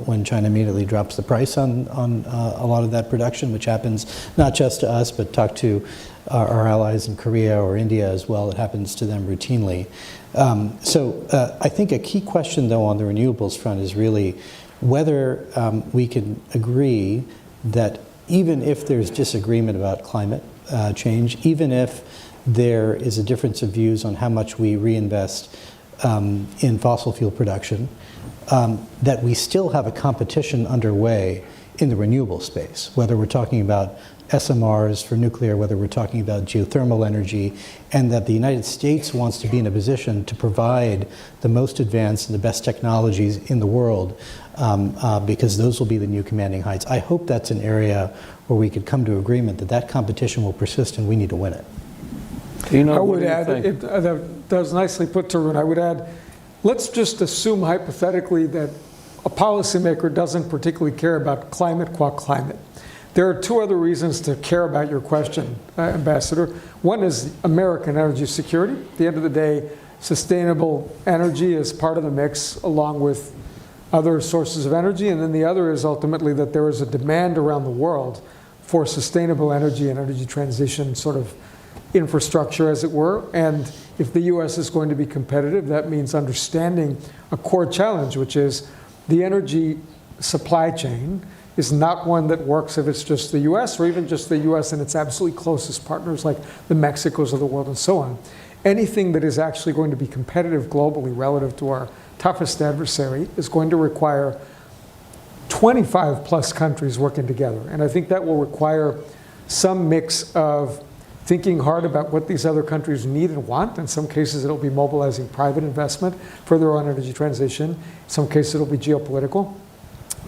when China immediately drops the price on a lot of that production, which happens not just to us, but talk to our allies in Korea or India as well. It happens to them routinely. So I think a key question, though, on the renewables front is really whether we can agree that even if there's disagreement about climate change, even if there is a difference of views on how much we reinvest in fossil fuel production, that we still have a competition underway in the renewable space, whether we're talking about SMRs for nuclear, whether we're talking about geothermal energy, and that the United States wants to be in a position to provide the most advanced and the best technologies in the world, because those will be the new commanding heights. I hope that's an area where we could come to agreement that that competition will persist and we need to win it. I would add, that was nicely put, Tarun. I would add, let's just assume hypothetically that a policymaker doesn't particularly care about climate qua climate. There are 2 other reasons to care about your question, Ambassador. One is American energy security. At the end of the day, sustainable energy is part of the mix along with other sources of energy. And then the other is ultimately that there is a demand around the world for sustainable energy and energy transition sort of infrastructure, as it were. And if the U.S. is going to be competitive, that means understanding a core challenge, which is the energy supply chain is not one that works if it's just the U.S. or even just the U.S. and its absolutely closest partners like the Mexicos of the world and so on. Anything that is actually going to be competitive globally relative to our toughest adversary is going to require 25 plus countries working together. And I think that will require some mix of thinking hard about what these other countries need and want. In some cases, it'll be mobilizing private investment for their own energy transition. In some cases, it'll be geopolitical.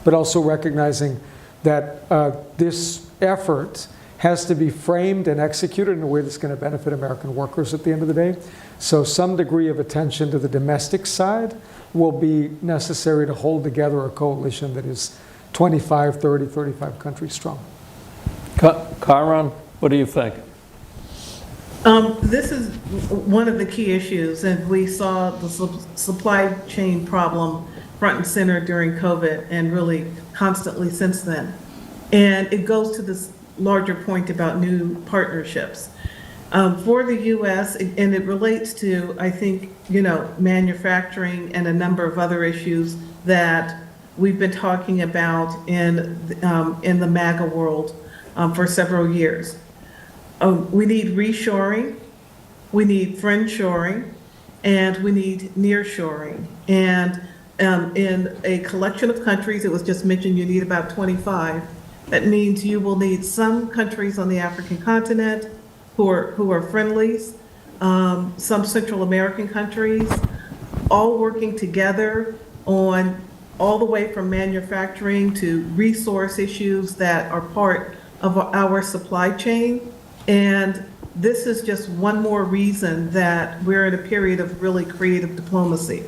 But also recognizing that this effort has to be framed and executed in a way that's going to benefit American workers at the end of the day. So some degree of attention to the domestic side will be necessary to hold together a coalition that is 25, 30, 35 countries strong. Karen, what do you think? This is one of the key issues, and we saw the supply chain problem front and center during COVID and really constantly since then. And it goes to this larger point about new partnerships. For the U.S., and it relates to, I think, manufacturing and a number of other issues that we've been talking about in the MAGA world for several years. We need reshoring, we need friendshoring, and we need nearshoring. And in a collection of countries, it was just mentioned you need about 25. That means you will need some countries on the African continent who are friendlies, some Central American countries, all working together on all the way from manufacturing to resource issues that are part of our supply chain. And this is just one more reason that we're in a period of really creative diplomacy.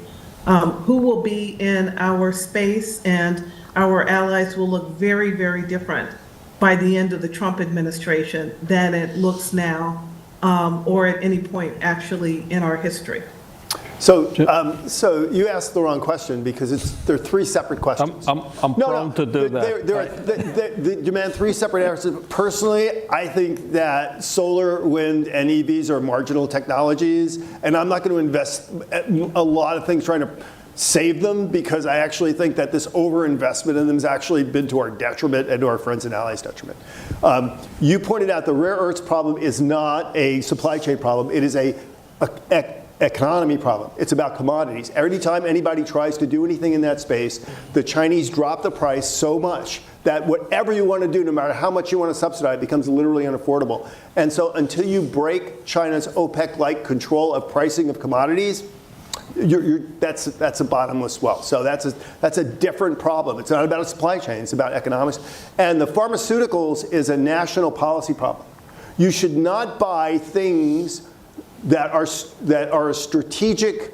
Who will be in our space, and our allies will look very, very different by the end of the Trump administration than it looks now, or at any point actually in our history. So, so you asked the wrong question because they're three separate questions. I'm prone to do that. They demand three separate answers. Personally, I think that solar, wind, and EVs are marginal technologies, and I'm not going to invest a lot of things trying to save them, because I actually think that this overinvestment in them has actually been to our detriment and to our friends and allies' detriment. You pointed out the rare earths problem is not a supply chain problem. It is a economy problem. It's about commodities. Every time anybody tries to do anything in that space, the Chinese drop the price so much that whatever you want to do, no matter how much you want to subsidize, it becomes literally unaffordable. And so until you break China's OPEC-like control of pricing of commodities, that's a bottomless well. So that's a different problem. It's not about a supply chain. It's about economics. And the pharmaceuticals is a national policy problem. You should not buy things that are strategically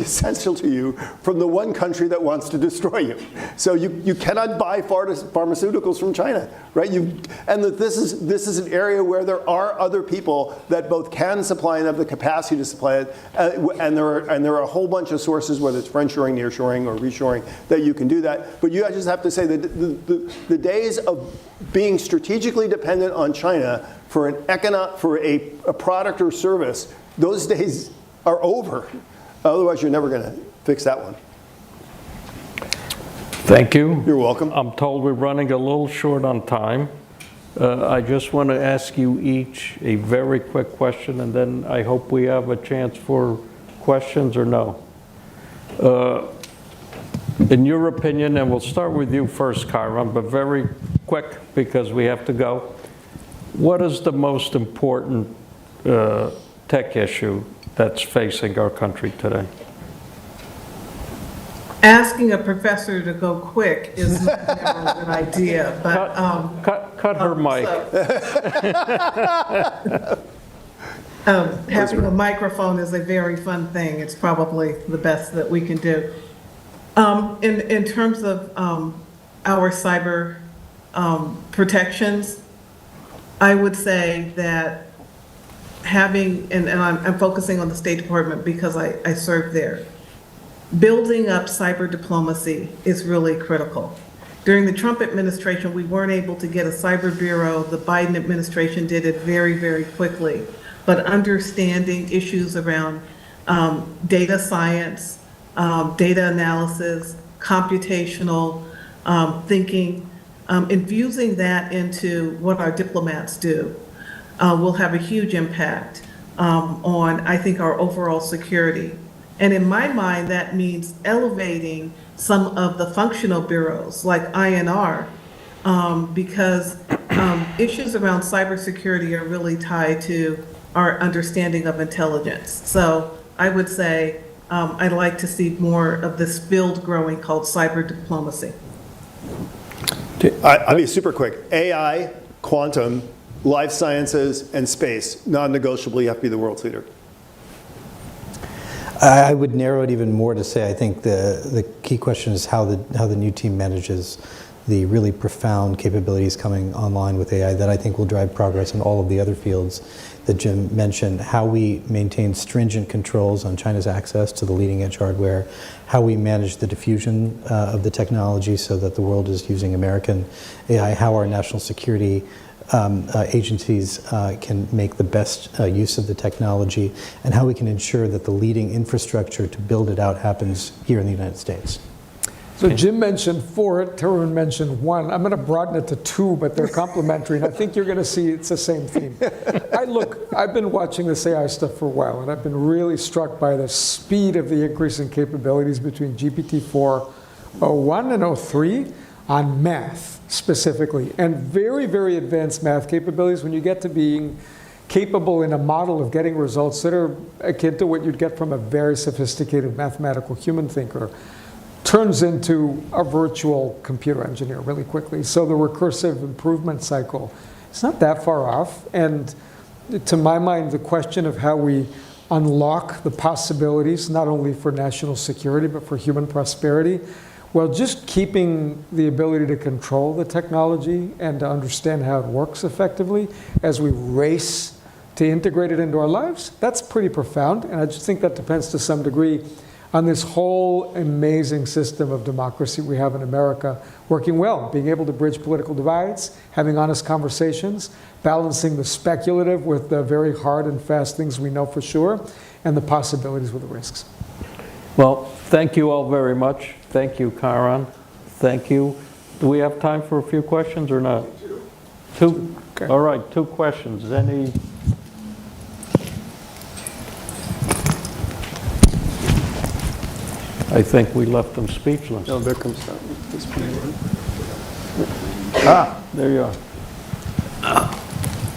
essential to you from the one country that wants to destroy you. So you cannot buy pharmaceuticals from China, right? And this is an area where there are other people that both can supply and have the capacity to supply it, and there are a whole bunch of sources, whether it's friendshoring, nearshoring, or reshoring, that you can do that. But you just have to say that the days of being strategically dependent on China for a product or service, those days are over. Otherwise, you're never going to fix that one. Thank you. You're welcome. I'm told we're running a little short on time. I just want to ask you each a very quick question, and then I hope we have a chance for questions or no. In your opinion, and we'll start with you first, Kyron, but very quick because we have to go. What is the most important tech issue that's facing our country today? Asking a professor to go quick is never a good idea, but cut her mic. Having a microphone is a very fun thing. It's probably the best that we can do. In terms of our cyber protections, I would say that having, and I'm focusing on the State Department because I serve there, building up cyber diplomacy is really critical. During the Trump administration, we weren't able to get a cyber bureau. The Biden administration did it very, very quickly. But understanding issues around data science, data analysis, computational thinking, infusing that into what our diplomats do will have a huge impact on, I think, our overall security. And in my mind, that means elevating some of the functional bureaus like INR, because issues around cybersecurity are really tied to our understanding of intelligence. So I would say I'd like to see more of this field growing called cyber diplomacy. I'll be super quick. AI, quantum, life sciences, and space, non-negotiably, you have to be the world's leader. I would narrow it even more to say I think the key question is how the new team manages the really profound capabilities coming online with AI that I think will drive progress in all of the other fields that Jim mentioned. How we maintain stringent controls on China's access to the leading edge hardware, how we manage the diffusion of the technology so that the world is using American AI, how our national security agencies can make the best use of the technology, and how we can ensure that the leading infrastructure to build it out happens here in the United States. So Jim mentioned 4, Tarun mentioned 1. I'm going to broaden it to 2, but they're complementary, and I think you're going to see it's the same theme. I've been watching this AI stuff for a while, and I've been really struck by the speed of the increase in capabilities between GPT-4 01 and 03 on math specifically, and very, very advanced math capabilities when you get to being capable in a model of getting results that are akin to what you'd get from a very sophisticated mathematical human thinker, turns into a virtual computer engineer really quickly. So the recursive improvement cycle, it's not that far off. And to my mind, the question of how we unlock the possibilities, not only for national security, but for human prosperity, well, just keeping the ability to control the technology and to understand how it works effectively as we race to integrate it into our lives, that's pretty profound. And I just think that depends to some degree on this whole amazing system of democracy we have in America working well, being able to bridge political divides, having honest conversations, balancing the speculative with the very hard and fast things we know for sure, and the possibilities with the risks. Well, thank you all very much. Thank you, Karan. Thank you. Do we have time for a few questions or not? 2? Okay. All right, 2 questions. Any? I think we left them speechless. No, there comes that. There you are.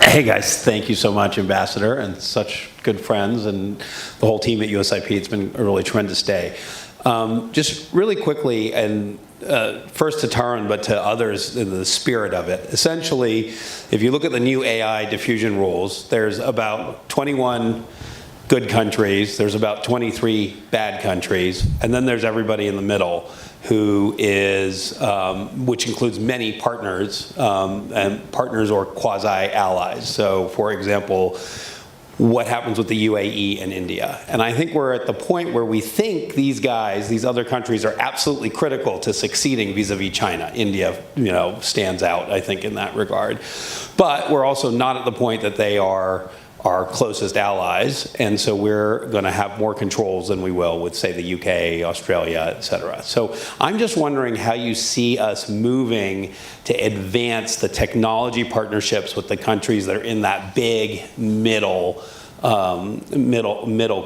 Hey guys, thank you so much, Ambassador, and such good friends, and the whole team at USIP. It's been a really tremendous day. Just really quickly, and first to Tarun, but to others in the spirit of it. Essentially, if you look at the new AI diffusion rules, there's about 21 good countries, there's about 23 bad countries, and then there's everybody in the middle who is, which includes many partners, and partners or quasi-allies. So for example, what happens with the UAE and India? And I think we're at the point where we think these guys, these other countries, are absolutely critical to succeeding vis-a-vis China. India, stands out, I think, in that regard. But we're also not at the point that they are our closest allies, and so we're going to have more controls than we will with, say, the UK, Australia, et cetera. So I'm just wondering how you see us moving to advance the technology partnerships with the countries that are in that big middle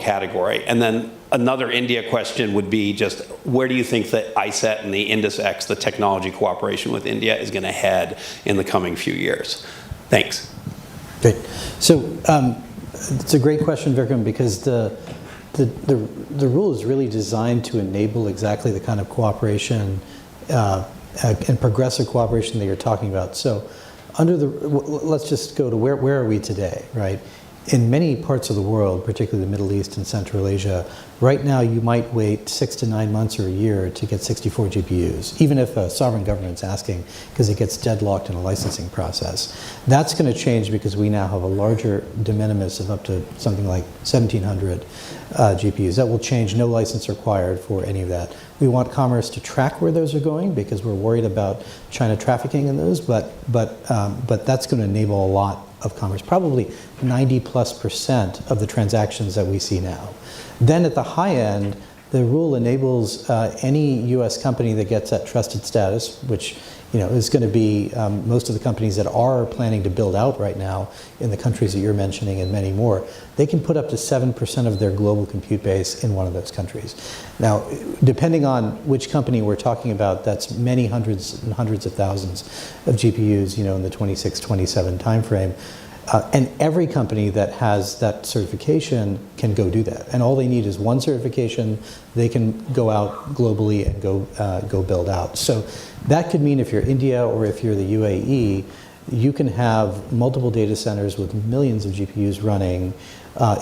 category. And then another India question would be just, where do you think that ISET and the IndusX, the technology cooperation with India, is going to head in the coming few years? Thanks. Great. So it's a great question, Vikram, because the rule is really designed to enable exactly the kind of cooperation and progressive cooperation that you're talking about. So let's just go to where are we today, right? In many parts of the world, particularly the Middle East and Central Asia, right now you might wait 6 to 9 months or a year to get 64 GPUs, even if a sovereign government's asking, because it gets deadlocked in a licensing process. That's going to change because we now have a larger de minimis of up to something like 1,700 GPUs. That will change, no license required for any of that. We want Commerce to track where those are going because we're worried about China trafficking in those, but that's going to enable a lot of commerce, probably 90+% of the transactions that we see now. Then at the high end, the rule enables any U.S. company that gets that trusted status, which is going to be most of the companies that are planning to build out right now in the countries that you're mentioning and many more, they can put up to 7% of their global compute base in one of those countries. Now, depending on which company we're talking about, that's many hundreds and hundreds of thousands of GPUs, in the 26, 27 timeframe. And every company that has that certification can go do that. And all they need is one certification. They can go out globally and go build out. So that could mean if you're India or if you're the UAE, you can have multiple data centers with millions of GPUs running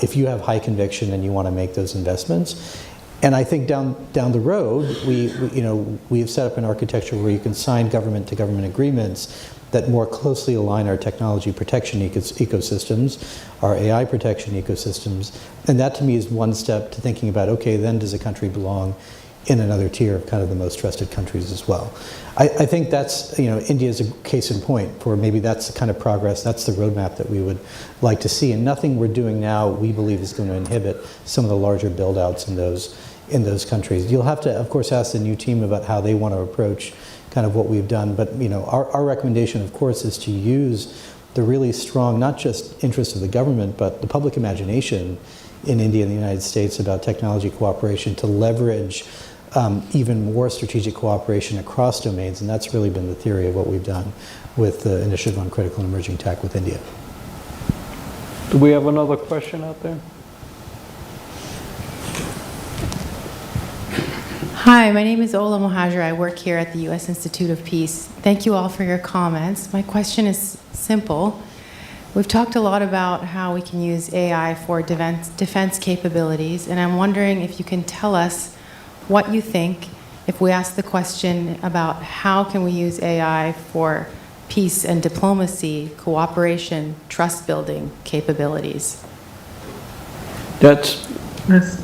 if you have high conviction and you want to make those investments. And I think down the road, we have set up an architecture where you can sign government-to-government agreements that more closely align our technology protection ecosystems, our AI protection ecosystems. And that to me is one step to thinking about, okay, then does a country belong in another tier of kind of the most trusted countries as well. I think that's, India is a case in point for maybe that's the kind of progress, that's the roadmap that we would like to see. And nothing we're doing now, we believe, is going to inhibit some of the larger build-outs in those countries. You'll have to, of course, ask the new team about how they want to approach kind of what we've done. But, our recommendation, of course, is to use the really strong, not just interests of the government, but the public imagination in India and the United States about technology cooperation to leverage even more strategic cooperation across domains, and that's really been the theory of what we've done with the Initiative on Critical and Emerging Tech with India. Do we have another question out there? Hi, my name is Ola Mohajir. I work here at the U.S. Institute of Peace. Thank you all for your comments. My question is simple. We've talked a lot about how we can use AI for defense capabilities, and I'm wondering if you can tell us what you think if we ask the question about how can we use AI for peace and diplomacy, cooperation, trust-building capabilities. That's,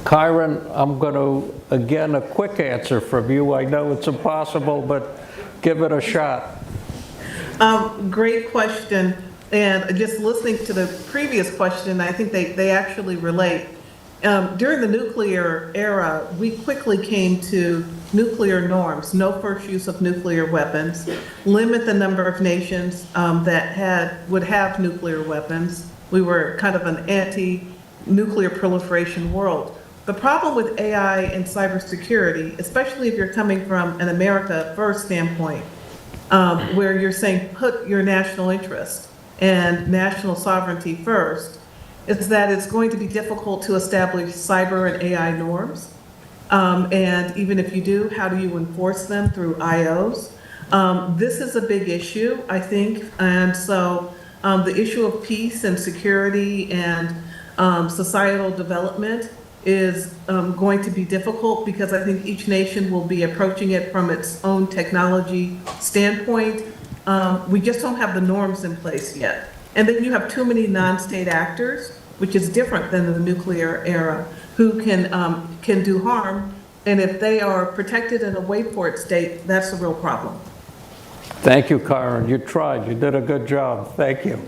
Kyron, I'm going to, again, a quick answer from you. I know it's impossible, but give it a shot. Great question. And just listening to the previous question, I think they actually relate. During the nuclear era, we quickly came to nuclear norms, no first use of nuclear weapons, limit the number of nations that would have nuclear weapons. We were kind of an anti-nuclear proliferation world. The problem with AI and cybersecurity, especially if you're coming from an America First standpoint, where you're saying put your national interest and national sovereignty first, is that it's going to be difficult to establish cyber and AI norms. And even if you do, how do you enforce them through IOs? This is a big issue, I think. And so the issue of peace and security and societal development is going to be difficult because I think each nation will be approaching it from its own technology standpoint. We just don't have the norms in place yet. And then you have too many non-state actors, which is different than the nuclear era, who can do harm. And if they are protected in a wayport state, that's a real problem. Thank you, Kyron. You tried. You did a good job. Thank you.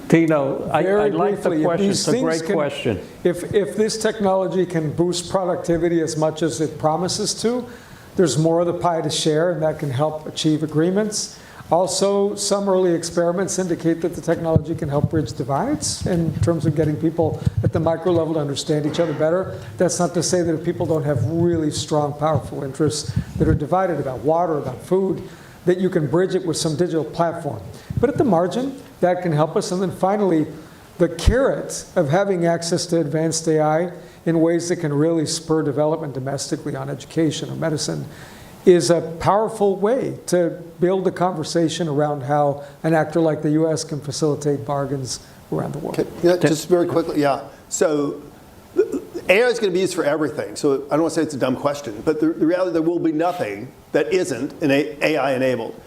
Tino, I like the question. It's a great question. If this technology can boost productivity as much as it promises to, there's more of the pie to share, and that can help achieve agreements. Also, some early experiments indicate that the technology can help bridge divides in terms of getting people at the micro level to understand each other better. That's not to say that if people don't have really strong, powerful interests that are divided about water, about food, that you can bridge it with some digital platform. But at the margin, that can help us. And then finally, the carrot of having access to advanced AI in ways that can really spur development domestically on education or medicine is a powerful way to build a conversation around how an actor like the U.S. can facilitate bargains around the world. Okay. Yeah, just very quickly, yeah. So AI is going to be used for everything. So I don't want to say it's a dumb question, but the reality, there will be nothing that isn't AI enabled.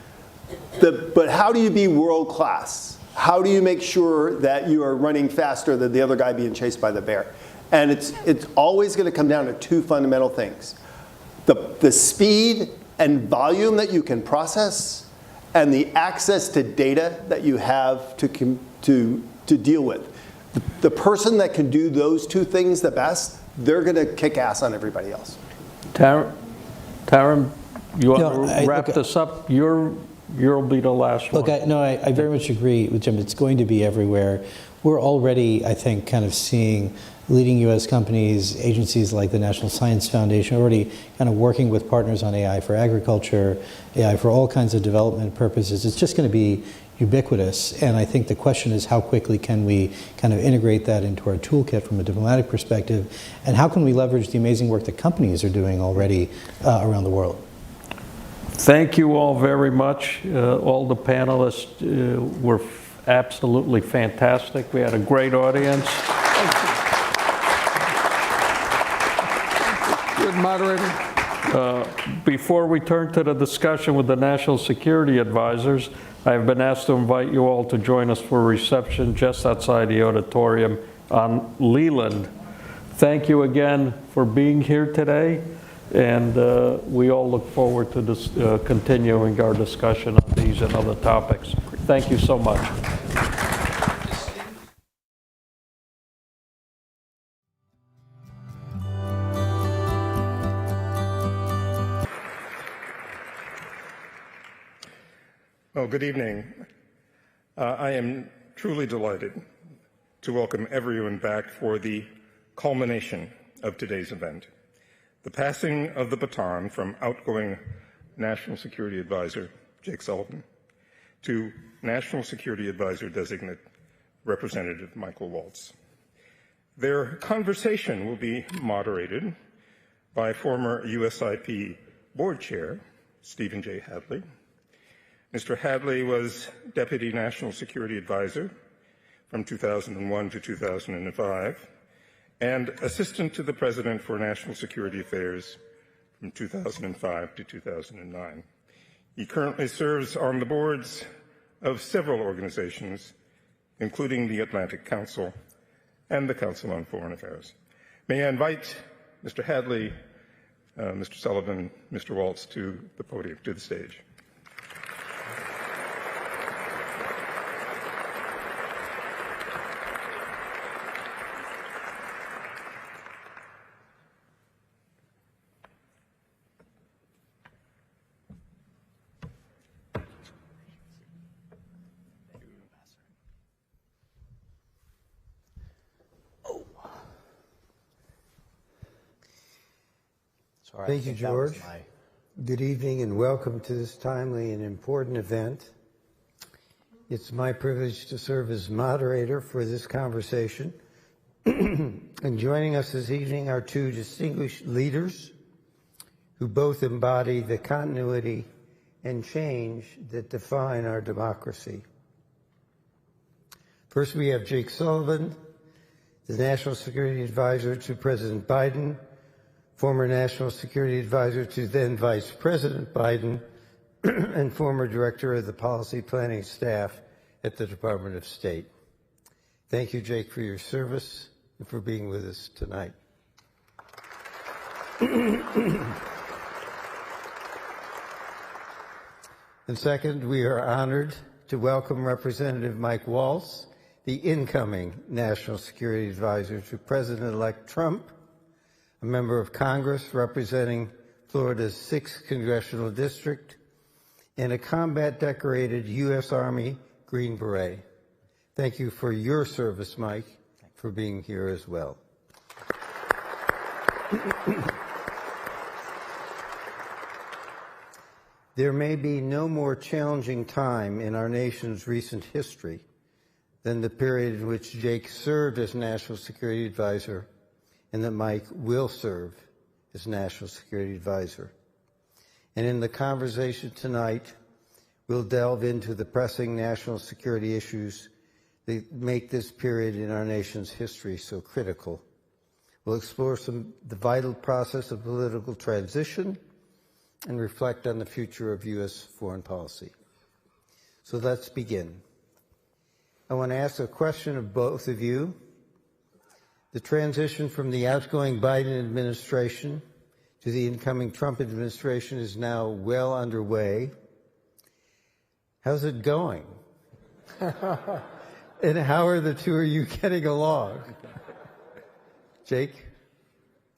But how do you be world class? How do you make sure that you are running faster than the other guy being chased by the bear? And it's always going to come down to two fundamental things. The speed and volume that you can process, and the access to data that you have to deal with. The person that can do those two things the best, they're going to kick ass on everybody else. Taran, you want to wrap this up? You'll be the last one. Look, I very much agree with Jim. It's going to be everywhere. We're already, I think, kind of seeing leading U.S. companies, agencies like the National Science Foundation, already kind of working with partners on AI for agriculture, AI for all kinds of development purposes. It's just going to be ubiquitous. And I think the question is how quickly can we kind of integrate that into our toolkit from a diplomatic perspective, and how can we leverage the amazing work that companies are doing already around the world. Thank you all very much. All the panelists were absolutely fantastic. We had a great audience. Good moderator. Before we turn to the discussion with the National Security Advisors, I have been asked to invite you all to join us for a reception just outside the auditorium on Leland. Thank you again for being here today. And we all look forward to this, continuing our discussion on these and other topics. Thank you so much. Well, good evening. I am truly delighted to welcome everyone back for the culmination of today's event, the passing of the baton from outgoing National Security Advisor Jake Sullivan to National Security Advisor-designate Representative Michael Waltz. Their conversation will be moderated by former USIP Board Chair Stephen J. Hadley. Mr. Hadley was Deputy National Security Advisor from 2001 to 2005 and Assistant to the President for National Security Affairs from 2005 to 2009. He currently serves on the boards of several organizations, including the Atlantic Council and the Council on Foreign Affairs. May I invite Mr. Hadley, Mr. Sullivan, Mr. Waltz to the podium, to the stage. Thank you, George. Good evening and welcome to this timely and important event. It's my privilege to serve as moderator for this conversation. And joining us this evening are two distinguished leaders who both embody the continuity and change that define our democracy. First, we have Jake Sullivan, the National Security Advisor to President Biden, former National Security Advisor to then Vice President Biden, and former Director of the Policy Planning Staff at the Department of State. Thank you, Jake, for your service and for being with us tonight. And second, we are honored to welcome Representative Mike Waltz, the incoming National Security Advisor to President-elect Trump, a member of Congress representing Florida's 6th Congressional District, and a combat-decorated U.S. Army Green Beret. Thank you for your service, Mike, for being here as well. There may be no more challenging time in our nation's recent history than the period in which Jake served as National Security Advisor and that Mike will serve as National Security Advisor. And in the conversation tonight, we'll delve into the pressing national security issues that make this period in our nation's history so critical. We'll explore the vital process of political transition and reflect on the future of U.S. foreign policy. So let's begin. I want to ask a question of both of you. The transition from the outgoing Biden administration to the incoming Trump administration is now well underway. How's it going? And how are the two of you getting along? Jake?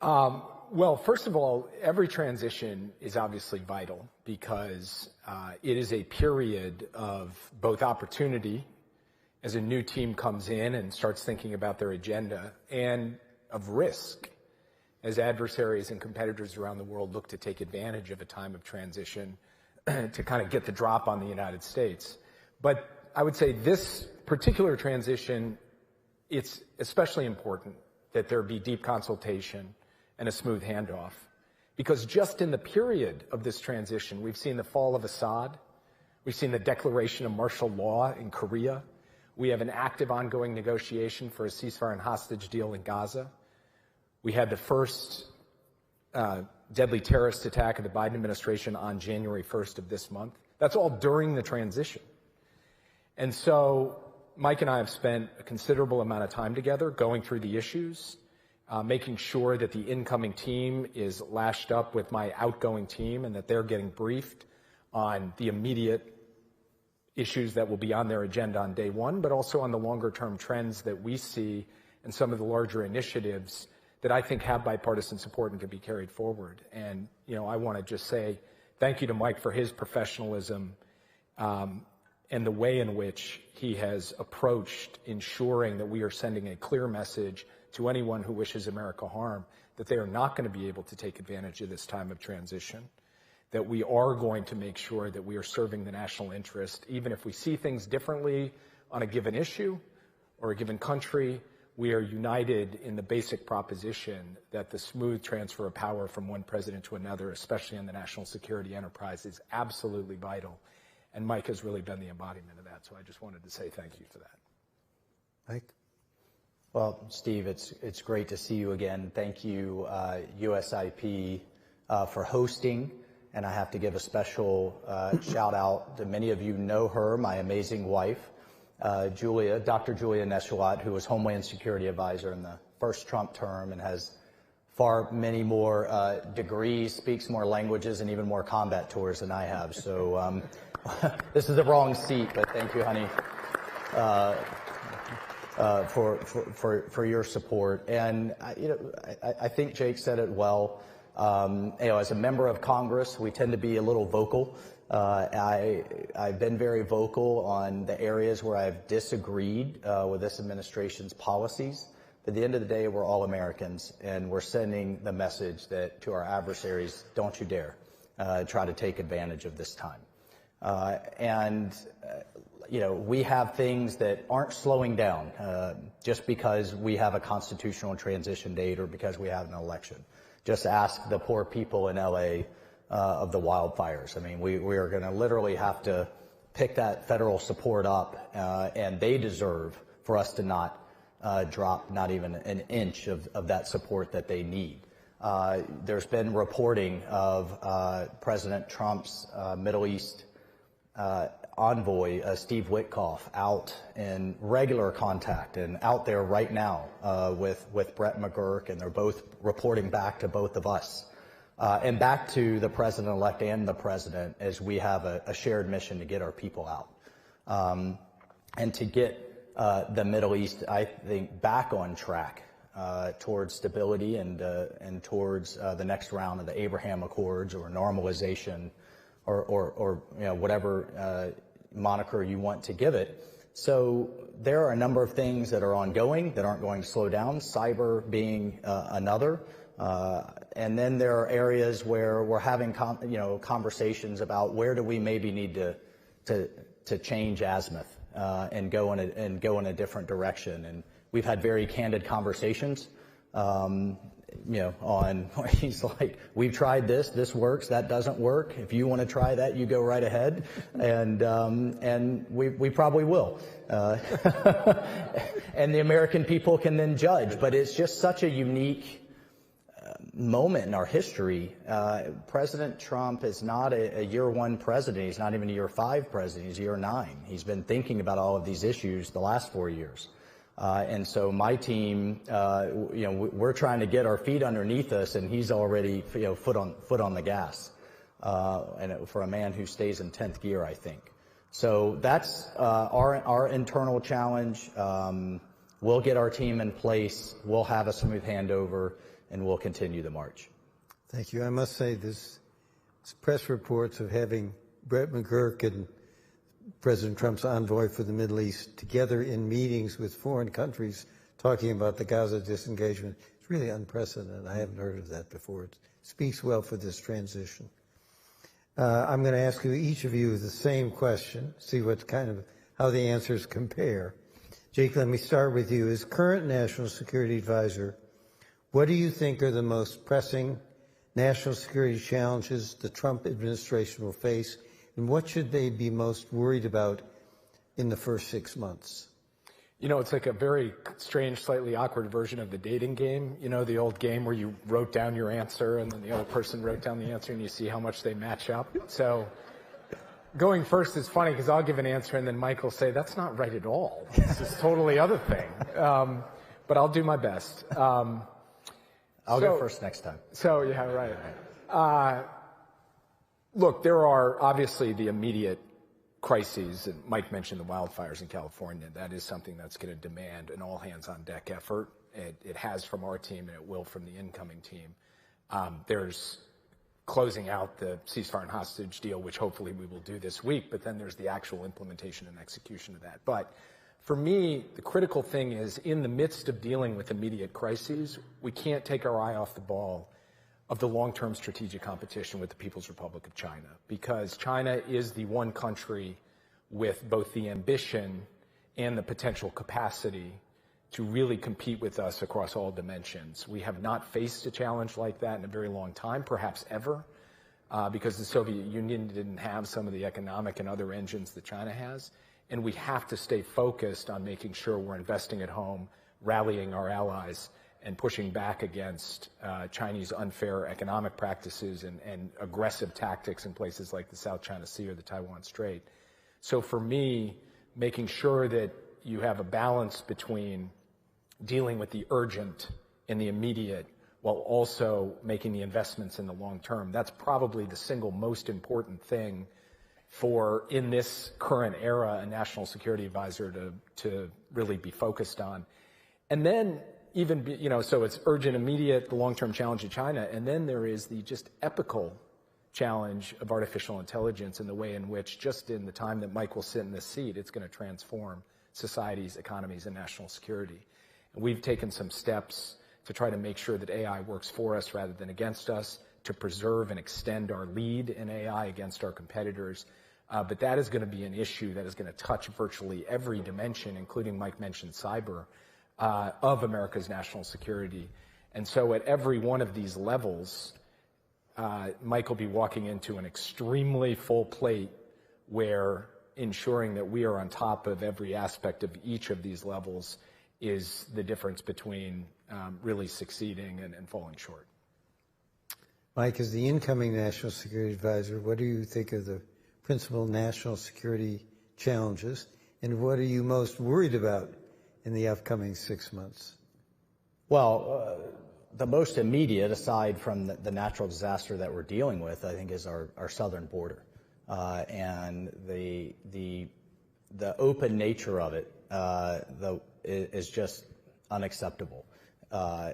Well, first of all, every transition is obviously vital because it is a period of both opportunity as a new team comes in and starts thinking about their agenda, and of risk as adversaries and competitors around the world look to take advantage of a time of transition to kind of get the drop on the United States. But I would say this particular transition, it's especially important that there be deep consultation and a smooth handoff, because just in the period of this transition, we've seen the fall of Assad, we've seen the declaration of martial law in Korea, we have an active ongoing negotiation for a ceasefire and hostage deal in Gaza. We had the first deadly terrorist attack of the Biden administration on January 1st of this month. That's all during the transition. And so Mike and I have spent a considerable amount of time together going through the issues making sure that the incoming team is lashed up with my outgoing team and that they're getting briefed on the immediate issues that will be on their agenda on day one, but also on the longer term trends that we see and some of the larger initiatives that I think have bipartisan support and can be carried forward. And, I want to just say thank you to Mike for his professionalism and the way in which he has approached ensuring that we are sending a clear message to anyone who wishes America harm, that they are not going to be able to take advantage of this time of transition, that we are going to make sure that we are serving the national interest, even if we see things differently on a given issue or a given country. We are united in the basic proposition that the smooth transfer of power from one president to another, especially in the national security enterprise, is absolutely vital. And Mike has really been the embodiment of that. So I just wanted to say thank you for that. Mike? Well, Steve, it's great to see you again. Thank you, USIP, for hosting. And I have to give a special shout out to many of you know her, my amazing wife, Dr. Julia Neshwat, who was Homeland Security Advisor in the first Trump term and has far many more degrees, speaks more languages, and even more combat tours than I have. So this is the wrong seat, but thank you, honey, for your support. And I think Jake said it well. As a member of Congress, we tend to be a little vocal. I've been very vocal on the areas where I've disagreed with this administration's policies. But at the end of the day, we're all Americans, and we're sending the message that to our adversaries, don't you dare try to take advantage of this time. We have things that aren't slowing down just because we have a constitutional transition date or because we have an election. Just ask the poor people in LA of the wildfires. I mean, we are going to literally have to pick that federal support up, and they deserve for us to not drop not even an inch of that support that they need. There's been reporting of President Trump's Middle East envoy, Steve Witkoff, out in regular contact and out there right now with Brett McGurk, and they're both reporting back to both of us and back to the president-elect and the president, as we have a shared mission to get our people out and to get the Middle East, I think, back on track towards stability and towards the next round of the Abraham Accords or normalization or whatever moniker you want to give it. So there are a number of things that are ongoing that aren't going to slow down, cyber being another. And then there are areas where we're having conversations about where do we maybe need to change azimuth and go in a different direction. And we've had very candid conversations. On he's like, we've tried this works, that doesn't work. If you want to try that, you go right ahead, and we probably will, and the American people can then judge. But it's just such a unique moment in our history. President Trump is not a year one president. He's not even a year 5 president. He's year 9. He's been thinking about all of these issues the last 4 years. And so my team, we're trying to get our feet underneath us, and he's already, foot on the gas, and for a man who stays in 10th gear, I think. So that's our internal challenge. We'll get our team in place. We'll have a smooth handover, and we'll continue the march. Thank you. I must say, this press reports of having Brett McGurk and President Trump's envoy for the Middle East together in meetings with foreign countries talking about the Gaza disengagement. It's really unprecedented. I haven't heard of that before. It speaks well for this transition. I'm going to ask you, each of you, the same question, see what how the answers compare. Jake, let me start with you. As current National Security Advisor, what do you think are the most pressing national security challenges the Trump administration will face? And what should they be most worried about in the first 6 months? It's like a very strange, slightly awkward version of the dating game. The old game where you wrote down your answer and then the other person wrote down the answer and you see how much they match up. So going first is funny because I'll give an answer and then Mike will say, that's not right at all. This is totally other thing. But I'll do my best. I'll go first next time. So, yeah, right. Look, there are obviously the immediate crises, and Mike mentioned the wildfires in California. That is something that's going to demand an all-hands-on-deck effort. It has from our team, and it will from the incoming team. There's closing out the ceasefire and hostage deal, which hopefully we will do this week, but then there's the actual implementation and execution of that. But for me, the critical thing is, in the midst of dealing with immediate crises, we can't take our eye off the ball of the long-term strategic competition with the People's Republic of China, because China is the one country with both the ambition and the potential capacity to really compete with us across all dimensions. We have not faced a challenge like that in a very long time, perhaps ever, because the Soviet Union didn't have some of the economic and other engines that China has. And we have to stay focused on making sure we're investing at home, rallying our allies, and pushing back against Chinese unfair economic practices and aggressive tactics in places like the South China Sea or the Taiwan Strait. So for me, making sure that you have a balance between dealing with the urgent and the immediate while also making the investments in the long term, that's probably the single most important thing for, in this current era, a national security advisor to really be focused on. And then even, so it's urgent, immediate, the long-term challenge of China, and then there is the just epical challenge of artificial intelligence and the way in which, just in the time that Mike will sit in this seat, it's going to transform societies, economies, and national security. And we've taken some steps to try to make sure that AI works for us rather than against us, to preserve and extend our lead in AI against our competitors. But that is going to be an issue that is going to touch virtually every dimension, including Mike mentioned cyber, of America's national security. And so at every one of these levels, Mike will be walking into an extremely full plate where ensuring that we are on top of every aspect of each of these levels is the difference between really succeeding and falling short. Mike, as the incoming National Security Advisor, what do you think of the principal national security challenges, and what are you most worried about in the upcoming 6 months? Well, the most immediate, aside from the natural disaster that we're dealing with, I think, is our southern border, and the open nature of it is just unacceptable.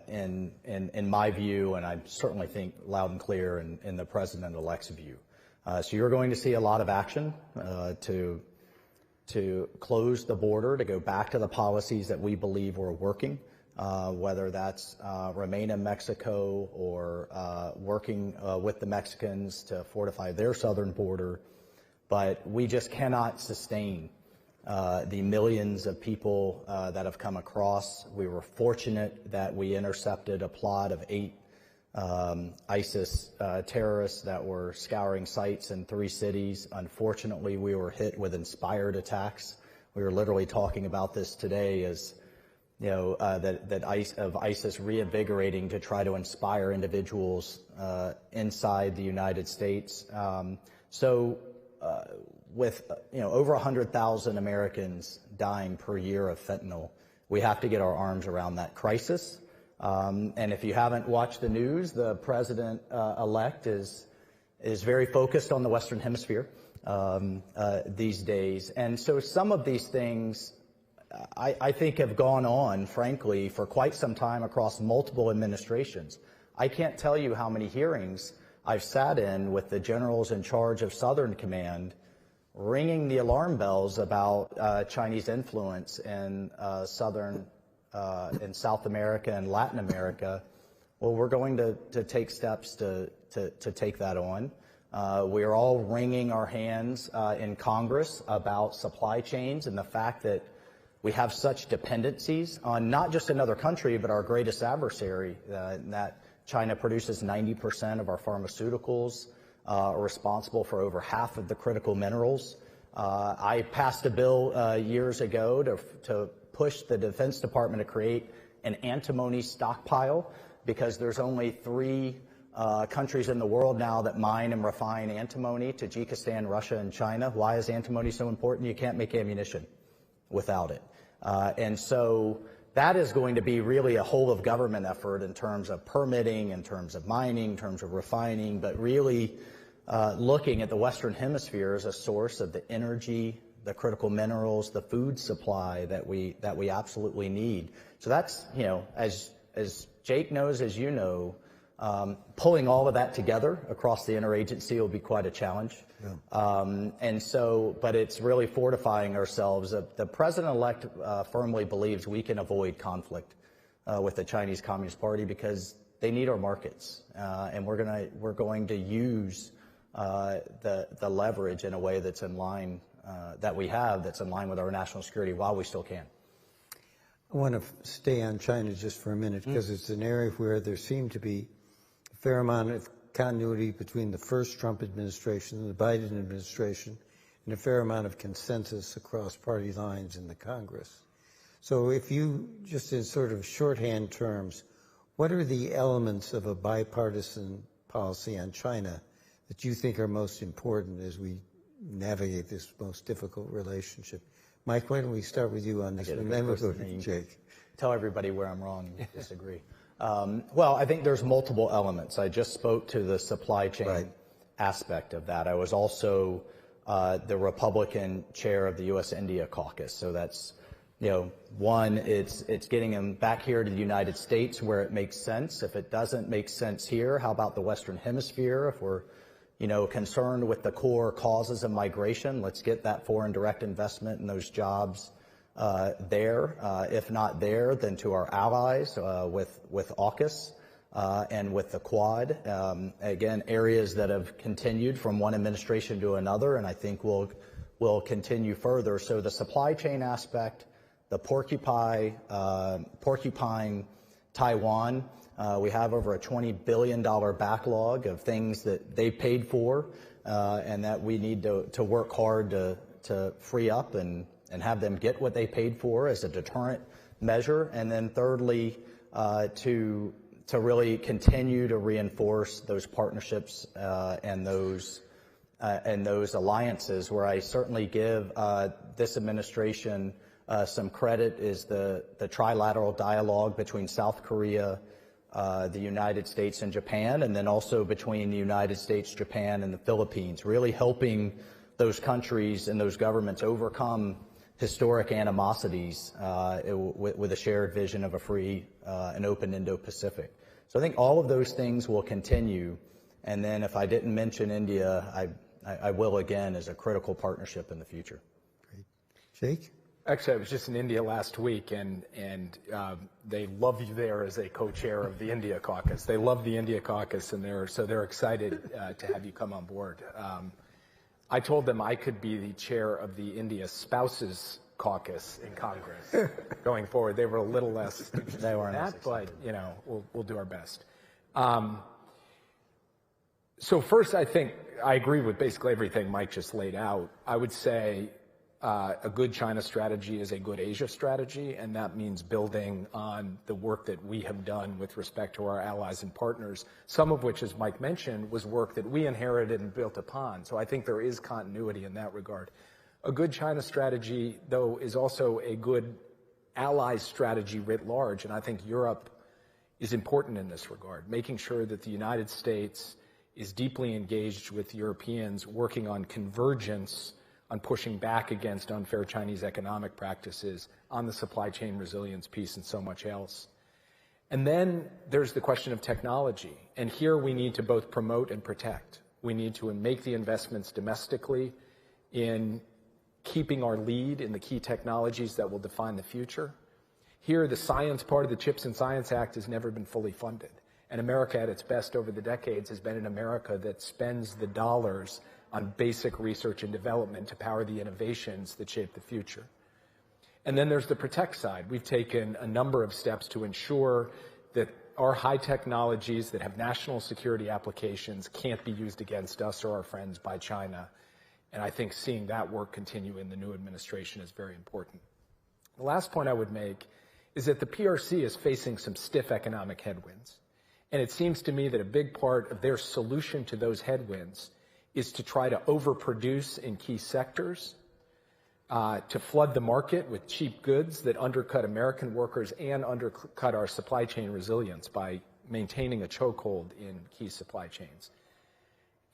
In my view, and I certainly think loud and clear in the President-elect's view. So you're going to see a lot of action to close the border, to go back to the policies that we believe were working, whether that's remain in Mexico or working with the Mexicans to fortify their southern border. But we just cannot sustain the millions of people that have come across. We were fortunate that we intercepted a plot of 8 ISIS terrorists that were scouring sites in 3 cities. Unfortunately, we were hit with inspired attacks. We were literally talking about this today as, that ISIS reinvigorating to try to inspire individuals inside the United States. With over 100,000 Americans dying per year of fentanyl, we have to get our arms around that crisis. And if you haven't watched the news, the president-elect is very focused on the Western Hemisphere these days. And so some of these things, I think, have gone on, frankly, for quite some time across multiple administrations. I can't tell you how many hearings I've sat in with the generals in charge of Southern Command ringing the alarm bells about Chinese influence in in South America and Latin America. Well, we're going to take steps to take that on. We are all wringing our hands in Congress about supply chains and the fact that we have such dependencies on not just another country, but our greatest adversary, that China produces 90% of our pharmaceuticals, are responsible for over half of the critical minerals. I passed a bill years ago to push the Defense Department to create an antimony stockpile, because there's only 3 countries in the world now that mine and refine antimony: Tajikistan, Russia, and China. Why is antimony so important? You can't make ammunition without it. And so that is going to be really a whole of government effort in terms of permitting, in terms of mining, in terms of refining, but really looking at the Western Hemisphere as a source of the energy, the critical minerals, the food supply that we absolutely need. So that's, you know, as Jake knows, as you know, pulling all of that together across the interagency will be quite a challenge. Yeah. And so, but it's really fortifying ourselves. The president-elect firmly believes we can avoid conflict with the Chinese Communist Party because they need our markets, and we're going to use the leverage in a way that's in line that's in line with our national security while we still can. I want to stay on China just for a minute because it's an area where there seemed to be a fair amount of continuity between the first Trump administration and the Biden administration, and a fair amount of consensus across party lines in the Congress. So if you, just in sort of shorthand terms, what are the elements of a bipartisan policy on China that you think are most important as we navigate this most difficult relationship? Mike, why don't we start with you on this one, then we'll go to Jake. Tell everybody where I'm wrong and disagree. Well, I think there's multiple elements. I just spoke to the supply chain aspect of that. I was also the Republican chair of the U.S.-India caucus. So that's, you know, one, it's getting them back here to the United States where it makes sense. If it doesn't make sense here, how about the Western Hemisphere? If we're, you know, concerned with the core causes of migration, let's get that foreign direct investment and those jobs there. If not there, then to our allies with AUKUS and with the Quad. Again, areas that have continued from one administration to another, and I think will continue further. So the supply chain aspect, the porcupine Taiwan. We have over a $20 billion backlog of things that they paid for and that we need to work hard to free up and have them get what they paid for as a deterrent measure. And then thirdly, to really continue to reinforce those partnerships and those alliances, where I certainly give this administration some credit is the trilateral dialogue between South Korea, the United States and Japan, and then also between the United States, Japan, and the Philippines, really helping those countries and those governments overcome historic animosities with a shared vision of a free and open Indo-Pacific. So I think all of those things will continue. And then if I didn't mention India, I will again as a critical partnership in the future. Great. Jake? Actually, I was just in India last week, and they love you there as a co-chair of the India caucus. They love the India caucus, and they're excited to have you come on board. I told them I could be the chair of the India Spouses Caucus in Congress going forward. They were a little less interested in that, but you know, we'll do our best. So first, I think I agree with basically everything Mike just laid out. I would say a good China strategy is a good Asia strategy, and that means building on the work that we have done with respect to our allies and partners, some of which, as Mike mentioned, was work that we inherited and built upon. So I think there is continuity in that regard. A good China strategy, though, is also a good ally strategy writ large, and I think Europe is important in this regard, making sure that the United States is deeply engaged with Europeans working on convergence, on pushing back against unfair Chinese economic practices, on the supply chain resilience piece, and so much else. And then there's the question of technology. And here we need to both promote and protect. We need to make the investments domestically in keeping our lead in the key technologies that will define the future. Here, the science part of the CHIPS and Science Act has never been fully funded. And America at its best over the decades has been an America that spends the dollars on basic research and development to power the innovations that shape the future. And then there's the protect side. We've taken a number of steps to ensure that our high technologies that have national security applications can't be used against us or our friends by China. And I think seeing that work continue in the new administration is very important. The last point I would make is that the PRC is facing some stiff economic headwinds. And it seems to me that a big part of their solution to those headwinds is to try to overproduce in key sectors, to flood the market with cheap goods that undercut American workers and undercut our supply chain resilience by maintaining a chokehold in key supply chains.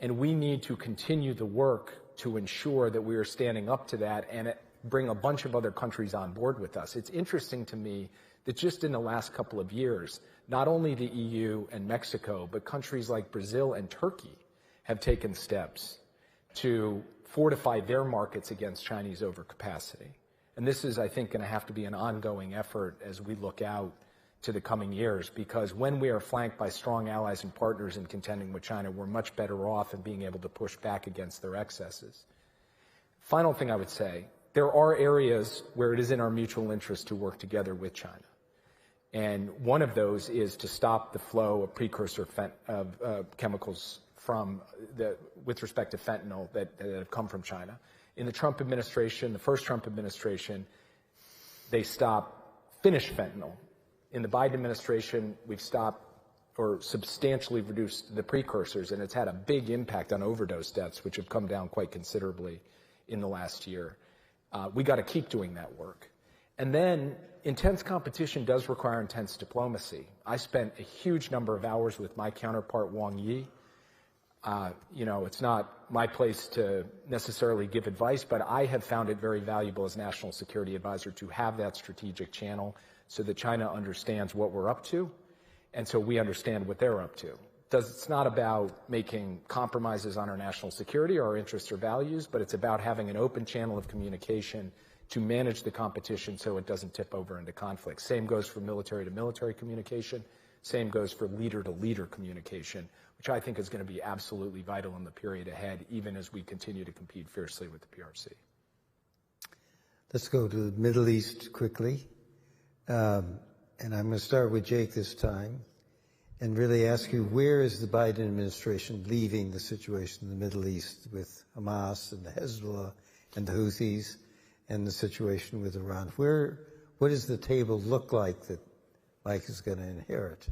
And we need to continue the work to ensure that we are standing up to that and bring a bunch of other countries on board with us. It's interesting to me that just in the last couple of years, not only the EU and Mexico, but countries like Brazil and Turkey have taken steps to fortify their markets against Chinese overcapacity. And this is, I think, going to have to be an ongoing effort as we look out to the coming years, because when we are flanked by strong allies and partners in contending with China, we're much better off in being able to push back against their excesses. Final thing I would say, there are areas where it is in our mutual interest to work together with China. And one of those is to stop the flow of precursor chemicals with respect to fentanyl that have come from China. In the Trump administration, the first Trump administration, they stopped finished fentanyl. In the Biden administration, we've stopped or substantially reduced the precursors, and it's had a big impact on overdose deaths, which have come down quite considerably in the last year. We got to keep doing that work. And then intense competition does require intense diplomacy. I spent a huge number of hours with my counterpart, Wang Yi. It's not my place to necessarily give advice, but I have found it very valuable as National Security Advisor to have that strategic channel so that China understands what we're up to, and so we understand what they're up to. It's not about making compromises on our national security or our interests or values, but it's about having an open channel of communication to manage the competition so it doesn't tip over into conflict. Same goes for military-to-military communication. Same goes for leader-to-leader communication, which I think is going to be absolutely vital in the period ahead, even as we continue to compete fiercely with the PRC. Let's go to the Middle East quickly. And I'm going to start with Jake this time and really ask you, where is the Biden administration leaving the situation in the Middle East with Hamas and the Hezbollah and the Houthis and the situation with Iran? What does the table look like that Mike is going to inherit?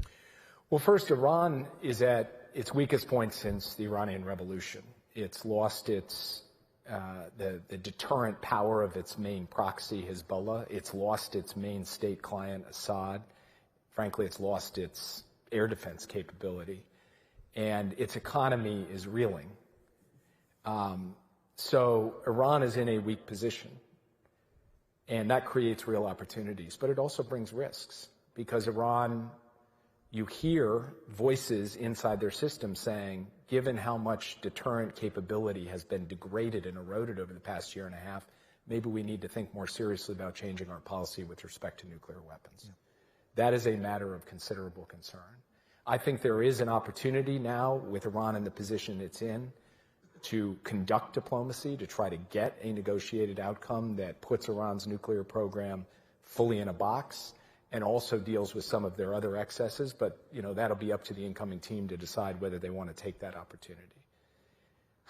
Well, first, Iran is at its weakest point since the Iranian Revolution. It's lost the deterrent power of its main proxy, Hezbollah. It's lost its main state client, Assad. Frankly, it's lost its air defense capability. And its economy is reeling. So Iran is in a weak position. And that creates real opportunities. But it also brings risks, because Iran, you hear voices inside their system saying, given how much deterrent capability has been degraded and eroded over the past year and a half, maybe we need to think more seriously about changing our policy with respect to nuclear weapons. Yeah. That is a matter of considerable concern. I think there is an opportunity now, with Iran in the position it's in, to conduct diplomacy, to try to get a negotiated outcome that puts Iran's nuclear program fully in a box and also deals with some of their other excesses. But, that'll be up to the incoming team to decide whether they want to take that opportunity.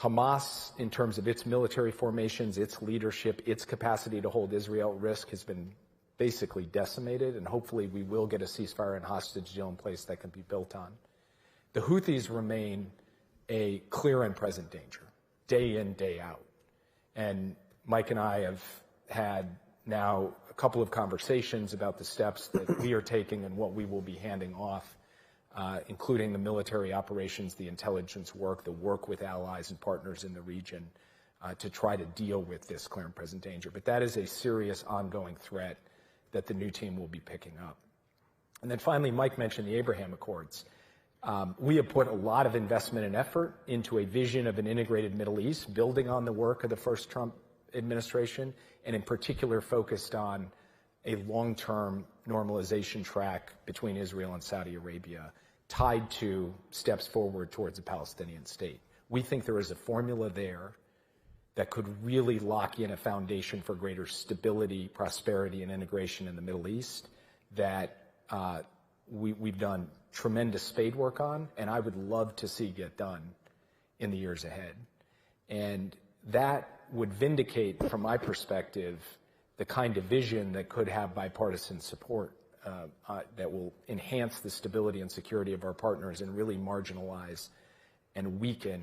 Hamas, in terms of its military formations, its leadership, its capacity to hold Israel at risk, has been basically decimated, and hopefully we will get a ceasefire and hostage deal in place that can be built on. The Houthis remain a clear and present danger, day in, day out. And Mike and I have had now a couple of conversations about the steps that we are taking and what we will be handing off, including the military operations, the intelligence work, the work with allies and partners in the region to try to deal with this clear and present danger. But that is a serious ongoing threat that the new team will be picking up. And then finally, Mike mentioned the Abraham Accords. We have put a lot of investment and effort into a vision of an integrated Middle East, building on the work of the first Trump administration, and in particular focused on a long-term normalization track between Israel and Saudi Arabia, tied to steps forward towards a Palestinian state. We think there is a formula there that could really lock in a foundation for greater stability, prosperity, and integration in the Middle East that we've done tremendous spade work on, and I would love to see get done in the years ahead. And that would vindicate, from my perspective, the kind of vision that could have bipartisan support that will enhance the stability and security of our partners and really marginalize and weaken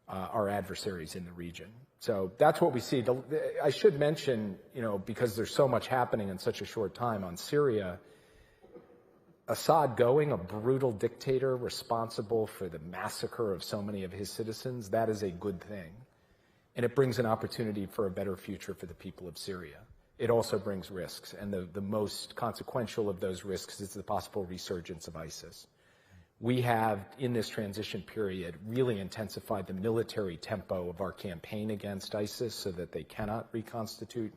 our adversaries in the region. So that's what we see. I should mention, because there's so much happening in such a short time on Syria, Assad going, a brutal dictator responsible for the massacre of so many of his citizens, that is a good thing. And it brings an opportunity for a better future for the people of Syria. It also brings risks, and the most consequential of those risks is the possible resurgence of ISIS. We have, in this transition period, really intensified the military tempo of our campaign against ISIS so that they cannot reconstitute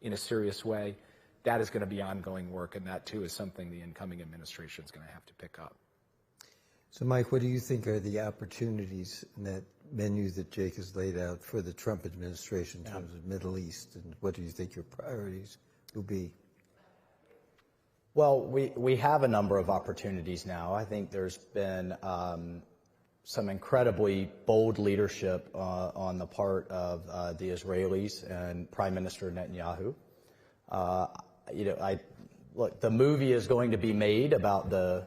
in a serious way. That is going to be ongoing work, and that, too, is something the incoming administration is going to have to pick up. So, Mike, what do you think are the opportunities in that menu that Jake has laid out for the Trump administration in terms of Middle East, and what do you think your priorities will be? Well, we have a number of opportunities now. I think there's been some incredibly bold leadership on the part of the Israelis and Prime Minister Netanyahu. Look, the movie is going to be made about the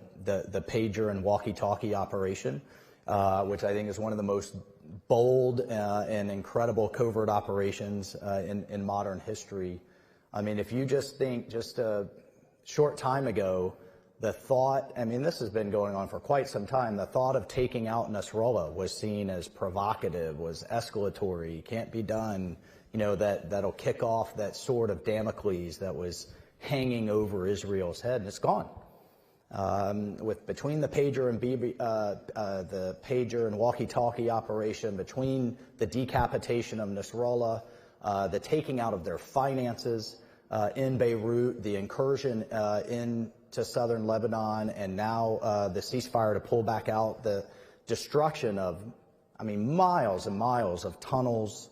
pager and walkie-talkie operation, which I think is one of the most bold and incredible covert operations in modern history. I mean, if you just think just a short time ago, the thought, I mean, this has been going on for quite some time, the thought of taking out Nasrallah was seen as provocative, was escalatory, can't be done, that'll kick off that sword of Damocles that was hanging over Israel's head, and it's gone. Between the pager and walkie-talkie operation, between the decapitation of Nasrallah, the taking out of their finances in Beirut, the incursion into southern Lebanon, and now the ceasefire to pull back out, the destruction of, miles and miles of tunnels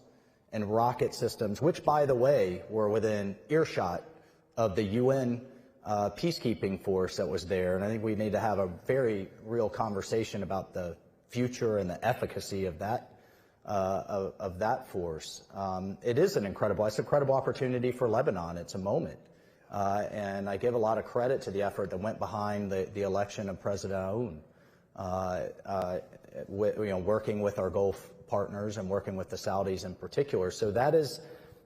and rocket systems, which, by the way, were within earshot of the UN peacekeeping force that was there. And I think we need to have a very real conversation about the future and the efficacy of that force. It's an incredible opportunity for Lebanon. It's a moment. And I give a lot of credit to the effort that went behind the election of President Aoun, working with our Gulf partners and working with the Saudis in particular. So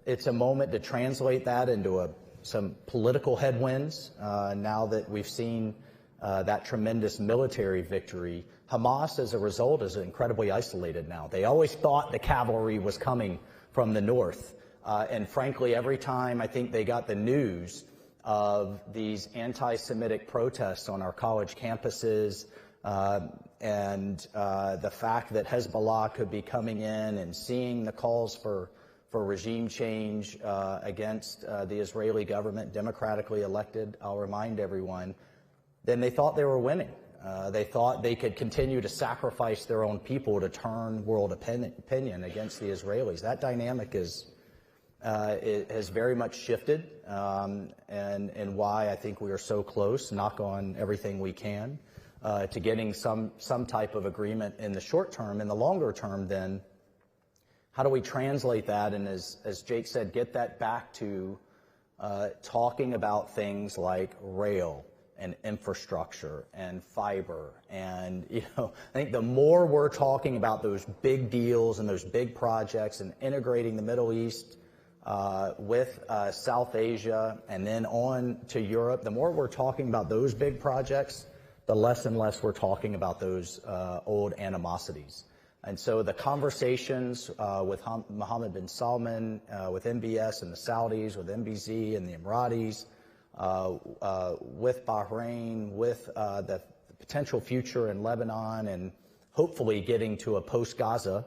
it's a moment to translate that into some political headwinds now that we've seen that tremendous military victory. Hamas, as a result, is incredibly isolated now. They always thought the cavalry was coming from the north. And frankly, every time I think they got the news of these anti-Semitic protests on our college campuses and the fact that Hezbollah could be coming in and seeing the calls for regime change against the Israeli government, democratically elected, I'll remind everyone, then they thought they were winning. They thought they could continue to sacrifice their own people to turn world opinion against the Israelis. That dynamic has very much shifted, and why I think we are so close, knock on everything we can, to getting some type of agreement in the short term. In the longer term, then, how do we translate that, and as Jake said, get that back to talking about things like rail and infrastructure and fiber? And, I think the more we're talking about those big deals and those big projects and integrating the Middle East with South Asia and then on to Europe, the more we're talking about those big projects, the less and less we're talking about those old animosities. And so the conversations with Mohammed bin Salman, with MBS and the Saudis, with MBZ and the Emiratis, with Bahrain, with the potential future in Lebanon, and hopefully getting to a post-Gaza,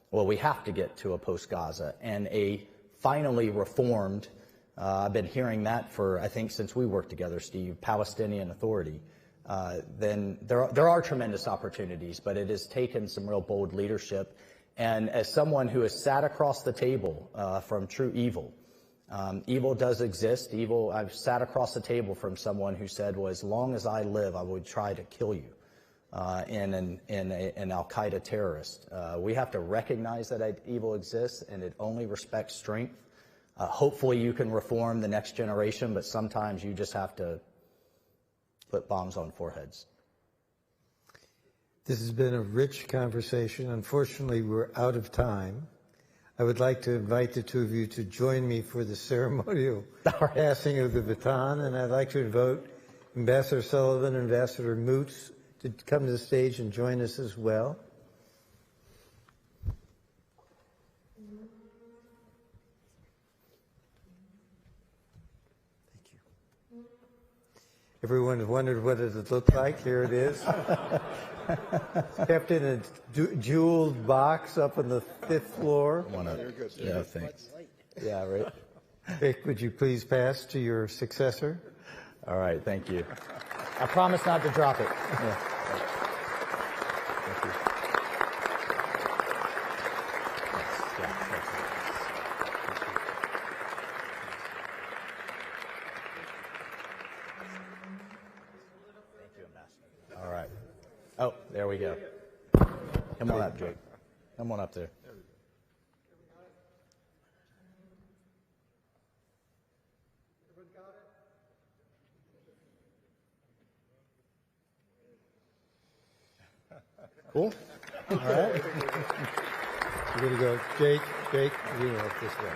well, we have to get to a post-Gaza, and a finally reformed, I've been hearing that for, I think, since we worked together, Steve, Palestinian Authority. Then there are tremendous opportunities, but it has taken some real bold leadership. And as someone who has sat across the table from true evil, evil does exist. I've sat across the table from someone who said, well, as long as I live, I would try to kill you, in an al-Qaeda terrorist. We have to recognize that evil exists, and it only respects strength. Hopefully you can reform the next generation, but sometimes you just have to put bombs on foreheads. This has been a rich conversation. Unfortunately, we're out of time. I would like to invite the two of you to join me for the ceremonial passing of the baton, and I'd like to invite Ambassador Sullivan and Ambassador Meeks to come to the stage and join us as well. Everyone wondered what it looked like. Here it is. Kept in a jeweled box up on the 5th floor. Yeah, thanks. Yeah, right. Vic, would you please pass to your successor? All right, thank you. I promise not to drop it. Yeah. Thank you. All right. Oh, there we go. Come on up, Jake. Come on up there. Cool. All right. We're going to go, Jake, you know, this way.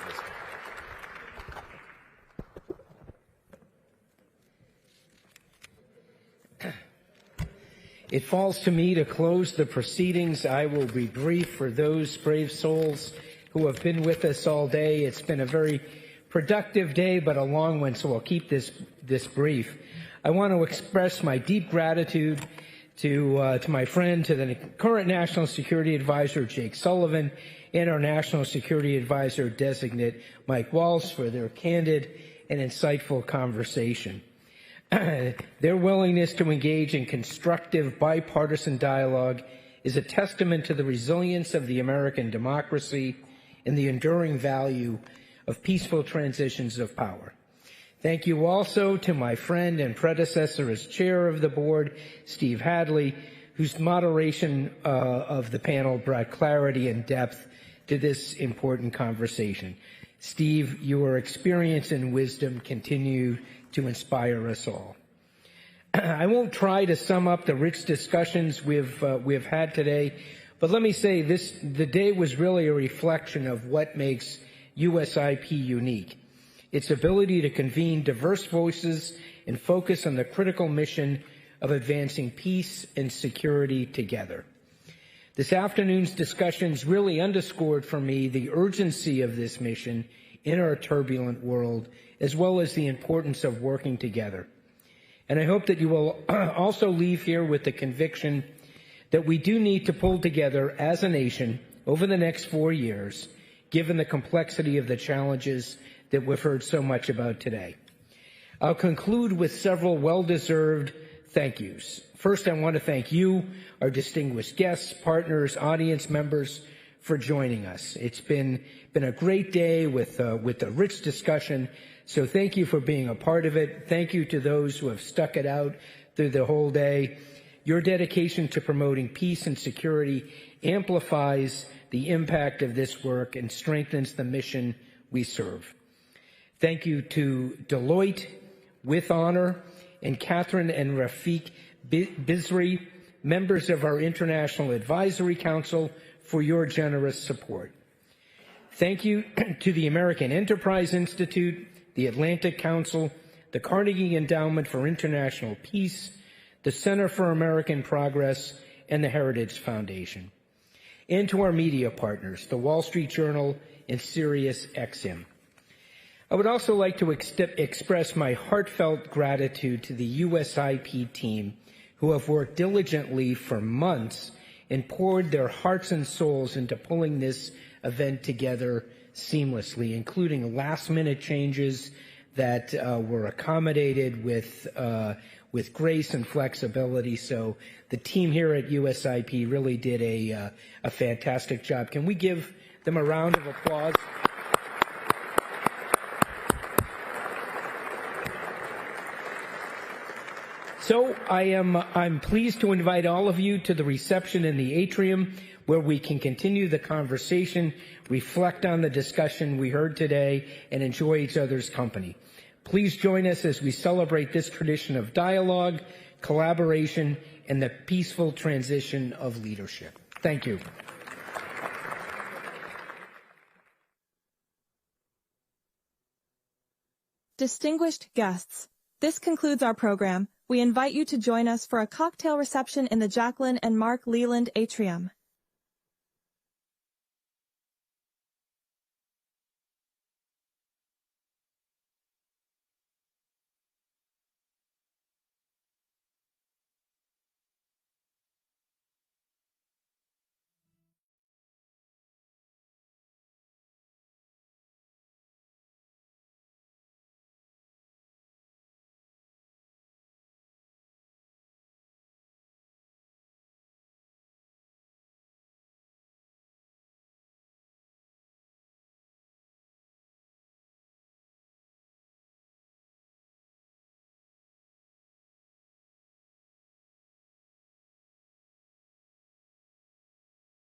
It falls to me to close the proceedings. I will be brief for those brave souls who have been with us all day. It's been a very productive day, but a long one, so I'll keep this brief. I want to express my deep gratitude to my friend, to the current National Security Advisor, Jake Sullivan, and our National Security Advisor-designate, Mike Waltz, for their candid and insightful conversation. Their willingness to engage in constructive bipartisan dialogue is a testament to the resilience of the American democracy and the enduring value of peaceful transitions of power. Thank you also to my friend and predecessor as chair of the board, Steve Hadley, whose moderation of the panel brought clarity and depth to this important conversation. Steve, your experience and wisdom continue to inspire us all. I won't try to sum up the rich discussions we've had today, but let me say the day was really a reflection of what makes USIP unique. Its ability to convene diverse voices and focus on the critical mission of advancing peace and security together. This afternoon's discussions really underscored for me the urgency of this mission in our turbulent world, as well as the importance of working together. And I hope that you will also leave here with the conviction that we do need to pull together as a nation over the next 4 years, given the complexity of the challenges that we've heard so much about today. I'll conclude with several well-deserved thank yous. First, I want to thank you, our distinguished guests, partners, audience members, for joining us. It's been a great day with a rich discussion, so thank you for being a part of it. Thank you to those who have stuck it out through the whole day. Your dedication to promoting peace and security amplifies the impact of this work and strengthens the mission we serve. Thank you to Deloitte, with honor, and Catherine and Rafiq Bizri, members of our International Advisory Council, for your generous support. Thank you to the American Enterprise Institute, the Atlantic Council, the Carnegie Endowment for International Peace, the Center for American Progress, and the Heritage Foundation. And to our media partners, the Wall Street Journal and SiriusXM. I would also like to express my heartfelt gratitude to the USIP team, who have worked diligently for months and poured their hearts and souls into pulling this event together seamlessly, including last-minute changes that were accommodated with grace and flexibility. So the team here at USIP really did a fantastic job. Can we give them a round of applause? So I'm pleased to invite all of you to the reception in the atrium, where we can continue the conversation, reflect on the discussion we heard today, and enjoy each other's company. Please join us as we celebrate this tradition of dialogue, collaboration, and the peaceful transition of leadership. Thank you. Distinguished guests, this concludes our program. We invite you to join us for a cocktail reception in the Jacqueline and Mark Leland Atrium.